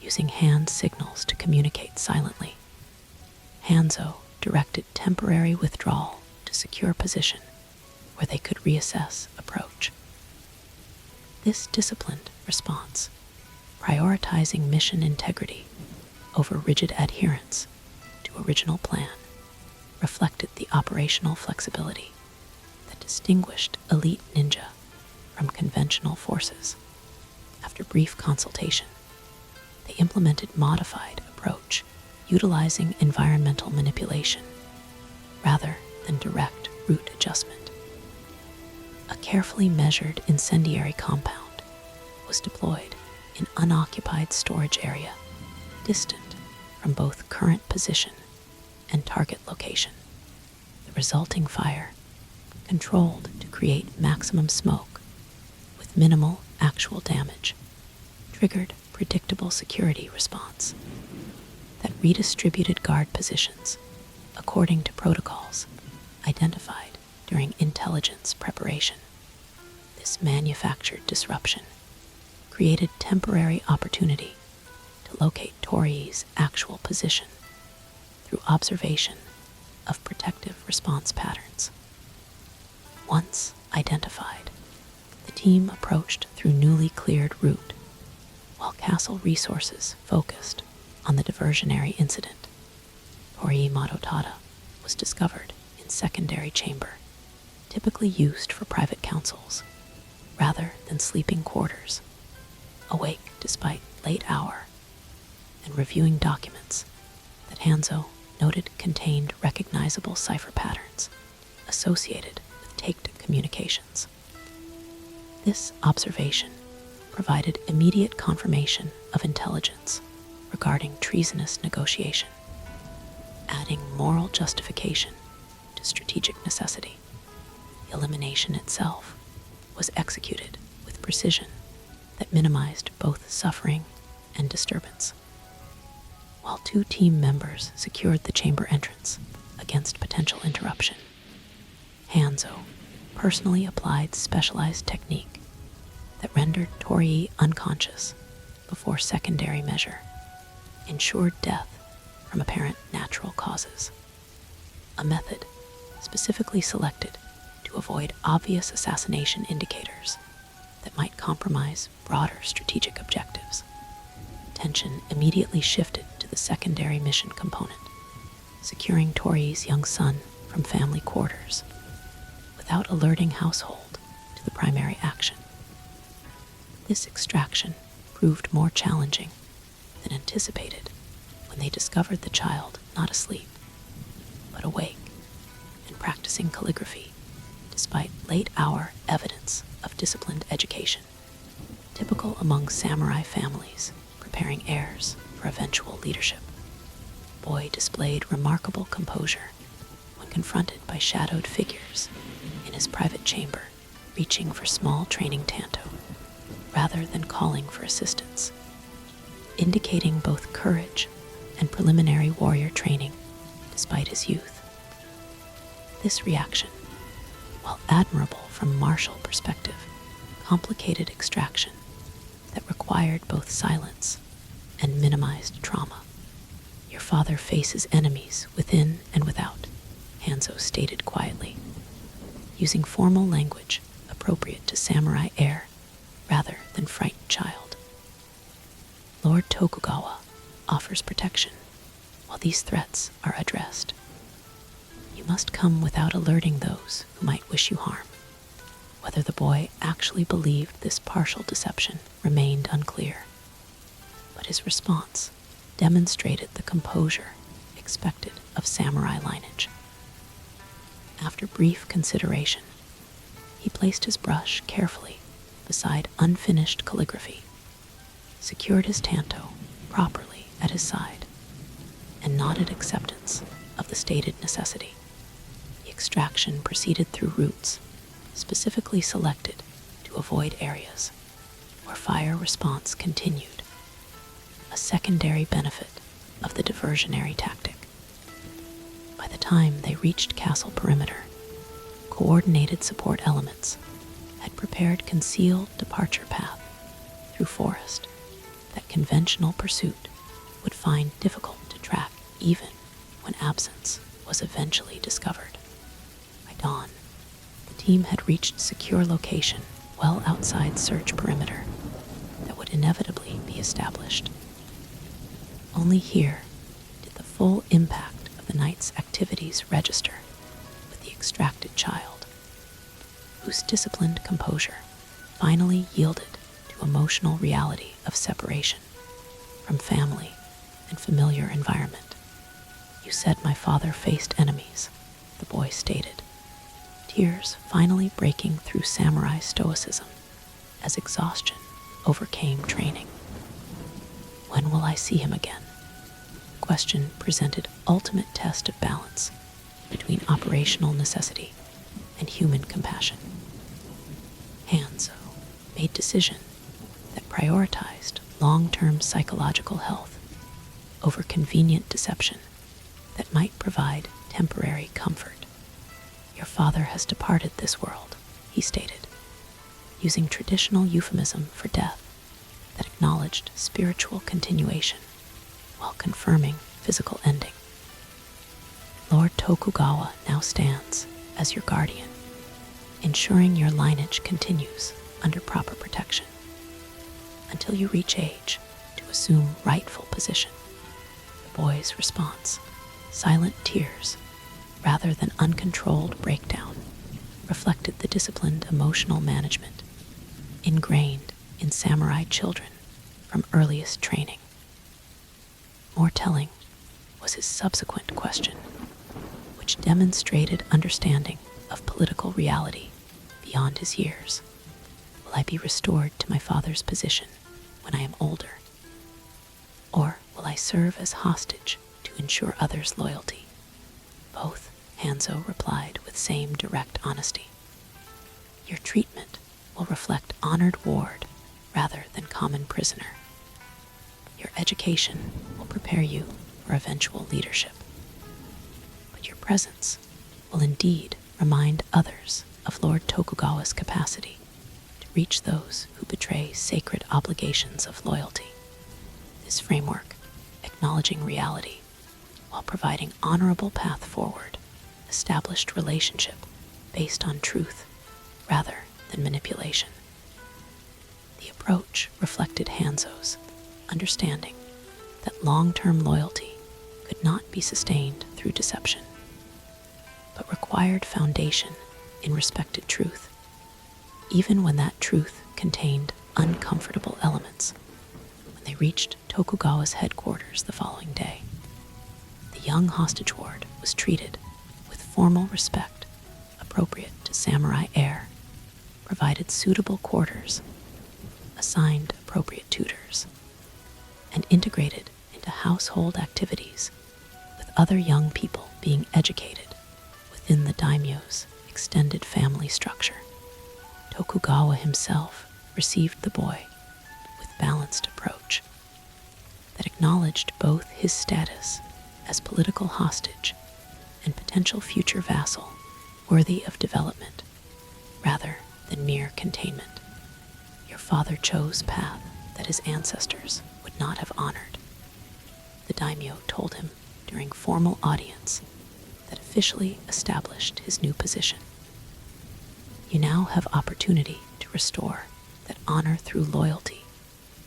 Using hand signals to communicate silently, Hanzo directed temporary withdrawal to secure position where they could reassess approach. This disciplined response, prioritizing mission integrity over rigid adherence to original plan, reflected the operational flexibility that distinguished elite ninja from conventional forces. After brief consultation, they implemented modified approach, utilizing environmental manipulation rather than direct route adjustment. A carefully measured incendiary compound was deployed in unoccupied storage area, distant from both current position and target location. The resulting fire, controlled to create maximum smoke with minimal actual damage, triggered predictable security response that redistributed guard positions according to protocols identified during intelligence preparation. This manufactured disruption created temporary opportunity to locate Torii's actual position through observation of protective response patterns. Once identified, the team approached through newly cleared route, while castle resources focused on the diversionary incident. Torii Madotada was discovered in secondary chamber, typically used for private councils, rather than sleeping quarters. Awake despite late hour, and reviewing documents that Hanzo noted contained recognizable cipher patterns associated with taped communications. This observation provided immediate confirmation of intelligence regarding treasonous negotiation, adding moral justification to strategic necessity. The elimination itself was executed with precision that minimized both suffering and disturbance. While 2 team members secured the chamber entrance against potential interruption, Hanzo personally applied specialized technique that rendered Torii unconscious before secondary measure ensured death from apparent natural causes, a method specifically selected to avoid obvious assassination indicators that might compromise broader strategic objectives. Attention immediately shifted to the secondary mission component, securing Tori's young son from family quarters without alerting household to the primary action. This extraction proved more challenging than anticipated when they discovered the child not asleep, but awake and practicing calligraphy despite late-hour evidence of disciplined education, typical among samurai families preparing heirs for eventual leadership. The boy displayed remarkable composure when confronted by shadowed figures in his private chamber, reaching for small training tanto rather than calling for assistance, indicating both courage and preliminary warrior training despite his youth. This reaction, while admirable from martial perspective, complicated extraction that required both silence and minimized trauma. Your father faces enemies within and without, Hanzo stated quietly, using formal language appropriate to samurai heir rather than frightened child. Lord Tokugawa offers protection while these threats are addressed. You must come without alerting those who might wish you harm. Whether the boy actually believed this partial deception remained unclear, but his response demonstrated the composure expected of samurai lineage. After brief consideration, he placed his brush carefully beside unfinished calligraphy, secured his tanto properly at his side, and nodded acceptance of the stated necessity. The extraction proceeded through routes specifically selected to avoid areas where fire response continued, a secondary benefit of the diversionary tactic. By the time they reached castle perimeter, coordinated support elements had prepared concealed departure path through forest that conventional pursuit would find difficult to track even when absence was eventually discovered. By dawn, the team had reached secure location well outside search perimeter that would inevitably be established. Only here did the full impact of the night's activities register with the extracted child, whose disciplined composure finally yielded to emotional reality of separation from family and familiar environment. You said my father faced enemies, the boy stated, tears finally breaking through samurai stoicism as exhaustion overcame training. When will I see him again? The question presented ultimate test of balance between operational necessity and human compassion. Hanzo made decision that prioritized long-term psychological health over convenient deception that might provide temporary comfort. Your father has departed this world, he stated, using traditional euphemism for death that acknowledged spiritual continuation while confirming physical ending. Lord Tokugawa now stands as your guardian, ensuring your lineage continues under proper protection until you reach age to assume rightful position. The boy's response, silent tears rather than uncontrolled breakdown, reflected the disciplined emotional management ingrained in samurai children from earliest training. More telling was his subsequent question, which demonstrated understanding of political reality beyond his years. Will I be restored to my father's position when I am older? Or will I serve as hostage to ensure others' loyalty? Both, Hanzo replied with same direct honesty. Your treatment will reflect honored ward rather than common prisoner. Your education will prepare you for eventual leadership. But your presence will indeed remind others of Lord Tokugawa's capacity to reach those who betray sacred obligations of loyalty. This framework, acknowledging reality while providing honorable path forward, established relationship based on truth rather than manipulation. The approach reflected Hanzo's understanding that long-term loyalty could not be sustained through deception, but required foundation in respected truth, even when that truth contained uncomfortable elements. When they reached Tokugawa's headquarters the following day, the young hostage ward was treated with formal respect appropriate to samurai air, provided suitable quarters, assigned appropriate tutors, and integrated into household activities, with other young people being educated within the daimyo's extended family structure. Tokugawa himself received the boy with balanced approach that acknowledged both his status as political hostage and potential future vassal worthy of development rather than mere containment. Your father chose path that his ancestors would not have honored, the daimyo told him during formal audience that officially established his new position. You now have opportunity to restore that honor through loyalty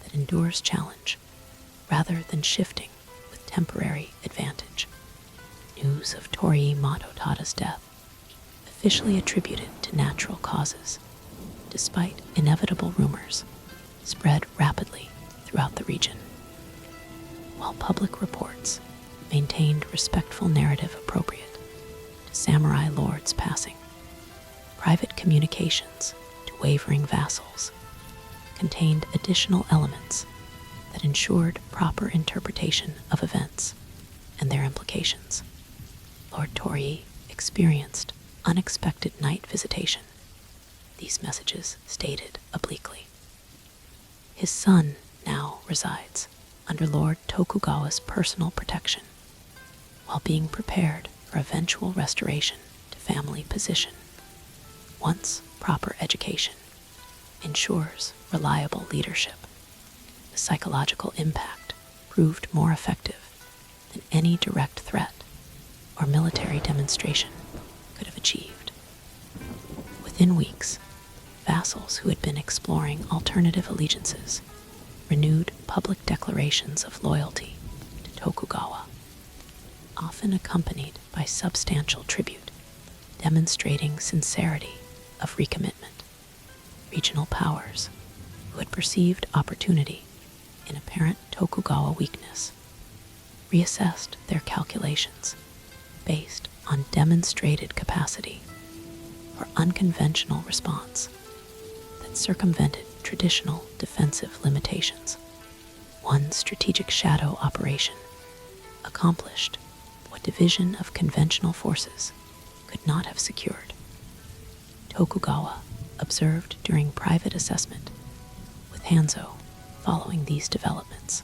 that endures challenge rather than shifting with temporary advantage. News of Torii Matotada's death, officially attributed to natural causes, despite inevitable rumors, spread rapidly throughout the region. While public reports maintained respectful narrative appropriate to samurai lords' passing, private communications to wavering vassals contained additional elements that ensured proper interpretation of events and their implications. Lord Torii experienced unexpected night visitation, these messages stated obliquely. His son now resides under Lord Tokugawa's personal protection, while being prepared for eventual restoration to family position. Once proper education ensures reliable leadership, the psychological impact proved more effective than any direct threat or military demonstration could have achieved. Within weeks, vassals who had been exploring alternative allegiances renewed public declarations of loyalty to Tokugawa, often accompanied by substantial tribute, demonstrating sincerity of recommitment. Regional powers, who had perceived opportunity in apparent Tokugawa weakness, reassessed their calculations based on demonstrated capacity for unconventional response that circumvented traditional defensive limitations. One strategic shadow operation accomplished what division of conventional forces could not have secured. Tokugawa observed during private assessment, with Hanzo following these developments.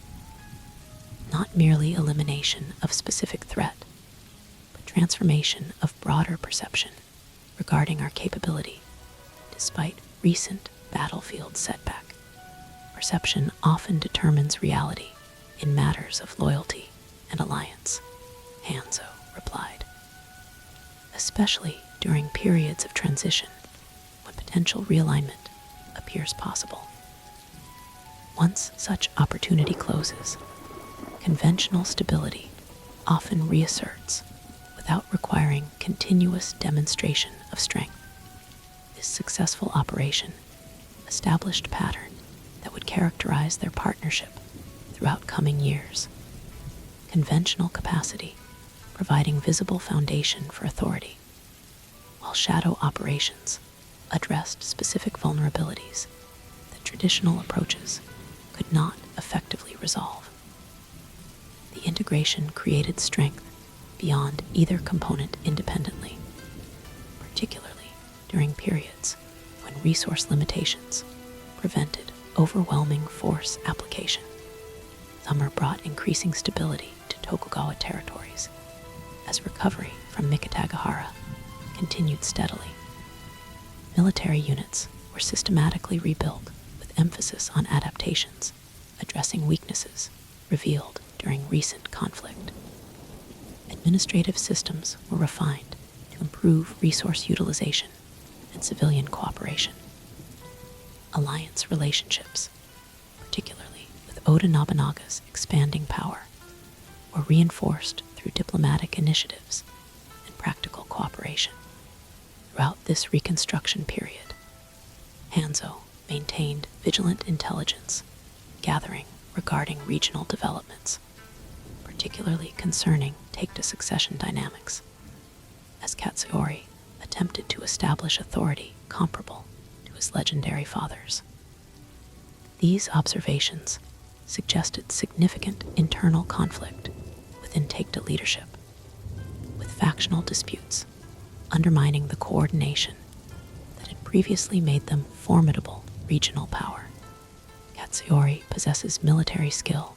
Not merely elimination of specific threat, but transformation of broader perception regarding our capability, despite recent battlefield setback. Perception often determines reality in matters of loyalty and alliance, Hanzo replied. Especially during periods of transition when potential realignment appears possible. Once such opportunity closes, conventional stability often reasserts without requiring continuous demonstration of strength. This successful operation established pattern that would characterize their partnership throughout coming years. Conventional capacity providing visible foundation for authority, while shadow operations addressed specific vulnerabilities that traditional approaches could not effectively resolve. The integration created strength beyond either component independently, particularly during periods when resource limitations prevented overwhelming force application. Summer brought increasing stability to Tokugawa territories as recovery from Mikatagahara continued steadily. Military units were systematically rebuilt with emphasis on adaptations, addressing weaknesses revealed during recent conflict. Administrative systems were refined to improve resource utilization and civilian cooperation. Alliance relationships, particularly with Oda Nobunaga's expanding power, were reinforced through diplomatic initiatives and practical cooperation. Throughout this reconstruction period, Hanzo maintained vigilant intelligence gathering regarding regional developments, particularly concerning Taikta succession dynamics, as Katsuyori attempted to establish authority comparable to his legendary fathers. These observations suggested significant internal conflict within Taikta leadership, with factional disputes undermining the coordination that had previously made them formidable regional power. Katsuyori possesses military skill,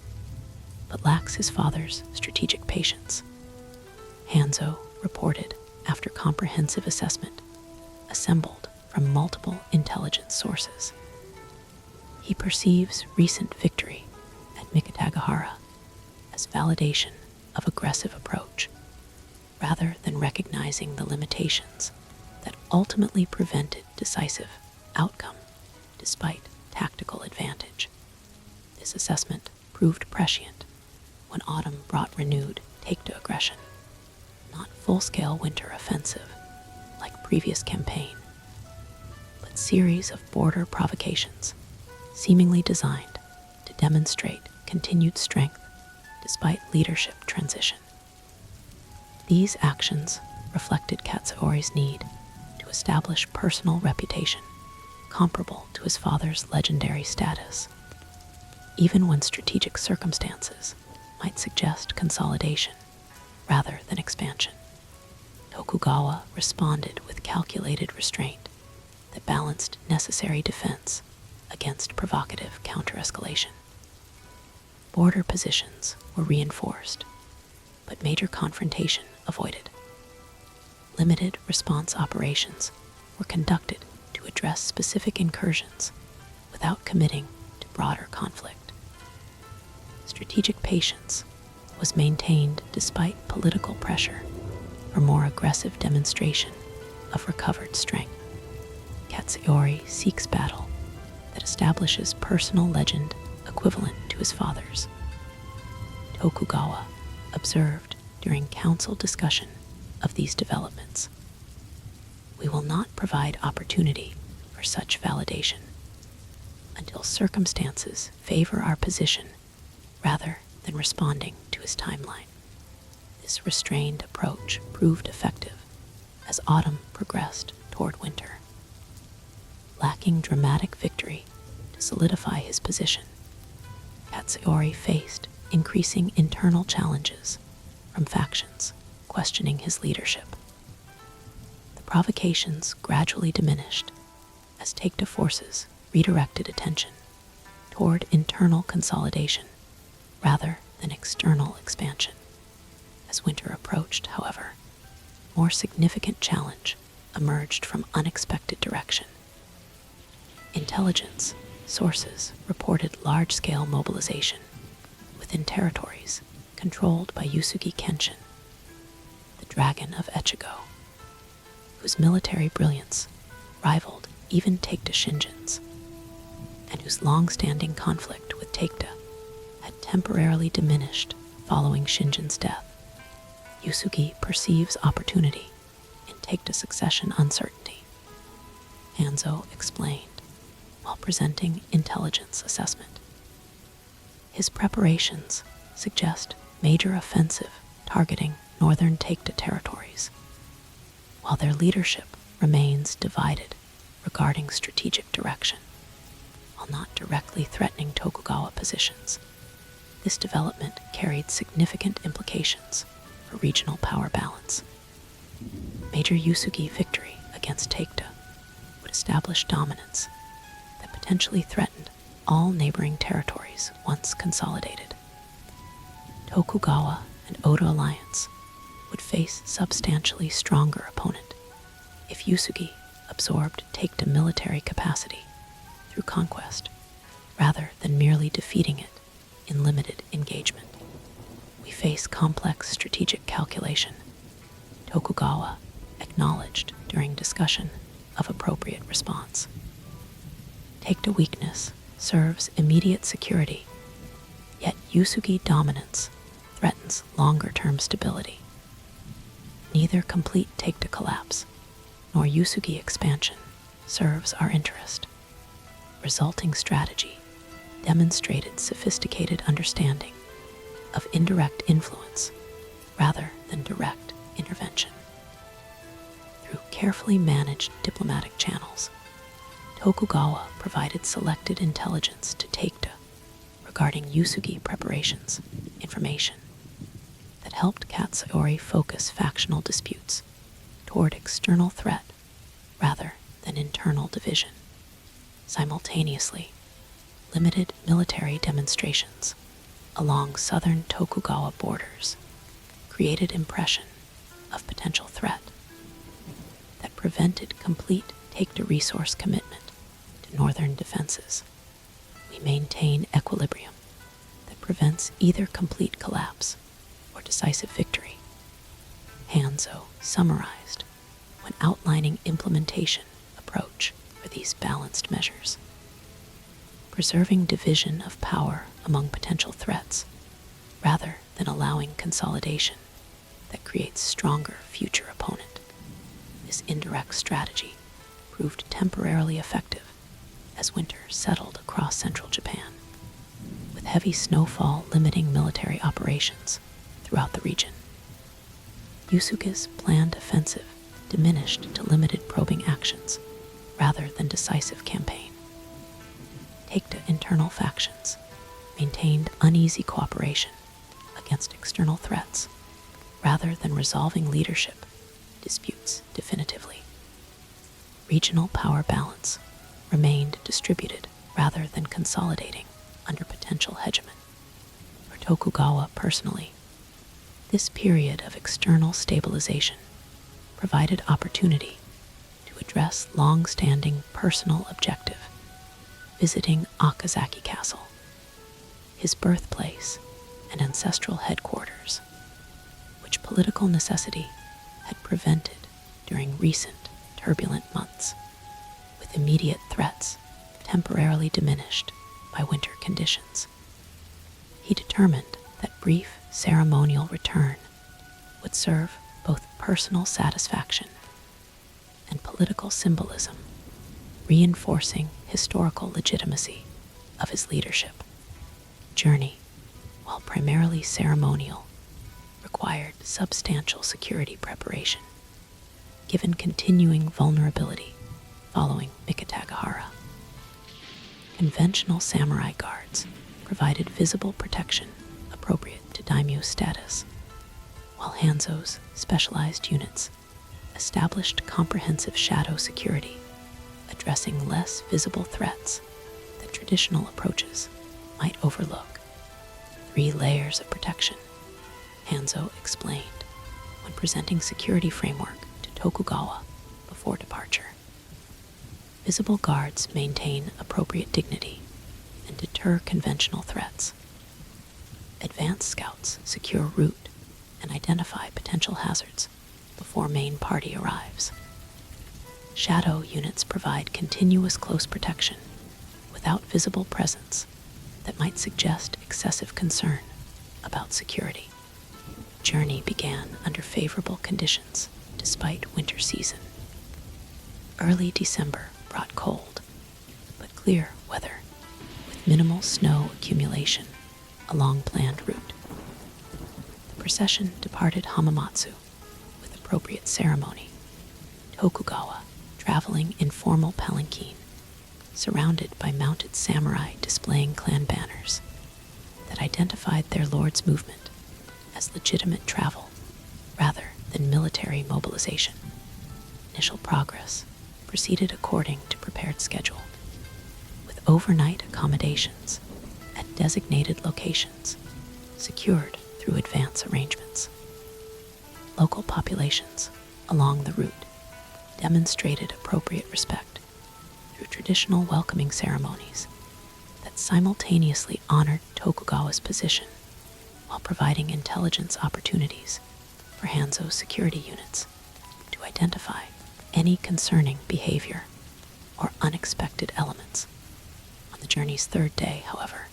but lacks his father's strategic patience. Hanzo reported after comprehensive assessment, assembled from multiple intelligence sources. He perceives recent victory at Mikatagahara as validation of aggressive approach, rather than recognizing the limitations that ultimately prevented decisive outcome despite tactical advantage. This assessment proved prescient when autumn brought renewed Taikta aggression, not full-scale winter offensive like previous campaign, but series of border provocations seemingly designed to demonstrate continued strength despite leadership transition. These actions reflected Katsuyori's need to establish personal reputation comparable to his father's legendary status, even when strategic circumstances might suggest consolidation rather than expansion. Tokugawa responded with calculated restraint that balanced necessary defense against provocative counter-escalation. Border positions were reinforced, but major confrontation avoided. Limited response operations were conducted to address specific incursions without committing to broader conflict. Strategic patience was maintained despite political pressure for more aggressive demonstration of recovered strength. Katsuyori seeks battle that establishes personal legend equivalent to his father's. Tokugawa observed during council discussion of these developments. We will not provide opportunity for such validation until circumstances favor our position rather than responding to his timeline. This restrained approach proved effective as autumn progressed toward winter. Lacking dramatic victory to solidify his position, Katsuyori faced increasing internal challenges from factions questioning his leadership. The provocations gradually diminished as Taikta forces redirected attention toward internal consolidation rather than external expansion. As winter approached, however, more significant challenge emerged from unexpected direction. Intelligence sources reported large-scale mobilization within territories controlled by Yusugi Kenshin, the Dragon of Echigo, whose military brilliance rivaled even Taikta Shinjin's, and whose long-standing conflict with Taikta had temporarily diminished following Shinjin's death. Yusugi perceives opportunity in Taikta succession uncertainty, Hanzo explained while presenting intelligence assessment. His preparations suggest major offensive targeting northern Taikta territories, while their leadership remains divided regarding strategic direction. While not directly threatening Tokugawa positions, this development carried significant implications for regional power balance. Major Yusugi victory against Taikta would establish dominance that potentially threatened all neighboring territories once consolidated. Tokugawa and Oda alliance would face substantially stronger opponent if Yusugi absorbed Taikta military capacity through conquest rather than merely defeating it in limited engagement. We face complex strategic calculation, Tokugawa acknowledged during discussion of appropriate response. Take to weakness serves immediate security, yet Yusugi dominance threatens longer-term stability. Neither complete take to collapse nor Yusugi expansion serves our interest. Resulting strategy demonstrated sophisticated understanding of indirect influence rather than direct intervention. Through carefully managed diplomatic channels, Tokugawa provided selected intelligence to Taikta regarding Yusugi preparations, information that helped Katsuyori focus factional disputes toward external threat rather than internal division. Simultaneously, limited military demonstrations along southern Tokugawa borders created impression of potential threat that prevented complete take-to-resource commitment to northern defenses. We maintain equilibrium that prevents either complete collapse or decisive victory. Hanzo summarized when outlining implementation approach for these balanced measures. Preserving division of power among potential threats rather than allowing consolidation that creates stronger future opponent. This indirect strategy proved temporarily effective as winter settled across central Japan, with heavy snowfall limiting military operations throughout the region. Yusuke's planned offensive diminished to limited probing actions rather than decisive campaign. Take-to internal factions maintained uneasy cooperation against external threats rather than resolving leadership disputes definitively. Regional power balance remained distributed rather than consolidating under potential hegemony. For Tokugawa personally, this period of external stabilization provided opportunity to address long-standing personal objective, visiting Okazaki Castle, his birthplace and ancestral headquarters, which political necessity had prevented during recent turbulent months, with immediate threats temporarily diminished by winter conditions. He determined that brief ceremonial return would serve both personal satisfaction and political symbolism, reinforcing historical legitimacy of his leadership. Journey, while primarily ceremonial, required substantial security preparation, given continuing vulnerability following Mikatagahara. Conventional samurai guards provided visible protection appropriate to daimyo status, while Hanzo's specialized units established comprehensive shadow security, addressing less visible threats that traditional approaches might overlook. 3 layers of protection, Hanzo explained when presenting security framework to Tokugawa before departure. Visible guards maintain appropriate dignity and deter conventional threats. Advanced scouts secure route and identify potential hazards before main party arrives. Shadow units provide continuous close protection without visible presence that might suggest excessive concern about security. Journey began under favorable conditions despite winter season. Early December brought cold, but clear weather with minimal snow accumulation along planned route. The procession departed Hamamatsu with appropriate ceremony. Tokugawa traveling in formal palanquin, surrounded by mounted samurai displaying clan banners that identified their lord's movement as legitimate travel rather than military mobilization. Initial progress proceeded according to prepared schedule, with overnight accommodations at designated locations secured through advance arrangements. Local populations along the route demonstrated appropriate respect through traditional welcoming ceremonies that simultaneously honored Tokugawa's position while providing intelligence opportunities for Hanzo's security units to identify any concerning behavior or unexpected elements. On the journey's third day, however,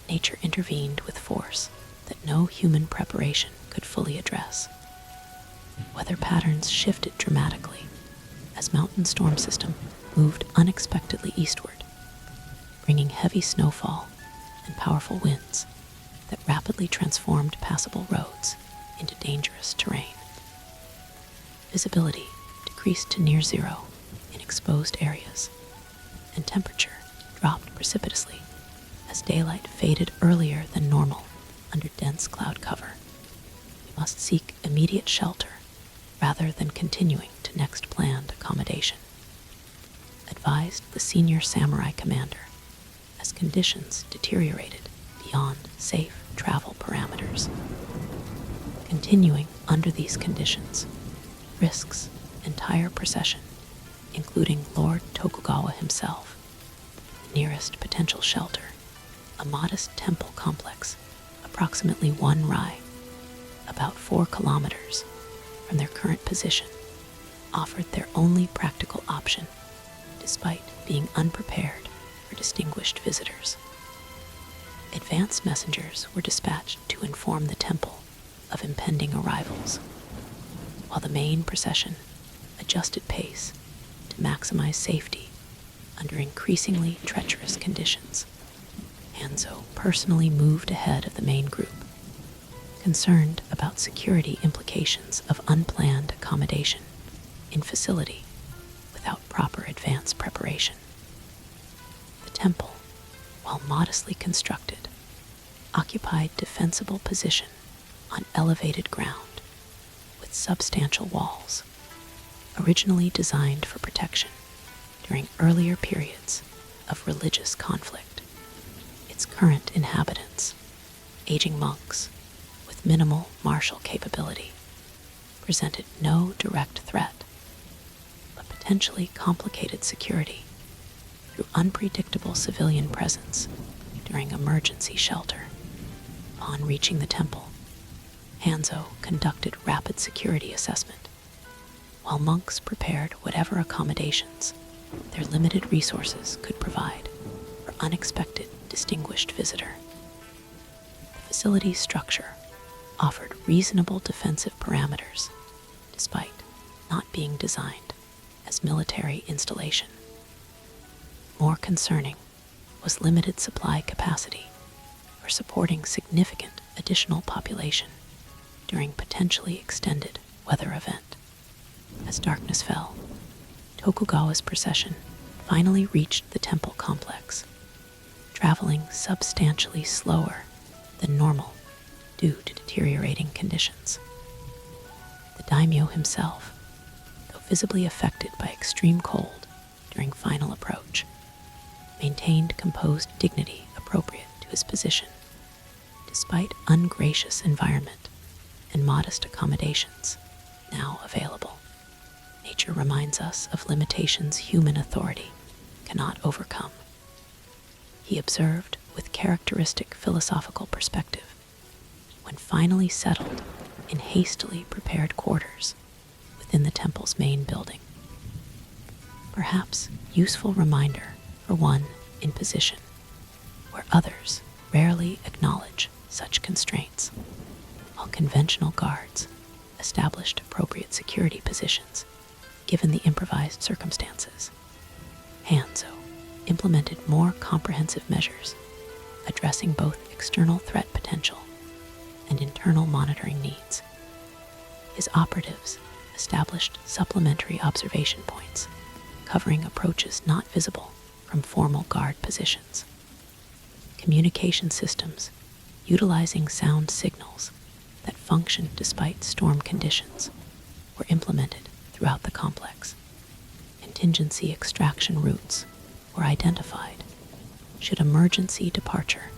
nature intervened with force that no human preparation could fully address. Weather patterns shifted dramatically as mountain storm system moved unexpectedly eastward, bringing heavy snowfall and powerful winds that rapidly transformed passable roads into dangerous terrain. Visibility decreased to near zero in exposed areas, and temperature dropped precipitously as daylight faded earlier than normal under dense cloud cover. We must seek immediate shelter rather than continuing to next planned accommodation, advised the senior samurai commander as conditions deteriorated beyond safe travel parameters. Continuing under these conditions risks entire procession, including Lord Tokugawa himself. The nearest potential shelter, a modest temple complex, approximately 1 rai, about 4 kilometers from their current position, offered their only practical option, despite being unprepared for distinguished visitors. Advance messengers were dispatched to inform the temple of impending arrivals, while the main procession adjusted pace to maximize safety under increasingly treacherous conditions. Hanzo personally moved ahead of the main group, concerned about security implications of unplanned accommodation in facility without proper advance preparation. The temple, while modestly constructed, occupied defensible position on elevated ground with substantial walls, originally designed for protection during earlier periods of religious conflict. Its current inhabitants, aging monks with minimal martial capability, presented no direct threat, but potentially complicated security through unpredictable civilian presence during emergency shelter. Upon reaching the temple, Hanzo conducted rapid security assessment, while monks prepared whatever accommodations their limited resources could provide for unexpected distinguished visitor. The facility's structure offered reasonable defensive parameters, despite not being designed as military installation. More concerning was limited supply capacity for supporting significant additional population during potentially extended weather event. As darkness fell, Tokugawa's procession finally reached the temple complex, traveling substantially slower than normal due to deteriorating conditions. The daimyo himself, though visibly affected by extreme cold during final approach, maintained composed dignity appropriate to his position, despite ungracious environment and modest accommodations now available. Nature reminds us of limitations human authority cannot overcome. He observed with characteristic philosophical perspective when finally settled in hastily prepared quarters within the temple's main building. Perhaps useful reminder for one in position where others rarely acknowledge such constraints, while conventional guards established appropriate security positions given the improvised circumstances. Hanzo implemented more comprehensive measures addressing both external threat potential and internal monitoring needs. His operatives established supplementary observation points covering approaches not visible from formal guard positions. Communication systems utilizing sound signals that function despite storm conditions were implemented throughout the complex. Contingency extraction routes were identified should emergency departure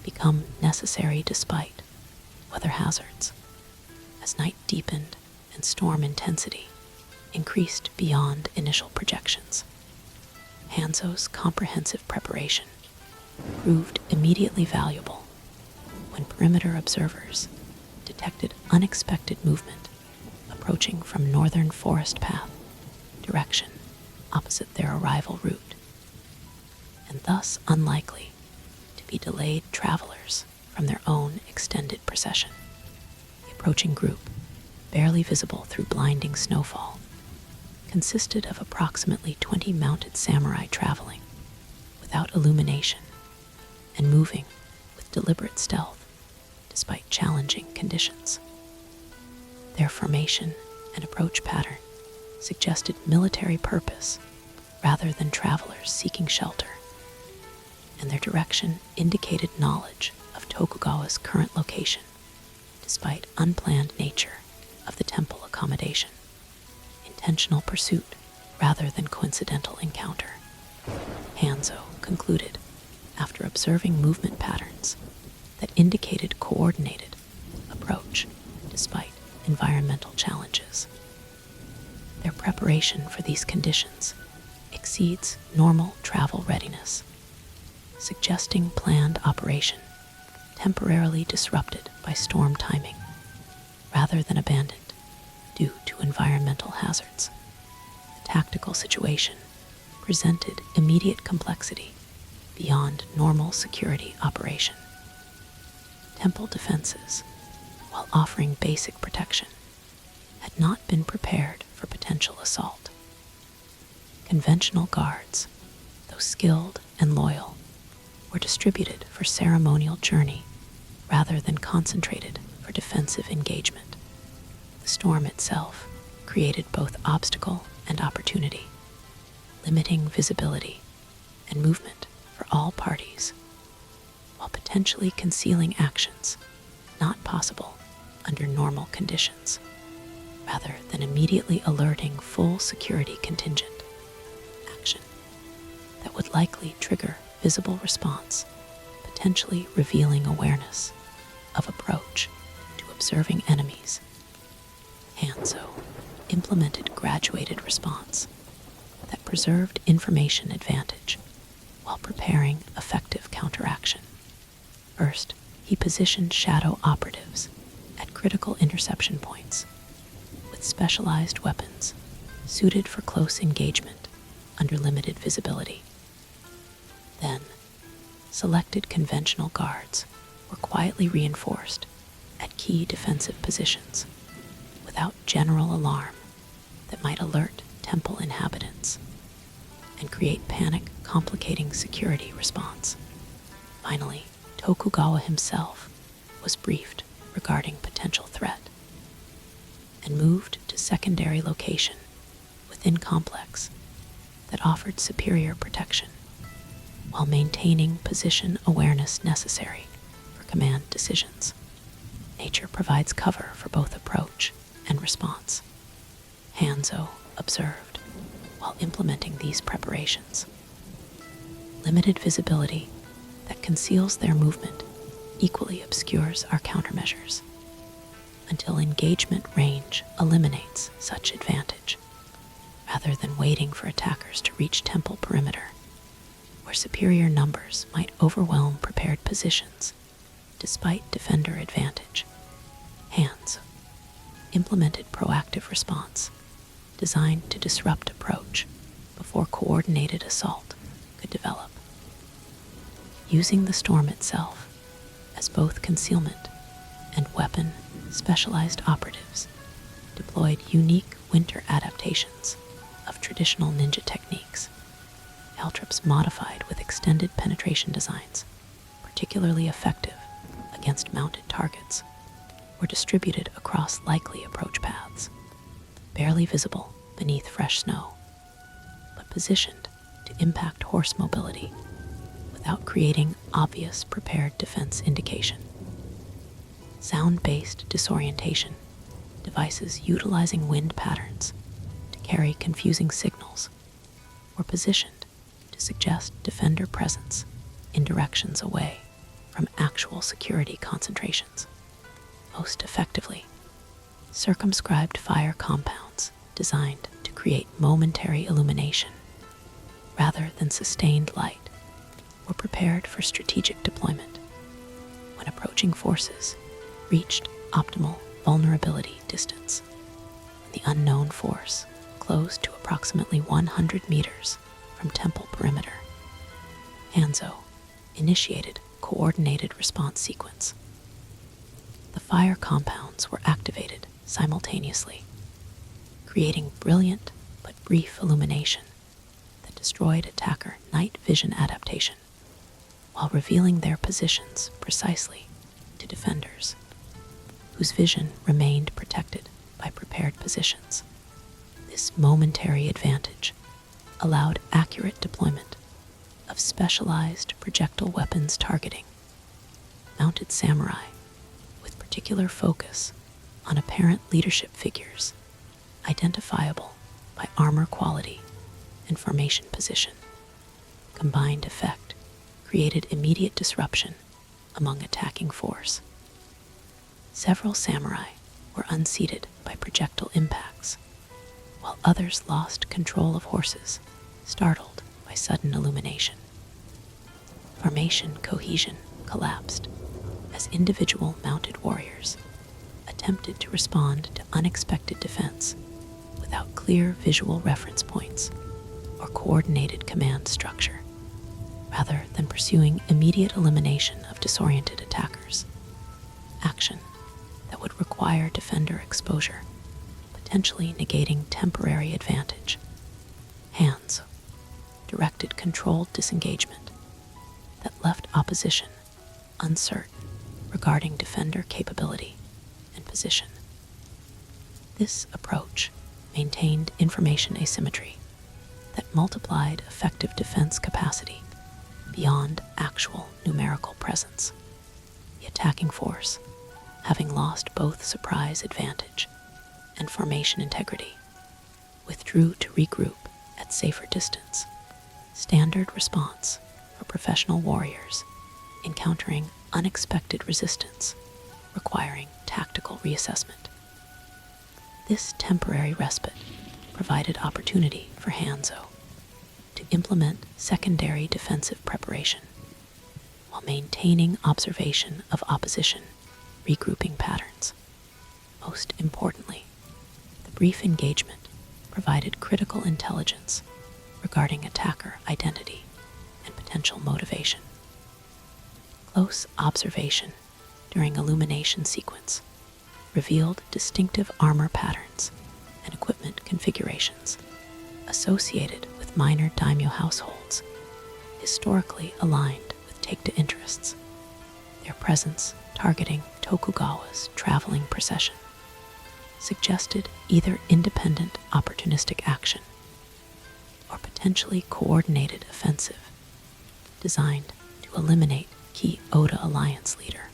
become necessary despite weather hazards. As night deepened and storm intensity increased beyond initial projections, Hanzo's comprehensive preparation proved immediately valuable when perimeter observers detected unexpected movement approaching from northern forest path direction opposite their arrival route, and thus unlikely to be delayed travelers from their own extended procession. The approaching group, barely visible through blinding snowfall, consisted of approximately 20 mounted samurai traveling without illumination and moving with deliberate stealth despite challenging conditions. Their formation and approach pattern suggested military purpose rather than travelers seeking shelter, and their direction indicated knowledge of Tokugawa's current location despite unplanned nature of the temple accommodation, intentional pursuit rather than coincidental encounter. Hanzo concluded, after observing movement patterns that indicated coordinated approach despite environmental challenges. Their preparation for these conditions exceeds normal travel readiness, suggesting planned operation temporarily disrupted by storm timing rather than abandoned due to environmental hazards. The tactical situation presented immediate complexity beyond normal security operation. Temple defenses, while offering basic protection, had not been prepared for potential assault. Conventional guards, though skilled and loyal, were distributed for ceremonial journey rather than concentrated for defensive engagement. The storm itself created both obstacle and opportunity, limiting visibility and movement for all parties, while potentially concealing actions not possible under normal conditions, rather than immediately alerting full security contingent action that would likely trigger visible response, potentially revealing awareness of approach to observing enemies. Hanzo implemented graduated response that preserved information advantage while preparing effective counteraction. First, he positioned shadow operatives at critical interception points with specialized weapons suited for close engagement under limited visibility. Then, selected conventional guards were quietly reinforced at key defensive positions without general alarm that might alert temple inhabitants and create panic, complicating security response. Finally, Tokugawa himself was briefed regarding potential threat and moved to secondary location within complex that offered superior protection while maintaining position awareness necessary for command decisions. Nature provides cover for both approach and response, Hanzo observed while implementing these preparations. Limited visibility that conceals their movement equally obscures our countermeasures until engagement range eliminates such advantage, rather than waiting for attackers to reach temple perimeter, where superior numbers might overwhelm prepared positions despite defender advantage. Hanzo implemented proactive response designed to disrupt approach before coordinated assault could develop. Using the storm itself as both concealment and weapon, specialized operatives deployed unique winter adaptations of traditional ninja techniques, caltrops modified with extended penetration designs, particularly effective against mounted targets, were distributed across likely approach paths, barely visible beneath fresh snow, but positioned to impact horse mobility without creating obvious prepared defense indication. Sound-based disorientation devices utilizing wind patterns to carry confusing signals were positioned to suggest defender presence in directions away from actual security concentrations. Most effectively, circumscribed fire compounds designed to create momentary illumination rather than sustained light were prepared for strategic deployment when approaching forces reached optimal vulnerability distance. The unknown force closed to approximately 100 meters from temple perimeter. Hanzo initiated coordinated response sequence. The fire compounds were activated simultaneously, creating brilliant but brief illumination that destroyed attacker night vision adaptation while revealing their positions precisely to defenders, whose vision remained protected by prepared positions. This momentary advantage allowed accurate deployment of specialized projectile weapons targeting mounted samurai with particular focus on apparent leadership figures identifiable by armor quality and formation position. Combined effect created immediate disruption among attacking force. Several samurai were unseated by projectile impacts, while others lost control of horses, startled by sudden illumination. Formation cohesion collapsed as individual mounted warriors attempted to respond to unexpected defense without clear visual reference points or coordinated command structure, rather than pursuing immediate elimination of disoriented attackers. Action that would require defender exposure, potentially negating temporary advantage. Hanzo directed controlled disengagement that left opposition uncertain regarding defender capability and position. This approach maintained information asymmetry that multiplied effective defense capacity beyond actual numerical presence. The attacking force, having lost both surprise advantage and formation integrity, withdrew to regroup at safer distance, standard response for professional warriors encountering unexpected resistance requiring tactical reassessment. This temporary respite provided opportunity for Hanzo to implement secondary defensive preparation while maintaining observation of opposition regrouping patterns. Most importantly, the brief engagement provided critical intelligence regarding attacker identity and potential motivation. Close observation during illumination sequence revealed distinctive armor patterns and equipment configurations associated with minor daimyo households historically aligned with Taikta interests. Their presence targeting Tokugawa's traveling procession suggested either independent opportunistic action or potentially coordinated offensive designed to eliminate key Oda alliance leader,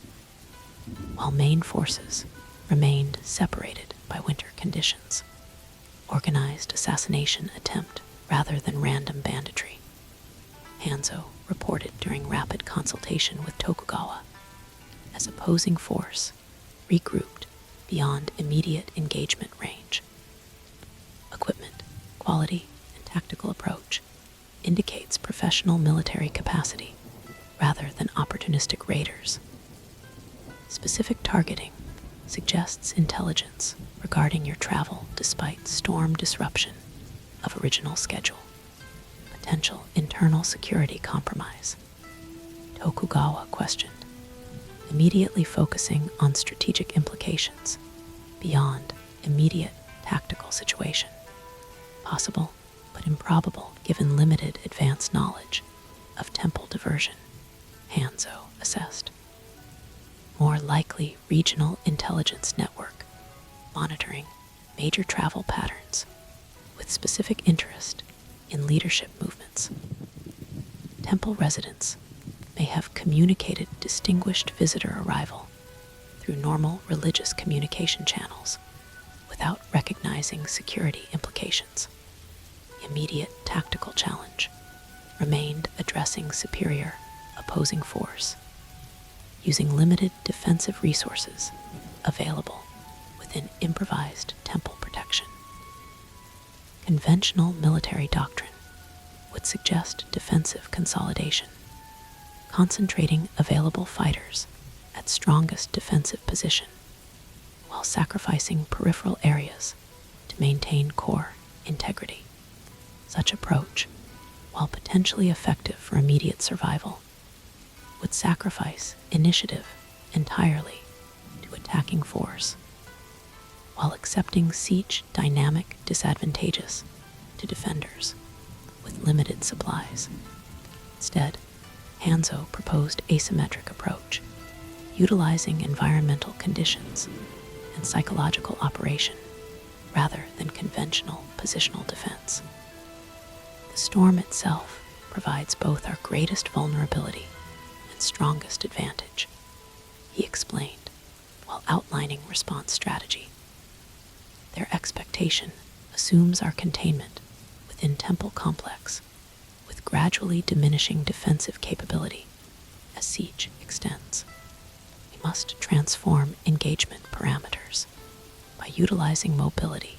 while main forces remained separated by winter conditions. Organized assassination attempt rather than random banditry. Hanzo reported during rapid consultation with Tokugawa as opposing force regrouped beyond immediate engagement range. Equipment, quality, and tactical approach indicates professional military capacity rather than opportunistic raiders. Specific targeting suggests intelligence regarding your travel despite storm disruption of original schedule. Potential internal security compromise. Tokugawa questioned, immediately focusing on strategic implications beyond immediate tactical situation. Possible, but improbable given limited advanced knowledge of temple diversion, Hanzo assessed. More likely regional intelligence network monitoring major travel patterns with specific interest in leadership movements. Temple residents may have communicated distinguished visitor arrival through normal religious communication channels without recognizing security implications. The immediate tactical challenge remained addressing superior opposing force using limited defensive resources available within improvised temple protection. Conventional military doctrine would suggest defensive consolidation concentrating available fighters at strongest defensive position while sacrificing peripheral areas to maintain core integrity. Such approach, while potentially effective for immediate survival, would sacrifice initiative entirely to attacking force, while accepting siege dynamic disadvantageous to defenders with limited supplies. Instead, Hanzo proposed asymmetric approach, utilizing environmental conditions and psychological operation rather than conventional positional defense. The storm itself provides both our greatest vulnerability and strongest advantage, he explained while outlining response strategy. Their expectation assumes our containment within temple complex with gradually diminishing defensive capability as siege extends. We must transform engagement parameters by utilizing mobility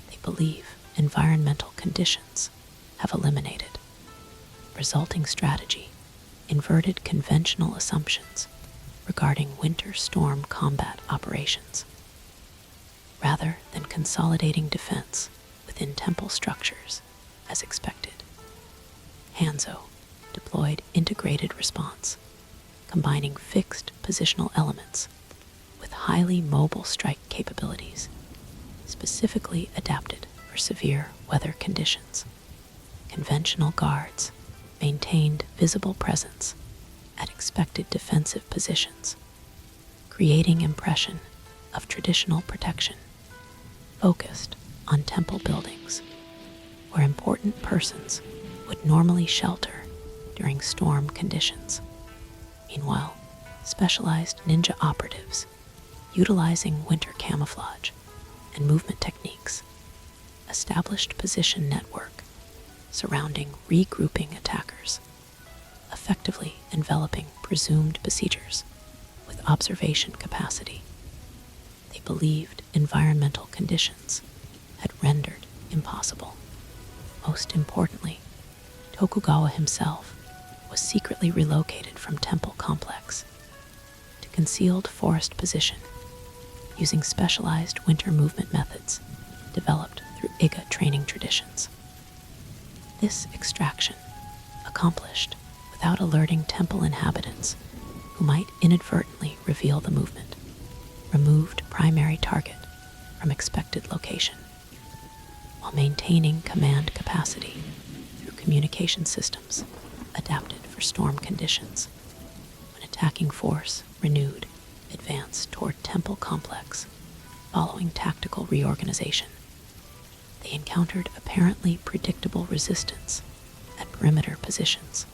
they believe environmental conditions have eliminated. Resulting strategy inverted conventional assumptions regarding winter storm combat operations. Rather than consolidating defense within temple structures as expected, Hanzo deployed integrated response, combining fixed positional elements with highly mobile strike capabilities, specifically adapted for severe weather conditions. Conventional guards maintained visible presence at expected defensive positions, creating impression of traditional protection focused on temple buildings where important persons would normally shelter during storm conditions. Meanwhile, specialized ninja operatives, utilizing winter camouflage and movement techniques, established position network surrounding regrouping attackers, effectively enveloping presumed besiegers with observation capacity. They believed environmental conditions had rendered impossible. Most importantly, Tokugawa himself was secretly relocated from temple complex to concealed forest position using specialized winter movement methods developed through Iga training traditions. This extraction, accomplished without alerting temple inhabitants who might inadvertently reveal the movement, removed primary target from expected location, while maintaining command capacity through communication systems adapted for storm conditions. When attacking force renewed advance toward temple complex following tactical reorganization, they encountered apparently predictable resistance at perimeter positions.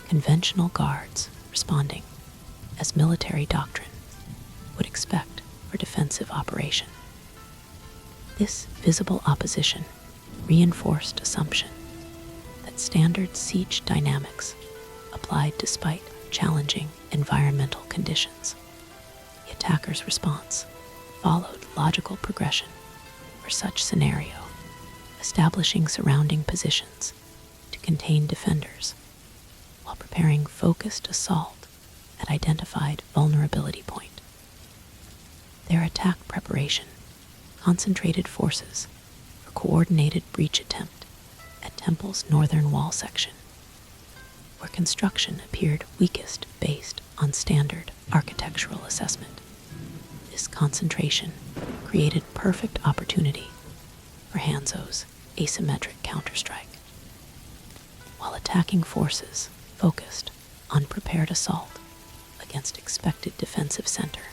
Conventional guards responding as military doctrine would expect for defensive operation. This visible opposition reinforced assumption that standard siege dynamics applied despite challenging environmental conditions. The attacker's response followed logical progression for such scenario, establishing surrounding positions to contain defenders while preparing focused assault at identified vulnerability point. Their attack preparation concentrated forces for coordinated breach attempt at Temple's northern wall section, where construction appeared weakest based on standard architectural assessment. This concentration created perfect opportunity for Hanzo's asymmetric counterstrike. While attacking forces focused on prepared assault against expected defensive center,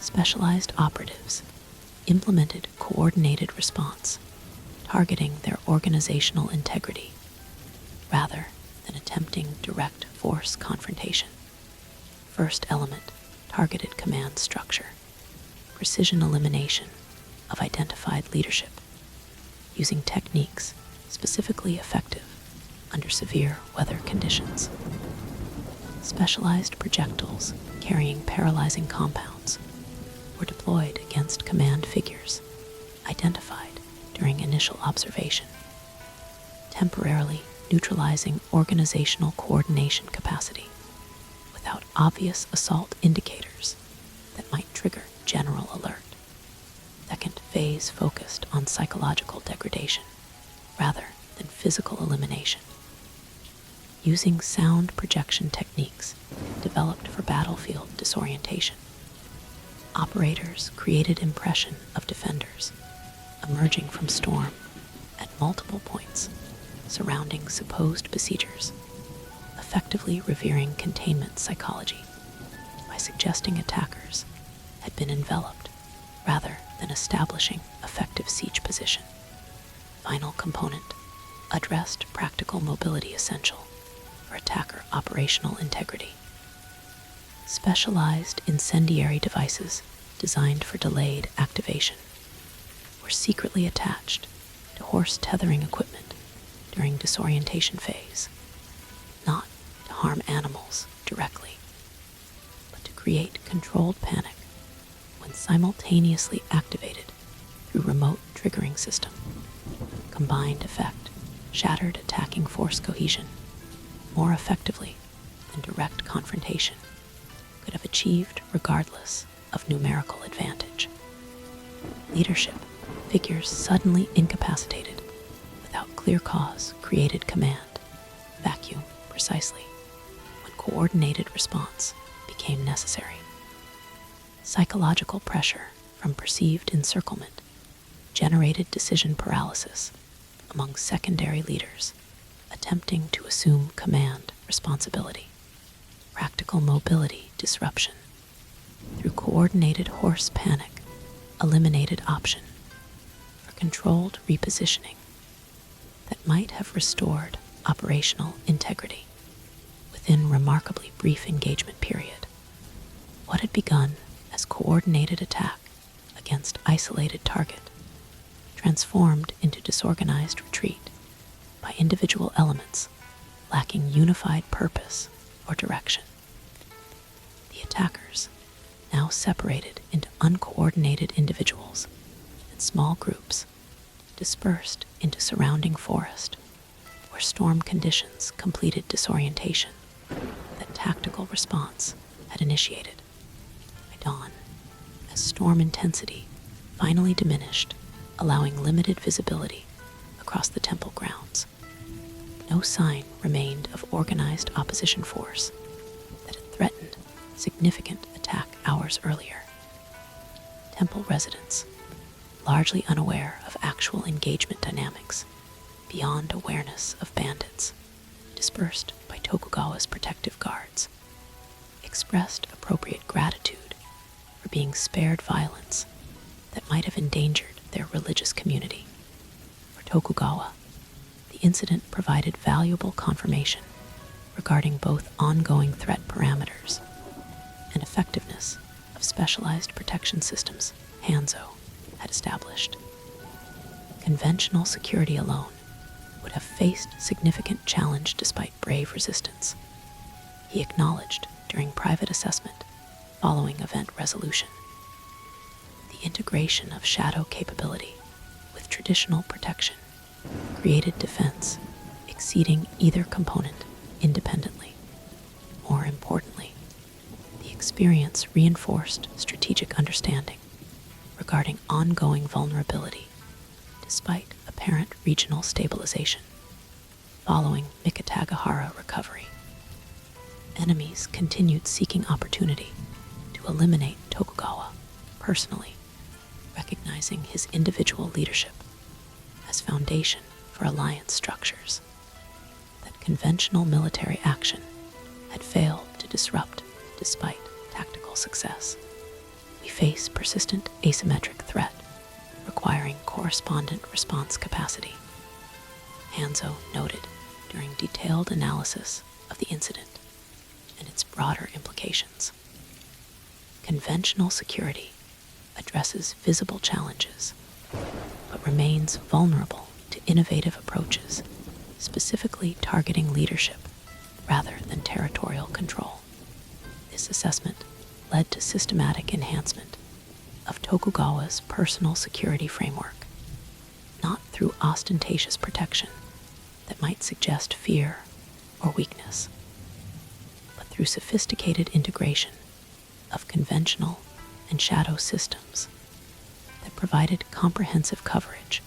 specialized operatives implemented coordinated response, targeting their organizational integrity rather than attempting direct force confrontation. First element, targeted command structure, precision elimination of identified leadership, using techniques specifically effective under severe weather conditions. Specialized projectiles carrying paralyzing compounds were deployed against command figures identified during initial observation, temporarily neutralizing organizational coordination capacity without obvious assault indicators that might trigger general alert. Second phase focused on psychological degradation rather than physical elimination. Using sound projection techniques developed for battlefield disorientation, operators created impression of defenders emerging from storm at multiple points surrounding supposed besiegers, effectively revering containment psychology by suggesting attackers had been enveloped rather than establishing effective siege position. Final component addressed practical mobility essential for attacker operational integrity. Specialized incendiary devices designed for delayed activation were secretly attached to horse tethering equipment during disorientation phase, not to harm animals directly, but to create controlled panic when simultaneously activated through remote triggering system. Combined effect shattered attacking force cohesion more effectively than direct confrontation could have achieved regardless of numerical advantage. Leadership figures suddenly incapacitated without clear cause created command vacuum precisely when coordinated response became necessary. Psychological pressure from perceived encirclement generated decision paralysis among secondary leaders attempting to assume command responsibility. Practical mobility disruption through coordinated horse panic eliminated option for controlled repositioning that might have restored operational integrity within remarkably brief engagement period. What had begun as coordinated attack against isolated target transformed into disorganized retreat by individual elements lacking unified purpose or direction. The attackers, now separated into uncoordinated individuals and small groups, dispersed into surrounding forest where storm conditions completed disorientation that tactical response had initiated. By dawn, as storm intensity finally diminished, allowing limited visibility across the temple grounds, no sign remained of organized opposition force that had threatened significant attack hours earlier. Temple residents, largely unaware of actual engagement dynamics beyond awareness of bandits, dispersed by Tokugawa's protective guards, expressed appropriate gratitude for being spared violence that might have endangered their religious community. For Tokugawa, the incident provided valuable confirmation regarding both ongoing threat parameters and effectiveness of specialized protection systems Hanzo had established. Conventional security alone would have faced significant challenge despite brave resistance, he acknowledged during private assessment following event resolution. The integration of shadow capability with traditional protection created defense exceeding either component independently. More importantly, the experience reinforced strategic understanding regarding ongoing vulnerability despite apparent regional stabilization. Following Mikatagahara recovery, enemies continued seeking opportunity to eliminate Tokugawa personally, recognizing his individual leadership as foundation for alliance structures that conventional military action had failed to disrupt despite tactical success. We face persistent asymmetric threat requiring correspondent response capacity, Hanzo noted during detailed analysis of the incident and its broader implications. Conventional security addresses visible challenges, but remains vulnerable to innovative approaches, specifically targeting leadership rather than territorial control. This assessment led to systematic enhancement of Tokugawa's personal security framework, not through ostentatious protection, that might suggest fear or weakness, but through sophisticated integration of conventional and shadow systems that provided comprehensive coverage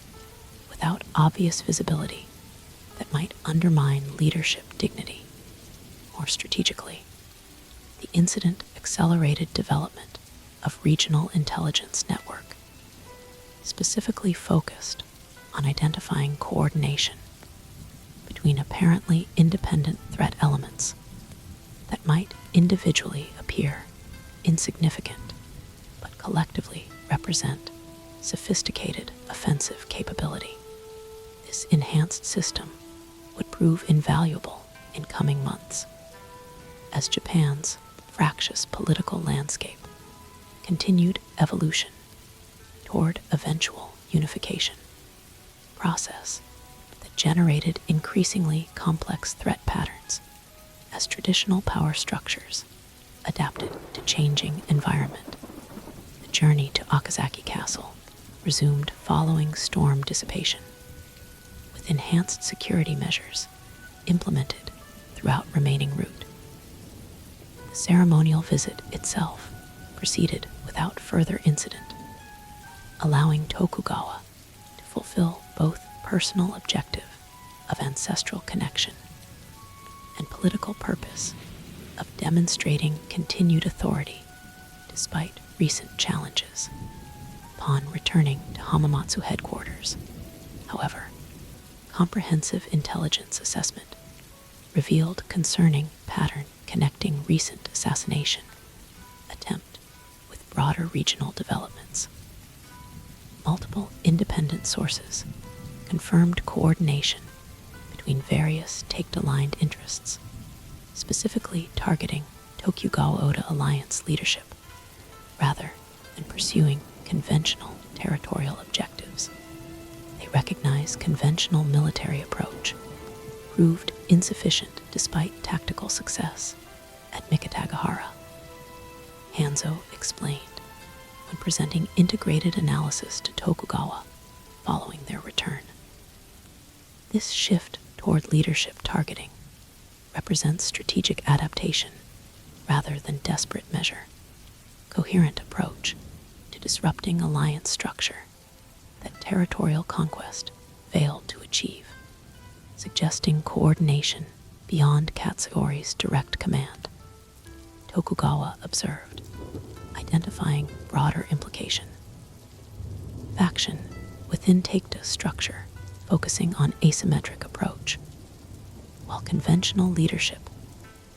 without obvious visibility that might undermine leadership dignity. More strategically, the incident accelerated development of regional intelligence network, specifically focused on identifying coordination between apparently independent threat elements that might individually appear insignificant but collectively represent sophisticated offensive capability. This enhanced system would prove invaluable in coming months as Japan's fractious political landscape continued evolution toward eventual unification, process that generated increasingly complex threat patterns as traditional power structures adapted to changing environment. The journey to Okazaki Castle resumed following storm dissipation, with enhanced security measures implemented throughout remaining route. The ceremonial visit itself proceeded without further incident, allowing Tokugawa to fulfill both personal objective of ancestral connection and political purpose of demonstrating continued authority despite recent challenges. Upon returning to Hamamatsu headquarters, however, comprehensive intelligence assessment revealed concerning pattern connecting recent assassination attempt with broader regional developments. Multiple independent sources confirmed coordination between various take-aligned interests, specifically targeting Tokugawa Oda alliance leadership rather than pursuing conventional territorial objectives. They recognize conventional military approach proved insufficient despite tactical success at Mikatagahara. Hanzo explained when presenting integrated analysis to Tokugawa following their return. This shift toward leadership targeting represents strategic adaptation rather than desperate measure, coherent approach to disrupting alliance structure that territorial conquest failed to achieve, suggesting coordination beyond Katsugori's direct command. Tokugawa observed, identifying broader implication. Faction within Takeda's structure focusing on asymmetric approach, while conventional leadership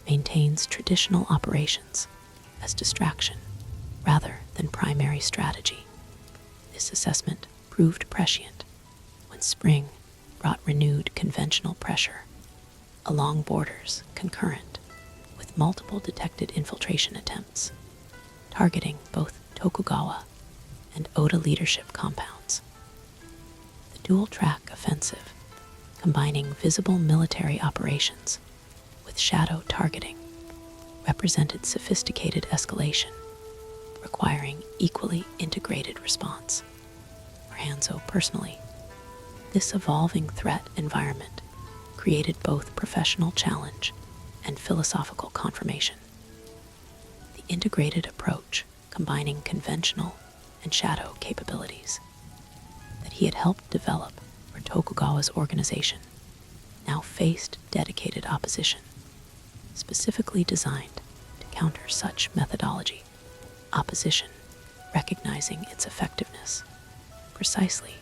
maintains traditional operations as distraction rather than primary strategy. This assessment proved prescient when spring brought renewed conventional pressure along borders concurrent with multiple detected infiltration attempts, targeting both Tokugawa and Oda leadership compounds. The dual-track offensive, combining visible military operations with shadow targeting, represented sophisticated escalation, requiring equally integrated response. For Hanzo personally, this evolving threat environment created both professional challenge and philosophical confirmation. The integrated approach combining conventional and shadow capabilities that he had helped develop for Tokugawa's organization now faced dedicated opposition, specifically designed to counter such methodology. Opposition recognizing its effectiveness precisely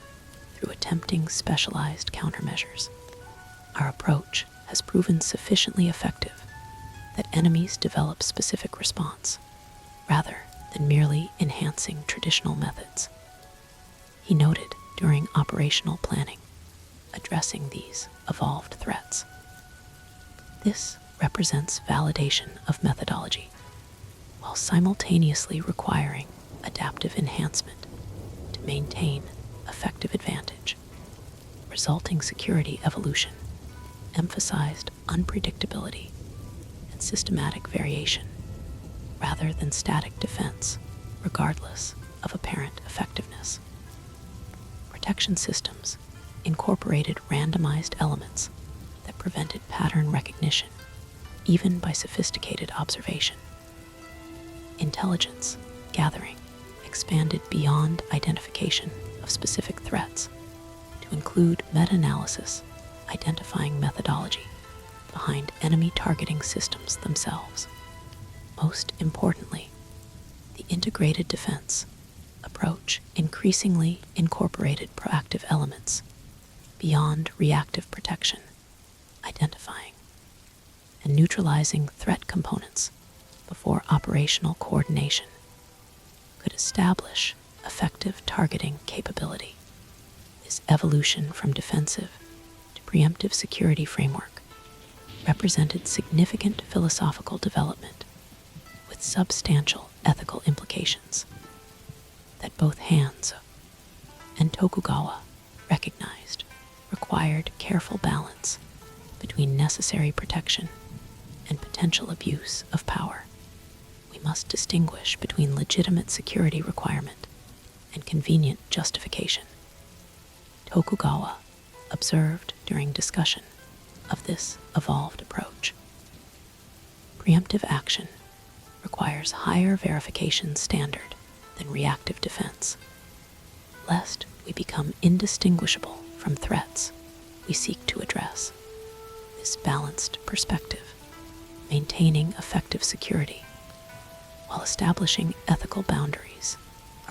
through attempting specialized countermeasures. Our approach has proven sufficiently effective that enemies develop specific response rather than merely enhancing traditional methods. He noted during operational planning, addressing these evolved threats. This represents validation of methodology, while simultaneously requiring adaptive enhancement to maintain effective advantage. Resulting security evolution emphasized unpredictability and systematic variation rather than static defense, regardless of apparent effectiveness. Protection systems incorporated randomized elements prevented pattern recognition, even by sophisticated observation. Intelligence gathering expanded beyond identification of specific threats to include meta-analysis, identifying methodology behind enemy targeting systems themselves. Most importantly, the integrated defense approach increasingly incorporated proactive elements beyond reactive protection, identifying and neutralizing threat components before operational coordination could establish effective targeting capability. This evolution from defensive to preemptive security framework represented significant philosophical development with substantial ethical implications that both Hanzo and Tokugawa recognized required careful balance between necessary protection and potential abuse of power. We must distinguish between legitimate security requirement and convenient justification. Tokugawa observed during discussion of this evolved approach. Preemptive action requires higher verification standard than reactive defense, lest we become indistinguishable from threats we seek to address. This balanced perspective, maintaining effective security while establishing ethical boundaries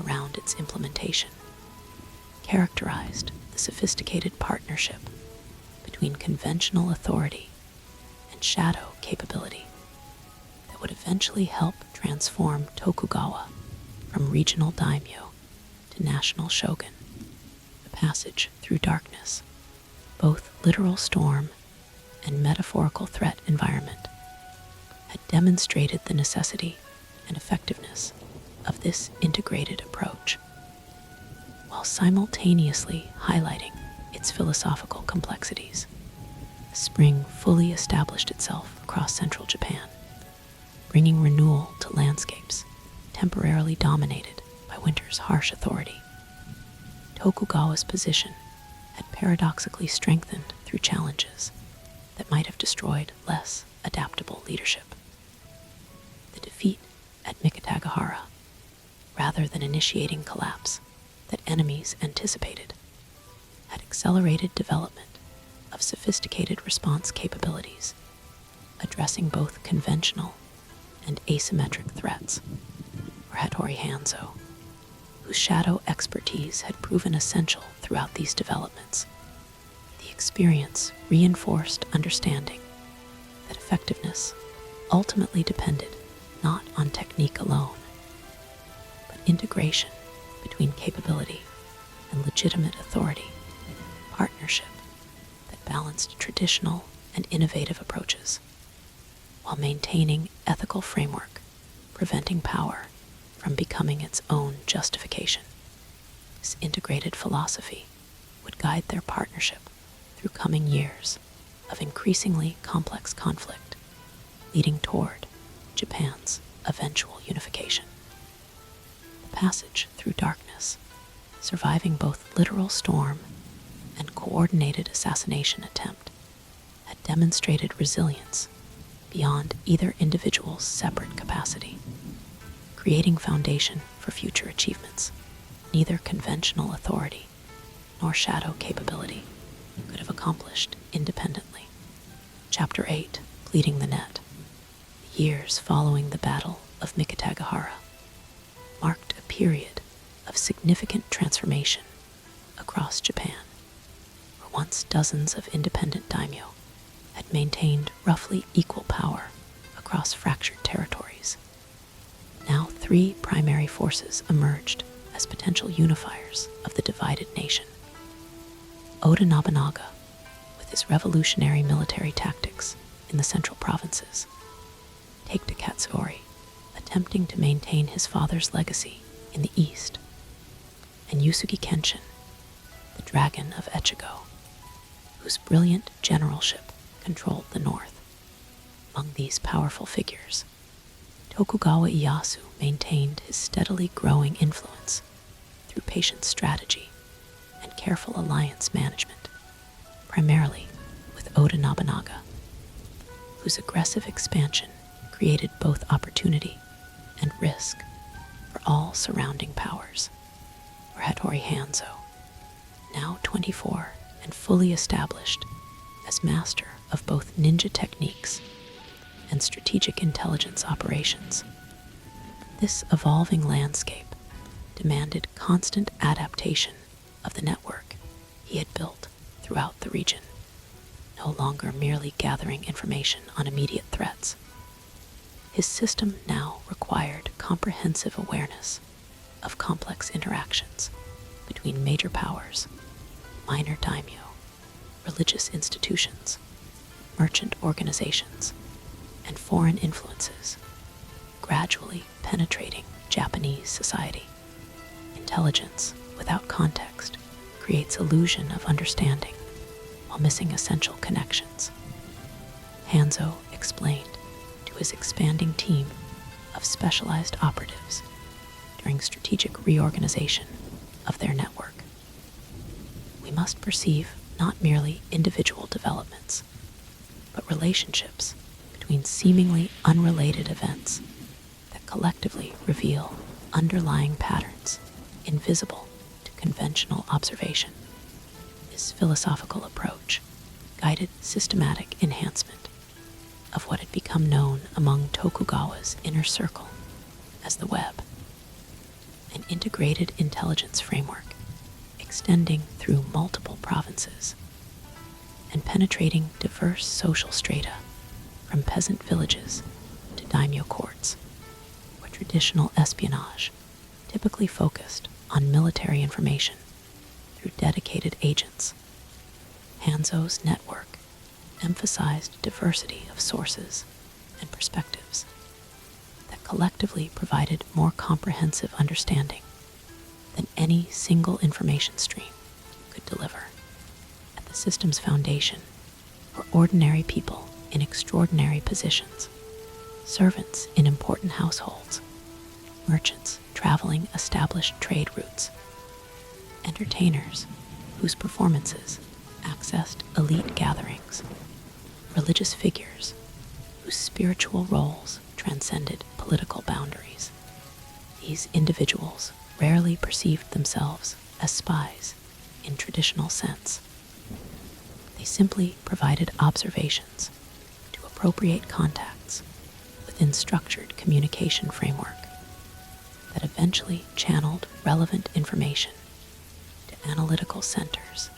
around its implementation, characterized the sophisticated partnership between conventional authority and shadow capability that would eventually help transform Tokugawa from regional daimyo to national shogun. The passage through darkness, both literal storm and metaphorical threat environment, had demonstrated the necessity and effectiveness of this integrated approach, while simultaneously highlighting its philosophical complexities. Spring fully established itself across central Japan, bringing renewal to landscapes temporarily dominated by winter's harsh authority. Tokugawa's position had paradoxically strengthened through challenges that might have destroyed less adaptable leadership. The defeat at Mikatagahara, rather than initiating collapse that enemies anticipated, had accelerated development of sophisticated response capabilities, addressing both conventional and asymmetric threats. For Hattori Hanzo, whose shadow expertise had proven essential throughout these developments, the experience reinforced understanding that effectiveness ultimately depended not on technique alone, but integration between capability and legitimate authority, partnership that balanced traditional and innovative approaches while maintaining ethical framework, preventing power from becoming its own justification. This integrated philosophy would guide their partnership through coming years of increasingly complex conflict, leading toward Japan's eventual unification. The passage through darkness, surviving both literal storm and coordinated assassination attempt, had demonstrated resilience beyond either individual's separate capacity, creating foundation for future achievements. Neither conventional authority nor shadow capability could have accomplished independently. Chapter 8, Pleading the Net. The years following the Battle of Mikatagahara marked a period of significant transformation across Japan, where once dozens of independent daimyo had maintained roughly equal power across fractured territories. Now 3 primary forces emerged as potential unifiers of the divided nation. Oda Nobunaga, with his revolutionary military tactics in the central provinces, Takedo Katsugori, attempting to maintain his father's legacy in the east, and Yusugi Kenshin, the Dragon of Echigo, whose brilliant generalship controlled the north. Among these powerful figures, Tokugawa Ieyasu maintained his steadily growing influence through patient strategy and careful alliance management, primarily with with Oda Nobunaga, whose aggressive expansion created both opportunity and risk for all surrounding powers, or Hattori Hanzo, now 24 and fully established as master of both ninja techniques and strategic intelligence operations. This evolving landscape demanded constant adaptation of the network he had built throughout the region, no longer merely gathering information on immediate threats. His system now required comprehensive awareness of complex interactions between major powers, minor daimyo, religious institutions, merchant organizations, and foreign influences, gradually penetrating Japanese society. Intelligence without context creates illusion of understanding while missing essential connections. Hanzo explained to his expanding team of specialized operatives during strategic reorganization of their network. We must perceive not merely individual developments, but relationships between seemingly unrelated events that collectively reveal underlying patterns invisible to conventional observation. This philosophical approach guided systematic enhancement of what had become known among Tokugawa's inner circle as the web, an integrated intelligence framework extending through multiple provinces and penetrating diverse social strata from peasant villages to daimyo courts, where traditional espionage typically focused on military information through dedicated agents. Hanzo's network emphasized diversity of sources and perspectives that collectively provided more comprehensive understanding than any single information stream could deliver. At the system's foundation were ordinary people in extraordinary positions, servants in important households, merchants traveling established trade routes, entertainers whose performances accessed elite gatherings, religious figures whose spiritual roles transcended political boundaries. These individuals rarely perceived themselves as spies in traditional sense. They simply provided observations to appropriate contacts within structured communication framework that eventually channeled relevant information to analytical centers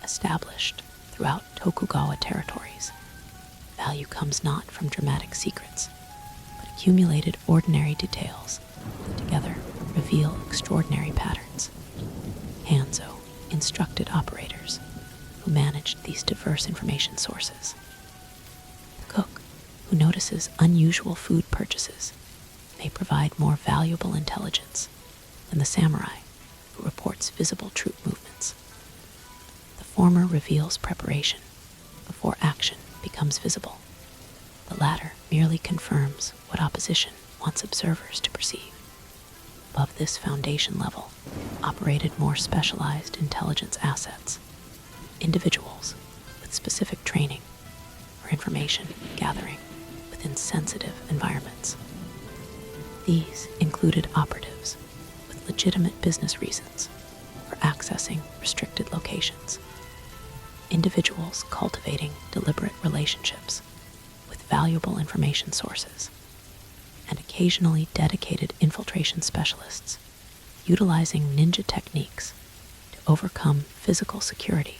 established throughout Tokugawa territories. Value comes not from dramatic secrets, but accumulated ordinary details that together reveal extraordinary patterns. Hanzo instructed operators who managed these diverse information sources. The cook, who notices unusual food purchases, may provide more valuable intelligence than the samurai, who reports visible troop movements. The former reveals preparation before action becomes visible. The latter merely confirms what opposition wants observers to perceive. Above this foundation level operated more specialized intelligence assets, individuals with specific training for information gathering within sensitive environments. These included operatives with legitimate business reasons for accessing restricted locations, individuals cultivating deliberate relationships with valuable information sources, and occasionally dedicated infiltration specialists utilizing ninja techniques to overcome physical security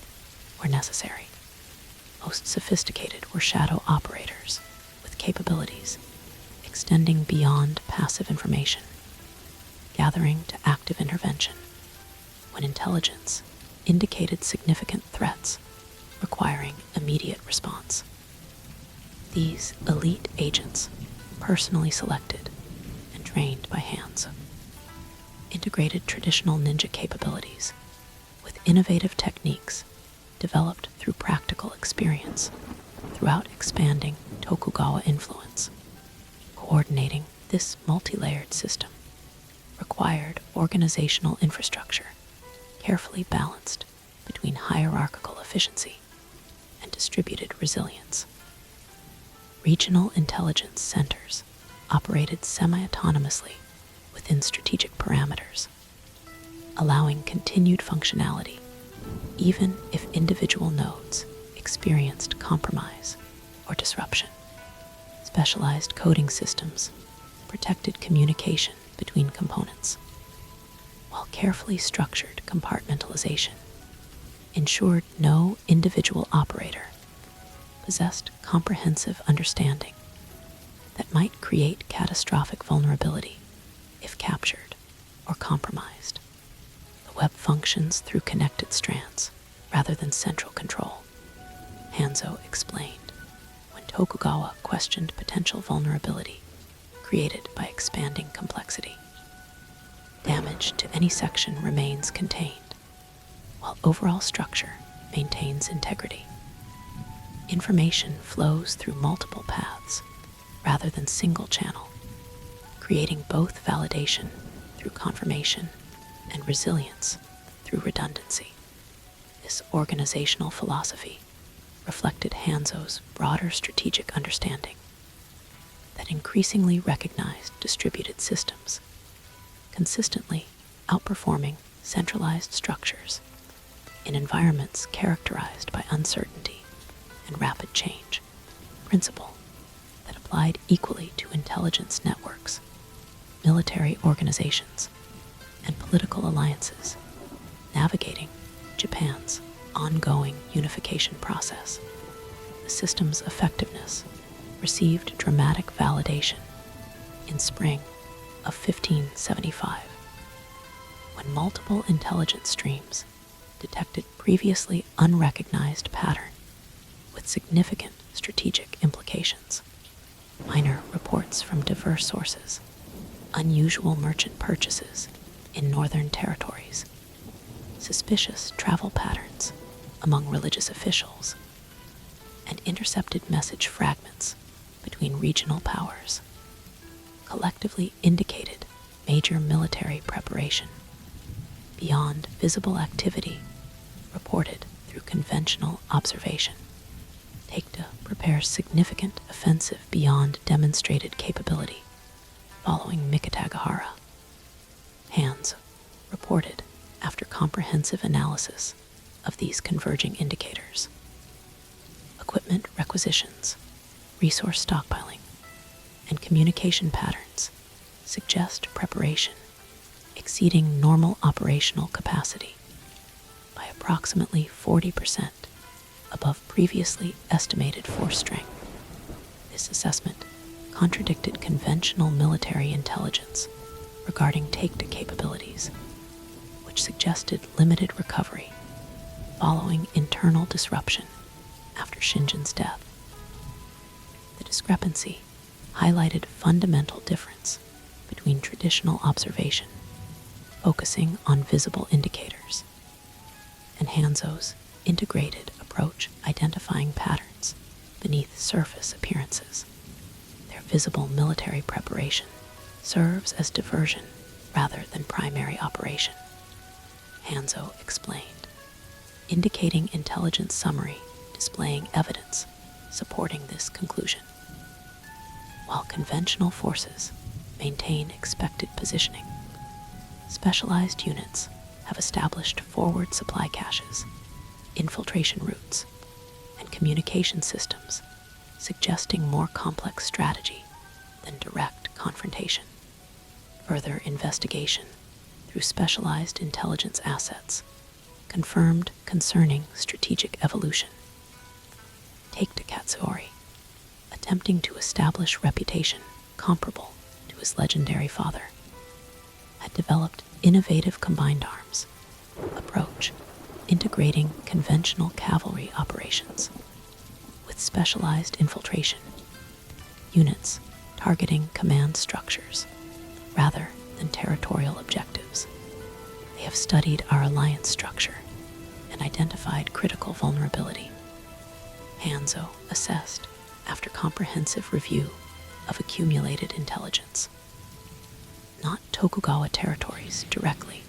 where necessary. Most sophisticated were shadow operators with capabilities extending beyond passive information, gathering to active intervention when intelligence indicated significant threats requiring immediate response. These elite agents, personally selected and trained by Hanzo, integrated traditional ninja capabilities with innovative techniques developed through practical experience throughout expanding Tokugawa influence. Coordinating this multi-layered system required organizational infrastructure carefully balanced between hierarchical efficiency and distributed resilience. Regional intelligence centers operated semi-autonomously within strategic parameters, allowing continued functionality even if individual nodes experienced compromise or disruption. Specialized coding systems protected communication between components, while carefully structured compartmentalization ensured no individual operator possessed comprehensive understanding that might create catastrophic vulnerability if captured or compromised. The web functions through connected strands rather than central control, Hanzo explained when Tokugawa questioned potential vulnerability created by expanding complexity. Damage to any section remains contained, while overall structure maintains integrity. Information flows through multiple paths rather than single channel, creating both validation through confirmation and resilience through redundancy. This organizational philosophy reflected Hanzo's broader strategic understanding that increasingly recognized distributed systems, consistently outperforming centralized structures in environments characterized by uncertainty and rapid change, principle that applied equally to intelligence networks, military organizations, and political alliances, navigating Japan's ongoing unification process. The system's effectiveness received dramatic validation in spring of 1575, when multiple intelligence streams detected previously unrecognized pattern with significant strategic implications. Minor reports from diverse sources, unusual merchant purchases in northern territories, suspicious travel patterns among religious officials, and intercepted message fragments between regional powers collectively indicated major military preparation beyond visible activity reported through conventional observation. Takeda prepares significant offensive beyond demonstrated capability following Mikatagahara. Hanzo reported after comprehensive analysis of these converging indicators. Equipment requisitions, resource stockpiling, and communication patterns suggest preparation exceeding normal operational capacity by approximately 40% above previously estimated force strength. This assessment contradicted conventional military intelligence regarding Takeda capabilities, which suggested limited recovery following internal disruption after Shinjin's death. The discrepancy highlighted fundamental difference between traditional observation, focusing on visible indicators, and Hanzo's integrated approach identifying patterns beneath surface appearances. Their visible military preparation serves as diversion rather than primary operation, Hanzo explained, indicating intelligence summary displaying evidence supporting this conclusion. While conventional forces maintain expected positioning, specialized units have established forward supply caches, infiltration routes, and communication systems, suggesting more complex strategy than direct confrontation. Further investigation through specialized intelligence assets confirmed concerning strategic evolution. Takeda Katsuri, attempting to establish reputation comparable to his legendary father, had developed innovative combined arms approach, integrating conventional cavalry operations with specialized infiltration units targeting command structures rather than territorial objectives. They have studied our alliance structure and identified critical vulnerability, Hanzo assessed after comprehensive review of accumulated intelligence. Not Tokugawa territories directly,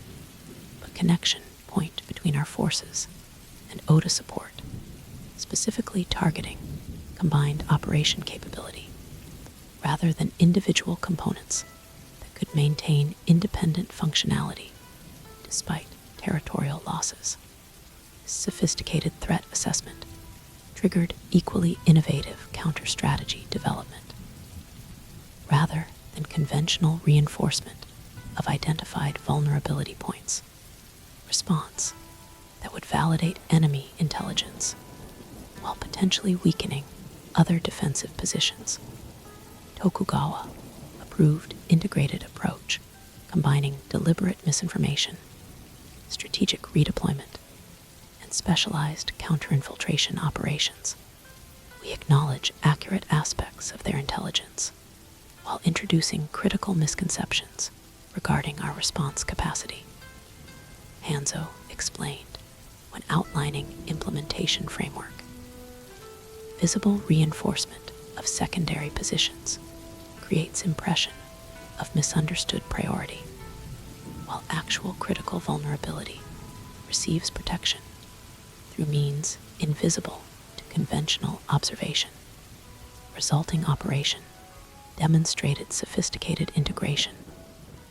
but connection point between our forces and Oda support specifically targeting combined operation capability rather than individual components that could maintain independent functionality despite territorial losses. This sophisticated threat assessment triggered equally innovative counter-strategy development. Rather than conventional reinforcement of identified vulnerability points, response that would validate enemy intelligence while potentially weakening other defensive positions. Tokugawa approved integrated approach combining deliberate misinformation, strategic redeployment, and specialized counterinfiltration operations. We acknowledge accurate aspects of their intelligence while introducing critical misconceptions regarding our response capacity, Hanzo explained when outlining implementation framework. Visible reinforcement of secondary positions creates impression of misunderstood priority, while actual critical vulnerability receives protection through means invisible to conventional observation. Resulting operation demonstrated sophisticated integration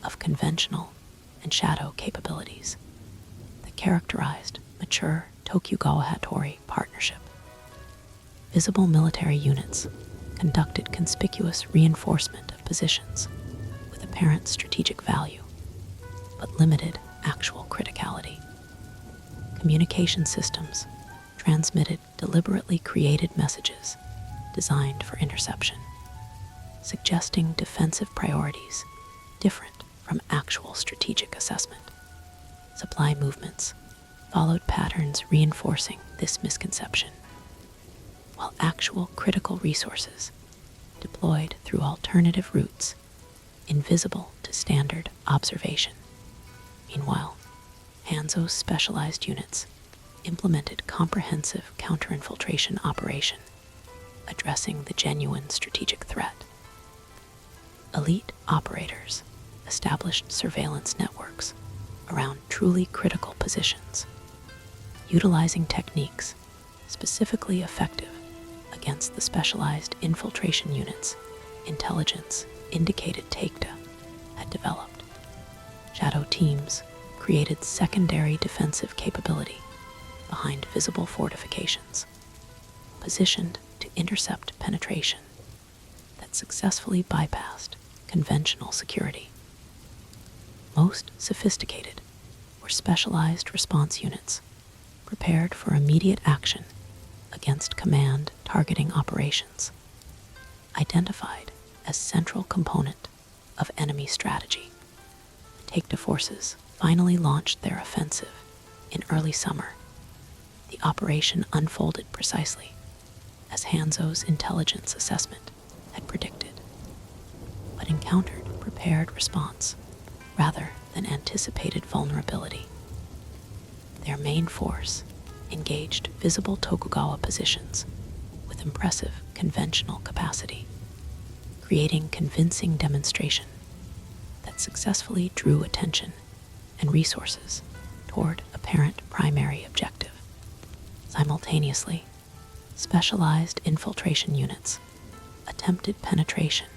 of conventional and shadow capabilities that characterized mature Tokugawa Hattori partnership. Visible military units conducted conspicuous reinforcement of positions with apparent strategic value, but limited actual criticality. Communication systems transmitted deliberately created messages designed for interception, suggesting defensive priorities different from actual strategic assessment. Supply movements followed patterns reinforcing this misconception, while actual critical resources deployed through alternative routes invisible to standard observation. Meanwhile, Hanzo's specialized units implemented comprehensive counterinfiltration operation, addressing the genuine strategic threat. Elite operators established surveillance networks around truly critical positions, utilizing techniques specifically effective against the specialized infiltration units intelligence indicated Takeda had developed. Shadow teams created secondary defensive capability behind visible fortifications, positioned to intercept penetration that successfully bypassed conventional security. Most sophisticated were specialized response units prepared for immediate action against command targeting operations, identified as central component of enemy strategy. Takeda forces finally launched their offensive in early summer. The operation unfolded precisely as Hanzo's intelligence assessment had predicted, but encountered prepared response rather than anticipated vulnerability. Their main force engaged visible Tokugawa positions with impressive conventional capacity, creating convincing demonstration that successfully drew attention and resources toward apparent primary objective. Simultaneously, specialized infiltration units attempted penetration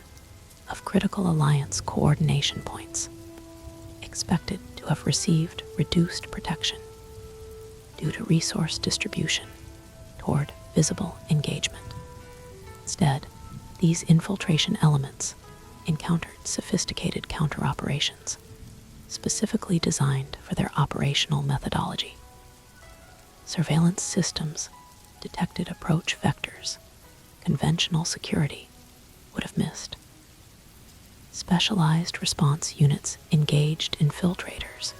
of critical alliance coordination points, expected to have received reduced protection due to resource distribution toward visible engagement. Instead, these infiltration elements encountered sophisticated counter-operations, specifically designed for their operational methodology. Surveillance systems detected approach vectors conventional security would have missed. Specialized response units engaged infiltrators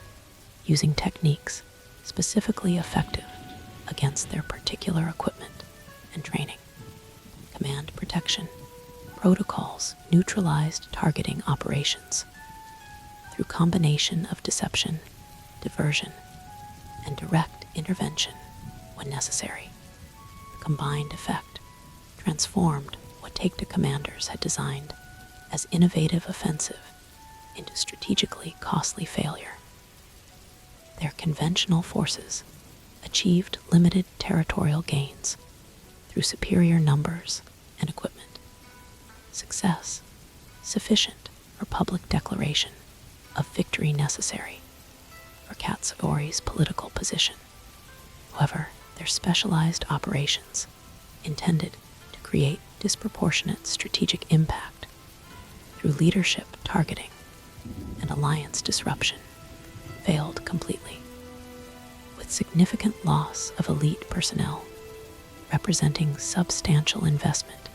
using techniques specifically effective against their particular equipment and training. Command protection protocols neutralized targeting operations through combination of deception, diversion, and direct intervention when necessary. The combined effect transformed what Takeda commanders had designed as innovative offensive into strategically costly failure. Their conventional forces achieved limited territorial gains through superior numbers and equipment. Success sufficient for public declaration of victory necessary for Hattori's political position. However, their specialized operations, intended to create disproportionate strategic impact through leadership targeting and alliance disruption, failed completely, with significant loss of elite personnel representing substantial investment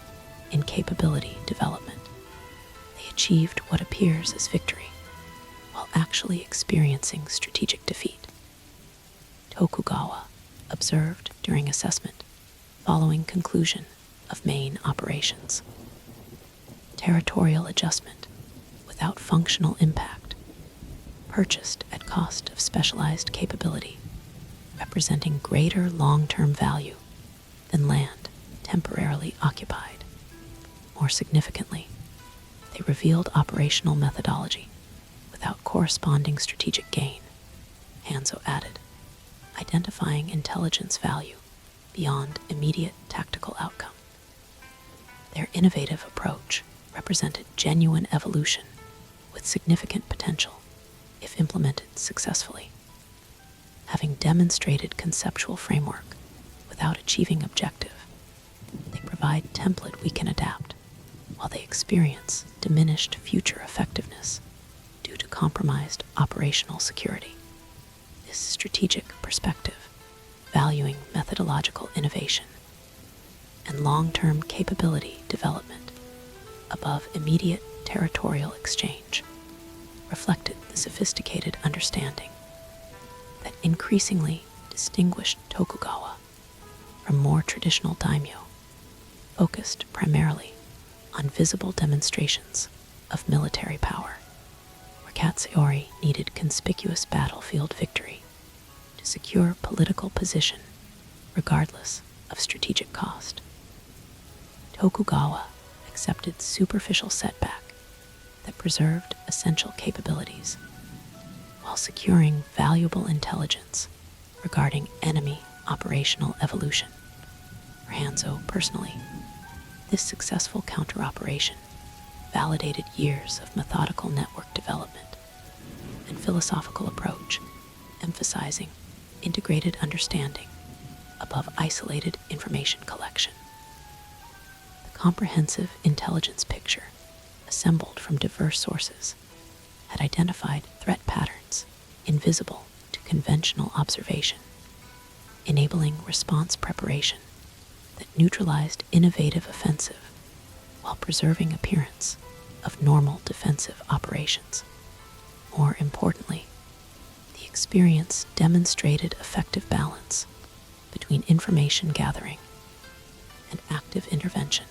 in capability development. They achieved what appears as victory, while actually experiencing strategic defeat. Tokugawa observed during assessment following conclusion of main operations. Territorial adjustment without functional impact, purchased at cost of specialized capability, representing greater long-term value than land temporarily occupied. More significantly, they revealed operational methodology without corresponding strategic gain, Hanzo added, identifying intelligence value beyond immediate tactical outcome. Their innovative approach represented genuine evolution with significant potential if implemented successfully. Having demonstrated conceptual framework without achieving objective, they provide template we can adapt, while they experience diminished future effectiveness due to compromised operational security. This strategic perspective, valuing methodological innovation and long-term capability development above immediate territorial exchange, reflected the sophisticated understanding that increasingly distinguished Tokugawa from more traditional daimyo, focused primarily on visible demonstrations of military power, where Hattori needed conspicuous battlefield victory to secure political position regardless of strategic cost. Tokugawa accepted superficial setback that preserved essential capabilities while securing valuable intelligence regarding enemy operational evolution. For Hanzo personally, this successful counter-operation validated years of methodical network development and philosophical approach, emphasizing integrated understanding above isolated information collection. The comprehensive intelligence picture, assembled from diverse sources, had identified threat patterns invisible to conventional observation, enabling response preparation that neutralized innovative offensive while preserving appearance of normal defensive operations. More importantly, the experience demonstrated effective balance between information gathering and active intervention,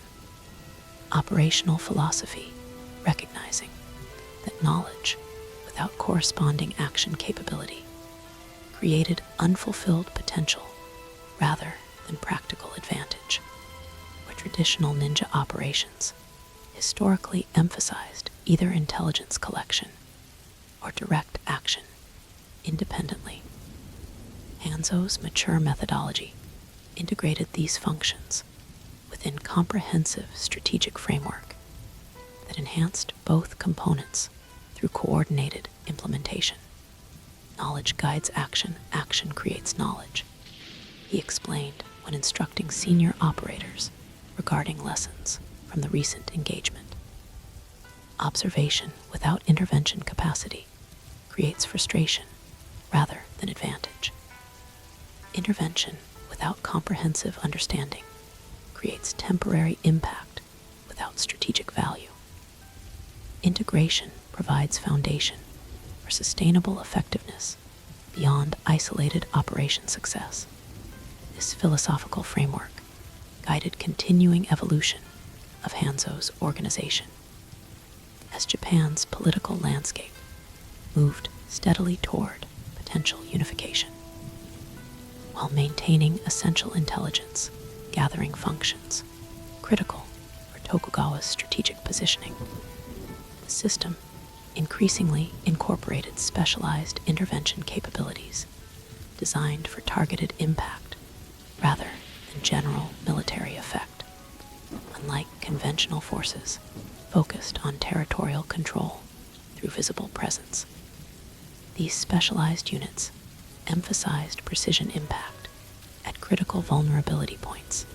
operational philosophy recognizing that knowledge without corresponding action capability created unfulfilled potential rather than practical advantage, where traditional ninja operations historically emphasized either intelligence collection or direct action independently. Hanzo's mature methodology integrated these functions within comprehensive strategic framework that enhanced both components through coordinated implementation. Knowledge guides action, action creates knowledge, he explained when instructing senior operators regarding lessons from the recent engagement. Observation without intervention capacity creates frustration rather than advantage. Intervention without comprehensive understanding creates temporary impact without strategic value. Integration provides foundation for sustainable effectiveness beyond isolated operation success. This philosophical framework guided continuing evolution of Hanzo's organization. As Japan's political landscape moved steadily toward potential unification, while maintaining essential intelligence gathering functions critical for Tokugawa's strategic positioning, the system increasingly incorporated specialized intervention capabilities designed for targeted impact rather and general military effect. Unlike conventional forces focused on territorial control through visible presence, these specialized units emphasized precision impact at critical vulnerability points,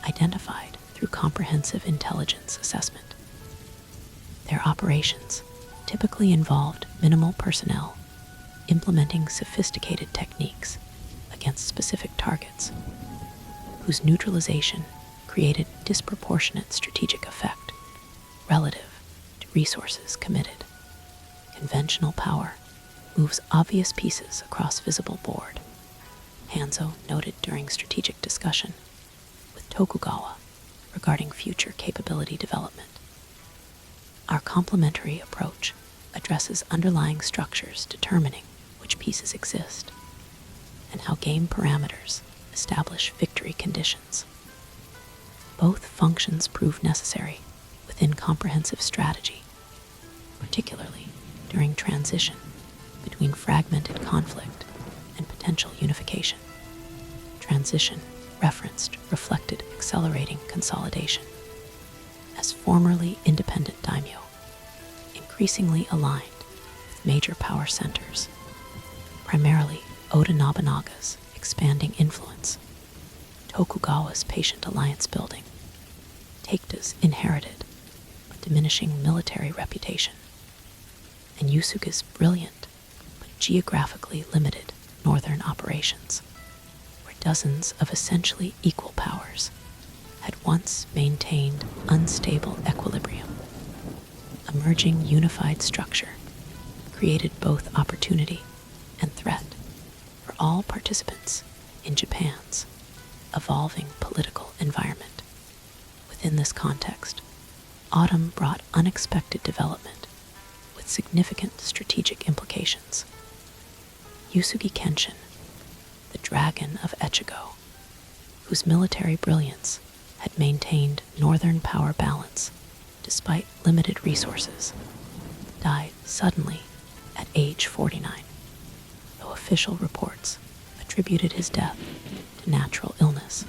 identified through comprehensive intelligence assessment. Their operations typically involved minimal personnel implementing sophisticated techniques against specific targets, whose neutralization created disproportionate strategic effect relative to resources committed. Conventional power moves obvious pieces across visible board, Hanzo noted during strategic discussion with Tokugawa regarding future capability development. Our complementary approach addresses underlying structures determining which pieces exist and how game parameters establish victory conditions. Both functions prove necessary within comprehensive strategy, particularly during transition between fragmented conflict and potential unification. Transition referenced reflected accelerating consolidation as formerly independent daimyo increasingly aligned with major power centers, primarily Oda Nobunaga's expanding influence, Tokugawa's patient alliance building, Takeda's inherited but diminishing military reputation, and Yusuke's brilliant but geographically limited northern operations, where dozens of essentially equal powers had once maintained unstable equilibrium. Emerging unified structure created both opportunity and threat for all participants in Japan's evolving political environment. Within this context, autumn brought unexpected development with significant strategic implications. Yusuke Kenshin, the Dragon of Echigo, whose military brilliance had maintained northern power balance despite limited resources, died suddenly at age 49, though official reports attributed his death to natural illness.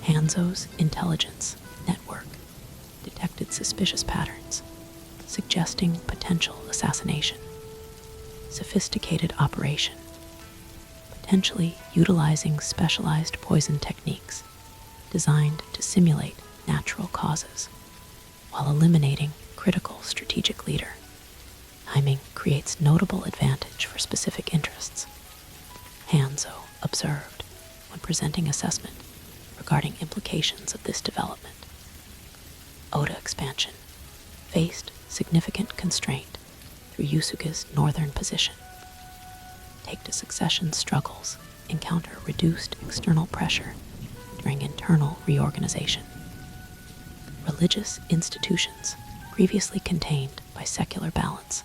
Hanzo's intelligence network detected suspicious patterns, suggesting potential assassination. Sophisticated operation, potentially utilizing specialized poison techniques designed to simulate natural causes, while eliminating critical strategic leader. Timing creates notable advantage for specific interests, Hanzo observed when presenting assessment regarding implications of this development. Oda expansion faced significant constraint through Yusuke's northern position. Take-to succession struggles encounter reduced external pressure during internal reorganization. Religious institutions previously contained by secular balance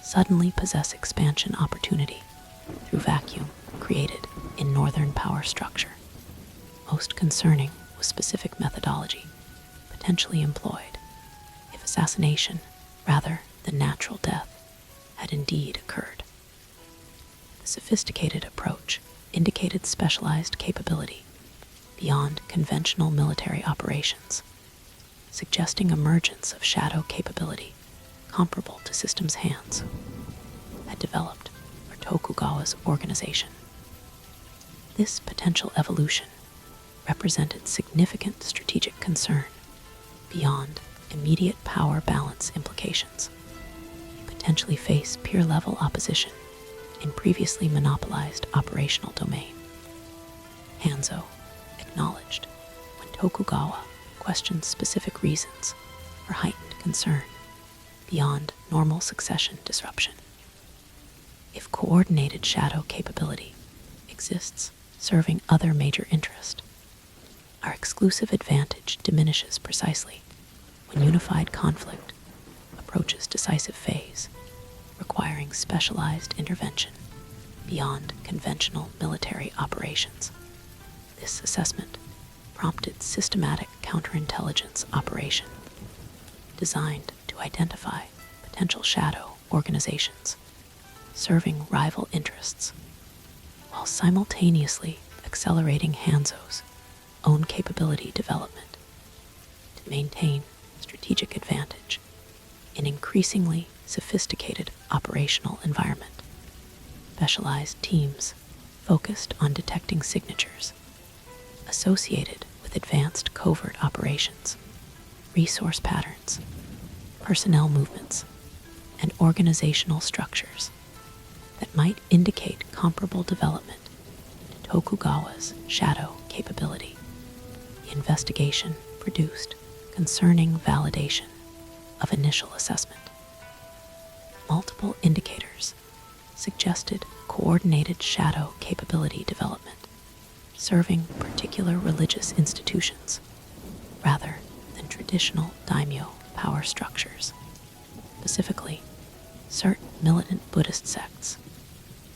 suddenly possess expansion opportunity through vacuum created in northern power structure. Most concerning was specific methodology potentially employed if assassination rather than natural death had indeed occurred. The sophisticated approach indicated specialized capability beyond conventional military operations, suggesting emergence of shadow capability comparable to systems hands had developed for Tokugawa's organization. This potential evolution represented significant strategic concern beyond immediate power balance implications. Potentially face peer-level opposition in previously monopolized operational domain. Hanzo acknowledged when Tokugawa questioned specific reasons for heightened concern beyond normal succession disruption. If coordinated shadow capability exists serving other major interest, our exclusive advantage diminishes precisely when unified conflict approaches decisive phase, requiring specialized intervention beyond conventional military operations. This assessment prompted systematic counterintelligence operation designed to identify potential shadow organizations serving rival interests while simultaneously accelerating Hanzo's own capability development to maintain strategic advantage in increasingly sophisticated operational environment. Specialized teams focused on detecting signatures associated with advanced covert operations, resource patterns, personnel movements, and organizational structures that might indicate comparable development to Tokugawa's shadow capability. The investigation produced concerning validation of initial assessment. Multiple indicators suggested coordinated shadow capability development serving particular religious institutions rather than traditional daimyo power structures. Specifically, certain militant Buddhist sects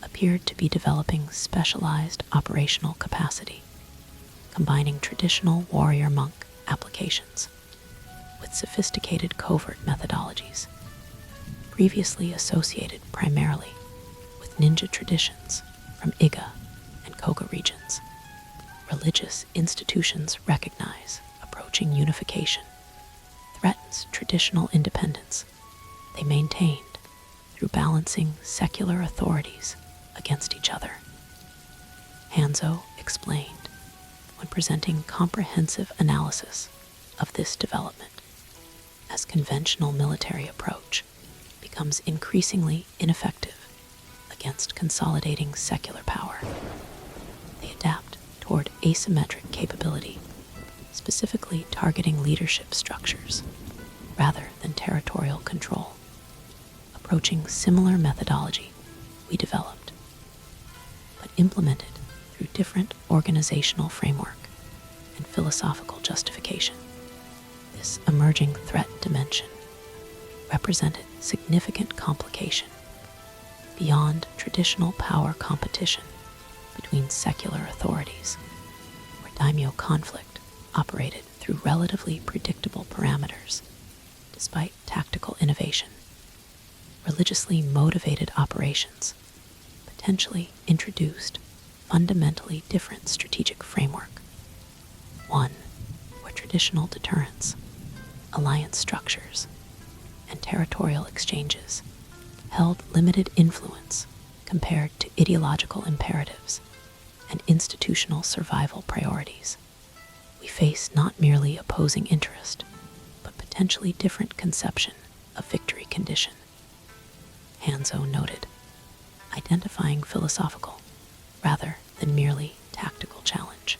appeared to be developing specialized operational capacity, combining traditional warrior monk applications with sophisticated covert methodologies, previously associated primarily with ninja traditions from Iga and Koga regions. Religious institutions recognize approaching unification threatens traditional independence they maintained through balancing secular authorities against each other. Hanzo explained when presenting comprehensive analysis of this development as conventional military approach becomes increasingly ineffective against consolidating secular power. They adapt toward asymmetric capability, specifically targeting leadership structures rather than territorial control, approaching similar methodology we developed, but implemented through different organizational framework and philosophical justification. This emerging threat dimension represented significant complication beyond traditional power competition between secular authorities, where daimyo conflict operated through relatively predictable parameters despite tactical innovation. Religiously motivated operations potentially introduced fundamentally different strategic framework, one where traditional deterrence, alliance structures, and territorial exchanges held limited influence compared to ideological imperatives and institutional survival priorities. We face not merely opposing interest, but potentially different conception of victory condition. Hanzo noted, identifying philosophical rather than merely tactical challenge.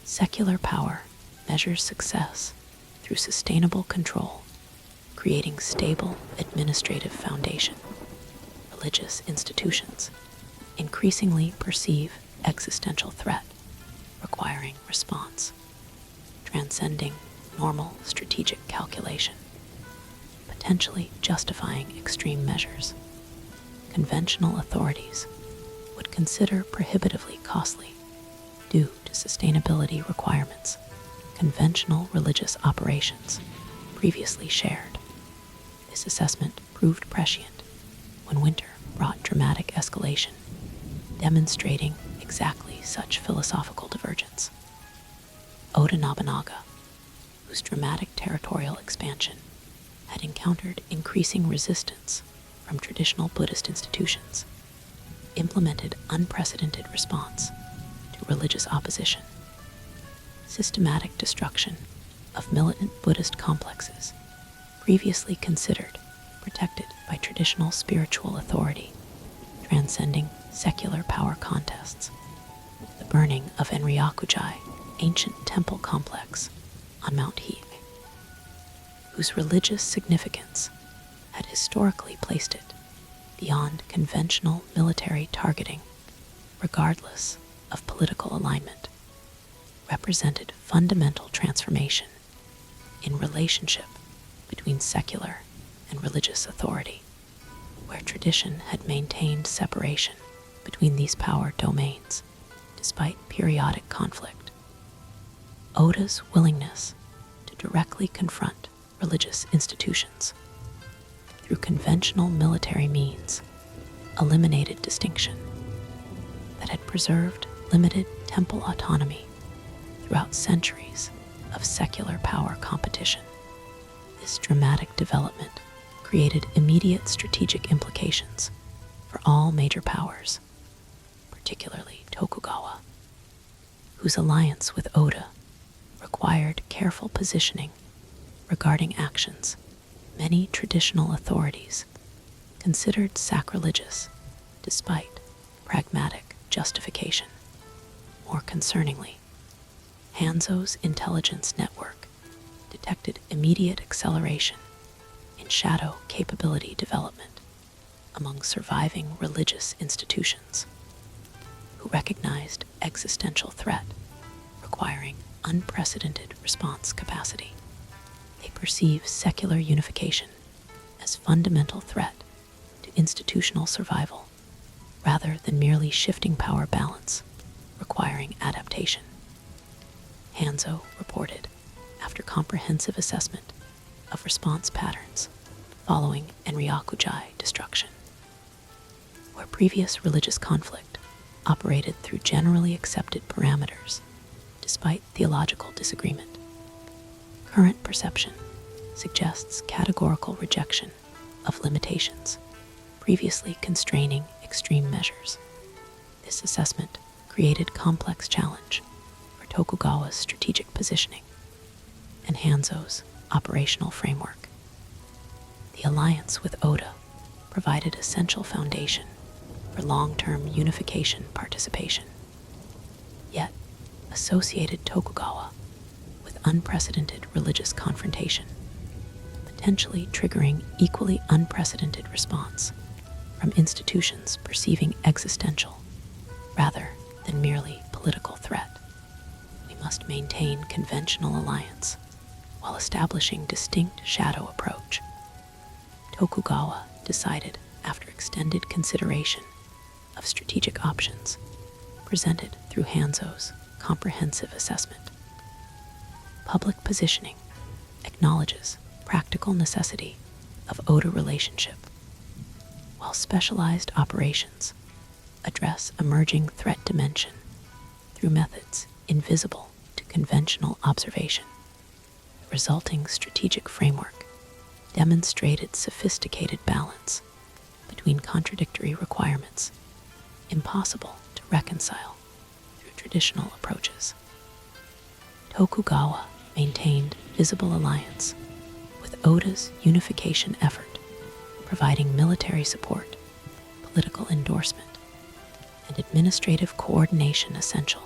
Secular power measures success through sustainable control, creating stable administrative foundation. Religious institutions increasingly perceive existential threat, requiring response, transcending normal strategic calculation, potentially justifying extreme measures. Conventional authorities would consider prohibitively costly due to sustainability requirements conventional religious operations previously shared. This assessment proved prescient when winter brought dramatic escalation, demonstrating exactly such philosophical divergence. Oda Nobunaga, whose dramatic territorial expansion had encountered increasing resistance from traditional Buddhist institutions, implemented unprecedented response to religious opposition. Systematic destruction of militant Buddhist complexes previously considered protected by traditional spiritual authority, transcending secular power contests. The burning of Enryakujai, ancient temple complex on Mount Hiei, whose religious significance had historically placed it beyond conventional military targeting, regardless of political alignment, represented fundamental transformation in relationship between secular and religious authority, where tradition had maintained separation between these power domains despite periodic conflict. Oda's willingness to directly confront religious institutions through conventional military means eliminated distinction that had preserved limited temple autonomy throughout centuries of secular power competition. This dramatic development created immediate strategic implications for all major powers, particularly Tokugawa, whose alliance with Oda required careful positioning regarding actions many traditional authorities considered sacrilegious despite pragmatic justification. More concerningly, Hanzo's intelligence network detected immediate acceleration in shadow capability development among surviving religious institutions, who recognized existential threat requiring unprecedented response capacity. They perceive secular unification as fundamental threat to institutional survival rather than merely shifting power balance requiring adaptation. Hanzo reported after comprehensive assessment of response patterns following Enryakujai destruction, where previous religious conflict operated through generally accepted parameters despite theological disagreement. Current perception suggests categorical rejection of limitations previously constraining extreme measures. This assessment created complex challenge for Tokugawa's strategic positioning and Hanzo's operational framework. The alliance with Oda provided essential foundation for long-term unification participation. Yet, associated Tokugawa with unprecedented religious confrontation, potentially triggering equally unprecedented response from institutions perceiving existential rather than merely political threat. We must maintain conventional alliance while establishing distinct shadow approach. Tokugawa decided after extended consideration of strategic options presented through Hanzo's comprehensive assessment. Public positioning acknowledges practical necessity of Oda relationship, while specialized operations address emerging threat dimension through methods invisible to conventional observation. The resulting strategic framework demonstrated sophisticated balance between contradictory requirements, impossible to reconcile through traditional approaches. Tokugawa maintained visible alliance with Oda's unification effort, providing military support, political endorsement, and administrative coordination essential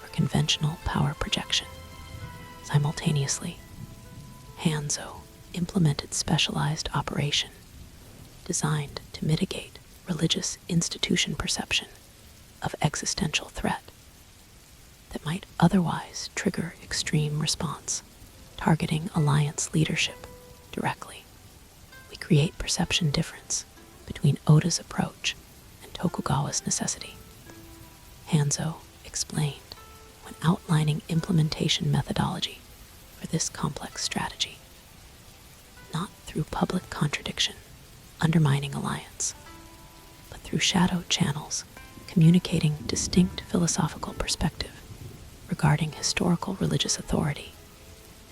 for conventional power projection. Simultaneously, Hanzo implemented specialized operation designed to mitigate religious institution perception of existential threat that might otherwise trigger extreme response, targeting alliance leadership directly. We create perception difference between Oda's approach and Tokugawa's necessity. Hanzo explained when outlining implementation methodology for this complex strategy. Not through public contradiction, undermining alliance, but through shadow channels communicating distinct philosophical perspective regarding historical religious authority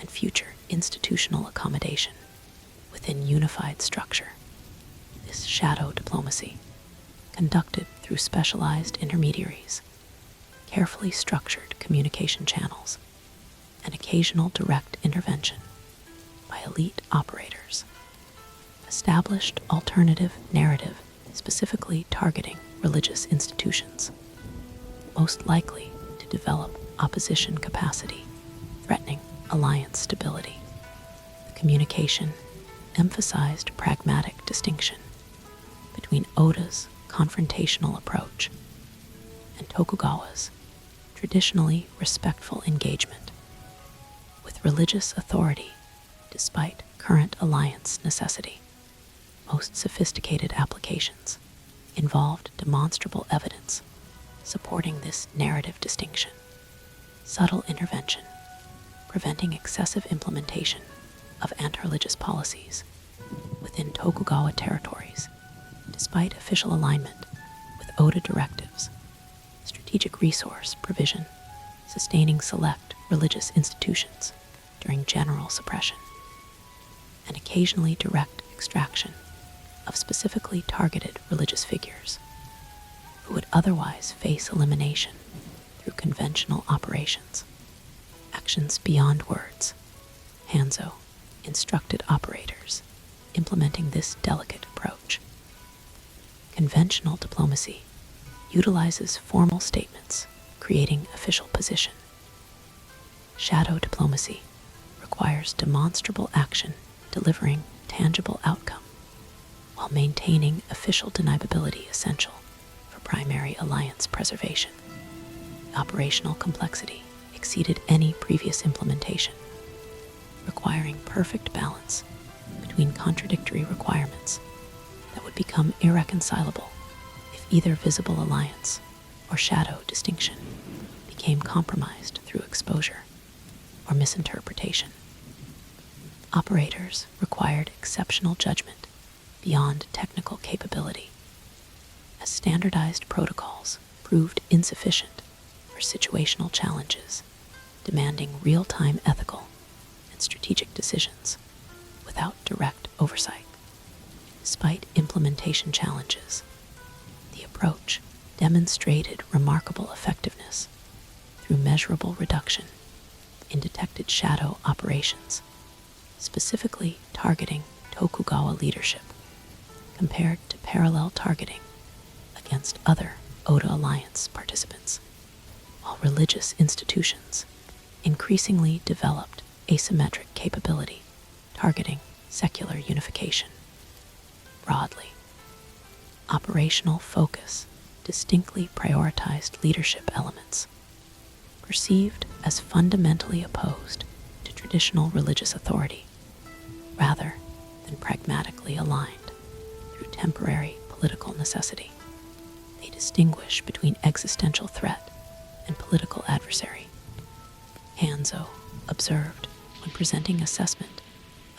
and future institutional accommodation within unified structure. This shadow diplomacy, conducted through specialized intermediaries, carefully structured communication channels, and occasional direct intervention by elite operators, established alternative narrative specifically targeting religious institutions, most likely to develop opposition capacity, threatening alliance stability. The communication emphasized pragmatic distinction between Oda's confrontational approach and Tokugawa's traditionally respectful engagement with religious authority despite current alliance necessity. Most sophisticated applications involved demonstrable evidence supporting this narrative distinction. Subtle intervention, preventing excessive implementation of anti-religious policies within Tokugawa territories, despite official alignment with Oda directives. strategic resource provision, sustaining select religious institutions during general suppression, and occasionally direct extraction of specifically targeted religious figures who would otherwise face elimination through conventional operations. Actions beyond words, Hanzo instructed operators implementing this delicate approach. Conventional diplomacy utilizes formal statements, creating official position. Shadow diplomacy requires demonstrable action, delivering tangible outcome, while maintaining official deniability essential for primary alliance preservation. The operational complexity exceeded any previous implementation, requiring perfect balance between contradictory requirements that would become irreconcilable if either visible alliance or shadow distinction became compromised through exposure or misinterpretation. Operators required exceptional judgment beyond technical capability, as standardized protocols proved insufficient for situational challenges, demanding real-time ethical and strategic decisions without direct oversight. Despite implementation challenges, the approach demonstrated remarkable effectiveness through measurable reduction in detected shadow operations, specifically targeting Tokugawa leadership, compared to parallel targeting against other Oda Alliance participants, while religious institutions increasingly developed asymmetric capability targeting secular unification. Broadly, operational focus distinctly prioritized leadership elements, perceived as fundamentally opposed to traditional religious authority, rather than pragmatically aligned through temporary political necessity. They distinguish between existential threat and political adversary. Hanzo observed when presenting assessment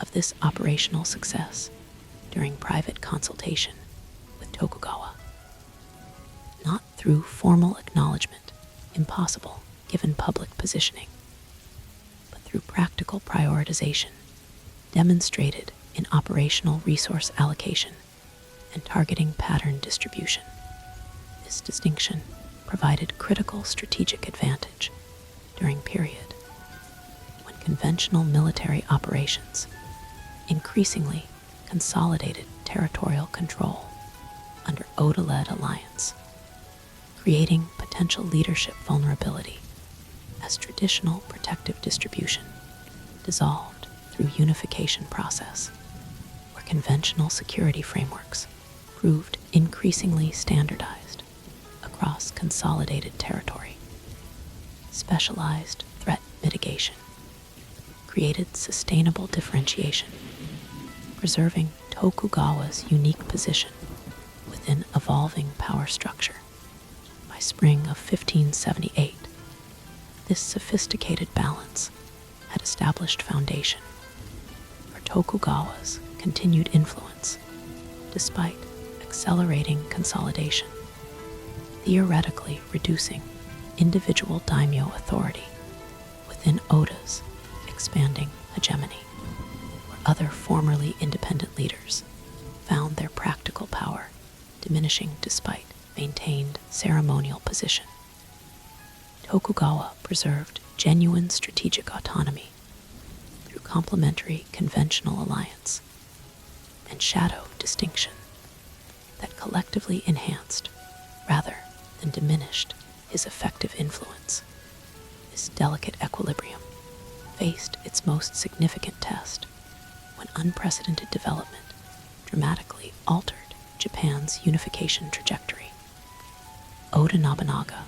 of this operational success during private consultation with Tokugawa. Not through formal acknowledgement, impossible given public positioning, but through practical prioritization demonstrated in operational resource allocation and targeting pattern distribution. This distinction provided critical strategic advantage during period when conventional military operations increasingly consolidated territorial control under Oda-led alliance, creating potential leadership vulnerability as traditional protective distribution dissolved through unification process, where conventional security frameworks proved increasingly standardized across consolidated territory. Specialized threat mitigation created sustainable differentiation, preserving Tokugawa's unique position within evolving power structure. By spring of 1578, this sophisticated balance had established foundation for Tokugawa's continued influence, despite accelerating consolidation, theoretically reducing individual daimyo authority within Oda's expanding hegemony, where other formerly independent leaders found their practical power diminishing despite maintained ceremonial position. Tokugawa preserved genuine strategic autonomy through complementary conventional alliance and shadow distinction that collectively enhanced rather than diminished his effective influence. This delicate equilibrium faced its most significant test when unprecedented development dramatically altered Japan's unification trajectory. Oda Nobunaga,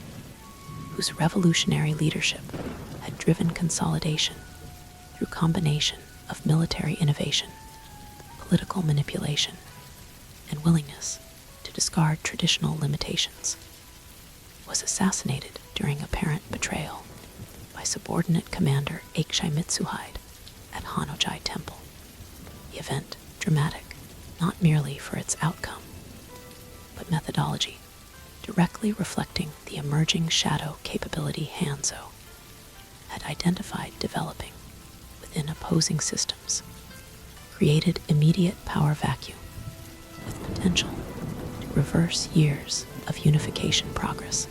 whose revolutionary leadership had driven consolidation through combination of military innovation, political manipulation, and willingness to discard traditional limitations, was assassinated during apparent betrayal by subordinate commander Eikshai Mitsuhide at Hanojai Temple. The event dramatic not merely for its outcome, but methodology, directly reflecting the emerging shadow capability Hanzo had identified developing within opposing systems, created immediate power vacuum with potential to reverse years of unification progress.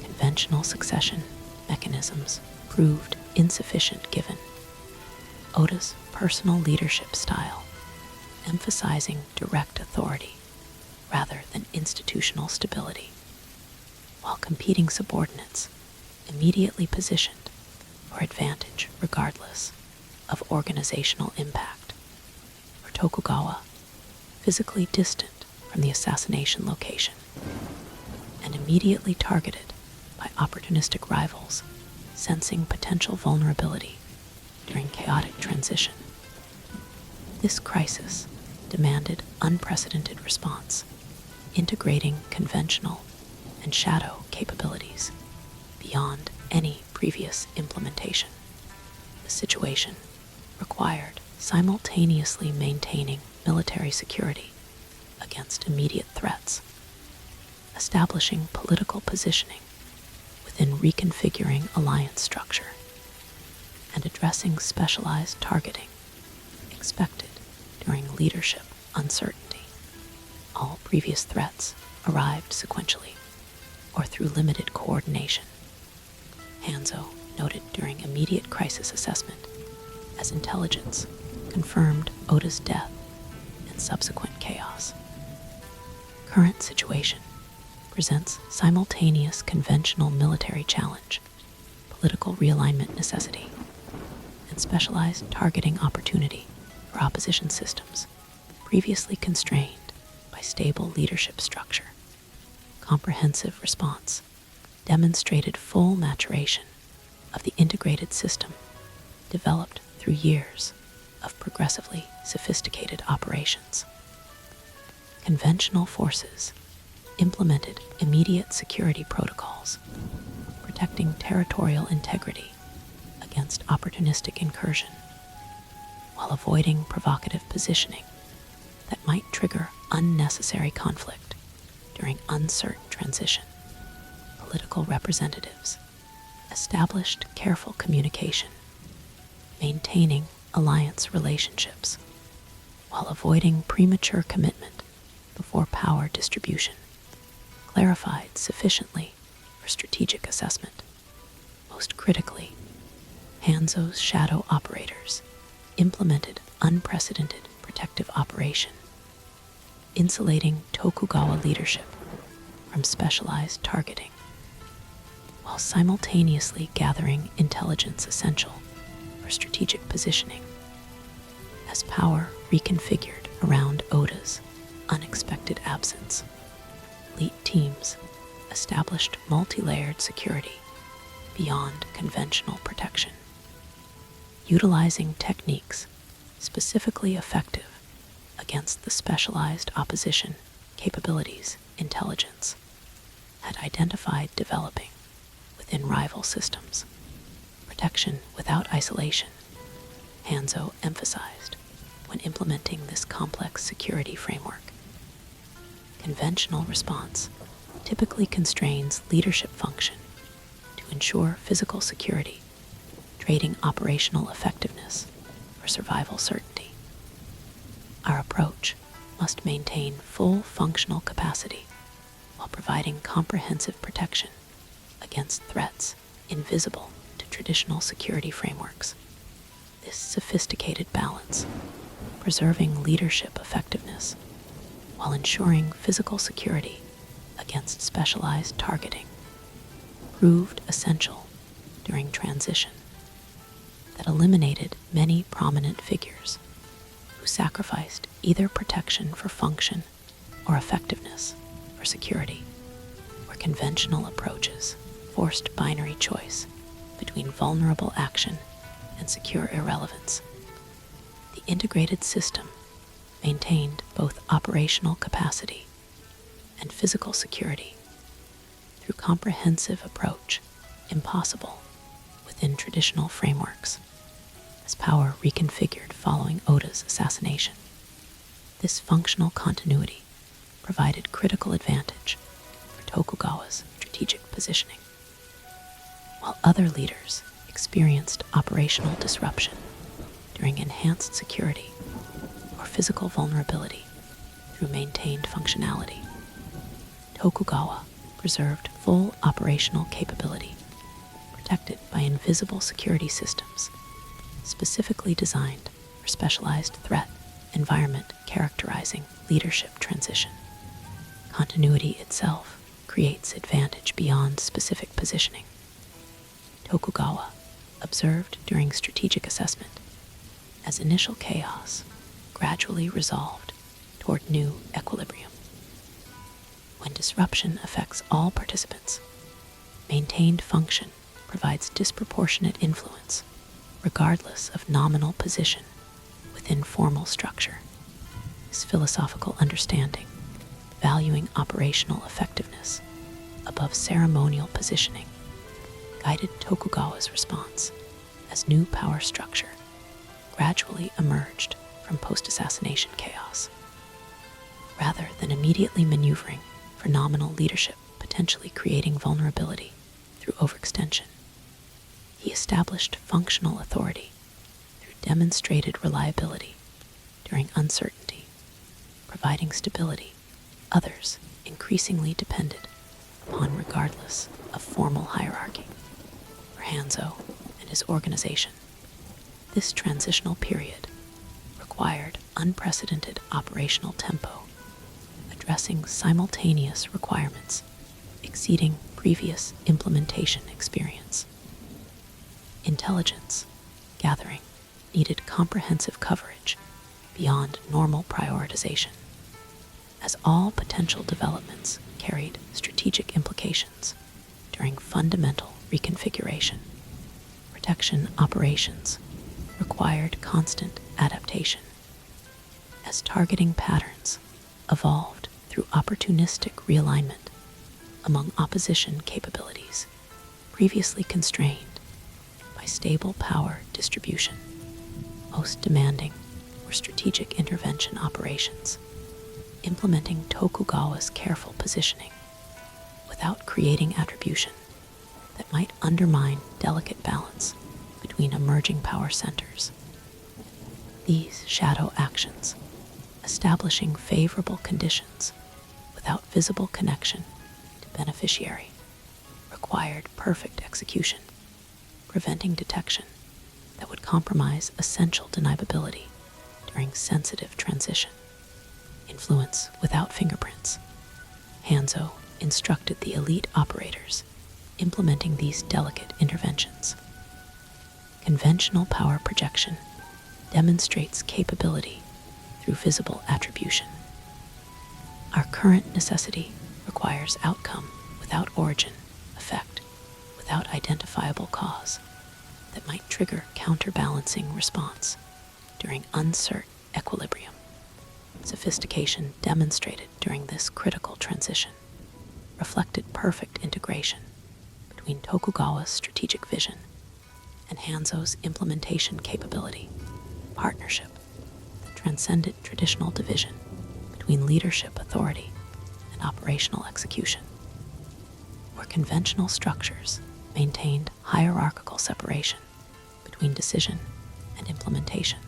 Conventional succession mechanisms proved insufficient given Oda's personal leadership style, emphasizing direct authority rather than institutional stability, while competing subordinates immediately positioned for advantage regardless of organizational impact. For Tokugawa, physically distant from the assassination location and immediately targeted by opportunistic rivals sensing potential vulnerability during chaotic transition. This crisis demanded unprecedented response, integrating conventional and shadow capabilities beyond any previous implementation. The situation required simultaneously maintaining military security against immediate threats, establishing political positioning within reconfiguring alliance structure, and addressing specialized targeting expected during leadership uncertainty. All previous threats arrived sequentially or through limited coordination. Hanzo noted during immediate crisis assessment as intelligence confirmed Oda's death and subsequent chaos. Current situation presents simultaneous conventional military challenge, political realignment necessity, and specialized targeting opportunity for opposition systems previously constrained by stable leadership structure. Comprehensive response demonstrated full maturation of the integrated system developed through years of progressively sophisticated operations. Conventional forces implemented immediate security protocols, protecting territorial integrity against opportunistic incursion, while avoiding provocative positioning that might trigger unnecessary conflict during uncertain transition. Political representatives established careful communication, maintaining alliance relationships, while avoiding premature commitment before power distribution, clarified sufficiently for strategic assessment. Most critically, Hanzo's shadow operators implemented unprecedented protective operation, insulating Tokugawa leadership from specialized targeting, while simultaneously gathering intelligence essential for strategic positioning. As power reconfigured around Oda's unexpected absence, elite teams established multi-layered security beyond conventional protection, utilizing techniques specifically effective against the specialized opposition capabilities intelligence had identified developing within rival systems. Protection without isolation, Hanzo emphasized when implementing this complex security framework. Conventional response typically constrains leadership function to ensure physical security, trading operational effectiveness for survival certainty. Our approach must maintain full functional capacity while providing comprehensive protection against threats invisible to traditional security frameworks. This sophisticated balance, preserving leadership effectiveness while ensuring physical security against specialized targeting, proved essential during transition that eliminated many prominent figures who sacrificed either protection for function or effectiveness for security, where conventional approaches forced binary choice between vulnerable action and secure irrelevance. The integrated system maintained both operational capacity and physical security through comprehensive approach impossible within traditional frameworks, as power reconfigured following Oda's assassination. This functional continuity provided critical advantage for Tokugawa's strategic positioning, while other leaders experienced operational disruption during enhanced security or physical vulnerability through maintained functionality. Tokugawa preserved full operational capability, protected by invisible security systems, specifically designed for specialized threat environment characterizing leadership transition. Continuity itself creates advantage beyond specific positioning. Tokugawa observed during strategic assessment as initial chaos gradually resolved toward new equilibrium. When disruption affects all participants, maintained function provides disproportionate influence regardless of nominal position within formal structure. This philosophical understanding, valuing operational effectiveness above ceremonial positioning, guided Tokugawa's response as new power structure gradually emerged from post-assassination chaos. Rather than immediately maneuvering for nominal leadership, potentially creating vulnerability through overextension, he established functional authority through demonstrated reliability during uncertainty, providing stability others increasingly depended upon regardless of formal hierarchy. For Hanzo and his organization, this transitional period required unprecedented operational tempo, addressing simultaneous requirements exceeding previous implementation experience. Intelligence gathering needed comprehensive coverage beyond normal prioritization, as all potential developments carried strategic implications during fundamental reconfiguration. Protection operations required constant adaptation, as targeting patterns evolved through opportunistic realignment among opposition capabilities previously constrained by stable power distribution. Most demanding were strategic intervention operations, implementing Tokugawa's careful positioning without creating attribution that might undermine delicate balance between emerging power centers. These shadow actions, establishing favorable conditions without visible connection to beneficiary, required perfect execution, preventing detection that would compromise essential deniability during sensitive transition. Influence without fingerprints. Hanzo instructed the elite operators implementing these delicate interventions. Conventional power projection demonstrates capability through visible attribution. Our current necessity requires outcome without origin, effect without identifiable cause that might trigger counterbalancing response during uncertain equilibrium. Sophistication demonstrated during this critical transition reflected perfect integration between Tokugawa's strategic vision and Hanzo's implementation capability, partnership that transcended traditional division between leadership authority and operational execution. Where conventional structures maintained hierarchical separation between decision and implementation,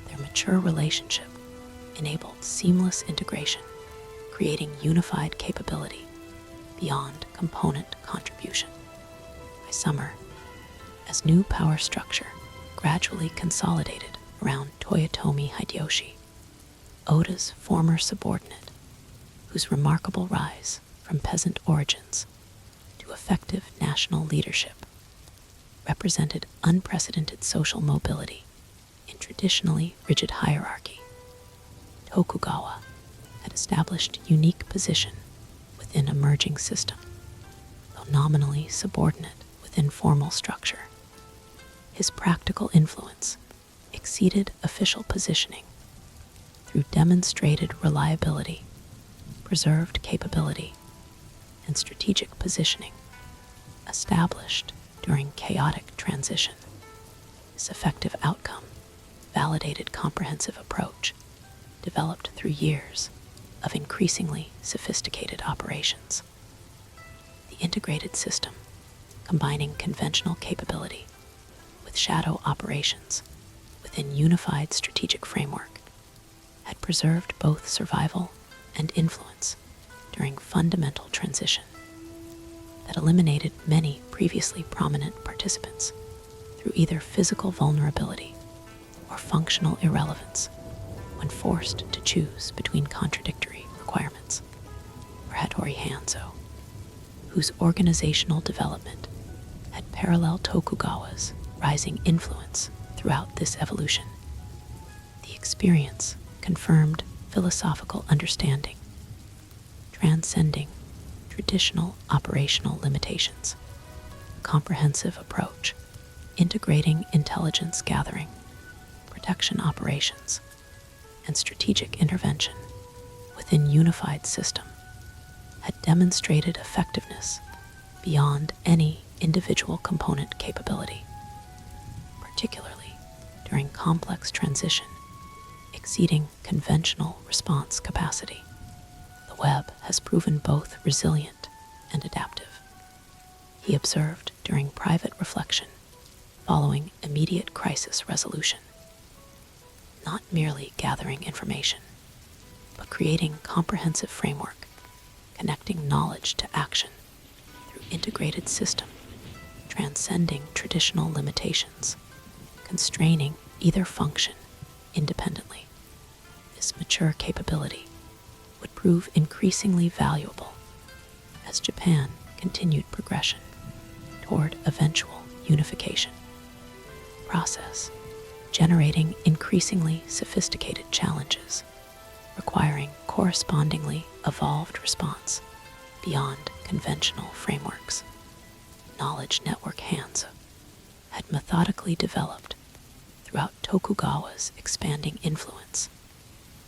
their mature relationship enabled seamless integration, creating unified capability beyond component contribution. By summer, as new power structure gradually consolidated around Toyotomi Hideyoshi, Oda's former subordinate, whose remarkable rise from peasant origins to effective national leadership represented unprecedented social mobility in traditionally rigid hierarchy. Tokugawa had established unique position within emerging system, though nominally subordinate within formal structure. His practical influence exceeded official positioning through demonstrated reliability, preserved capability, and strategic positioning established during chaotic transition. This effective outcome validated comprehensive approach developed through years of increasingly sophisticated operations. The integrated system, combining conventional capability with shadow operations within unified strategic framework, had preserved both survival and influence during fundamental transition that eliminated many previously prominent participants through either physical vulnerability or functional irrelevance when forced to choose between contradictory requirements. For Hattori Hanzo, whose organizational development had paralleled Tokugawa's rising influence throughout this evolution, the experience confirmed philosophical understanding, transcending traditional operational limitations, a comprehensive approach, integrating intelligence gathering, protection operations, and strategic intervention within unified system, had demonstrated effectiveness beyond any individual component capability, particularly during complex transition exceeding conventional response capacity. The web has proven both resilient and adaptive, he observed during private reflection following immediate crisis resolution. Not merely gathering information, but creating comprehensive framework, connecting knowledge to action through integrated system, transcending traditional limitations, constraining either function independently. This mature capability would prove increasingly valuable as Japan continued progression toward eventual unification. Process generating increasingly sophisticated challenges, requiring correspondingly evolved response beyond conventional frameworks. Knowledge network Hanzo had methodically developed throughout Tokugawa's expanding influence,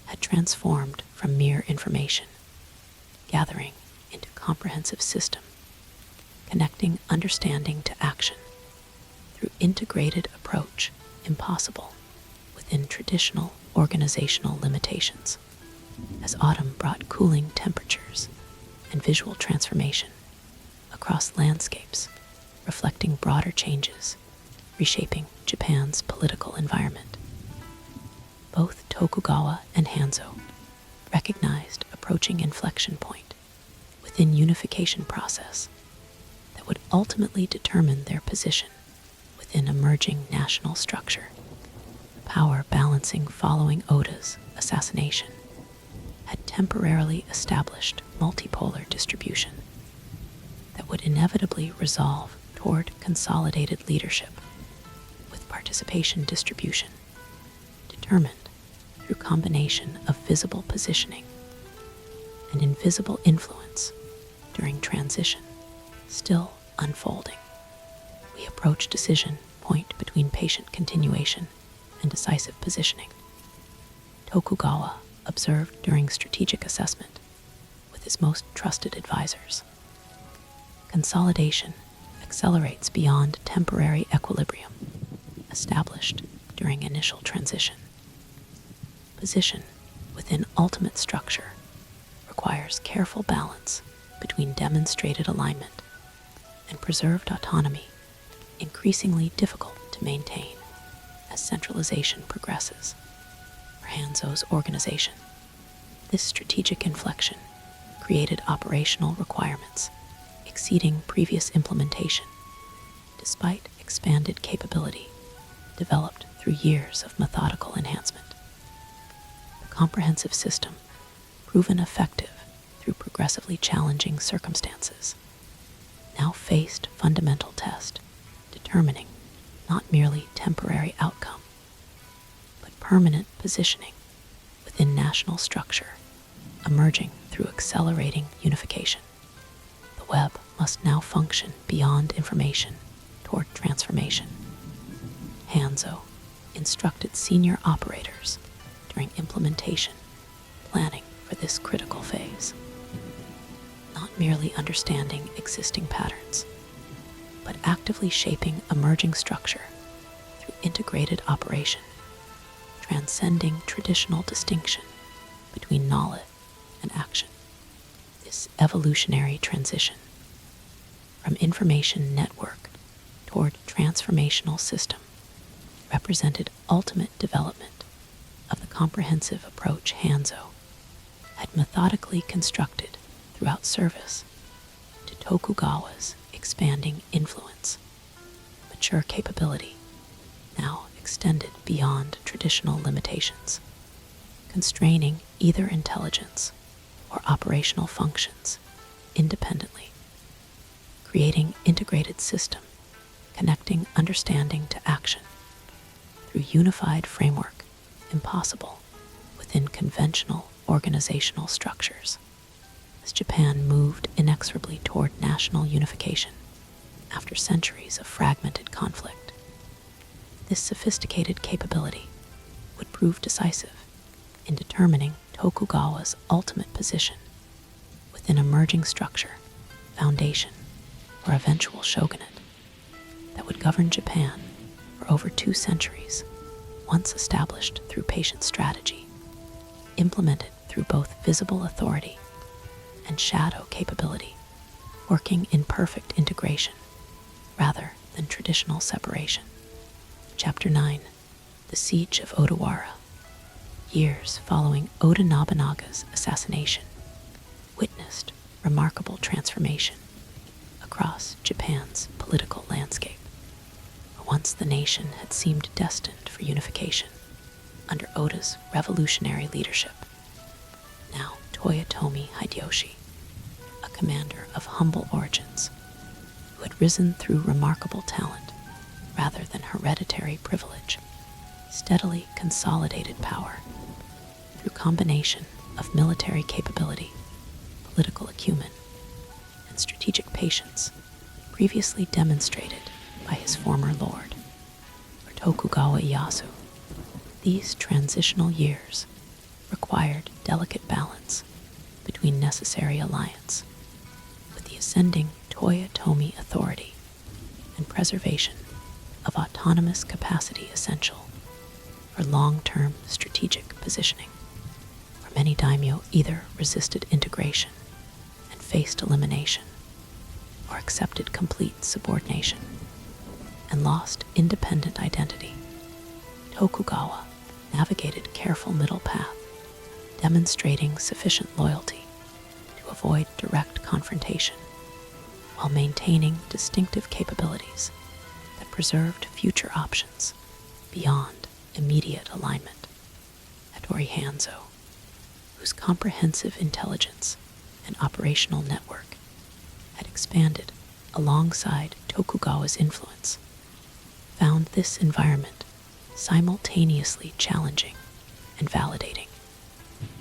had transformed from mere information gathering into comprehensive system, connecting understanding to action through integrated approach impossible within traditional organizational limitations. As autumn brought cooling temperatures and visual transformation across landscapes, reflecting broader changes, reshaping Japan's political environment. Both Tokugawa and Hanzo recognized approaching inflection point within unification process that would ultimately determine their position within emerging national structure. Power balancing following Oda's assassination had temporarily established multipolar distribution that would inevitably resolve toward consolidated leadership with participation distribution determined through combination of visible positioning and invisible influence during transition still unfolding. We approach decision point between patient continuation and decisive positioning. Tokugawa observed during strategic assessment with his most trusted advisors. Consolidation accelerates beyond temporary equilibrium established during initial transition. Position within ultimate structure requires careful balance between demonstrated alignment and preserved autonomy, increasingly difficult to maintain as centralization progresses. For Hanzo's organization, this strategic inflection created operational requirements exceeding previous implementation, despite expanded capability developed through years of methodical enhancement. The comprehensive system, proven effective through progressively challenging circumstances, now faced fundamental test, determining not merely temporary outcome, but permanent positioning within national structure, emerging through accelerating unification. The web must now function beyond information toward transformation. Hanzo instructed senior operators during implementation, planning for this critical phase. Not merely understanding existing patterns, but actively shaping emerging structure through integrated operation, transcending traditional distinction between knowledge and action. This evolutionary transition from information network toward transformational system, represented ultimate development of the comprehensive approach Hanzo had methodically constructed throughout service to Tokugawa's expanding influence. Mature capability now extended beyond traditional limitations, constraining either intelligence or operational functions independently, creating integrated system connecting understanding to action through unified framework impossible within conventional organizational structures. As Japan moved inexorably toward national unification after centuries of fragmented conflict, this sophisticated capability would prove decisive in determining Tokugawa's ultimate position within a merging structure, foundation, or eventual shogunate that would govern Japan for over 2 centuries, once established through patient strategy, implemented through both visible authority and shadow capability, working in perfect integration rather than traditional separation. Chapter 9. The Siege of Odawara. Years following Oda Nobunaga's assassination witnessed remarkable transformation across Japan's political landscape. Where once the nation had seemed destined for unification under Oda's revolutionary leadership, now Toyotomi Hideyoshi, a commander of humble origins who had risen through remarkable talent rather than hereditary privilege, steadily consolidated power through combination of military capability, political acumen, and strategic patience previously demonstrated by his former lord, or Tokugawa Ieyasu. These transitional years required delicate balance between necessary alliance with the ascending Toyotomi authority and preservation of autonomous capacity essential for long-term strategic positioning, where many daimyo either resisted integration and faced elimination, or accepted complete subordination and lost independent identity. Tokugawa navigated careful middle path, demonstrating sufficient loyalty to avoid direct confrontation, while maintaining distinctive capabilities that preserved future options beyond immediate alignment. Hattori Hanzo, whose comprehensive intelligence and operational network had expanded alongside Tokugawa's influence, found this environment simultaneously challenging and validating.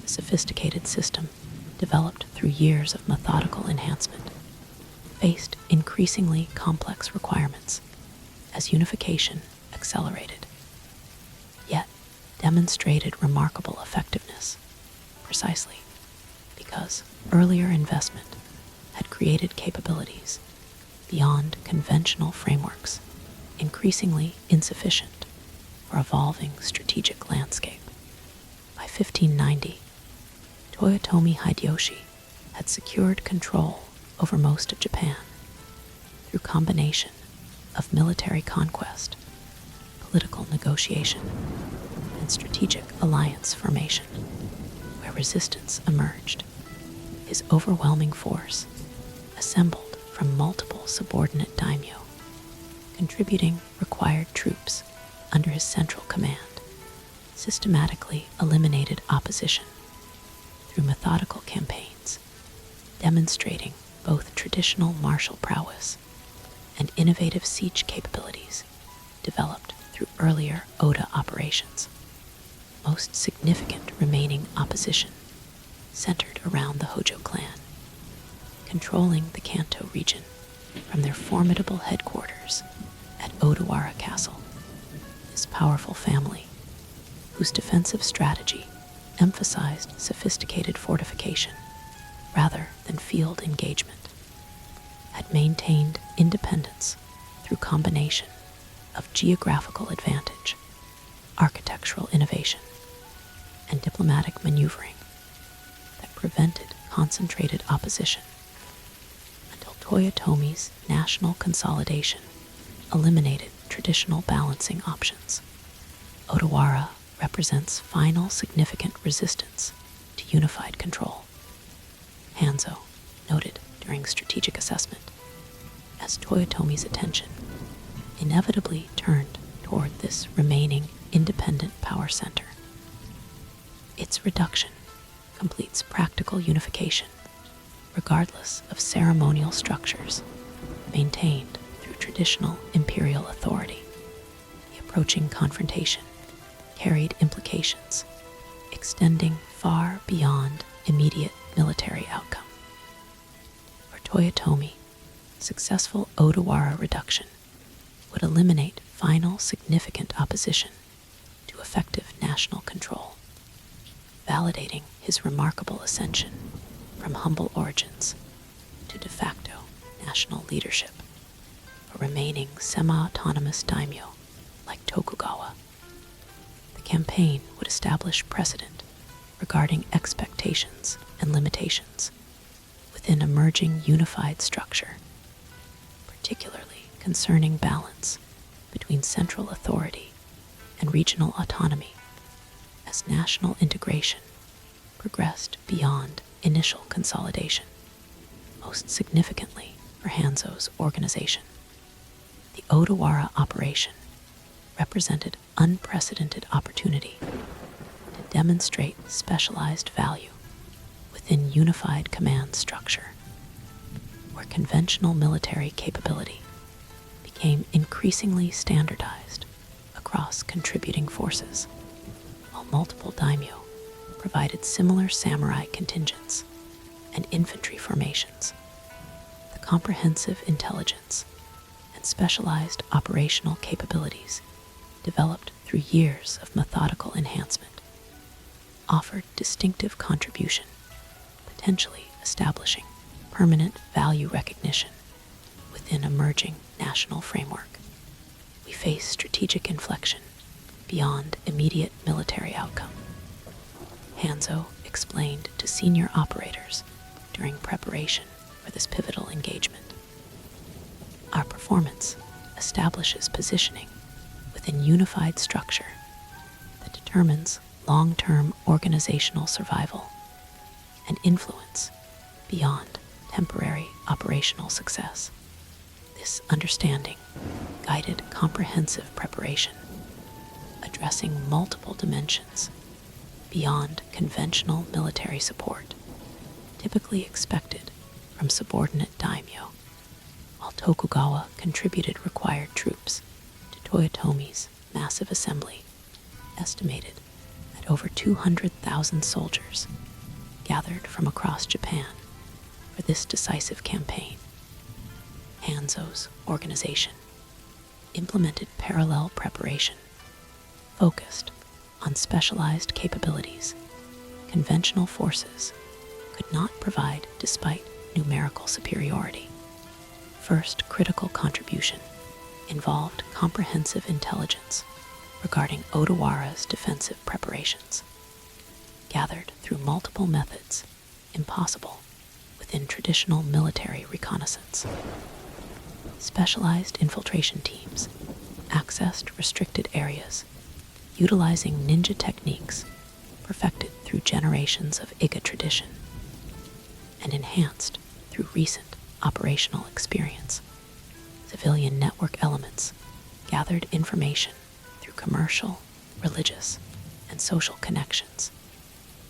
The sophisticated system, developed through years of methodical enhancement, faced increasingly complex requirements as unification accelerated, yet demonstrated remarkable effectiveness precisely because earlier investment had created capabilities beyond conventional frameworks, increasingly insufficient for evolving strategic landscape. By 1590, Toyotomi Hideyoshi had secured control over most of Japan through combination of military conquest, political negotiation, and strategic alliance formation. Where resistance emerged, his overwhelming force, assembled from multiple subordinate daimyo, contributing required troops under his central command, systematically eliminated opposition through methodical campaigns, demonstrating both traditional martial prowess and innovative siege capabilities developed through earlier Oda operations. Most significant remaining opposition centered around the Hojo clan, controlling the Kanto region from their formidable headquarters at Odawara Castle. This powerful family, whose defensive strategy emphasized sophisticated fortification rather than field engagement, had maintained independence through combination of geographical advantage, architectural innovation, and diplomatic maneuvering that prevented concentrated opposition until Toyotomi's national consolidation eliminated traditional balancing options. Odawara represents final significant resistance to unified control. Hanzo noted during strategic assessment, as Toyotomi's attention inevitably turned toward this remaining independent power center. Its reduction completes practical unification, regardless of ceremonial structures maintained through traditional imperial authority. The approaching confrontation carried implications extending far beyond immediate military outcome. For Toyotomi, successful Odawara reduction would eliminate final significant opposition to effective national control, validating his remarkable ascension from humble origins to de facto national leadership. A remaining semi-autonomous daimyo like Tokugawa, the campaign would establish precedent regarding expectations and limitations within emerging unified structure, particularly concerning balance between central authority and regional autonomy as national integration progressed beyond initial consolidation. Most significantly for Hanzo's organization, the Odawara operation represented unprecedented opportunity to demonstrate specialized value within unified command structure, where conventional military capability became increasingly standardized across contributing forces, while multiple daimyo provided similar samurai contingents and infantry formations. The comprehensive intelligence and specialized operational capabilities developed through years of methodical enhancement offered distinctive contribution, potentially establishing permanent value recognition within emerging national framework. We face strategic inflection beyond immediate military outcome. Hanzo explained to senior operators during preparation for this pivotal engagement. Our performance establishes positioning within unified structure that determines long-term organizational survival and influence beyond temporary operational success. This understanding guided comprehensive preparation, addressing multiple dimensions beyond conventional military support, typically expected from subordinate daimyo, while Tokugawa contributed required troops to Toyotomi's massive assembly, estimated at over 200,000 soldiers gathered from across Japan for this decisive campaign. Hanzo's organization implemented parallel preparation focused on specialized capabilities conventional forces could not provide despite numerical superiority. First critical contribution involved comprehensive intelligence regarding Odawara's defensive preparations, gathered through multiple methods impossible within traditional military reconnaissance. Specialized infiltration teams accessed restricted areas, utilizing ninja techniques perfected through generations of Iga tradition and enhanced through recent operational experience. Civilian network elements gathered information through commercial, religious, and social connections,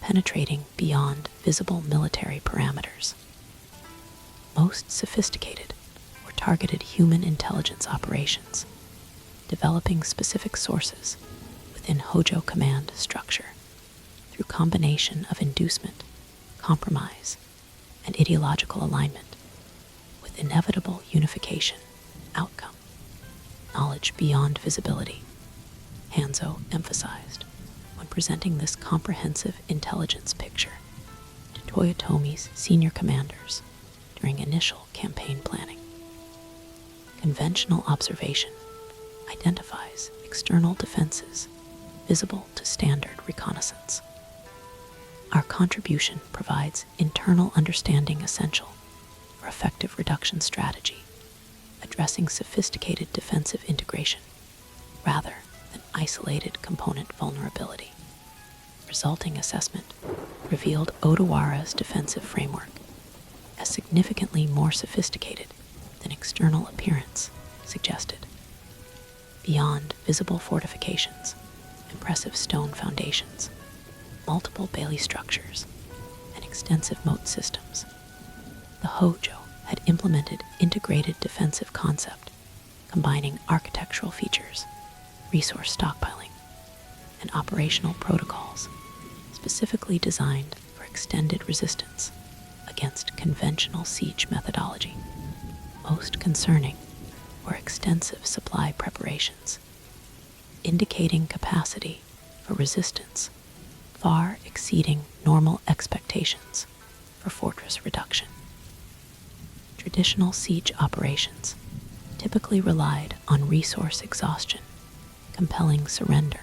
penetrating beyond visible military parameters. Most sophisticated were targeted human intelligence operations, developing specific sources within Hojo command structure through combination of inducement, compromise, and ideological alignment, with inevitable unification outcome. Knowledge beyond visibility, Hanzo emphasized when presenting this comprehensive intelligence picture to Toyotomi's senior commanders during initial campaign planning. Conventional observation identifies external defenses visible to standard reconnaissance. Our contribution provides internal understanding essential for effective reduction strategy, addressing sophisticated defensive integration rather than isolated component vulnerability. Resulting assessment revealed Odawara's defensive framework as significantly more sophisticated than external appearance suggested. Beyond visible fortifications, impressive stone foundations, multiple bailey structures, and extensive moat systems, the Hojo had implemented integrated defensive concept combining architectural features, resource stockpiling, and operational protocols specifically designed for extended resistance against conventional siege methodology. Most concerning were extensive supply preparations, indicating capacity for resistance far exceeding normal expectations for fortress reduction. Traditional siege operations typically relied on resource exhaustion, compelling surrender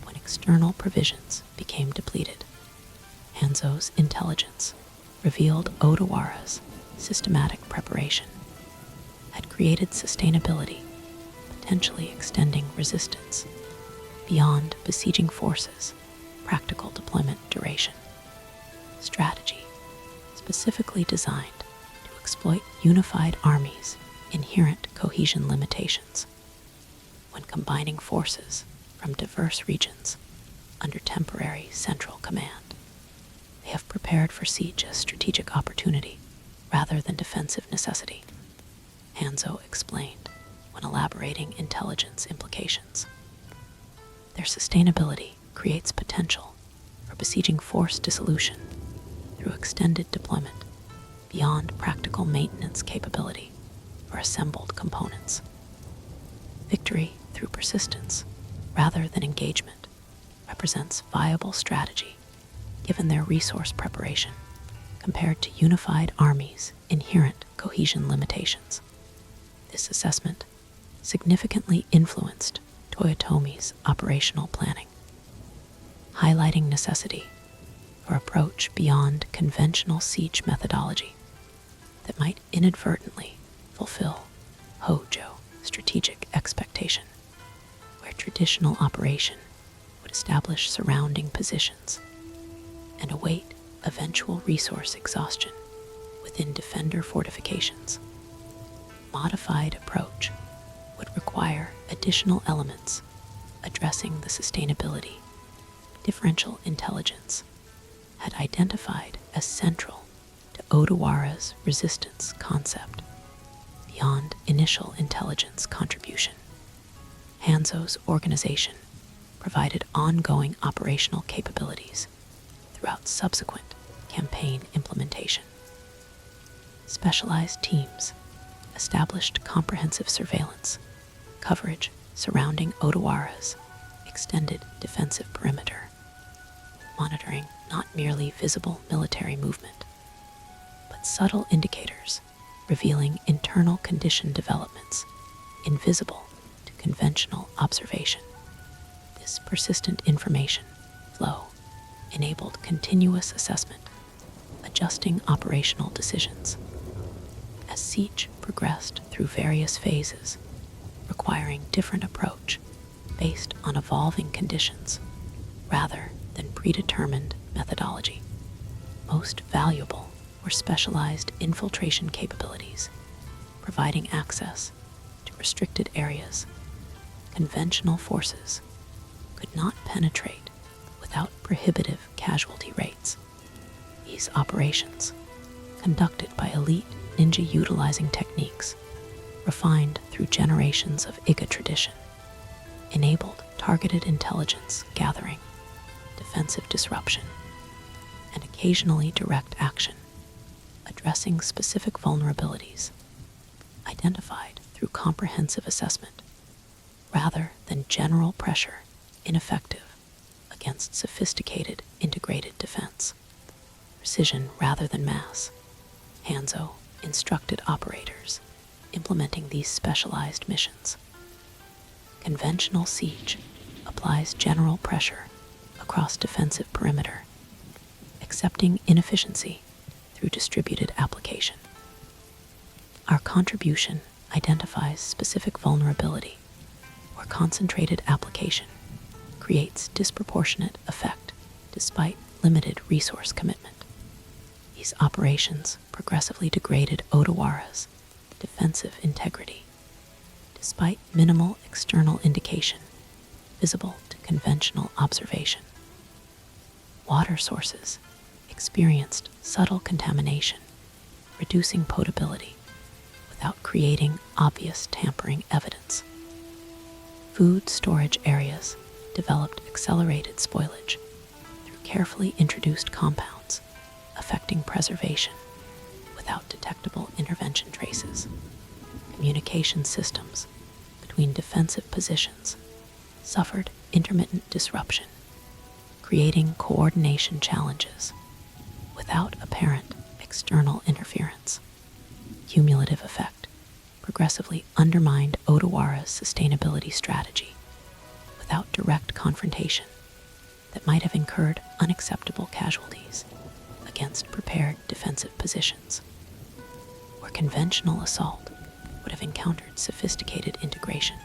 when external provisions became depleted. Hanzo's intelligence revealed Odawara's systematic preparation had created sustainability, potentially extending resistance beyond besieging forces' practical deployment duration. Strategy specifically designed to exploit unified armies' inherent cohesion limitations when combining forces from diverse regions under temporary central command. They have prepared for siege as strategic opportunity rather than defensive necessity, Hanzo explained when elaborating intelligence implications. Their sustainability creates potential for besieging force dissolution through extended deployment beyond practical maintenance capability for assembled components. Victory through persistence rather than engagement represents viable strategy given their resource preparation compared to unified armies' inherent cohesion limitations. This assessment significantly influenced Toyotomi's operational planning, highlighting necessity for approach beyond conventional siege methodology that might inadvertently fulfill Hojo strategic expectation, where traditional operation would establish surrounding positions and await eventual resource exhaustion within defender fortifications. Modified approach would require additional elements addressing the sustainability differential intelligence had identified as central to Odawara's resistance concept beyond initial intelligence contribution. Hanzo's organization provided ongoing operational capabilities throughout subsequent campaign implementation. Specialized teams established comprehensive surveillance coverage surrounding Odawara's extended defensive perimeter, monitoring not merely visible military movement, but subtle indicators revealing internal condition developments invisible to conventional observation. This persistent information flow enabled continuous assessment, adjusting operational decisions. As siege progressed through various phases, requiring different approach based on evolving conditions rather than predetermined methodology. Most valuable were specialized infiltration capabilities, providing access to restricted areas conventional forces could not penetrate without prohibitive casualty rates. These operations, conducted by elite ninja utilizing techniques refined through generations of Iga tradition, enabled targeted intelligence gathering, defensive disruption, and occasionally direct action, addressing specific vulnerabilities identified through comprehensive assessment rather than general pressure ineffective against sophisticated integrated defense. Precision rather than mass, Hanzo instructed operators implementing these specialized missions. Conventional siege applies general pressure across defensive perimeter, accepting inefficiency through distributed application. Our contribution identifies specific vulnerability where concentrated application creates disproportionate effect despite limited resource commitment. These operations progressively degraded Odawara's defensive integrity, despite minimal external indication visible to conventional observation. Water sources experienced subtle contamination, reducing potability without creating obvious tampering evidence. Food storage areas developed accelerated spoilage through carefully introduced compounds affecting preservation without detectable intervention traces. Communication systems between defensive positions suffered intermittent disruption, creating coordination challenges without apparent external interference. Cumulative effect progressively undermined Odawara's sustainability strategy without direct confrontation that might have incurred unacceptable casualties against prepared defensive positions, where conventional assault would have encountered sophisticated integration,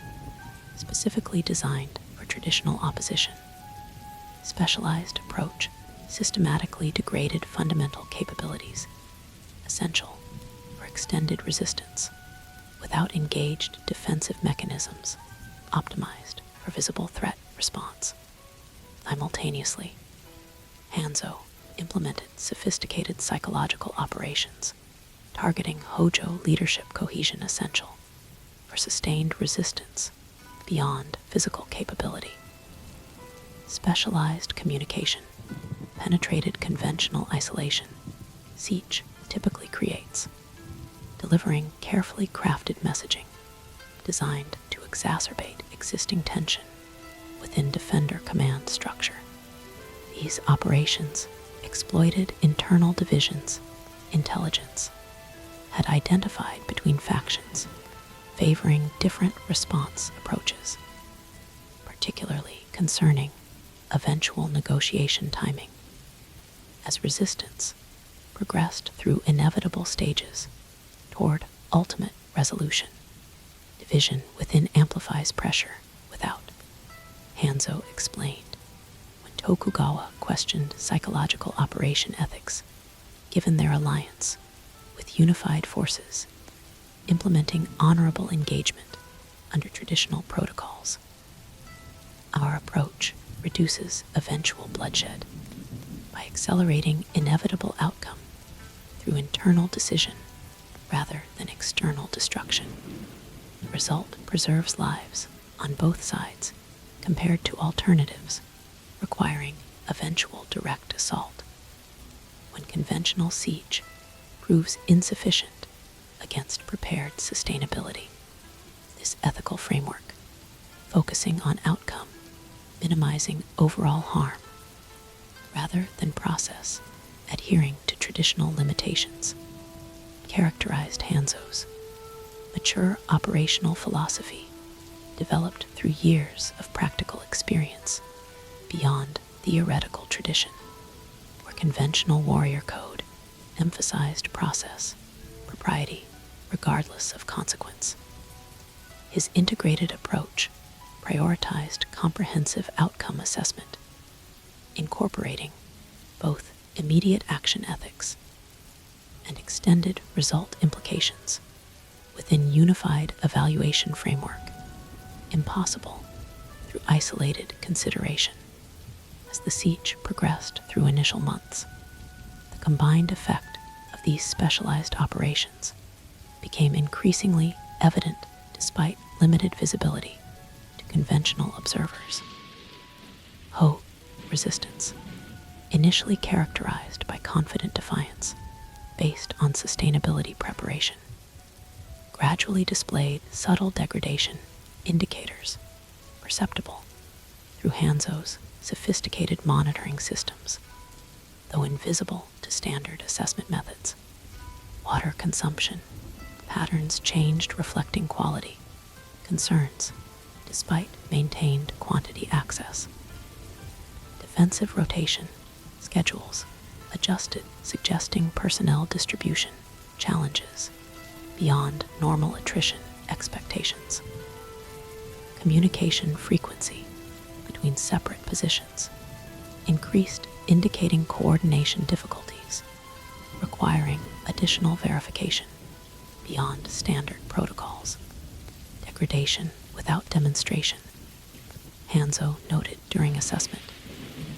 specifically designed for traditional opposition. Specialized approach systematically degraded fundamental capabilities, essential for extended resistance, without engaged defensive mechanisms optimized for visible threat response. Simultaneously, Hanzo implemented sophisticated psychological operations targeting Hojo leadership cohesion essential for sustained resistance beyond physical capability. Specialized communication penetrated conventional isolation siege typically creates, delivering carefully crafted messaging designed to exacerbate existing tension within defender command structure. These operations exploited internal divisions intelligence had identified between factions favoring different response approaches, particularly concerning eventual negotiation timing. As resistance progressed through inevitable stages toward ultimate resolution, division within amplifies pressure without, Hanzo explained, when Tokugawa questioned psychological operation ethics, given their alliance with unified forces, implementing honorable engagement under traditional protocols. Our approach reduces eventual bloodshed by accelerating inevitable outcome through internal decision rather than external destruction. The result preserves lives on both sides compared to alternatives requiring eventual direct assault. When conventional siege proves insufficient against prepared sustainability, this ethical framework, focusing on outcome, minimizing overall harm, rather than process, adhering to traditional limitations, characterized Hanzo's mature operational philosophy developed through years of practical experience beyond theoretical tradition, where conventional warrior code emphasized process, propriety, regardless of consequence. His integrated approach prioritized comprehensive outcome assessment, incorporating both immediate action ethics and extended result implications within unified evaluation framework, impossible through isolated consideration. As the siege progressed through initial months, the combined effect of these specialized operations became increasingly evident despite limited visibility to conventional observers. Ho resistance, initially characterized by confident defiance based on sustainability preparation, gradually displayed subtle degradation indicators perceptible through Hanzo's sophisticated monitoring systems, though invisible to standard assessment methods. Water consumption patterns changed, reflecting quality concerns despite maintained quantity access. Defensive rotation schedules adjusted, suggesting personnel distribution challenges beyond normal attrition expectations. Communication frequency between separate positions increased, indicating coordination difficulties, requiring additional verification beyond standard protocols. Degradation without demonstration, Hanzo noted during assessment,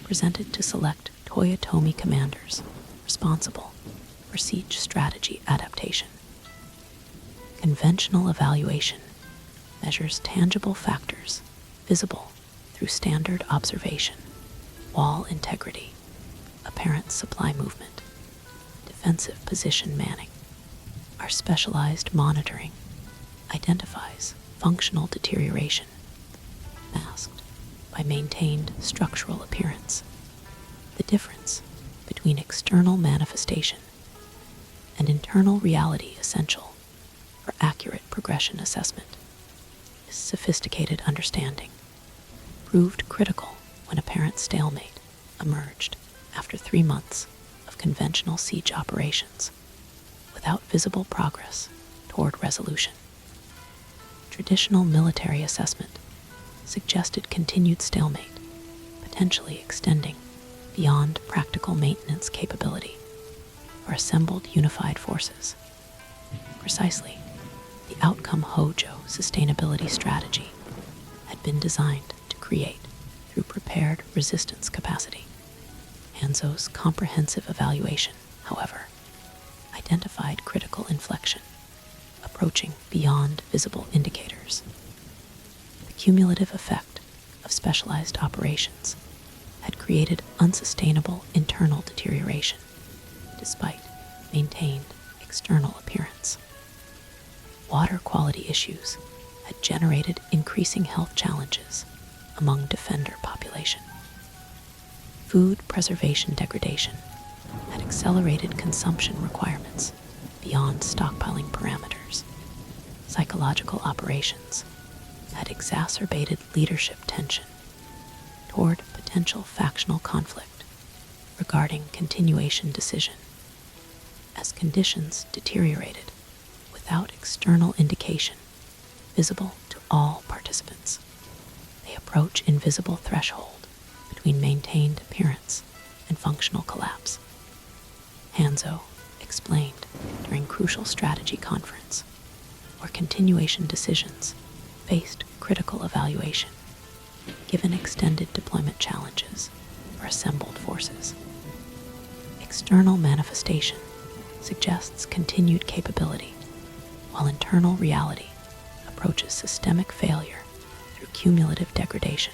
presented to select Toyotomi commanders responsible for siege strategy adaptation. Conventional evaluation measures tangible factors visible through standard observation: wall integrity, apparent supply movement, defensive position manning. Our specialized monitoring identifies functional deterioration, masked by maintained structural appearance. The difference between external manifestation and internal reality essential for accurate progression assessment. This sophisticated understanding proved critical when apparent stalemate emerged after 3 months of conventional siege operations without visible progress toward resolution. Traditional military assessment suggested continued stalemate, potentially extending beyond practical maintenance capability for assembled unified forces. Precisely, the outcome Hojo sustainability strategy had been designed to create through prepared resistance capacity. Hanzo's comprehensive evaluation, however, identified critical inflection, approaching beyond visible indicators. The cumulative effect of specialized operations had created unsustainable internal deterioration, despite maintained external appearance. Water quality issues had generated increasing health challenges among defender population. Food preservation degradation had accelerated consumption requirements beyond stockpiling parameters. Psychological operations had exacerbated leadership tension toward potential factional conflict regarding continuation decision. As conditions deteriorated without external indication visible to all participants, they approach invisible threshold between maintained appearance and functional collapse. Hanzo explained during crucial strategy conference, where continuation decisions faced critical evaluation, given extended deployment challenges for assembled forces. External manifestation suggests continued capability, while internal reality approaches systemic failure through cumulative degradation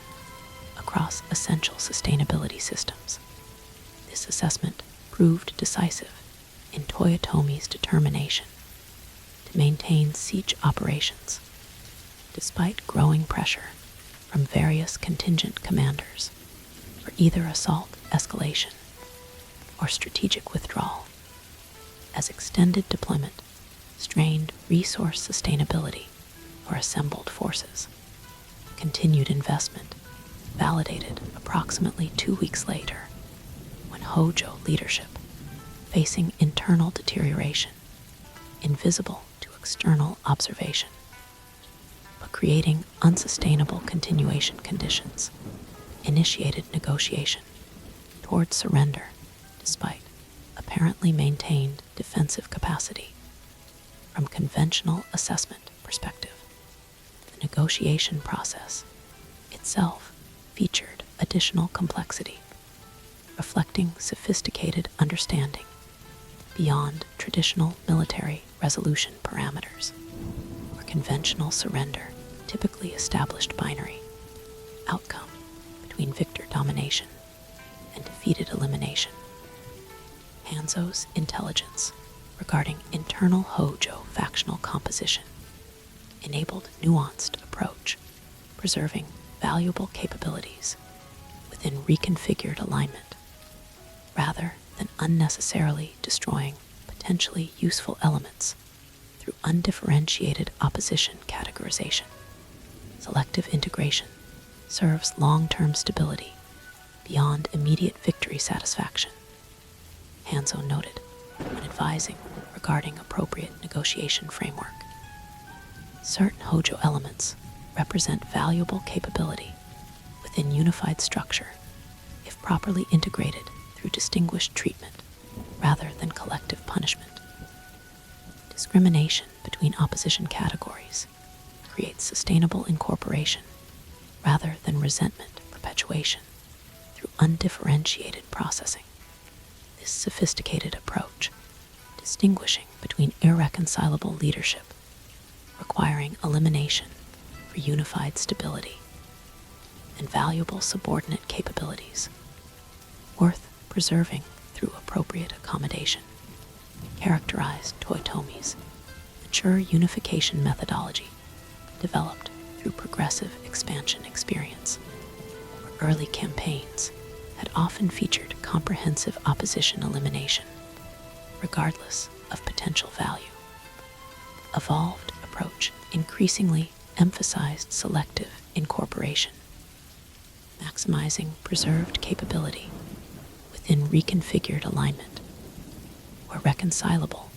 across essential sustainability systems. This assessment proved decisive in Toyotomi's determination to maintain siege operations despite growing pressure from various contingent commanders for either assault escalation or strategic withdrawal, as extended deployment strained resource sustainability for assembled forces. Continued investment validated approximately 2 weeks later when Hojo leadership, facing internal deterioration, invisible to external observation, but creating unsustainable continuation conditions, initiated negotiation toward surrender despite apparently maintained defensive capacity. From conventional assessment perspective, the negotiation process itself featured additional complexity, reflecting sophisticated understanding beyond traditional military resolution parameters, where conventional surrender typically established binary outcome between victor domination and defeated elimination. Hanzo's intelligence regarding internal Hojo factional composition enabled nuanced approach, preserving valuable capabilities within reconfigured alignment, rather than unnecessarily destroying potentially useful elements through undifferentiated opposition categorization. Selective integration serves long-term stability beyond immediate victory satisfaction, Hanzo noted, when advising regarding appropriate negotiation framework. Certain Hojo elements represent valuable capability within unified structure if properly integrated through distinguished treatment rather than collective punishment. Discrimination between opposition categories creates sustainable incorporation rather than resentment perpetuation through undifferentiated processing. This sophisticated approach, distinguishing between irreconcilable leadership, requiring elimination for unified stability, and valuable subordinate capabilities, worth preserving through appropriate accommodation, characterized Toyotomi's mature unification methodology developed through progressive expansion experience, where early campaigns had often featured comprehensive opposition elimination, regardless of potential value. Evolved approach increasingly emphasized selective incorporation, maximizing preserved capability within reconfigured alignment, where reconcilable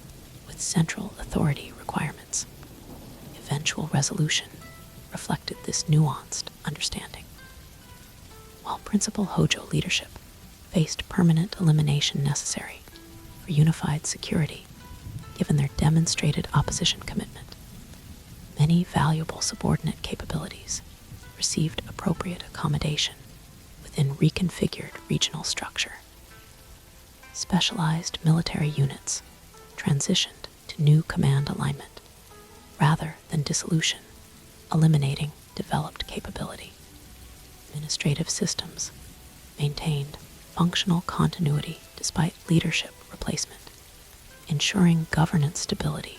with central authority requirements. Eventual resolution reflected this nuanced understanding. While principal Hojo leadership faced permanent elimination necessary for unified security, given their demonstrated opposition commitment, many valuable subordinate capabilities received appropriate accommodation within reconfigured regional structure. Specialized military units transitioned to new command alignment rather than dissolution, eliminating developed capability. Administrative systems maintained functional continuity despite leadership replacement, ensuring governance stability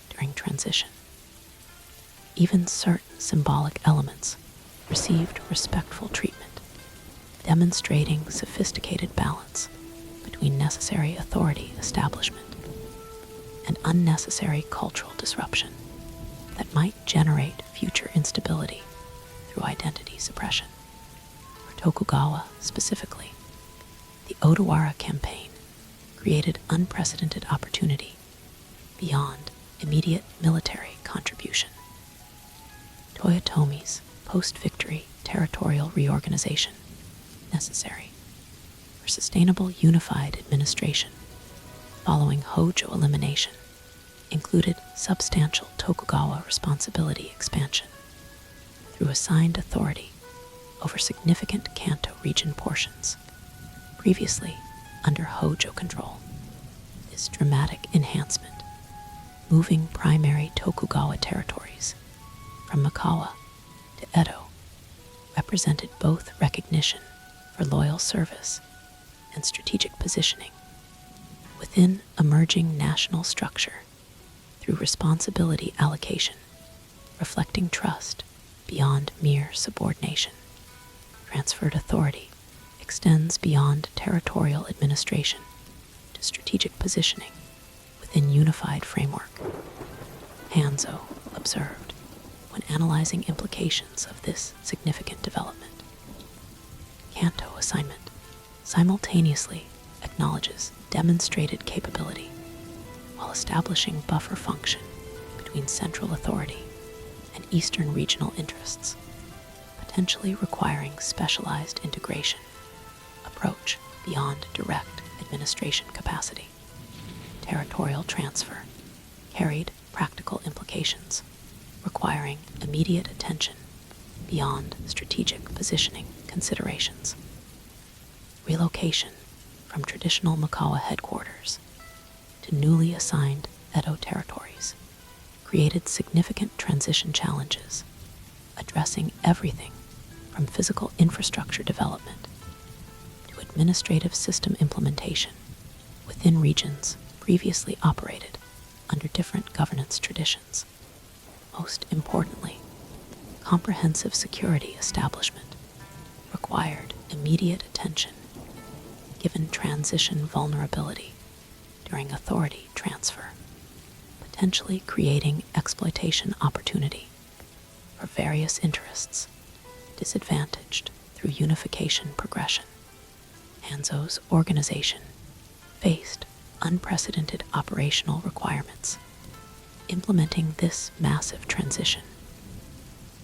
during transition. Even certain symbolic elements received respectful treatment, demonstrating sophisticated balance between necessary authority establishment and unnecessary cultural disruption that might generate future instability through identity suppression. For Tokugawa specifically, the Odawara campaign created unprecedented opportunity beyond immediate military contribution. Toyotomi's post-victory territorial reorganization, necessary for sustainable unified administration following Hojo elimination, included substantial Tokugawa responsibility expansion through assigned authority over significant Kanto region portions, previously under Hojo control. This dramatic enhancement, moving primary Tokugawa territories from Mikawa to Edo, represented both recognition for loyal service and strategic positioning within emerging national structure through responsibility allocation, reflecting trust beyond mere subordination. Transferred authority extends beyond territorial administration to strategic positioning within unified framework. Hanzo observed when analyzing implications of this significant development. Kanto assignment simultaneously acknowledges demonstrated capability while establishing buffer function between central authority and eastern regional interests, potentially requiring specialized integration, approach beyond direct administration capacity. Territorial transfer carried practical implications, requiring immediate attention beyond strategic positioning considerations. Relocation from traditional Mikawa headquarters to newly assigned Edo territories created significant transition challenges, addressing everything from physical infrastructure development to administrative system implementation within regions previously operated under different governance traditions. Most importantly, comprehensive security establishment required immediate attention given transition vulnerability during authority transfer, potentially creating exploitation opportunity for various interests disadvantaged through unification progression. Hanzo's organization faced unprecedented operational requirements, implementing this massive transition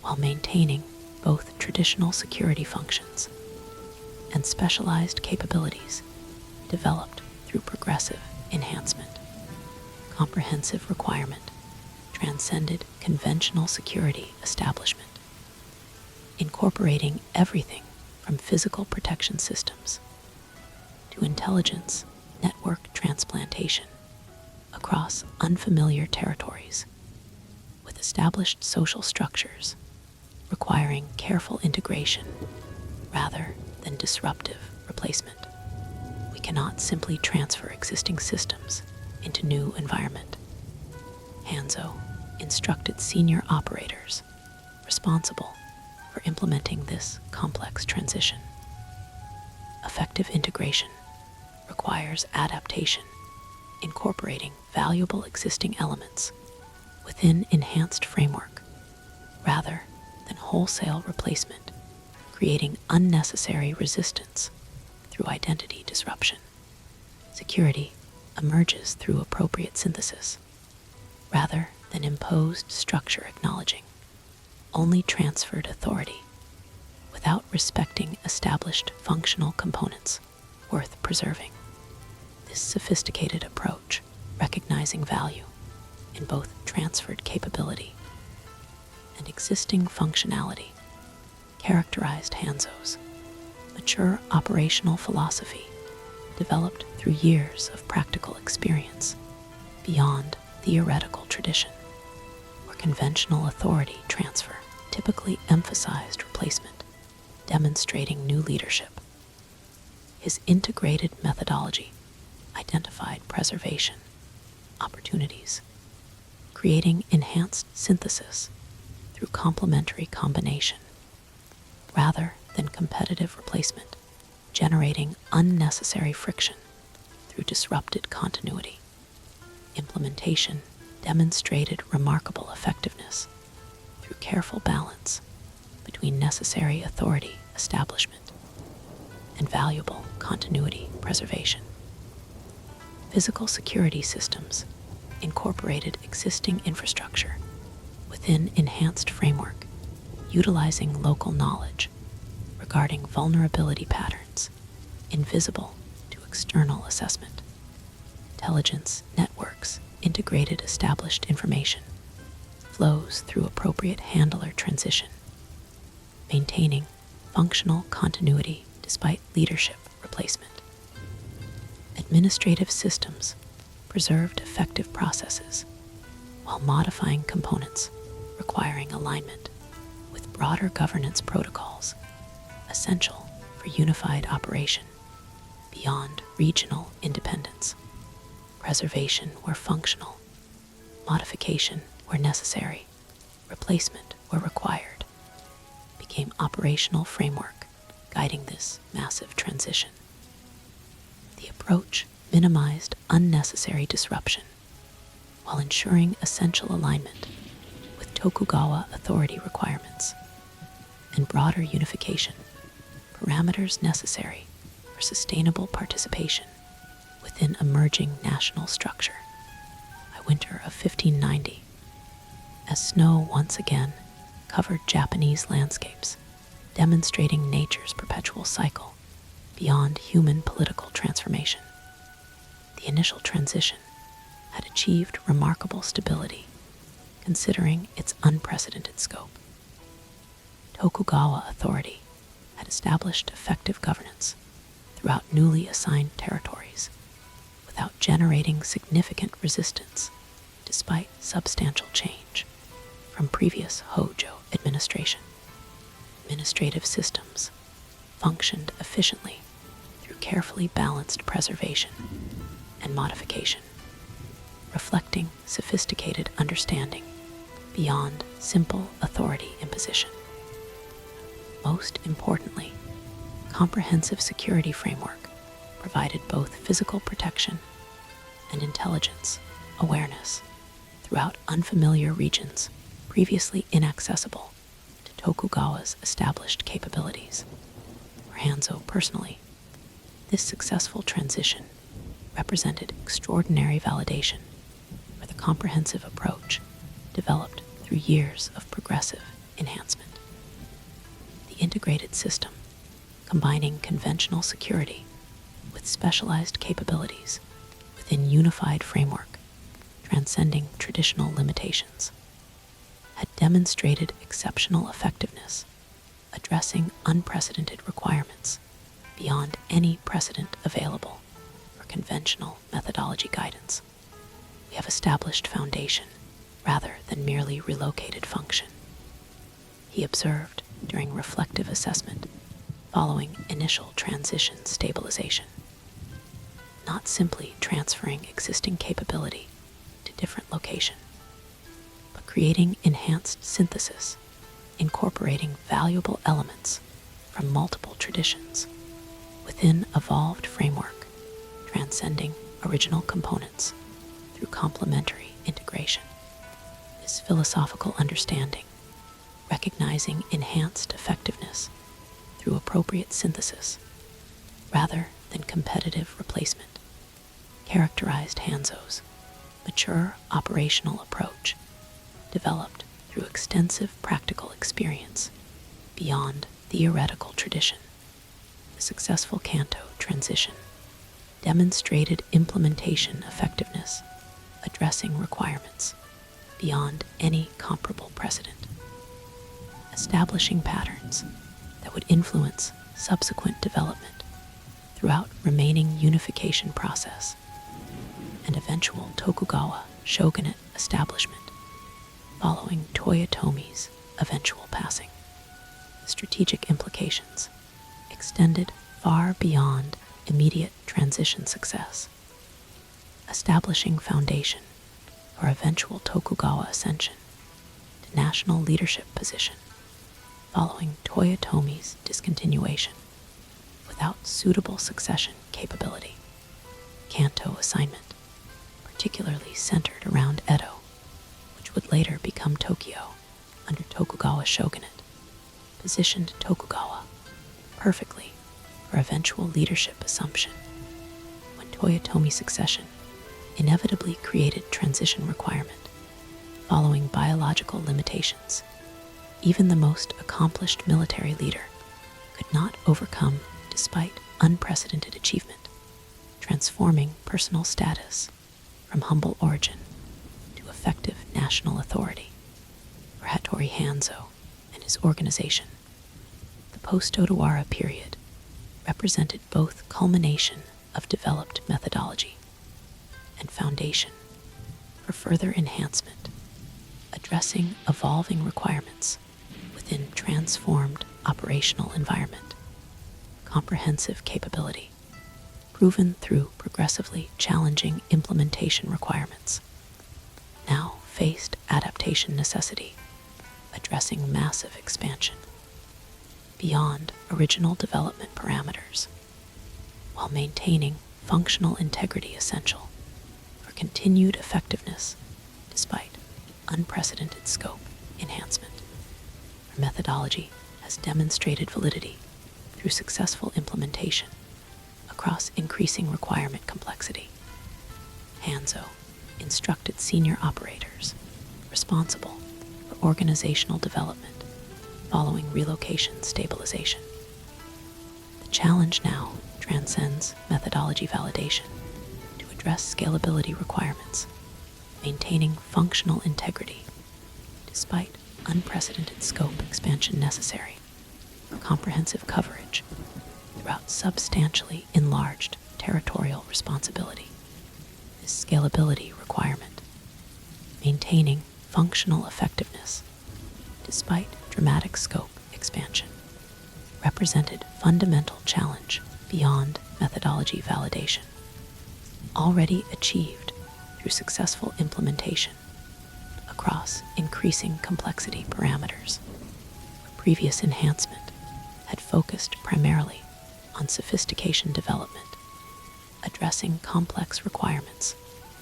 while maintaining both traditional security functions and specialized capabilities developed through progressive enhancement. Comprehensive requirement transcended conventional security establishment, incorporating everything from physical protection systems to intelligence network transplantation across unfamiliar territories with established social structures requiring careful integration rather than disruptive replacement. We cannot simply transfer existing systems into new environment. Hanzo instructed senior operators responsible for implementing this complex transition. Effective integration requires adaptation, incorporating valuable existing elements within enhanced framework rather than wholesale replacement, creating unnecessary resistance through identity disruption. Security emerges through appropriate synthesis rather than imposed structure, acknowledging only transferred authority without respecting established functional components worth preserving. This sophisticated approach, recognizing value in both transferred capability and existing functionality, characterized Hanzo's mature operational philosophy developed through years of practical experience beyond theoretical tradition, where conventional authority transfer typically emphasized replacement, demonstrating new leadership. His integrated methodology identified preservation opportunities, creating enhanced synthesis through complementary combination rather than competitive replacement, generating unnecessary friction through disrupted continuity. Implementation demonstrated remarkable effectiveness through careful balance between necessary authority establishment and valuable continuity preservation. Physical security systems incorporated existing infrastructure within enhanced framework, utilizing local knowledge regarding vulnerability patterns invisible to external assessment. Intelligence networks integrated established information flows through appropriate handler transition, maintaining functional continuity despite leadership replacement. Administrative systems preserved effective processes while modifying components requiring alignment with broader governance protocols essential for unified operation beyond regional independence. Preservation where functional, modification where necessary, replacement where required, became operational framework guiding this massive transition. The approach minimized unnecessary disruption while ensuring essential alignment with Tokugawa authority requirements and broader unification, parameters necessary for sustainable participation within emerging national structure. By winter of 1590, as snow once again covered Japanese landscapes, demonstrating nature's perpetual cycle beyond human political transformation. The initial transition had achieved remarkable stability, considering its unprecedented scope. Tokugawa authority had established effective governance throughout newly assigned territories without generating significant resistance despite substantial change from previous Hojo administration. Administrative systems functioned efficiently through carefully balanced preservation and modification, reflecting sophisticated understanding beyond simple authority imposition. Most importantly, comprehensive security framework provided both physical protection and intelligence awareness throughout unfamiliar regions previously inaccessible to Tokugawa's established capabilities. For Hanzo personally, this successful transition represented extraordinary validation for the comprehensive approach developed through years of progressive enhancement. The integrated system, combining conventional security with specialized capabilities within unified framework, transcending traditional limitations, had demonstrated exceptional effectiveness, addressing unprecedented requirements beyond any precedent available for conventional methodology guidance. We have established foundation rather than merely relocated function, he observed during reflective assessment following initial transition stabilization. Not simply transferring existing capability to different location, but creating enhanced synthesis, incorporating valuable elements from multiple traditions within evolved framework, transcending original components through complementary integration. This philosophical understanding, recognizing enhanced effectiveness through appropriate synthesis rather than competitive replacement, characterized Hanzo's mature operational approach, developed through extensive practical experience beyond theoretical tradition. The successful Kanto transition demonstrated implementation effectiveness, addressing requirements beyond any comparable precedent, establishing patterns that would influence subsequent development throughout remaining unification process and eventual Tokugawa shogunate establishment following Toyotomi's eventual passing. The strategic implications extended far beyond immediate transition success, establishing foundation for eventual Tokugawa ascension to national leadership position following Toyotomi's discontinuation without suitable succession capability. Kanto assignment, particularly centered around Edo, which would later become Tokyo under Tokugawa shogunate, positioned Tokugawa perfectly for eventual leadership assumption. When Toyotomi succession inevitably created transition requirement following biological limitations, even the most accomplished military leader could not overcome despite unprecedented achievement, transforming personal status from humble origin to effective national authority. For Hattori Hanzo and his organization, the post-Odawara period represented both culmination of developed methodology and foundation for further enhancement, addressing evolving requirements within transformed operational environment. Comprehensive capability, proven through progressively challenging implementation requirements, now faced adaptation necessity, addressing massive expansion beyond original development parameters, while maintaining functional integrity essential for continued effectiveness despite unprecedented scope enhancement. Our methodology has demonstrated validity through successful implementation across increasing requirement complexity. Hanzo instructed senior operators responsible for organizational development following relocation stabilization. The challenge now transcends methodology validation to address scalability requirements, maintaining functional integrity despite unprecedented scope expansion necessary for comprehensive coverage throughout substantially enlarged territorial responsibility. This scalability requirement, maintaining functional effectiveness despite dramatic scope expansion, represented fundamental challenge beyond methodology validation, already achieved through successful implementation across increasing complexity parameters. Where previous enhancement had focused primarily on sophistication development, addressing complex requirements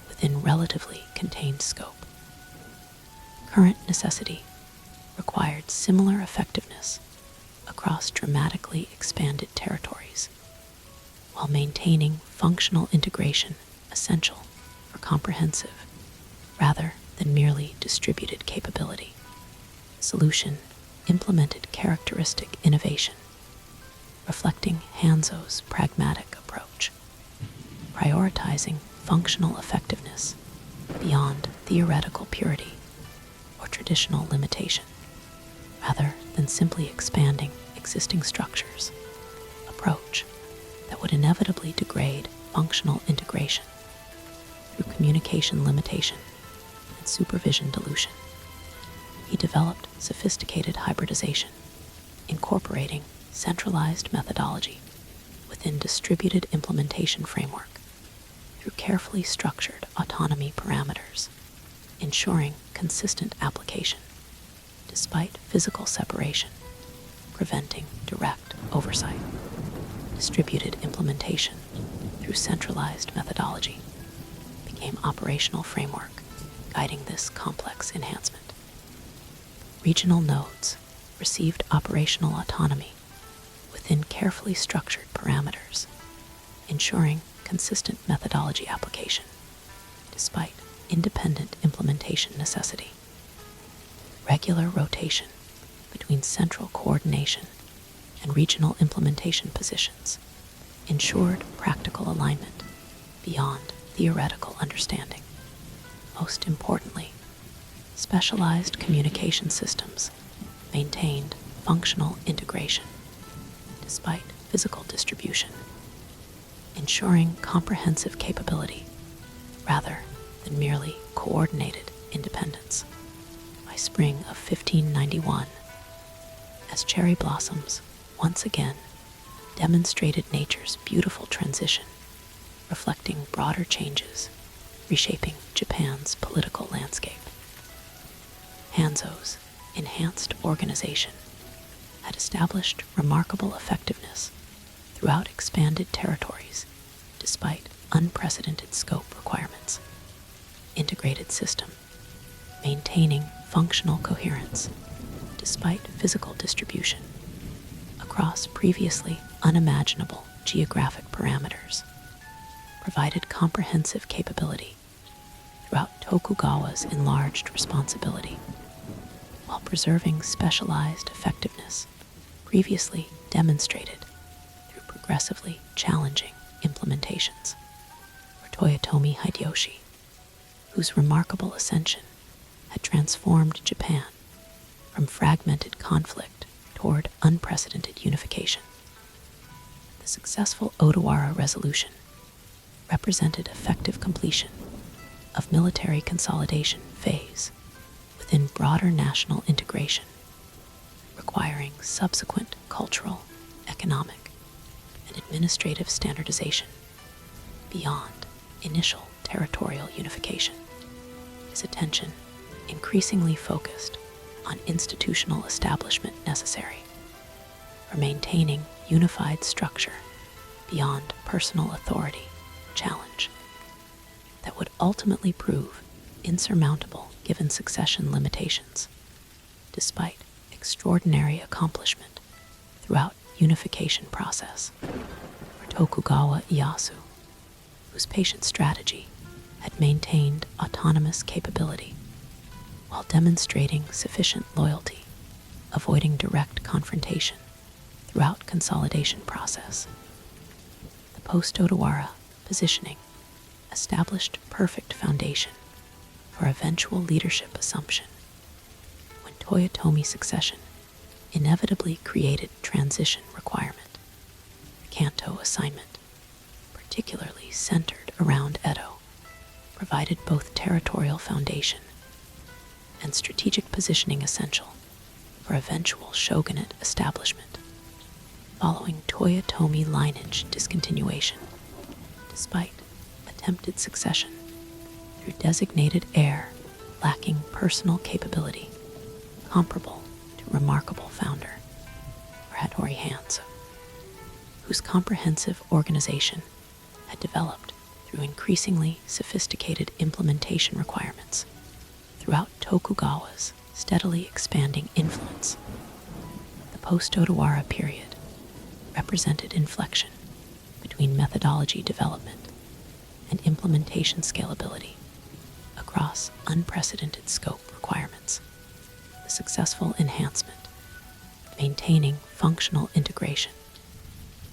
within relatively contained scope. Current necessity required similar effectiveness across dramatically expanded territories, while maintaining functional integration essential for comprehensive rather than merely distributed capability. The solution implemented characteristic innovation, reflecting Hanzo's pragmatic approach, prioritizing functional effectiveness beyond theoretical purity or traditional limitation, rather than simply expanding existing structures, approach that would inevitably degrade functional integration through communication limitation and supervision dilution. He developed sophisticated hybridization, incorporating centralized methodology within distributed implementation framework through carefully structured autonomy parameters, ensuring consistent application despite physical separation, preventing direct oversight. Distributed implementation through centralized methodology became operational framework guiding this complex enhancement. Regional nodes received operational autonomy within carefully structured parameters, ensuring consistent methodology application despite independent implementation necessity. Regular rotation between central coordination and regional implementation positions ensured practical alignment beyond theoretical understanding. Most importantly, specialized communication systems maintained functional integration despite physical distribution, ensuring comprehensive capability rather than merely coordinated independence. By spring of 1591, as cherry blossoms once again demonstrated nature's beautiful transition, reflecting broader changes reshaping Japan's political landscape. Hanzo's enhanced organization had established remarkable effectiveness throughout expanded territories despite unprecedented scope requirements. Integrated system, maintaining functional coherence despite physical distribution across previously unimaginable geographic parameters, provided comprehensive capability throughout Tokugawa's enlarged responsibility, while preserving specialized effectiveness previously demonstrated through progressively challenging implementations. For Toyotomi Hideyoshi, whose remarkable ascension had transformed Japan from fragmented conflict toward unprecedented unification. The successful Odawara resolution represented effective completion of military consolidation phase within broader national integration, requiring subsequent cultural, economic, and administrative standardization beyond initial territorial unification. His attention increasingly focused on institutional establishment necessary for maintaining unified structure beyond personal authority challenge that would ultimately prove insurmountable given succession limitations, despite extraordinary accomplishment throughout unification process. For Tokugawa Ieyasu, whose patient strategy had maintained autonomous capability while demonstrating sufficient loyalty, avoiding direct confrontation throughout consolidation process. The post-Odawara positioning established perfect foundation for eventual leadership assumption when Toyotomi succession inevitably created transition requirement. The Kanto assignment, particularly centered around Edo, provided both territorial foundation and strategic positioning essential for eventual shogunate establishment following Toyotomi lineage discontinuation, despite attempted succession through designated heir lacking personal capability comparable to remarkable founder or Hattori Hanzo, whose comprehensive organization had developed through increasingly sophisticated implementation requirements throughout Tokugawa's steadily expanding influence. The post-Odawara period represented inflection between methodology development and implementation scalability across unprecedented scope requirements. The successful enhancement, maintaining functional integration,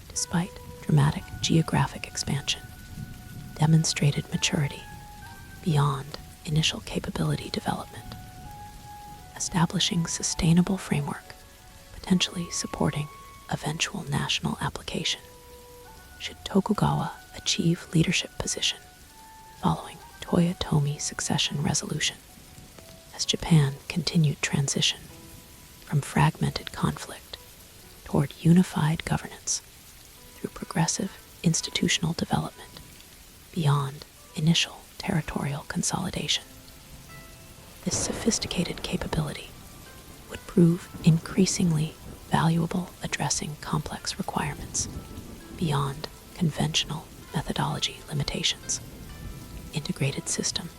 despite dramatic geographic expansion, demonstrated maturity beyond initial capability development, establishing sustainable framework, potentially supporting eventual national application. Should Tokugawa achieve leadership position following Toyotomi succession resolution, as Japan continued transition from fragmented conflict toward unified governance through progressive institutional development beyond initial territorial consolidation. This sophisticated capability would prove increasingly valuable addressing complex requirements beyond conventional methodology limitations. Integrated system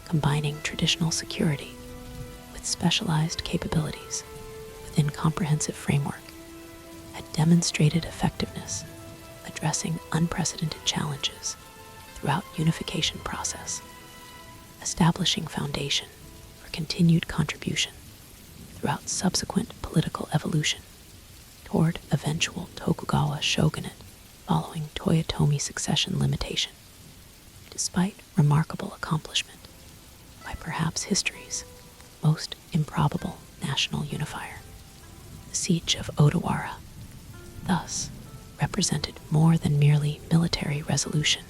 combining traditional security with specialized capabilities within comprehensive framework had demonstrated effectiveness addressing unprecedented challenges throughout unification process, establishing foundation for continued contribution throughout subsequent political evolution toward eventual Tokugawa shogunate following Toyotomi succession limitation, despite remarkable accomplishment by perhaps history's most improbable national unifier. The siege of Odawara thus represented more than merely military resolution,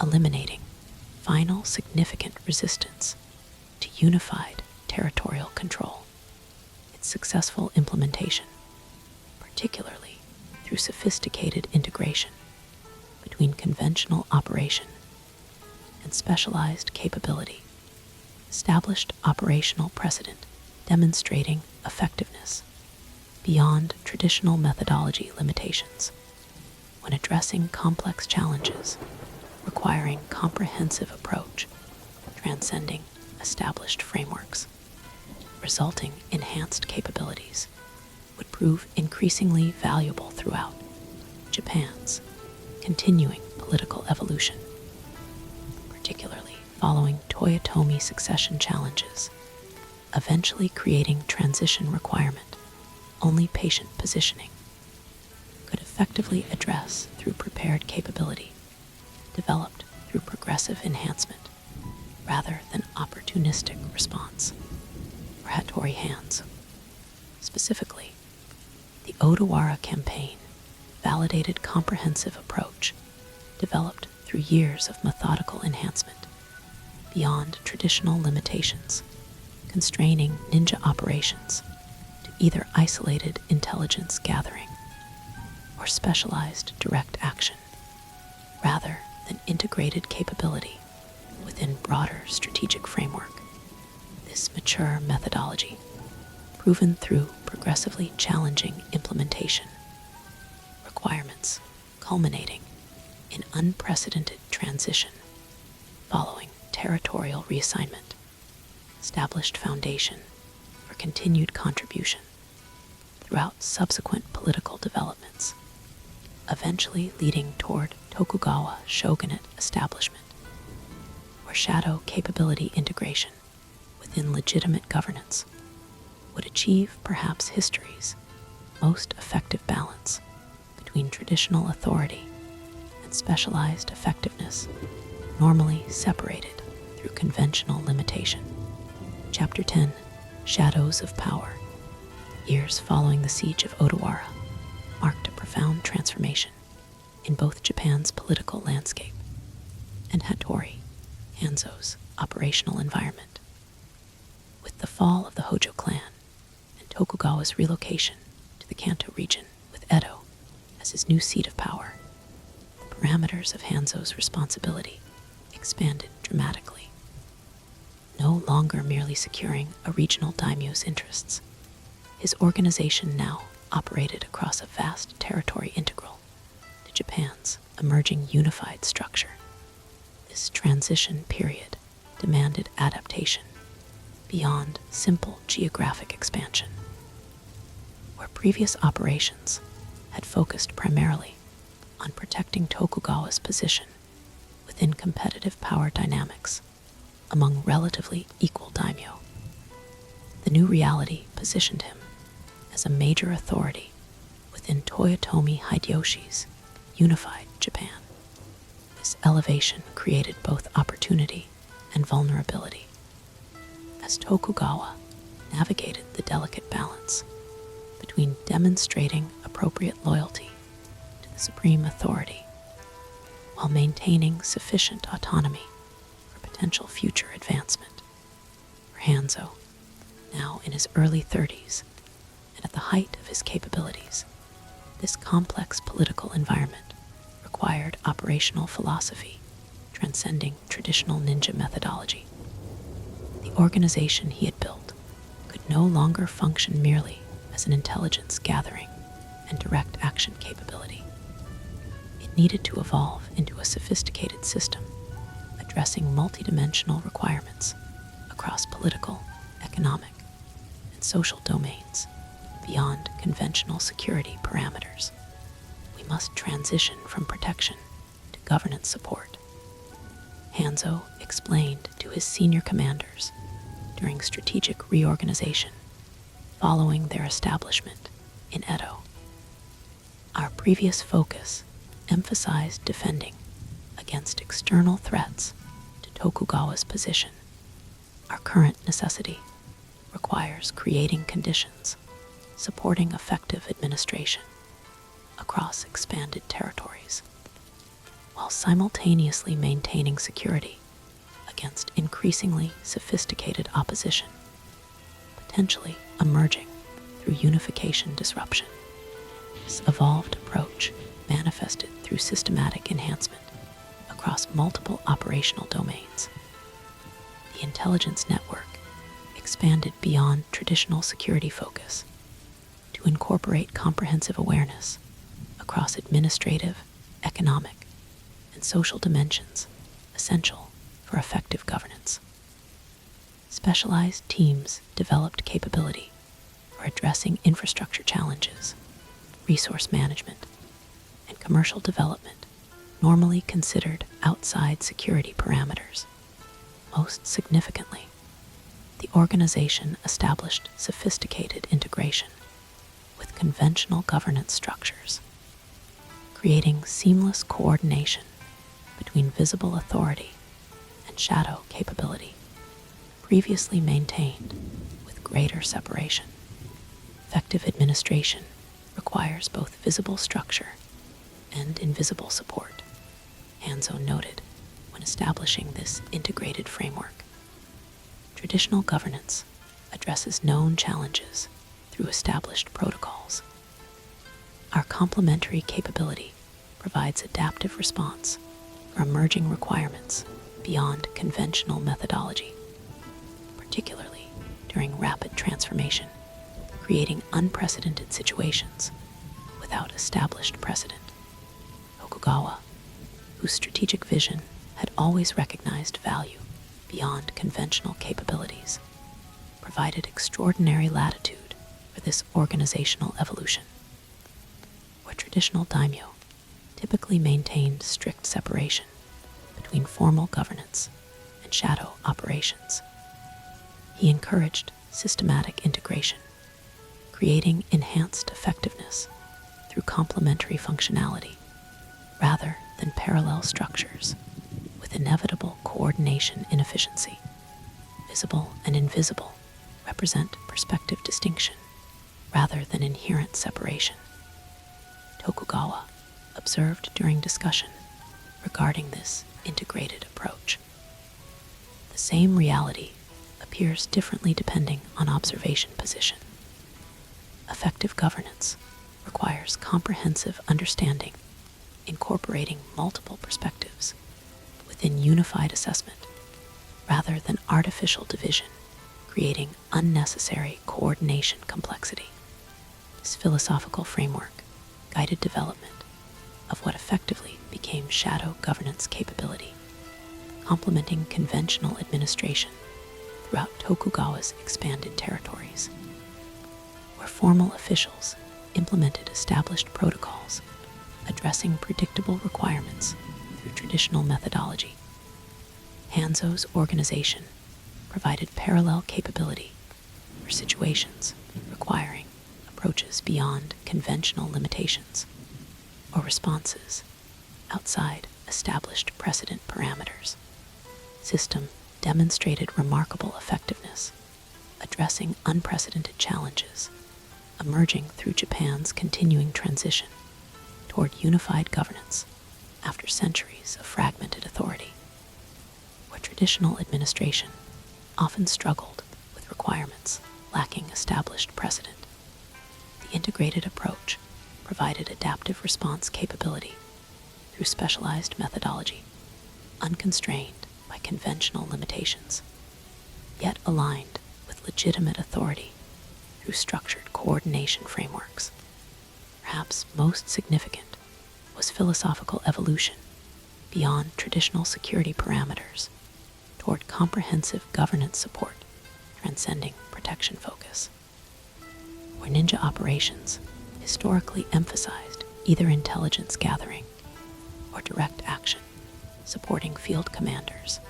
eliminating final significant resistance to unified territorial control. Its successful implementation, particularly through sophisticated integration between conventional operation and specialized capability, established operational precedent demonstrating effectiveness beyond traditional methodology limitations when addressing complex challenges requiring comprehensive approach, transcending established frameworks. Resulting enhanced capabilities would prove increasingly valuable throughout Japan's continuing political evolution, particularly following Toyotomi succession challenges, eventually creating transition requirement only patient positioning could effectively address through prepared capability developed through progressive enhancement rather than opportunistic response. For Hattori Hanzo, specifically, the Odawara campaign validated comprehensive approach developed through years of methodical enhancement beyond traditional limitations, constraining ninja operations to either isolated intelligence gathering or specialized direct action, rather than integrated capability within broader strategic framework. This mature methodology, proven through progressively challenging implementation, requirements culminating in unprecedented transition following territorial reassignment, established foundation for continued contribution throughout subsequent political developments, eventually leading toward Tokugawa shogunate establishment, where shadow capability integration within legitimate governance would achieve perhaps history's most effective balance between traditional authority and specialized effectiveness, normally separated through conventional limitation. Chapter 10, Shadows of Power. Years following the siege of Odawara marked a profound transformation in both Japan's political landscape and Hattori Hanzo's operational environment. With the fall of the Hojo clan and Tokugawa's relocation to the Kanto region with Edo as his new seat of power, the parameters of Hanzo's responsibility expanded dramatically. No longer merely securing a regional daimyo's interests, his organization now operated across a vast territory integral to Japan's emerging unified structure. This transition period demanded adaptation beyond simple geographic expansion. Where previous operations had focused primarily on protecting Tokugawa's position within within competitive power dynamics among relatively equal daimyo. The new reality positioned him as a major authority within Toyotomi Hideyoshi's unified Japan. This elevation created both opportunity and vulnerability, as Tokugawa navigated the delicate balance between demonstrating appropriate loyalty to the supreme authority while maintaining sufficient autonomy for potential future advancement. For Hanzo, now in his early 30s and at the height of his capabilities, this complex political environment required operational philosophy transcending traditional ninja methodology. The organization he had built could no longer function merely as an intelligence gathering and direct action capability. It needed to evolve into a sophisticated system addressing multidimensional requirements across political, economic, and social domains beyond conventional security parameters. We must transition from protection to governance support, Hanzo explained to his senior commanders during strategic reorganization following their establishment in Edo. Our previous focus emphasized defending against external threats to Tokugawa's position. Our current necessity requires creating conditions supporting effective administration across expanded territories, while simultaneously maintaining security against increasingly sophisticated opposition, potentially emerging through unification disruption. This evolved approach manifested through systematic enhancement across multiple operational domains. The intelligence network expanded beyond traditional security focus to incorporate comprehensive awareness across administrative, economic, and social dimensions essential for effective governance. Specialized teams developed capability for addressing infrastructure challenges, resource management, and commercial development normally considered outside security parameters. Most significantly, the organization established sophisticated integration with conventional governance structures, creating seamless coordination between visible authority and shadow capability, previously maintained with greater separation. Effective administration requires both visible structure and invisible support, Hanzo noted when establishing this integrated framework. Traditional governance addresses known challenges through established protocols. Our complementary capability provides adaptive response for emerging requirements beyond conventional methodology, particularly during rapid transformation, creating unprecedented situations without established precedent. Tokugawa, whose strategic vision had always recognized value beyond conventional capabilities, provided extraordinary latitude for this organizational evolution. Where traditional daimyo typically maintained strict separation between formal governance and shadow operations, he encouraged systematic integration, creating enhanced effectiveness through complementary functionality rather than parallel structures with inevitable coordination inefficiency. Visible and invisible represent perspective distinction rather than inherent separation, Tokugawa observed during discussion regarding this integrated approach. The same reality appears differently depending on observation position. Effective governance requires comprehensive understanding, incorporating multiple perspectives within unified assessment, rather than artificial division, creating unnecessary coordination complexity. This philosophical framework guided development of what effectively became shadow governance capability, complementing conventional administration throughout Tokugawa's expanded territories, where formal officials implemented established protocols addressing predictable requirements through traditional methodology. Hanzo's organization provided parallel capability for situations requiring approaches beyond conventional limitations or responses outside established precedent parameters. System demonstrated remarkable effectiveness, addressing unprecedented challenges, emerging through Japan's continuing transition toward unified governance after centuries of fragmented authority. Where traditional administration often struggled with requirements lacking established precedent, the integrated approach provided adaptive response capability through specialized methodology, unconstrained by conventional limitations, yet aligned with legitimate authority through structured coordination frameworks. Perhaps most significant was philosophical evolution beyond traditional security parameters toward comprehensive governance support, transcending protection focus. Where ninja operations historically emphasized either intelligence gathering or direct action, supporting field commanders,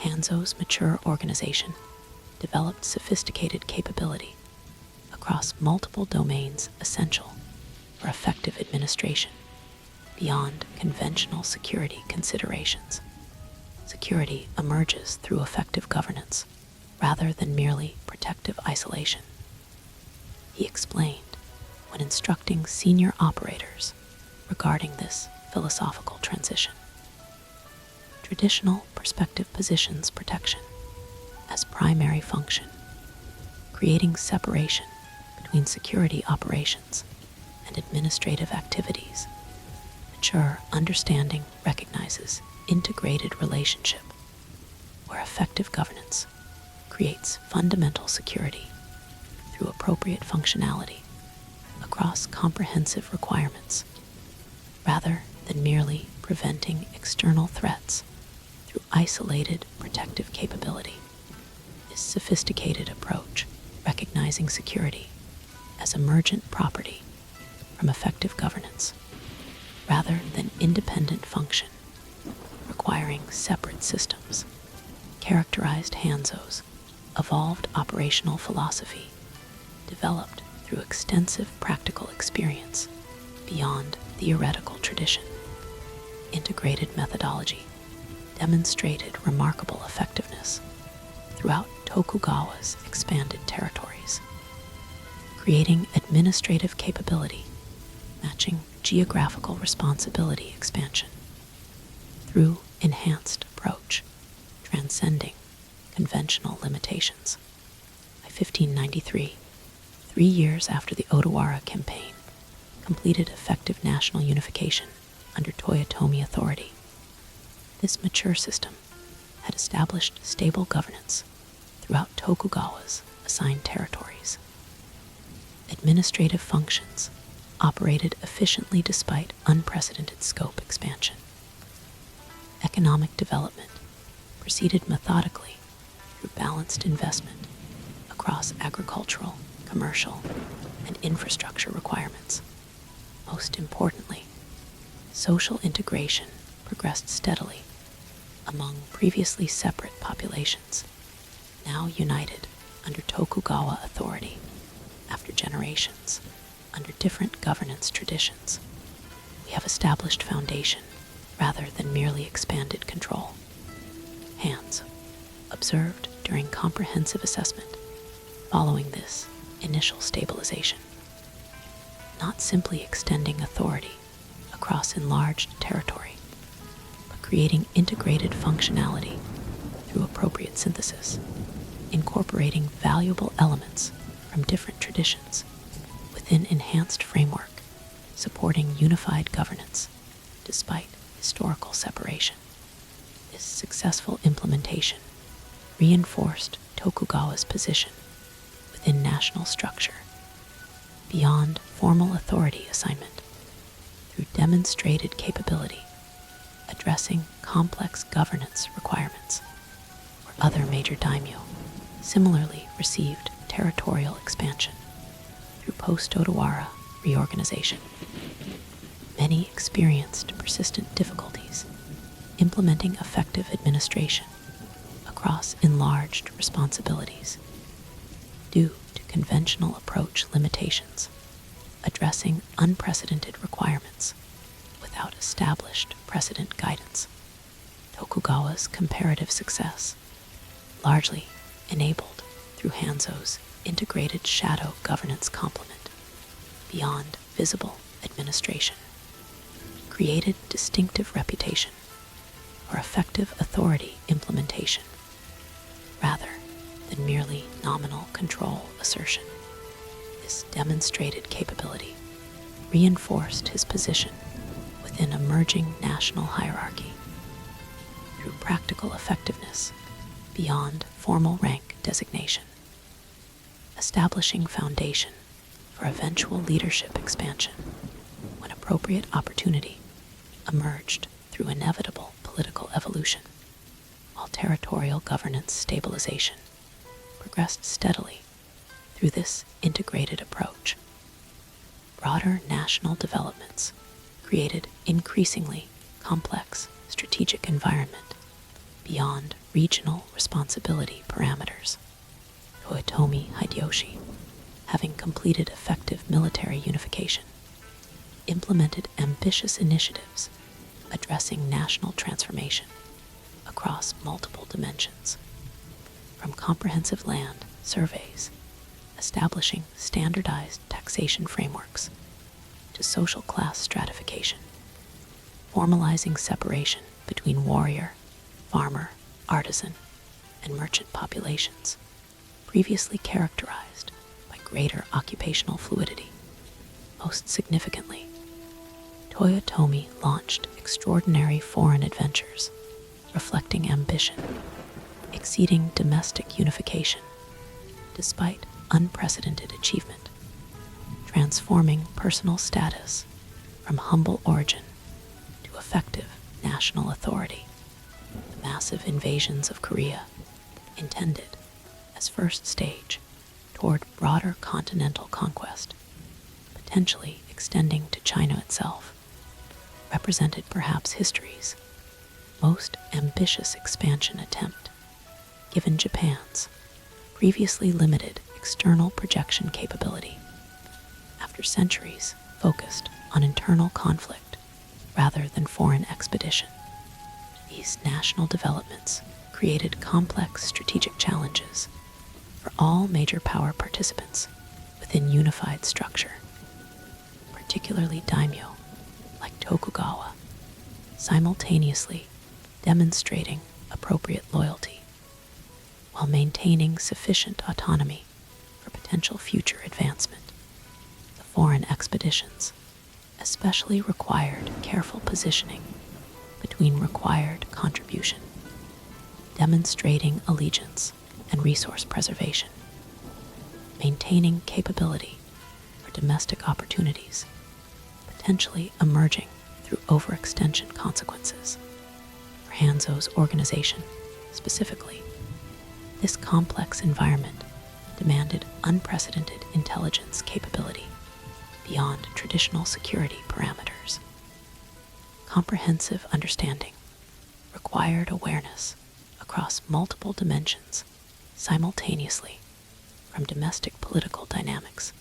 Hanzo's mature organization developed sophisticated capability across multiple domains essential for effective administration beyond conventional security considerations. Security emerges through effective governance rather than merely protective isolation. He explained when instructing senior operators regarding this philosophical transition. Traditional perspective positions protection as primary function, creating separation between security operations and administrative activities. Mature understanding recognizes integrated relationship, where effective governance creates fundamental security through appropriate functionality across comprehensive requirements, rather than merely preventing external threats through isolated protective capability. This sophisticated approach, recognizing security as emergent property from effective governance, rather than independent function, requiring separate systems, characterized Hanzo's evolved operational philosophy, developed through extensive practical experience beyond theoretical tradition. Integrated methodology demonstrated remarkable effectiveness throughout Tokugawa's expanded territories, creating administrative capability matching geographical responsibility expansion through enhanced approach, transcending conventional limitations. By 1593, 3 years after the Odawara campaign completed effective national unification under Toyotomi authority, this mature system had established stable governance throughout Tokugawa's assigned territories. Administrative functions operated efficiently despite unprecedented scope expansion. Economic development proceeded methodically through balanced investment across agricultural, commercial, and infrastructure requirements. Most importantly, social integration progressed steadily among previously separate populations, now united under Tokugawa authority after generations under different governance traditions. We have established foundation rather than merely expanded control. Hanzo observed during comprehensive assessment following this initial stabilization. Not simply extending authority across enlarged territory, but creating integrated functionality through appropriate synthesis, incorporating valuable elements from different traditions within enhanced framework, supporting unified governance despite historical separation. This successful implementation reinforced Tokugawa's position within national structure beyond formal authority assignment through demonstrated capability, addressing complex governance requirements, where other major daimyo similarly received territorial expansion through post-Odawara reorganization. Many experienced persistent difficulties implementing effective administration across enlarged responsibilities due to conventional approach limitations, addressing unprecedented requirements without established precedent guidance. Tokugawa's comparative success, largely enabled through Hanzo's integrated shadow governance complement beyond visible administration, created distinctive reputation for effective authority implementation rather than merely nominal control assertion. This demonstrated capability reinforced his position within emerging national hierarchy through practical effectiveness beyond formal rank designation, establishing foundation for eventual leadership expansion when appropriate opportunity emerged through inevitable political evolution, while territorial governance stabilization progressed steadily through this integrated approach. Broader national developments created increasingly complex strategic environment beyond regional responsibility parameters. Toyotomi Hideyoshi, having completed effective military unification, implemented ambitious initiatives addressing national transformation across multiple dimensions, from comprehensive land surveys, establishing standardized taxation frameworks, to social class stratification, formalizing separation between warrior, farmer, artisan, and merchant populations, previously characterized by greater occupational fluidity. Most significantly, Toyotomi launched extraordinary foreign adventures, reflecting ambition, exceeding domestic unification, despite unprecedented achievement, transforming personal status from humble origin to effective national authority. The massive invasions of Korea, intended as first stage toward broader continental conquest, potentially extending to China itself, represented perhaps history's most ambitious expansion attempt, given Japan's previously limited external projection capability. After centuries focused on internal conflict rather than foreign expedition, these national developments created complex strategic challenges for all major power participants within unified structure, particularly daimyo like Tokugawa, simultaneously demonstrating appropriate loyalty while maintaining sufficient autonomy for potential future advancement. The foreign expeditions especially required careful positioning between required contribution, demonstrating allegiance and resource preservation, maintaining capability for domestic opportunities, potentially emerging through overextension consequences. For Hanzo's organization, specifically, this complex environment demanded unprecedented intelligence capability beyond traditional security parameters. Comprehensive understanding required awareness across multiple dimensions simultaneously, from domestic political dynamics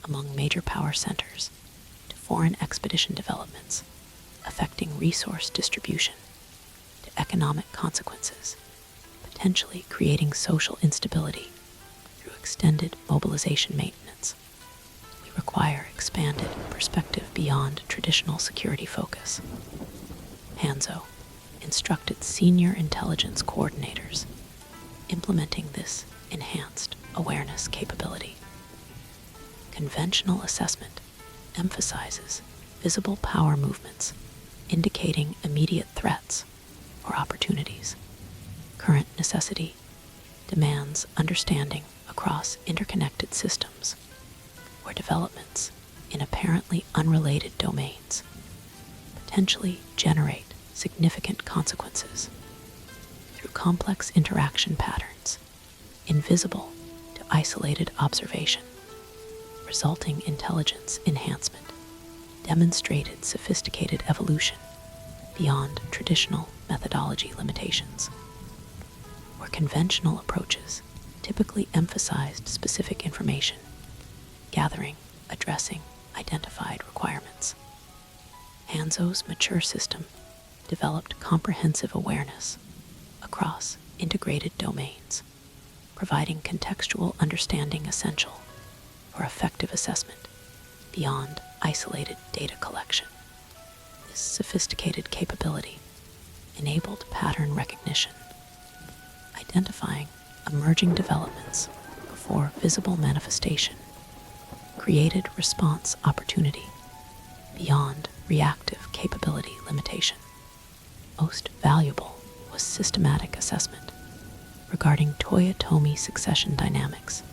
among major power centers to foreign expedition developments affecting resource distribution to economic consequences, potentially creating social instability through extended mobilization maintenance. We require expanded perspective beyond traditional security focus. Hanzo instructed senior intelligence coordinators implementing this enhanced awareness capability. Conventional assessment emphasizes visible power movements indicating immediate threats or opportunities. Current necessity demands understanding across interconnected systems where developments in apparently unrelated domains potentially generate significant consequences through complex interaction patterns invisible to isolated observation. Resulting intelligence enhancement demonstrated sophisticated evolution beyond traditional methodology limitations. Where conventional approaches typically emphasized specific information, gathering, addressing identified requirements, Hanzo's mature system developed comprehensive awareness across integrated domains, providing contextual understanding essential for effective assessment beyond isolated data collection. This sophisticated capability enabled pattern recognition, identifying emerging developments before visible manifestation, created response opportunity beyond reactive capability limitation. Most valuable was systematic assessment regarding Toyotomi succession dynamics,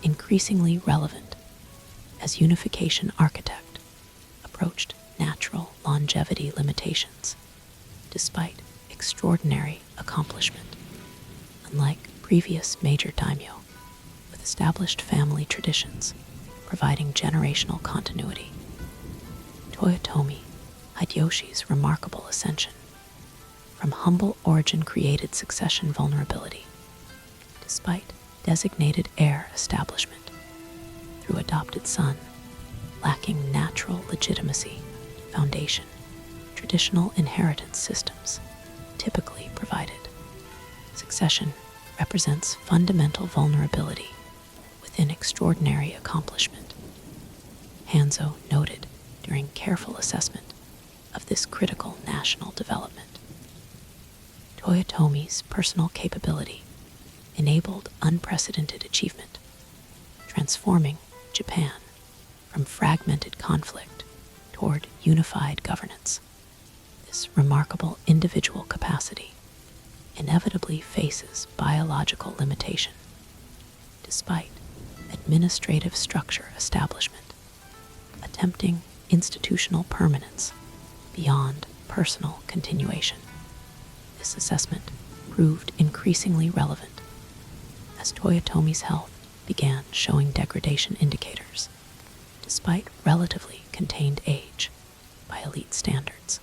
increasingly relevant as unification architect approached natural longevity limitations despite extraordinary accomplishment. Unlike previous major daimyo with established family traditions providing generational continuity, Toyotomi Hideyoshi's remarkable ascension from humble origin created succession vulnerability despite designated heir establishment through adopted son lacking natural legitimacy foundation traditional inheritance systems typically provided. Succession represents fundamental vulnerability within extraordinary accomplishment. Hanzo noted during careful assessment of this critical national development. Toyotomi's personal capability enabled unprecedented achievement, transforming Japan from fragmented conflict toward unified governance. This remarkable individual capacity inevitably faces biological limitation, despite administrative structure establishment, attempting institutional permanence beyond personal continuation. This assessment proved increasingly relevant as Toyotomi's health began showing degradation indicators, despite relatively contained age by elite standards.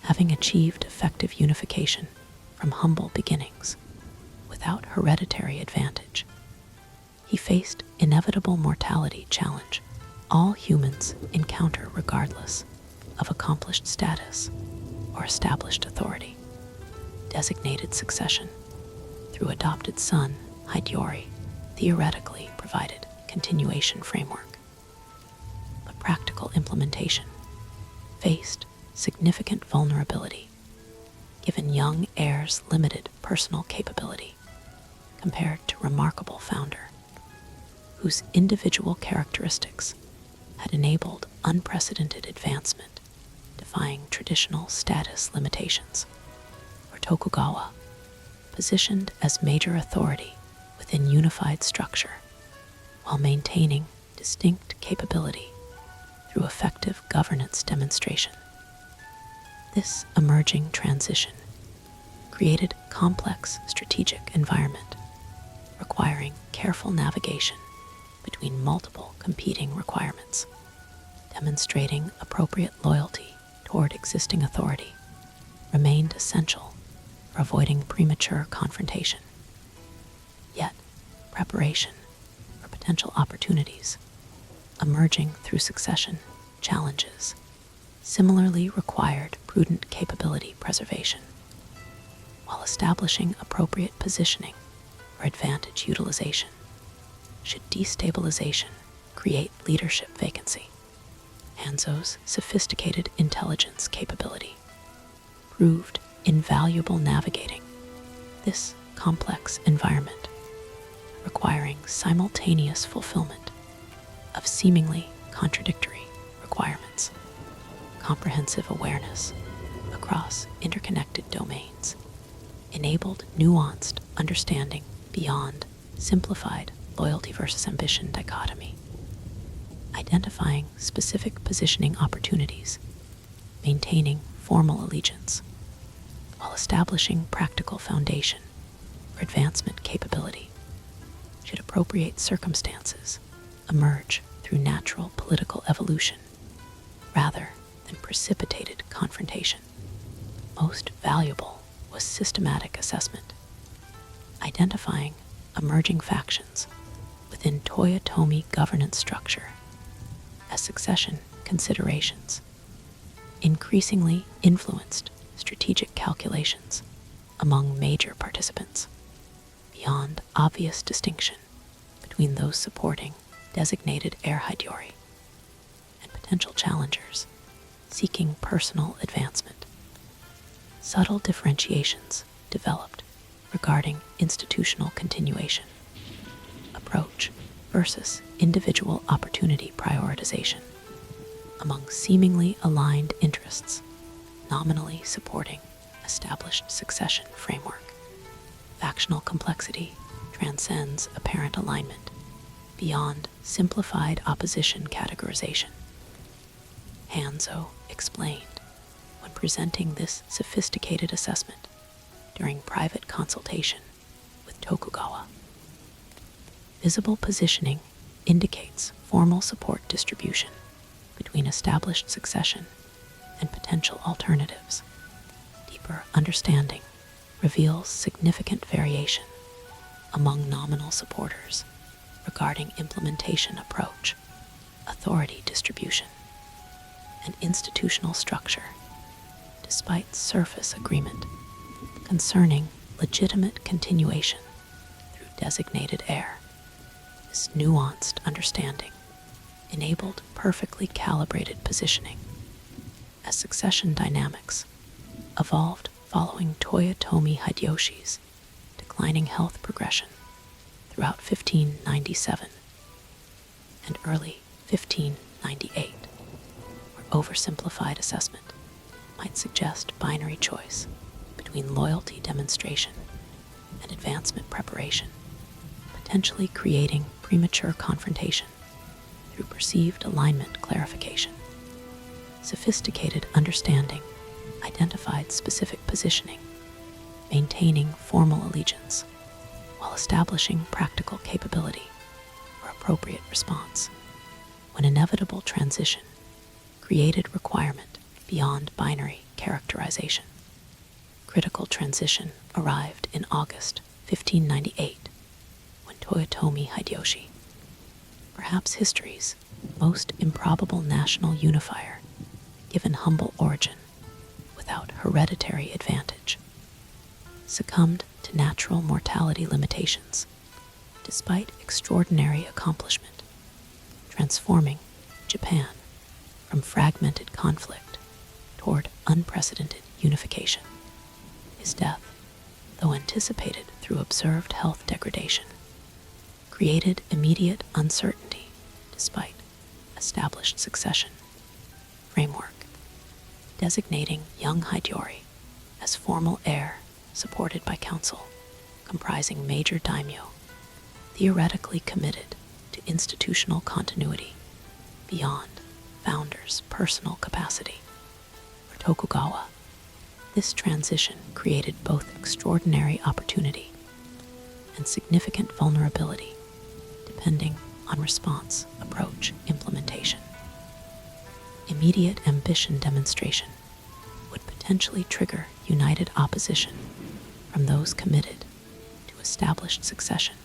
Having achieved effective unification from humble beginnings without hereditary advantage, he faced inevitable mortality challenge all humans encounter regardless of accomplished status or established authority. Designated succession through adopted son Hattori theoretically provided continuation framework, but practical implementation faced significant vulnerability given young heirs' limited personal capability compared to remarkable founder whose individual characteristics had enabled unprecedented advancement defying traditional status limitations. For Tokugawa, positioned as major authority within unified structure while maintaining distinct capability through effective governance demonstration. This emerging transition created complex strategic environment requiring careful navigation between multiple competing requirements, demonstrating appropriate loyalty toward existing authority remained essential for avoiding premature confrontation. Yet, preparation for potential opportunities emerging through succession challenges similarly required prudent capability preservation, while establishing appropriate positioning for advantage utilization. Should destabilization create leadership vacancy, Hanzo's sophisticated intelligence capability proved invaluable navigating this complex environment, requiring simultaneous fulfillment of seemingly contradictory requirements. Comprehensive awareness across interconnected domains enabled nuanced understanding beyond simplified loyalty versus ambition dichotomy, identifying specific positioning opportunities, maintaining formal allegiance, while establishing practical foundation for advancement capability. Should appropriate circumstances emerge through natural political evolution rather and precipitated confrontation. Most valuable was systematic assessment, identifying emerging factions within Toyotomi governance structure as succession considerations, increasingly influenced strategic calculations among major participants, beyond obvious distinction between those supporting designated heir Hattori and potential challengers seeking personal advancement. Subtle differentiations developed regarding institutional continuation, approach versus individual opportunity prioritization among seemingly aligned interests, nominally supporting established succession framework. Factional complexity transcends apparent alignment beyond simplified opposition categorization. Hanzo explained when presenting this sophisticated assessment during private consultation with Tokugawa. Visible positioning indicates formal support distribution between established succession and potential alternatives. Deeper understanding reveals significant variation among nominal supporters regarding implementation approach, authority distribution, and institutional structure, despite surface agreement concerning legitimate continuation through designated heir. This nuanced understanding enabled perfectly calibrated positioning as succession dynamics evolved following Toyotomi Hideyoshi's declining health progression throughout 1597 and early 1598, where oversimplified assessment might suggest binary choice between loyalty demonstration and advancement preparation, potentially creating premature confrontation through perceived alignment clarification. Sophisticated understanding identified specific positioning, maintaining formal allegiance, while establishing practical capability for appropriate response. When inevitable transition created requirement beyond binary characterization. Critical transition arrived in August 1598 when Toyotomi Hideyoshi, perhaps history's most improbable national unifier, given humble origin without hereditary advantage, succumbed to natural mortality limitations despite extraordinary accomplishment, transforming Japan from fragmented conflict toward unprecedented unification. His death, though anticipated through observed health degradation, created immediate uncertainty despite established succession framework, designating young Hattori as formal heir supported by council comprising major daimyo, theoretically committed to institutional continuity beyond founder's personal capacity. For Tokugawa, this transition created both extraordinary opportunity and significant vulnerability, depending on response, approach, implementation. Immediate ambition demonstration would potentially trigger united opposition from those committed to established succession,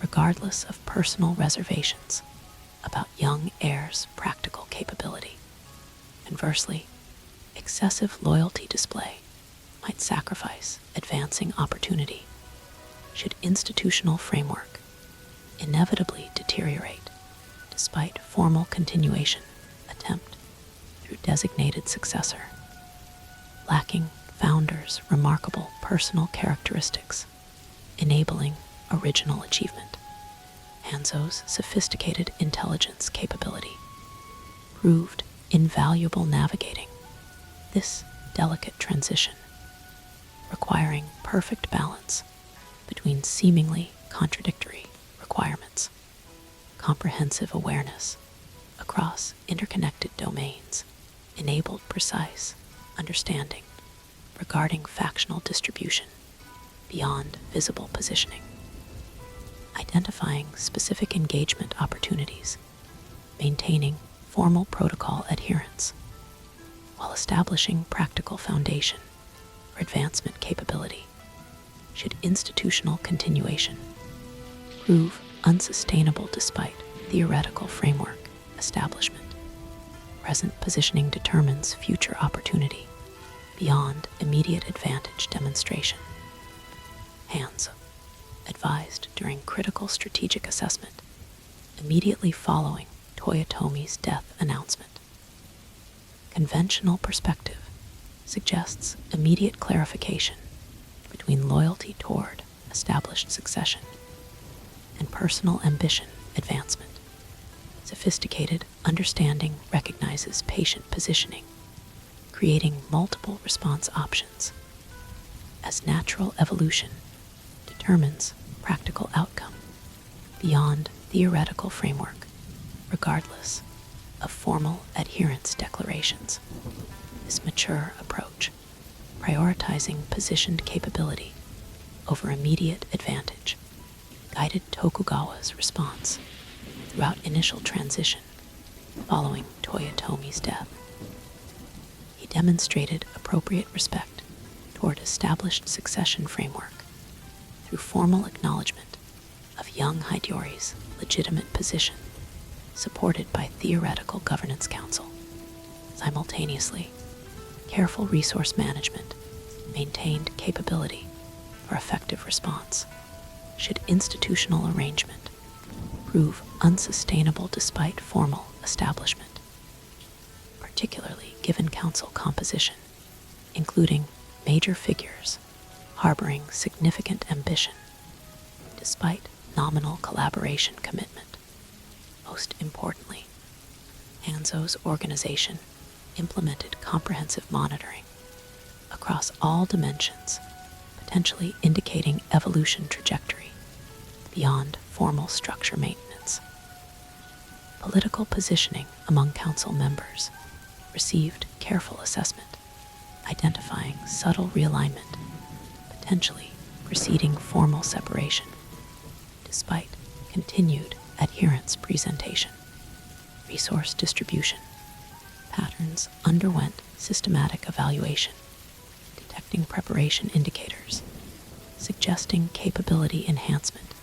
regardless of personal reservations about young heirs' practical capability. Conversely, excessive loyalty display might sacrifice advancing opportunity should institutional framework inevitably deteriorate despite formal continuation attempt through designated successor, lacking founders' remarkable personal characteristics, enabling original achievement. Hanzo's sophisticated intelligence capability proved invaluable navigating this delicate transition, requiring perfect balance between seemingly contradictory requirements, comprehensive awareness across interconnected domains, enabled precise understanding regarding factional distribution beyond visible positioning, identifying specific engagement opportunities, maintaining formal protocol adherence, while establishing practical foundation for advancement capability. Should institutional continuation prove unsustainable despite theoretical framework establishment, present positioning determines future opportunity beyond immediate advantage demonstration. Hanzo advised during critical strategic assessment immediately following Toyotomi's death announcement. Conventional perspective suggests immediate clarification between loyalty toward established succession and personal ambition advancement. Sophisticated understanding recognizes patient positioning, creating multiple response options, as natural evolution determines practical outcome beyond theoretical framework, regardless of formal adherence declarations. This mature approach, prioritizing positioned capability over immediate advantage, guided Tokugawa's response throughout initial transition following Toyotomi's death. He demonstrated appropriate respect toward established succession framework through formal acknowledgement of young Hattori's legitimate position, supported by theoretical governance council. Simultaneously, careful resource management maintained capability for effective response should institutional arrangement prove unsustainable despite formal establishment, particularly given council composition, including major figures harboring significant ambition despite nominal collaboration commitment. Most importantly, Hanzo's organization implemented comprehensive monitoring across all dimensions, potentially indicating evolution trajectory beyond formal structure maintenance. Political positioning among council members received careful assessment, identifying subtle realignment, potentially preceding formal separation, despite continued adherence presentation. Resource distribution patterns underwent systematic evaluation, detecting preparation indicators, suggesting capability enhancement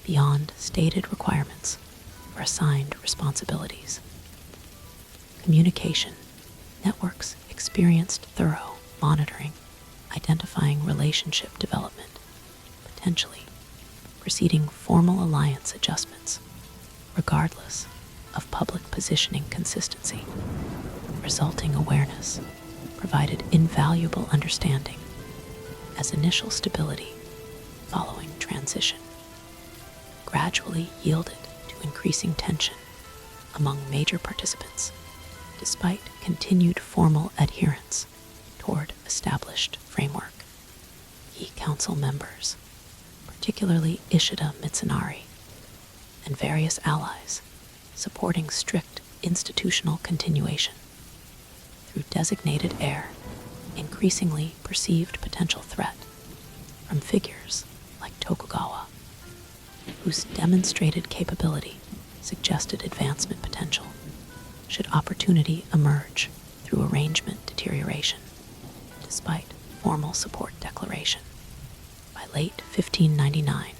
beyond stated requirements for assigned responsibilities. Communication networks experienced thorough monitoring, identifying relationship development, potentially preceding formal alliance adjustments, regardless of public positioning consistency. Resulting awareness provided invaluable understanding as initial stability following transition gradually yielded to increasing tension among major participants, despite continued formal adherence toward established framework. Key council members, particularly Ishida Mitsunari, and various allies supporting strict institutional continuation through designated heir, increasingly perceived potential threat from figures like Tokugawa, whose demonstrated capability suggested advancement potential should opportunity emerge through arrangement deterioration, despite formal support declaration. By late 1599,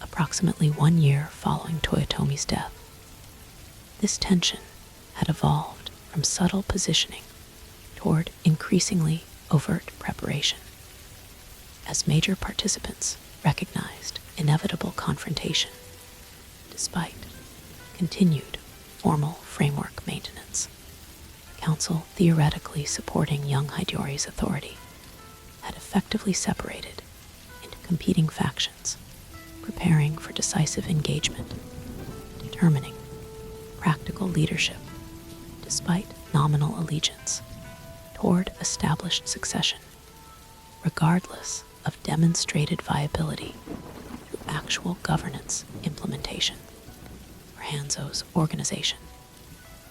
approximately 1 year following Toyotomi's death, this tension had evolved from subtle positioning toward increasingly overt preparation, as major participants recognized inevitable confrontation, despite continued formal framework maintenance. The council, theoretically supporting young Hattori's authority, had effectively separated into competing factions, preparing for decisive engagement, determining practical leadership despite nominal allegiance toward established succession, regardless of demonstrated viability through actual governance implementation. For Hanzo's organization,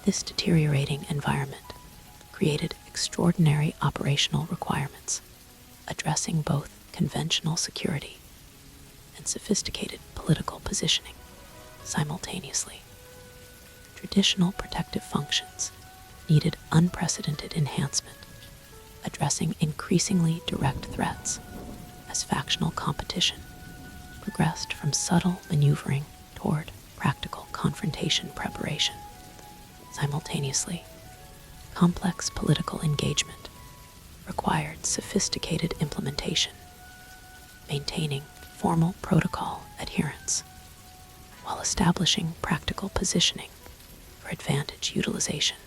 this deteriorating environment created extraordinary operational requirements, addressing both conventional security and sophisticated political positioning simultaneously. Traditional protective functions needed unprecedented enhancement, addressing increasingly direct threats as factional competition progressed from subtle maneuvering toward practical confrontation preparation. Simultaneously, complex political engagement required sophisticated implementation, maintaining formal protocol adherence, while establishing practical positioning for advantage utilization.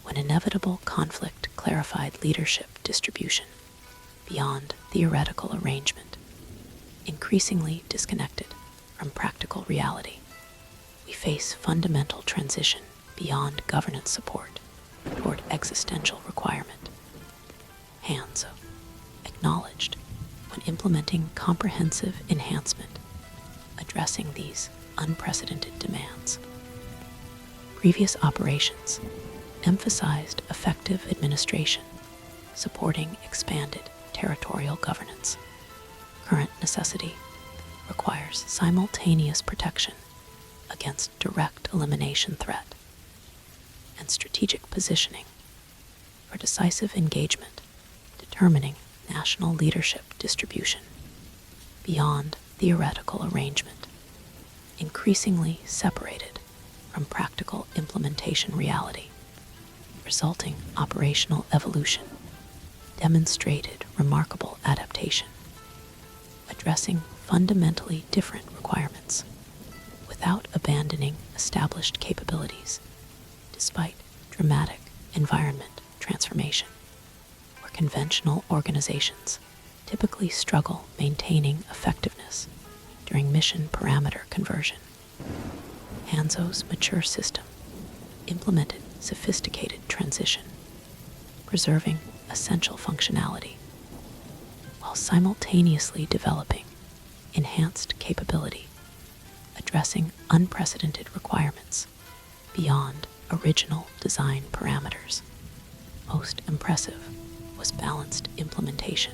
When inevitable conflict clarified leadership distribution beyond theoretical arrangement, increasingly disconnected from practical reality, we face fundamental transition beyond governance support toward existential requirement. Hanzo acknowledged when implementing comprehensive enhancement, addressing these unprecedented demands. Previous operations emphasized effective administration, supporting expanded territorial governance. Current necessity requires simultaneous protection against direct elimination threat and strategic positioning for decisive engagement, determining national leadership distribution beyond theoretical arrangement, increasingly separated from practical implementation reality. Resulting operational evolution demonstrated remarkable adaptation, addressing fundamentally different requirements without abandoning established capabilities, despite dramatic environment transformation, where conventional organizations typically struggle maintaining effectiveness during mission parameter conversion. Hanzo's mature system implemented sophisticated transition, preserving essential functionality, while simultaneously developing enhanced capability, addressing unprecedented requirements beyond original design parameters. Most impressive was balanced implementation,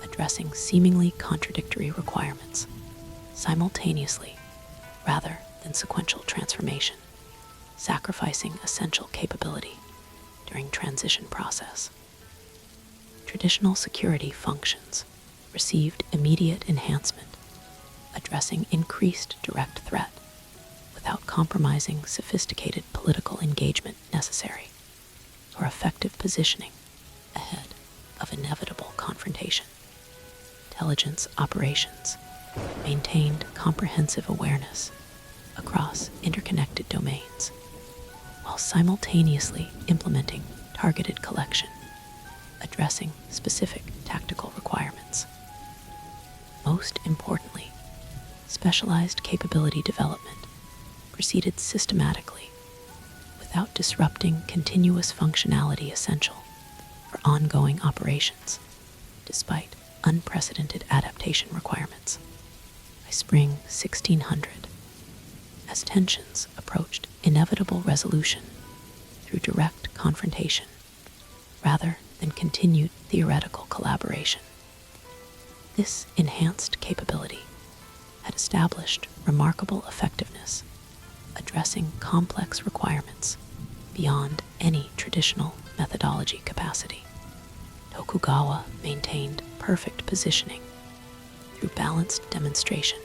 addressing seemingly contradictory requirements simultaneously rather than sequential transformation, sacrificing essential capability during transition process. Traditional security functions received immediate enhancement, addressing increased direct threat without compromising sophisticated political engagement necessary for effective positioning ahead of inevitable confrontation. Intelligence operations maintained comprehensive awareness across interconnected domains, while simultaneously implementing targeted collection, addressing specific tactical requirements. Most importantly, specialized capability development proceeded systematically without disrupting continuous functionality essential for ongoing operations, despite unprecedented adaptation requirements. By spring 1600, as tensions approached inevitable resolution through direct confrontation rather than continued theoretical collaboration, this enhanced capability had established remarkable effectiveness, addressing complex requirements beyond any traditional methodology capacity. Tokugawa maintained perfect positioning through balanced demonstration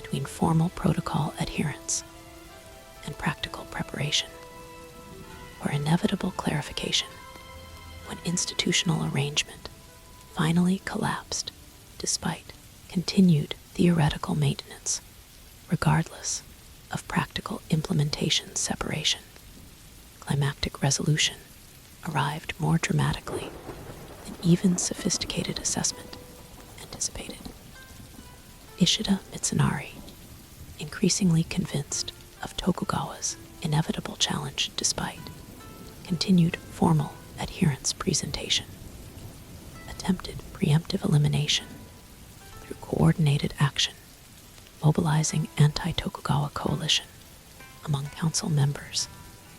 between formal protocol adherence and practical preparation, or inevitable clarification when institutional arrangement finally collapsed despite continued theoretical maintenance, regardless of practical implementation separation. Climactic resolution arrived more dramatically than even sophisticated assessment anticipated. Ishida Mitsunari, increasingly convinced of Tokugawa's inevitable challenge despite continued formal adherence presentation, attempted preemptive elimination through coordinated action, mobilizing anti-Tokugawa coalition among council members,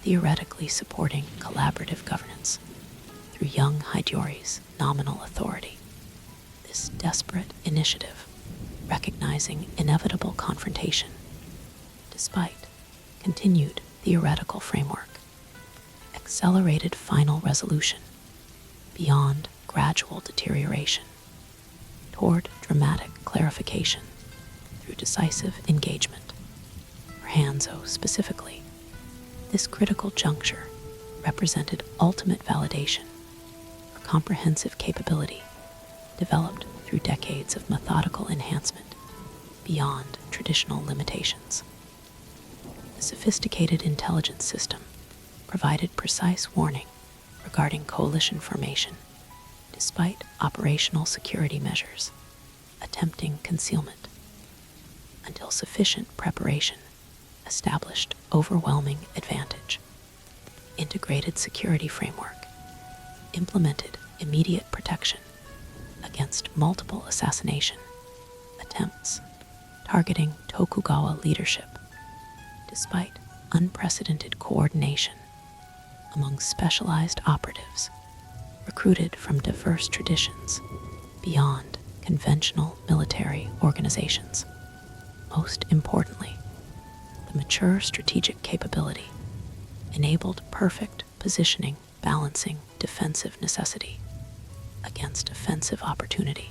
theoretically supporting collaborative governance through young Hattori's nominal authority. This desperate initiative, recognizing inevitable confrontation despite continued theoretical framework, accelerated final resolution beyond gradual deterioration toward dramatic clarification through decisive engagement. For Hanzo specifically, this critical juncture represented ultimate validation for comprehensive capability developed through decades of methodical enhancement beyond traditional limitations. The sophisticated intelligence system provided precise warning regarding coalition formation, despite operational security measures attempting concealment, until sufficient preparation established overwhelming advantage. Integrated security framework implemented immediate protection against multiple assassination attempts targeting Tokugawa leadership, despite unprecedented coordination among specialized operatives recruited from diverse traditions beyond conventional military organizations. Most importantly, the mature strategic capability enabled perfect positioning balancing defensive necessity against offensive opportunity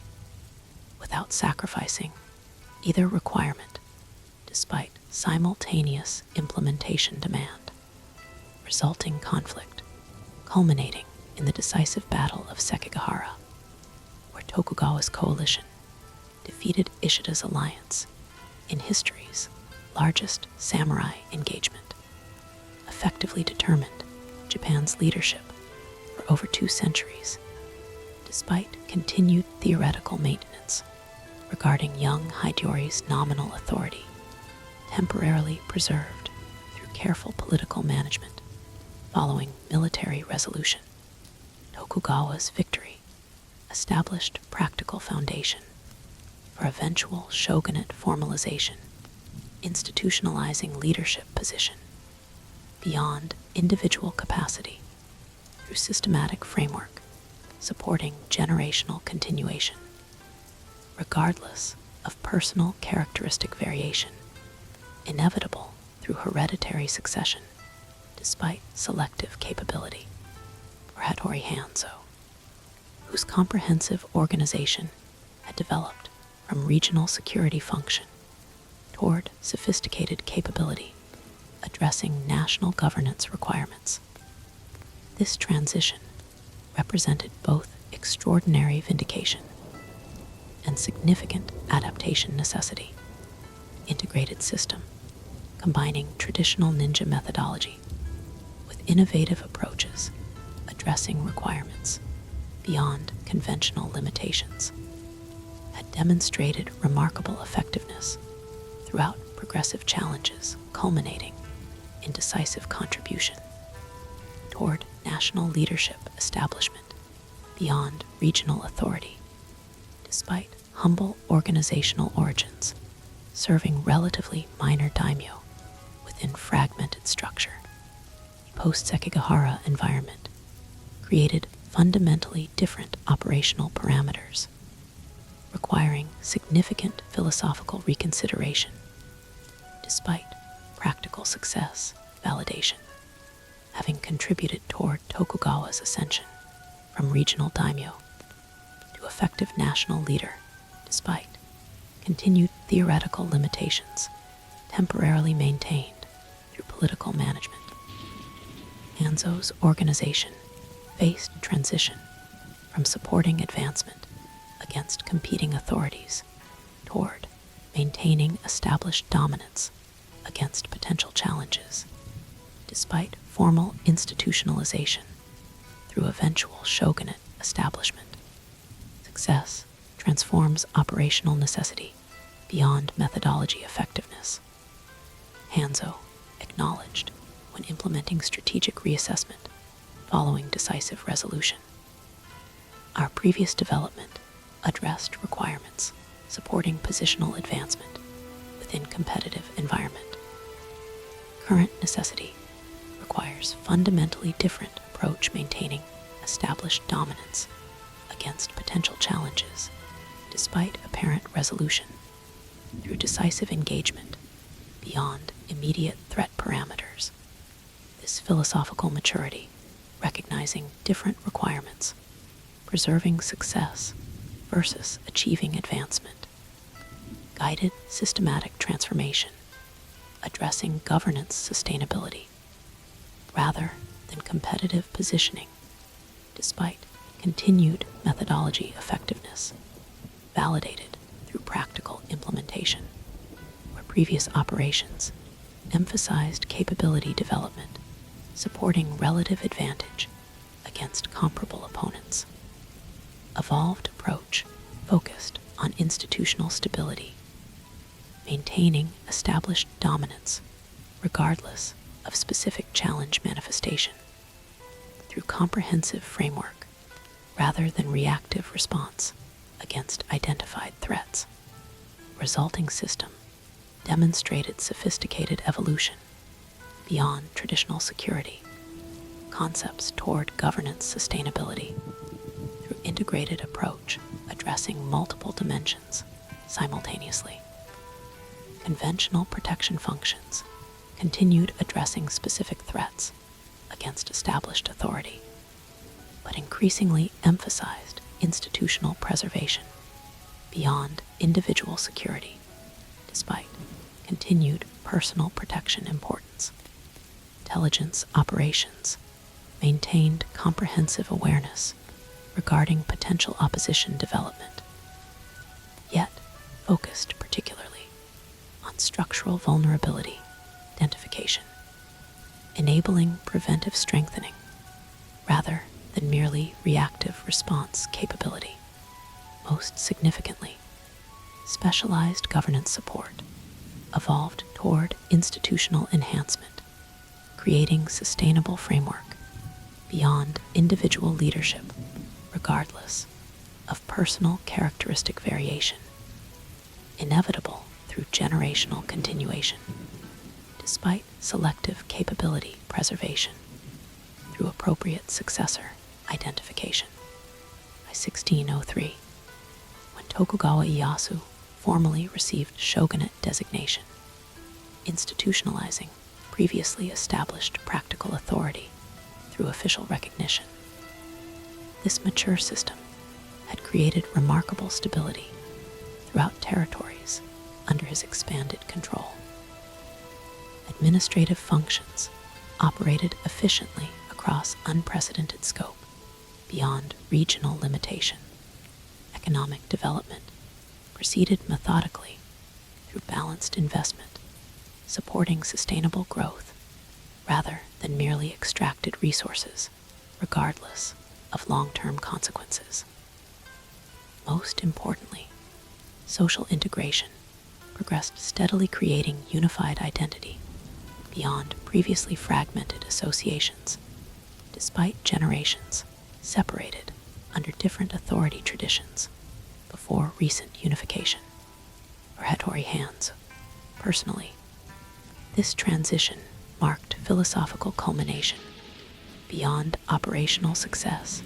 without sacrificing either requirement, despite simultaneous implementation demand, resulting conflict culminating in the decisive Battle of Sekigahara, where Tokugawa's coalition defeated Ishida's alliance in history's largest samurai engagement, effectively determined Japan's leadership for over 2 centuries, despite continued theoretical maintenance regarding young Hattori's nominal authority, temporarily preserved through careful political management following military resolution. Tokugawa's victory established practical foundation for eventual shogunate formalization, institutionalizing leadership position beyond individual capacity through systematic framework supporting generational continuation, regardless of personal characteristic variation, inevitable through hereditary succession, despite selective capability. For Hattori Hanzo, whose comprehensive organization had developed from regional security function toward sophisticated capability addressing national governance requirements. This transition represented both extraordinary vindication and significant adaptation necessity. Integrated system, combining traditional ninja methodology with innovative approaches addressing requirements beyond conventional limitations, had demonstrated remarkable effectiveness throughout progressive challenges culminating in decisive contribution toward national leadership establishment beyond regional authority, despite humble organizational origins, serving relatively minor daimyo within fragmented structure. The post-Sekigahara environment created fundamentally different operational parameters, requiring significant philosophical reconsideration, despite practical success validation, having contributed toward Tokugawa's ascension from regional daimyo to effective national leader, despite continued theoretical limitations temporarily maintained through political management. Hanzo's organization faced transition from supporting advancement against competing authorities toward maintaining established dominance against potential challenges, despite formal institutionalization through eventual shogunate establishment. Success transforms operational necessity beyond methodology effectiveness. Hanzo acknowledged when implementing strategic reassessment following decisive resolution. Our previous development addressed requirements supporting positional advancement within competitive environment. Current necessity requires fundamentally different approach maintaining established dominance against potential challenges despite apparent resolution through decisive engagement beyond immediate threat parameters. This philosophical maturity recognizing different requirements, preserving success versus achieving advancement. Guided systematic transformation, addressing governance sustainability rather than competitive positioning, despite continued methodology effectiveness, validated through practical implementation, where previous operations emphasized capability development, supporting relative advantage against comparable opponents. Evolved approach focused on institutional stability, maintaining established dominance regardless of specific challenge manifestation through comprehensive framework rather than reactive response against identified threats. Resulting system demonstrated sophisticated evolution beyond traditional security, concepts toward governance sustainability through integrated approach addressing multiple dimensions simultaneously. Conventional protection functions continued addressing specific threats against established authority, but increasingly emphasized institutional preservation beyond individual security, despite continued personal protection importance. Intelligence operations maintained comprehensive awareness regarding potential opposition development, yet focused particularly on structural vulnerability identification, enabling preventive strengthening rather than merely reactive response capability. Most significantly, specialized governance support evolved toward institutional enhancement, creating sustainable framework beyond individual leadership, regardless of personal characteristic variation, inevitable through generational continuation, despite selective capability preservation through appropriate successor identification. By 1603, when Tokugawa Ieyasu formally received shogunate designation, institutionalizing previously established practical authority through official recognition. This mature system had created remarkable stability throughout territories under his expanded control. Administrative functions operated efficiently across unprecedented scope beyond regional limitation. Economic development proceeded methodically through balanced investment, supporting sustainable growth rather than merely extracted resources, regardless of long-term consequences. Most importantly, social integration progressed steadily, creating unified identity beyond previously fragmented associations, despite generations separated under different authority traditions before recent unification. For Hattori Hanzo, personally, this transition marked philosophical culmination beyond operational success,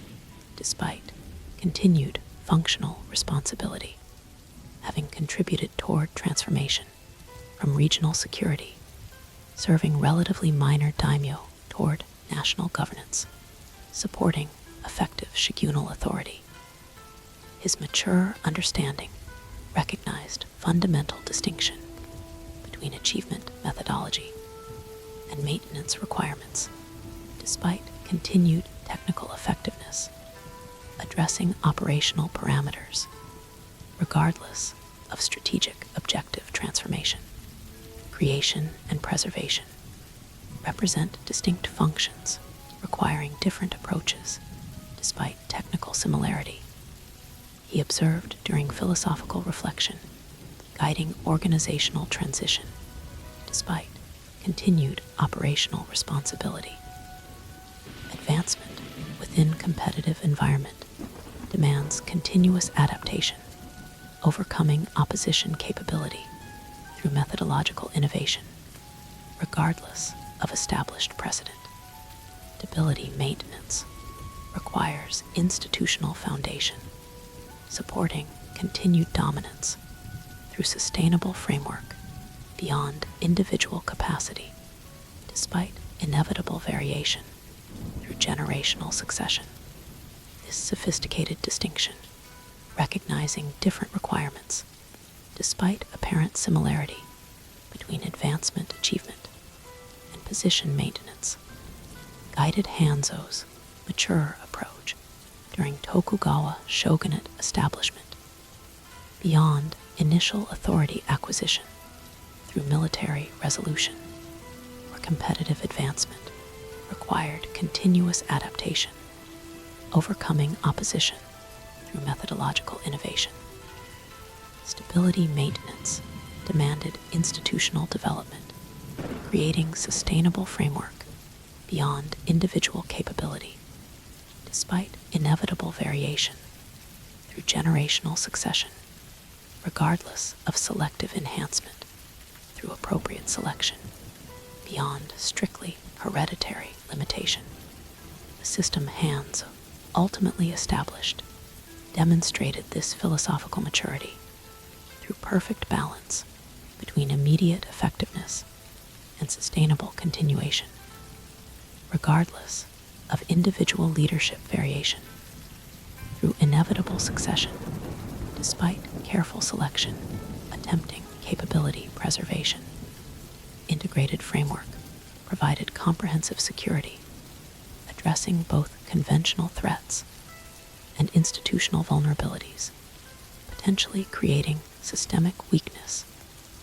despite continued functional responsibility, having contributed toward transformation from regional security, serving relatively minor daimyo toward national governance, supporting effective shogunal authority. His mature understanding recognized fundamental distinction between achievement methodology and maintenance requirements, despite continued technical effectiveness, addressing operational parameters, regardless of strategic objective transformation. Creation and preservation represent distinct functions requiring different approaches despite technical similarity. He observed during philosophical reflection, guiding organizational transition despite continued operational responsibility. Advancement within competitive environment demands continuous adaptation, overcoming opposition capability through methodological innovation, regardless of established precedent. Stability maintenance requires institutional foundation, supporting continued dominance through sustainable framework beyond individual capacity, despite inevitable variation through through generational succession. This sophisticated distinction, recognizing different requirements, despite apparent similarity between advancement achievement and position maintenance, guided Hanzo's mature approach during Tokugawa shogunate establishment, beyond initial authority acquisition through military resolution or competitive advancement, required continuous adaptation, overcoming opposition through methodological innovation. Stability maintenance demanded institutional development, creating sustainable framework beyond individual capability, despite inevitable variation through generational succession, regardless of selective enhancement through appropriate selection, beyond strictly hereditary limitation. The system Hanzo ultimately established demonstrated this philosophical maturity through perfect balance between immediate effectiveness and sustainable continuation, regardless of individual leadership variation, through inevitable succession, despite careful selection, attempting capability preservation. Integrated framework provided comprehensive security, addressing both conventional threats and institutional vulnerabilities, potentially creating systemic weakness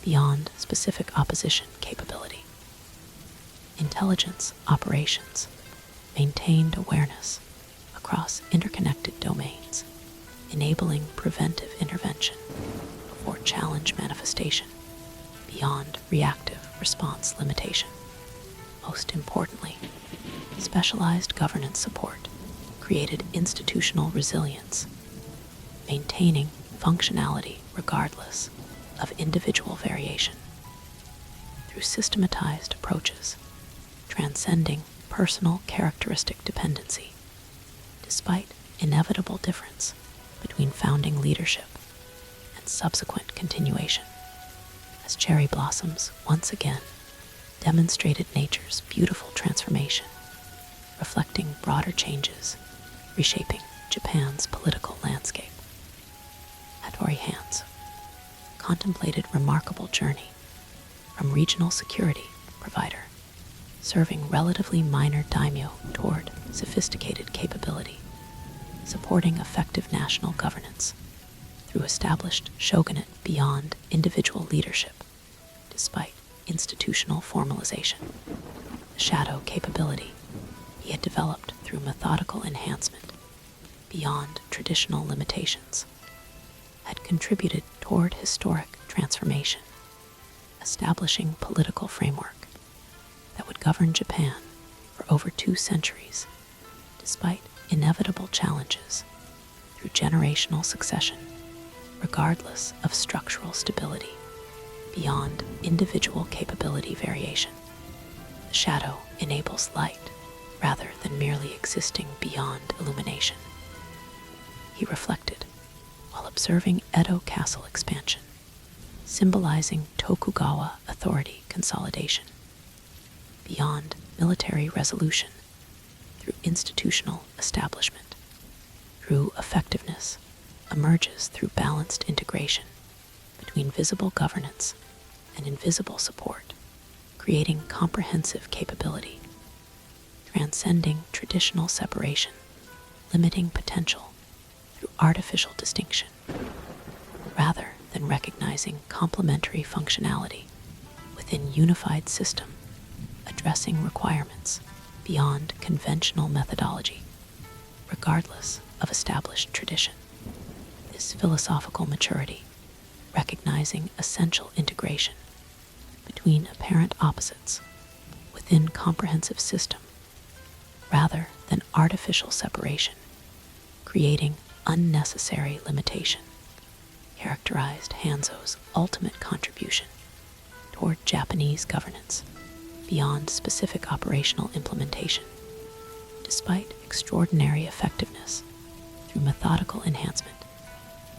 beyond specific opposition capability. Intelligence operations maintained awareness across interconnected domains, enabling preventive intervention before challenge manifestation beyond reactive response limitation. Most importantly, specialized governance support created institutional resilience, maintaining functionality regardless of individual variation. Through systematized approaches, transcending personal characteristic dependency, despite inevitable difference between founding leadership and subsequent continuation, as cherry blossoms once again demonstrated nature's beautiful transformation, reflecting broader changes, reshaping Japan's political landscape. Hattori Hanzo contemplated remarkable journey from regional security provider, serving relatively minor daimyo toward sophisticated capability, supporting effective national governance through established shogunate beyond individual leadership, despite institutional formalization. The shadow capability he had developed through methodical enhancement beyond traditional limitations had contributed toward historic transformation, establishing political framework that would govern Japan for over 2 centuries, despite inevitable challenges through generational succession, regardless of structural stability, beyond individual capability variation. The shadow enables light rather than merely existing beyond illumination. He reflected while observing Edo Castle expansion, symbolizing Tokugawa authority consolidation, beyond military resolution through institutional establishment. True effectiveness emerges through balanced integration between visible governance and invisible support, creating comprehensive capability, transcending traditional separation, limiting potential through artificial distinction, rather than recognizing complementary functionality within unified system, addressing requirements beyond conventional methodology, regardless of established tradition. This philosophical maturity, recognizing essential integration between apparent opposites within comprehensive system, rather than artificial separation, creating unnecessary limitation, characterized Hanzo's ultimate contribution toward Japanese governance beyond specific operational implementation, despite extraordinary effectiveness through methodical enhancement,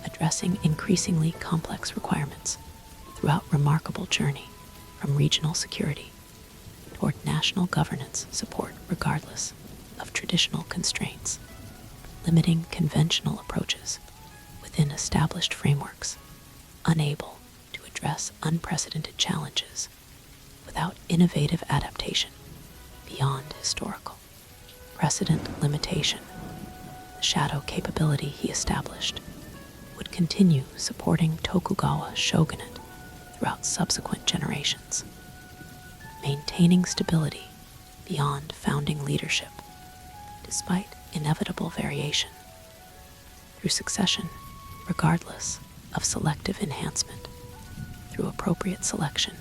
addressing increasingly complex requirements throughout remarkable journey from regional security toward national governance support regardless of traditional constraints, limiting conventional approaches within established frameworks, unable to address unprecedented challenges without innovative adaptation beyond historical precedent limitation. The shadow capability he established would continue supporting Tokugawa shogunate throughout subsequent generations, maintaining stability beyond founding leadership despite inevitable variation through succession, regardless of selective enhancement, through appropriate selection,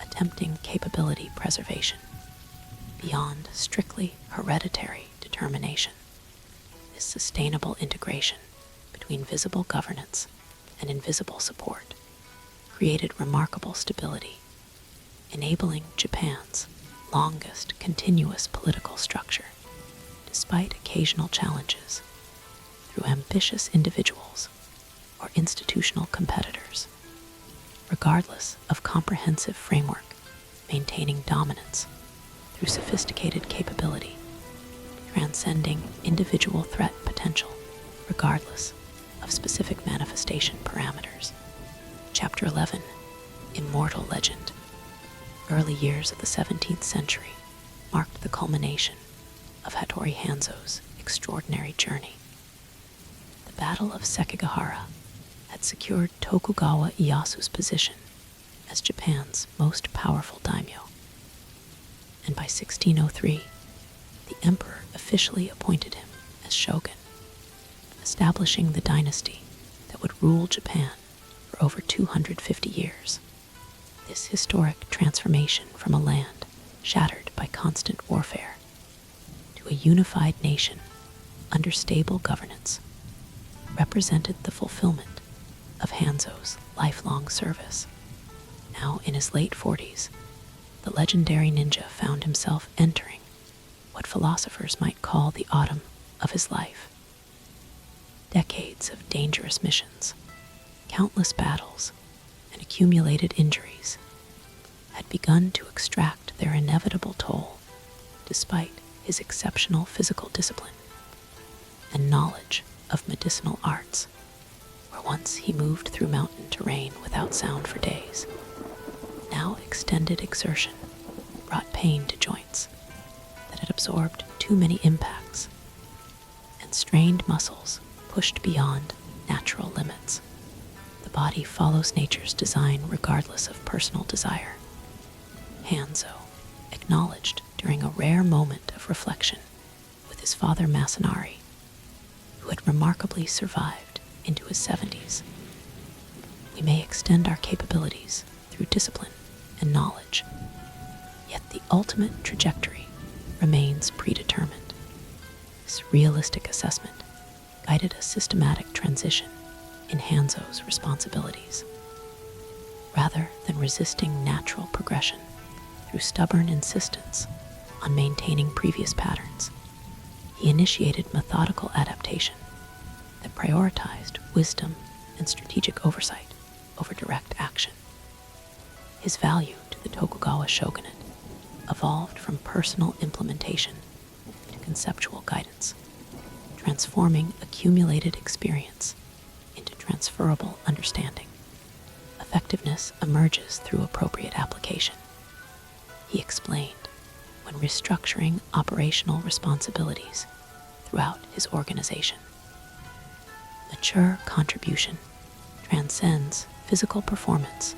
attempting capability preservation beyond strictly hereditary determination. This sustainable integration between visible governance and invisible support created remarkable stability, enabling Japan's longest continuous political structure, despite occasional challenges, through ambitious individuals or institutional competitors, regardless of comprehensive framework, maintaining dominance through sophisticated capability, transcending individual threat potential, regardless of specific manifestation parameters. Chapter 11, Immortal Legend. Early years of the 17th century marked the culmination of Hattori Hanzo's extraordinary journey. The Battle of Sekigahara had secured Tokugawa Ieyasu's position as Japan's most powerful daimyo, and by 1603, the emperor officially appointed him as shogun, establishing the dynasty that would rule Japan for over 250 years. This historic transformation from a land shattered by constant warfare to a unified nation under stable governance represented the fulfillment of Hanzo's lifelong service. Now in his late 40s, the legendary ninja found himself entering what philosophers might call the autumn of his life. Decades of dangerous missions, countless battles, and accumulated injuries had begun to extract their inevitable toll despite his exceptional physical discipline and knowledge of medicinal arts. Where once he moved through mountain terrain without sound for days, now extended exertion brought pain to joints that had absorbed too many impacts, and strained muscles pushed beyond natural limits. The body follows nature's design regardless of personal desire. Hanzo acknowledged during a rare moment of reflection with his father Masanari, who had remarkably survived into his 70s. We may extend our capabilities through discipline and knowledge, yet the ultimate trajectory remains predetermined. This realistic assessment guided a systematic transition in Hanzo's responsibilities. Rather than resisting natural progression through stubborn insistence on maintaining previous patterns, he initiated methodical adaptation that prioritized wisdom and strategic oversight over direct action. His value to the Tokugawa shogunate evolved from personal implementation to conceptual guidance, transforming accumulated experience into transferable understanding. Effectiveness emerges through appropriate application, he explained when restructuring operational responsibilities throughout his organization. Mature contribution transcends physical performance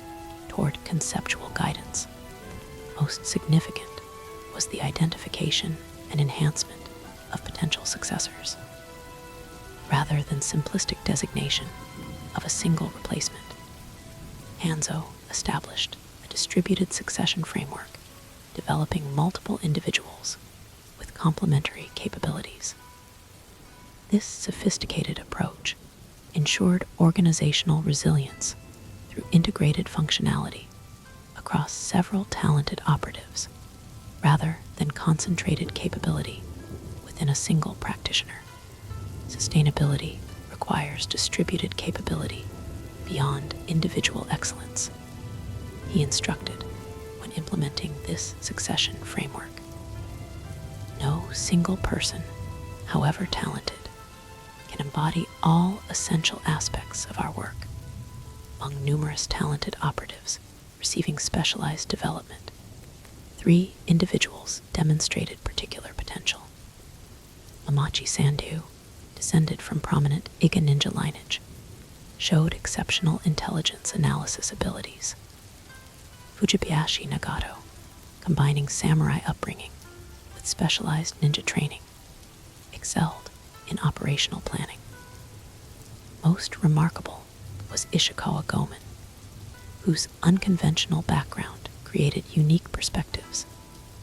toward conceptual guidance. Most significant was the identification and enhancement of potential successors, rather than simplistic designation of a single replacement. Hanzo established a distributed succession framework, developing multiple individuals with complementary capabilities. This sophisticated approach ensured organizational resilience through integrated functionality across several talented operatives, rather than concentrated capability within a single practitioner. Sustainability requires distributed capability beyond individual excellence, he instructed when implementing this succession framework. No No single person, however talented, can embody all essential aspects of our work. Among numerous talented operatives receiving specialized development, 3 individuals demonstrated particular potential. Amachi Sandu, descended from prominent Iga ninja lineage, showed exceptional intelligence analysis abilities. Fujibayashi Nagato, combining samurai upbringing with specialized ninja training, excelled in operational planning. Most remarkable was Ishikawa Gomen, whose unconventional background created unique perspectives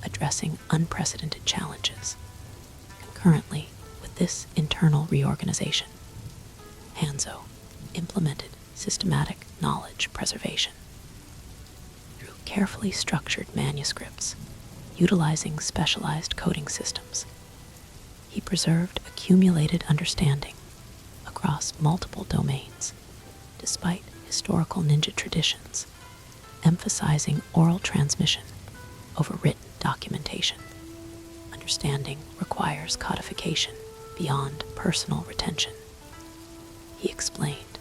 addressing unprecedented challenges. Concurrently with this internal reorganization, Hanzo implemented systematic knowledge preservation. Through carefully structured manuscripts, utilizing specialized coding systems, he preserved accumulated understanding across multiple domains, despite historical ninja traditions, emphasizing oral transmission over written documentation. Understanding requires codification beyond personal retention. He explained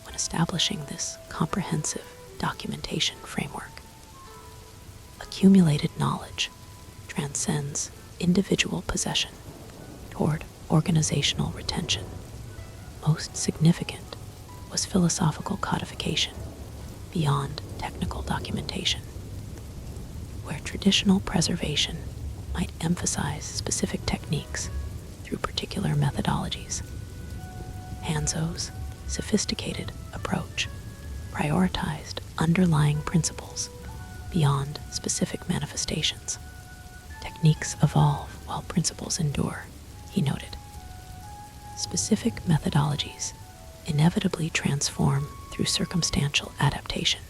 when establishing this comprehensive documentation framework. Accumulated knowledge transcends individual possession toward organizational retention. Most significant was philosophical codification beyond technical documentation, where traditional preservation might emphasize specific techniques through particular methodologies. Hanzo's sophisticated approach prioritized underlying principles beyond specific manifestations. Techniques evolve while principles endure, he noted. Specific methodologies inevitably transform through circumstantial adaptation,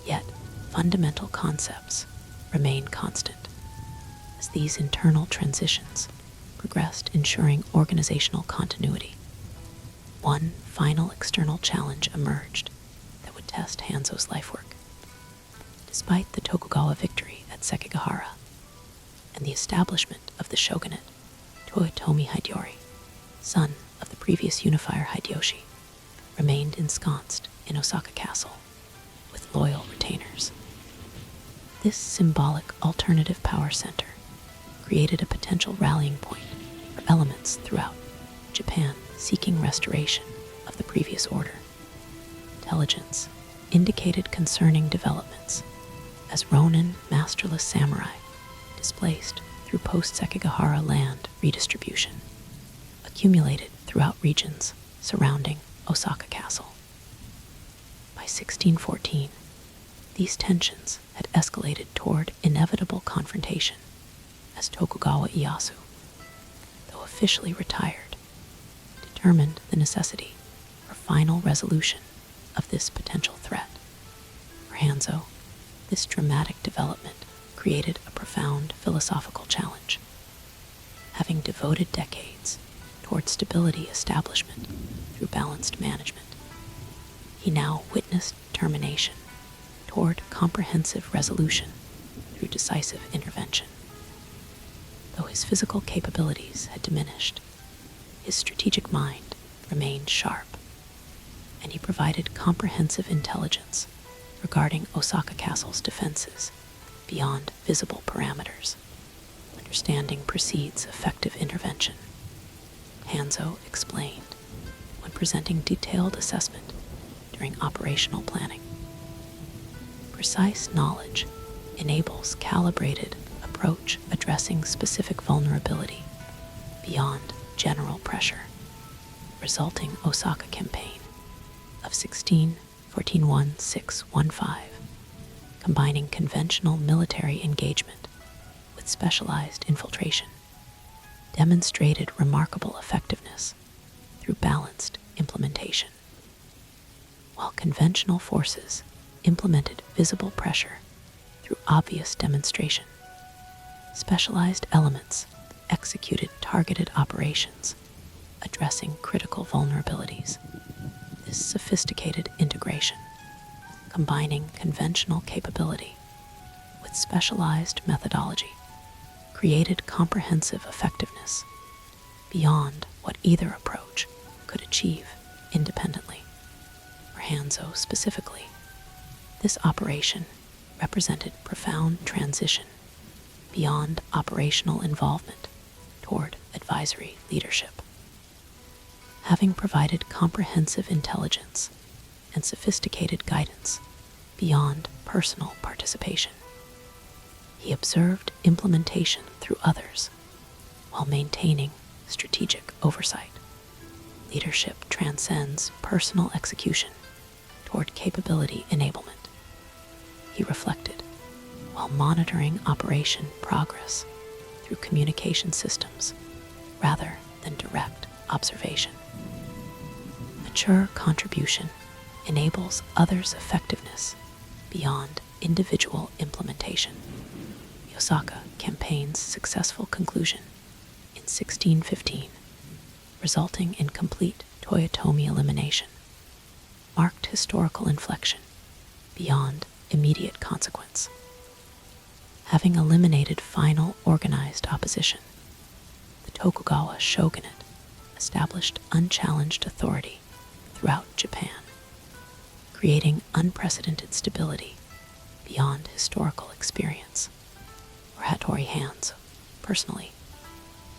yet fundamental concepts remain constant. As these internal transitions progressed, ensuring organizational continuity, one final external challenge emerged that would test Hanzo's lifework. Despite the Tokugawa victory at Sekigahara and the establishment of the shogunate, Toyotomi Hattori, son of the previous unifier Hideyoshi, remained ensconced in Osaka Castle with loyal retainers. This symbolic alternative power center created a potential rallying point for elements throughout Japan seeking restoration of the previous order. Intelligence indicated concerning developments as Ronin masterless samurai displaced through post-Sekigahara land redistribution, accumulated throughout regions surrounding Osaka Castle. By 1614, these tensions had escalated toward inevitable confrontation as Tokugawa Ieyasu, though officially retired, determined the necessity for final resolution of this potential threat. For Hanzo, this dramatic development created a profound philosophical challenge. Having devoted decades toward stability establishment through balanced management, he now witnessed determination toward comprehensive resolution through decisive intervention. Though his physical capabilities had diminished, his strategic mind remained sharp, and he provided comprehensive intelligence regarding Osaka Castle's defenses beyond visible parameters. Understanding precedes effective intervention, Hanzo explained when presenting detailed assessment during operational planning. Precise knowledge enables calibrated approach addressing specific vulnerability beyond general pressure. Resulting Osaka campaign of 16-14-1-6-1-5, combining conventional military engagement with specialized infiltration, demonstrated remarkable effectiveness through balanced implementation. While conventional forces implemented visible pressure through obvious demonstration, specialized elements executed targeted operations addressing critical vulnerabilities. This sophisticated integration, combining conventional capability with specialized methodology, created comprehensive effectiveness beyond what either approach could achieve independently. For Hanzo specifically, this operation represented profound transition beyond operational involvement toward advisory leadership. Having provided comprehensive intelligence and sophisticated guidance beyond personal participation, he observed implementation through others while maintaining strategic oversight. Leadership transcends personal execution toward capability enablement, he reflected, while monitoring operation progress through communication systems rather than direct observation. Mature contribution enables others' effectiveness beyond individual implementation. The Osaka campaign's successful conclusion in 1615, resulting in complete Toyotomi elimination, marked historical inflection beyond immediate consequence. Having eliminated final organized opposition, the Tokugawa Shogunate established unchallenged authority throughout Japan, creating unprecedented stability beyond historical experience. For Hattori Hanzo, personally,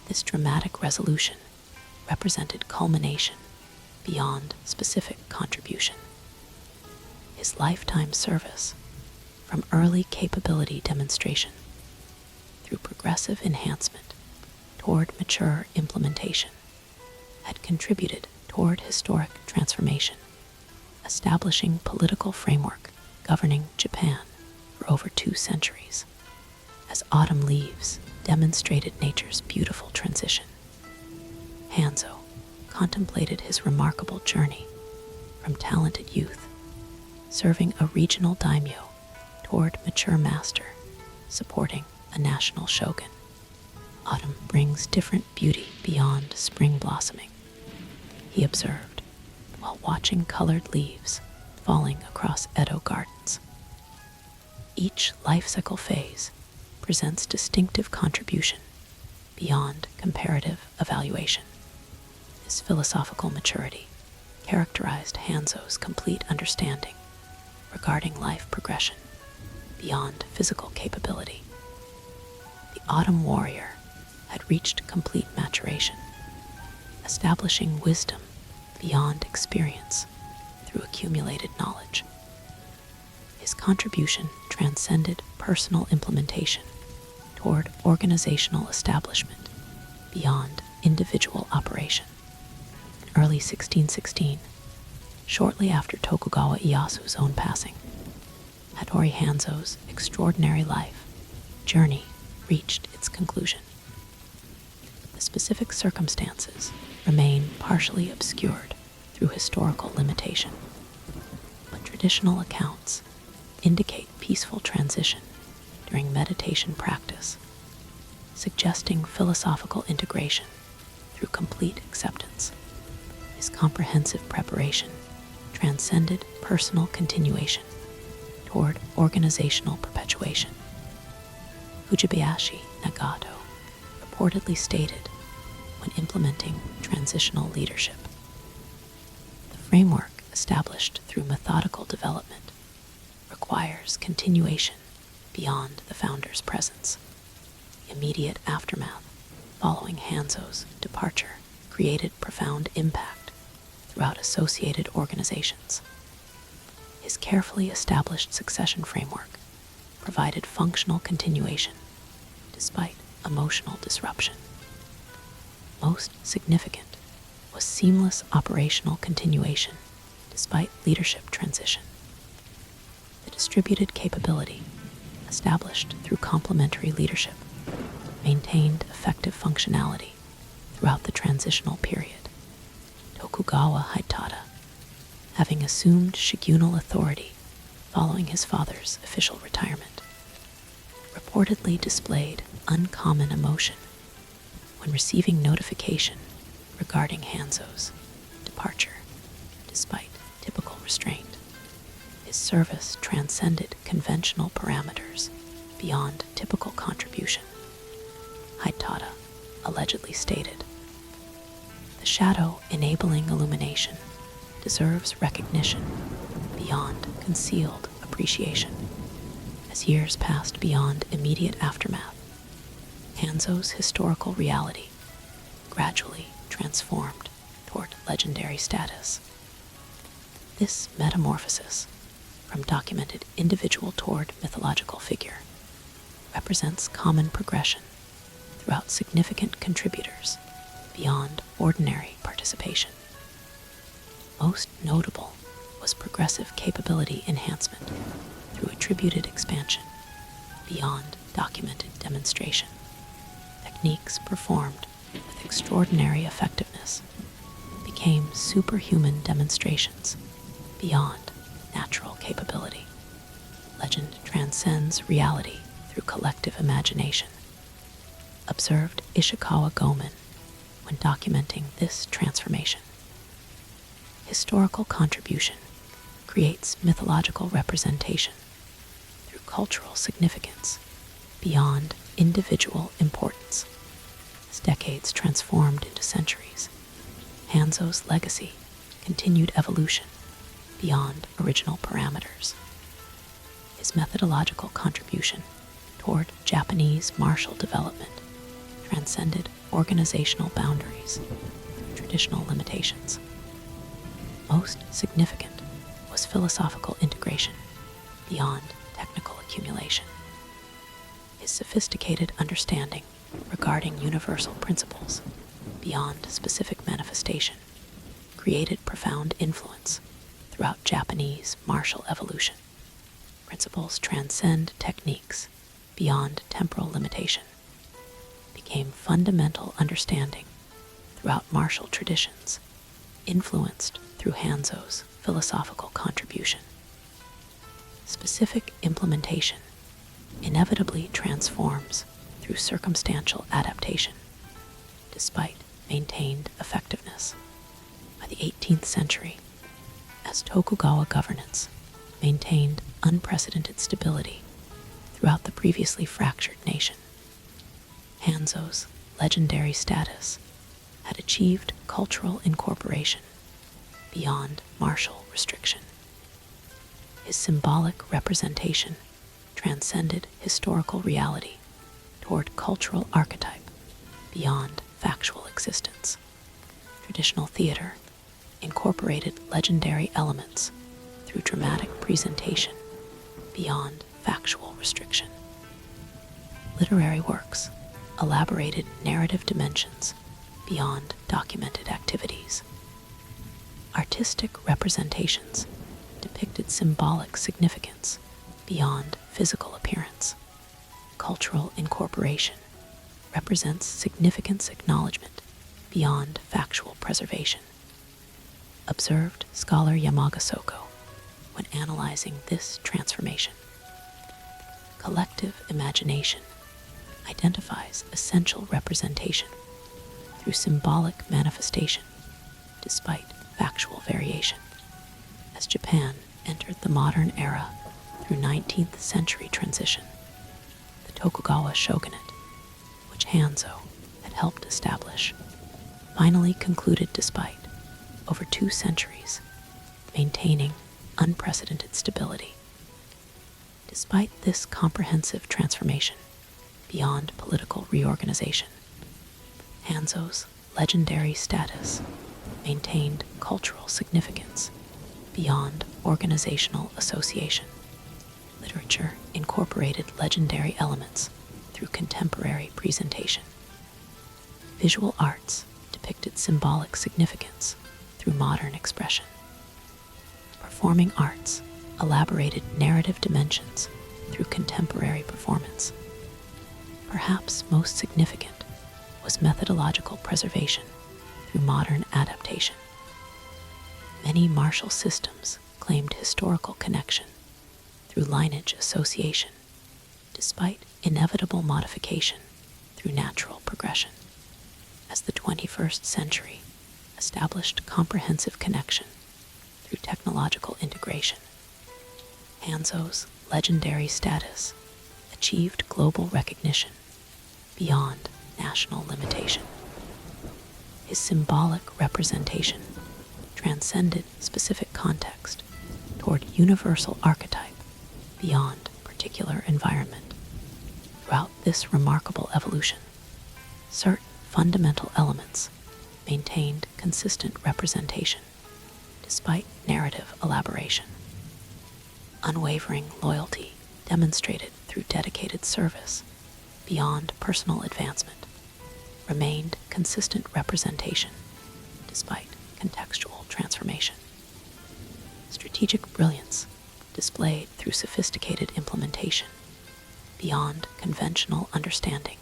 this dramatic resolution represented culmination beyond specific contribution. His lifetime service, from early capability demonstration through progressive enhancement toward mature implementation, had contributed toward historic transformation, establishing political framework governing Japan for over 2 centuries. As autumn leaves demonstrated nature's beautiful transition, Hanzo contemplated his remarkable journey from talented youth, serving a regional daimyo, toward mature master, supporting a national shogun. Autumn brings different beauty beyond spring blossoming, he observed, while watching colored leaves falling across Edo gardens. Each life cycle phase presents distinctive contribution beyond comparative evaluation. This philosophical maturity characterized Hanzo's complete understanding regarding life progression beyond physical capability. The Autumn Warrior had reached complete maturation, establishing wisdom beyond experience through accumulated knowledge. His contribution transcended personal implementation toward organizational establishment beyond individual operation. In early 1616, shortly after Tokugawa Ieyasu's own passing, Hattori Hanzo's extraordinary life journey reached its conclusion. The specific circumstances remain partially obscured through historical limitation, but traditional accounts indicate peaceful transition during meditation practice, suggesting philosophical integration through complete acceptance. His comprehensive preparation transcended personal continuation toward organizational perpetuation. Fujibayashi Nagato reportedly stated when implementing transitional leadership, the framework established through methodical development requires continuation beyond the founder's presence. The immediate aftermath following Hanzo's departure created profound impact throughout associated organizations. His carefully established succession framework provided functional continuation despite emotional disruption. Most significant was seamless operational continuation despite leadership transition. The distributed capability established through complementary leadership maintained effective functionality throughout the transitional period. Tokugawa Ieyasu, having assumed shogunal authority following his father's official retirement, reportedly displayed uncommon emotion when receiving notification regarding Hanzo's departure, despite typical restraint. His service transcended conventional parameters beyond typical contribution. Haytada allegedly stated. The shadow enabling illumination deserves recognition beyond concealed appreciation. As years passed beyond immediate aftermath, Hanzo's historical reality gradually transformed toward legendary status. This metamorphosis, from documented individual toward mythological figure, represents common progression throughout significant contributors beyond ordinary participation. Most notable was progressive capability enhancement through attributed expansion beyond documented demonstration. Techniques performed with extraordinary effectiveness became superhuman demonstrations beyond natural capability. Legend transcends reality through collective imagination, observed Ishikawa Gomen when documenting this transformation. Historical contribution creates mythological representation through cultural significance beyond individual importance. As decades transformed into centuries, Hanzo's legacy continued evolution beyond original parameters. His methodological contribution toward Japanese martial development transcended organizational boundaries and traditional limitations. Most significant was philosophical integration beyond technical accumulation. His sophisticated understanding regarding universal principles beyond specific manifestation created profound influence throughout Japanese martial evolution. Principles transcend techniques beyond temporal limitation, became fundamental understanding throughout martial traditions, influenced through Hanzo's philosophical contribution. Specific implementation inevitably transforms through circumstantial adaptation, despite maintained effectiveness. By the 18th century, as Tokugawa governance maintained unprecedented stability throughout the previously fractured nation, Hanzo's legendary status had achieved cultural incorporation beyond martial restriction. His symbolic representation transcended historical reality toward cultural archetype beyond factual existence. Traditional theater incorporated legendary elements through dramatic presentation beyond factual restriction. Literary works elaborated narrative dimensions beyond documented activities. Artistic representations depicted symbolic significance beyond physical appearance. Cultural incorporation represents significance acknowledgement beyond factual preservation. Observed scholar Yamagasoko when analyzing this transformation. Collective imagination identifies essential representation through symbolic manifestation despite factual variation. As Japan entered the modern era through 19th century transition, the Tokugawa Shogunate, which Hanzo had helped establish, finally concluded despite over 2 centuries maintaining unprecedented stability. Despite this comprehensive transformation beyond political reorganization, Hanzo's legendary status maintained cultural significance beyond organizational association. Literature incorporated legendary elements through contemporary presentation. Visual arts depicted symbolic significance through modern expression. Performing arts elaborated narrative dimensions through contemporary performance. Perhaps most significant was methodological preservation through modern adaptation. Many martial systems claimed historical connection through lineage association, despite inevitable modification through natural progression. As the 21st century established comprehensive connection through technological integration, Hanzo's legendary status achieved global recognition beyond national limitation. His symbolic representation transcended specific context toward universal archetype beyond particular environment. Throughout this remarkable evolution, certain fundamental elements maintained consistent representation despite narrative elaboration. Unwavering loyalty demonstrated through dedicated service beyond personal advancement remained consistent representation despite contextual transformation. Strategic brilliance displayed through sophisticated implementation beyond conventional understanding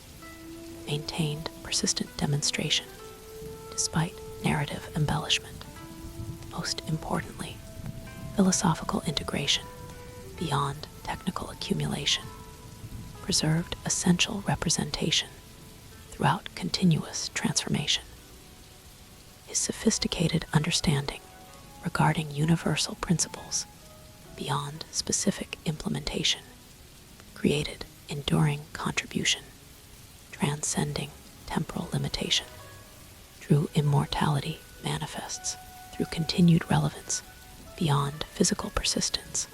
maintained persistent demonstration despite narrative embellishment. Most importantly, philosophical integration beyond technical accumulation preserved essential representation throughout continuous transformation. His sophisticated understanding regarding universal principles beyond specific implementation created enduring contribution, transcending temporal limitation. True immortality manifests through continued relevance beyond physical persistence,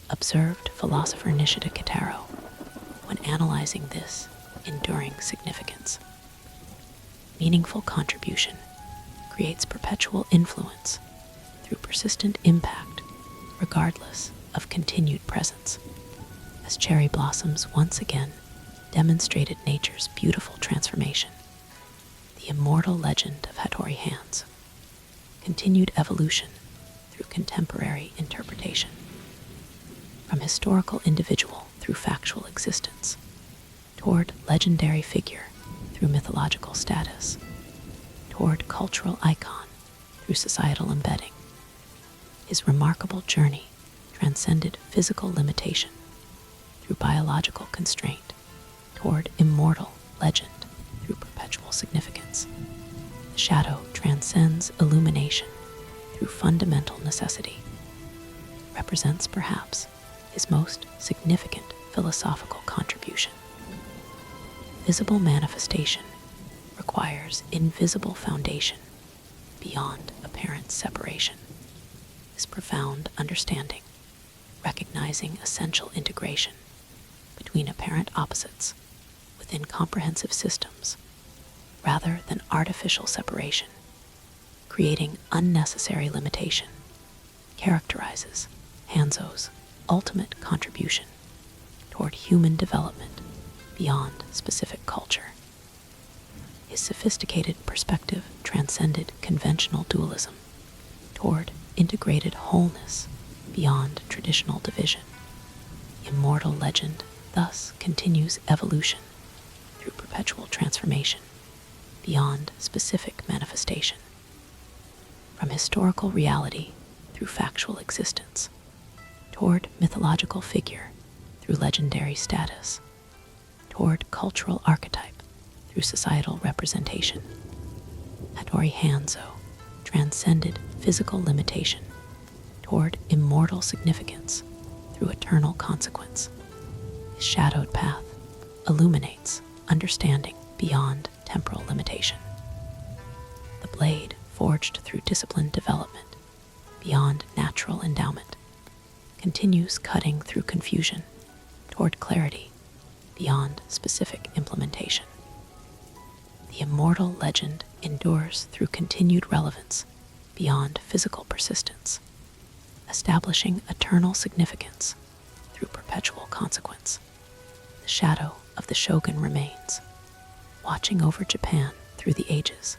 observed philosopher Nishida Kitaro when analyzing this enduring significance. Meaningful contribution creates perpetual influence through persistent impact regardless of continued presence, as cherry blossoms once again demonstrated nature's beautiful transformation. The immortal legend of Hattori Hanzo continued evolution through contemporary interpretation. From historical individual through factual existence, toward legendary figure through mythological status, toward cultural icon through societal embedding, his remarkable journey transcended physical limitation through biological constraint, toward immortal legend through perpetual significance. The shadow transcends illumination through fundamental necessity, represents perhaps his most significant philosophical contribution. Visible manifestation requires invisible foundation beyond apparent separation. This profound understanding, recognizing essential integration between apparent opposites within comprehensive systems rather than artificial separation, creating unnecessary limitation, characterizes Hanzo's ultimate contribution toward human development beyond specific culture. His sophisticated perspective transcended conventional dualism toward integrated wholeness beyond traditional division. Immortal legend thus continues evolution through perpetual transformation beyond specific manifestation. From historical reality through factual existence, toward mythological figure through legendary status, toward cultural archetype through societal representation. Hattori Hanzo transcended physical limitation toward immortal significance through eternal consequence. His shadowed path illuminates understanding beyond temporal limitation. The blade forged through disciplined development beyond natural endowment continues cutting through confusion toward clarity beyond specific implementation. The immortal legend endures through continued relevance beyond physical persistence, establishing eternal significance through perpetual consequence. The shadow of the Shogun remains, watching over Japan through the ages,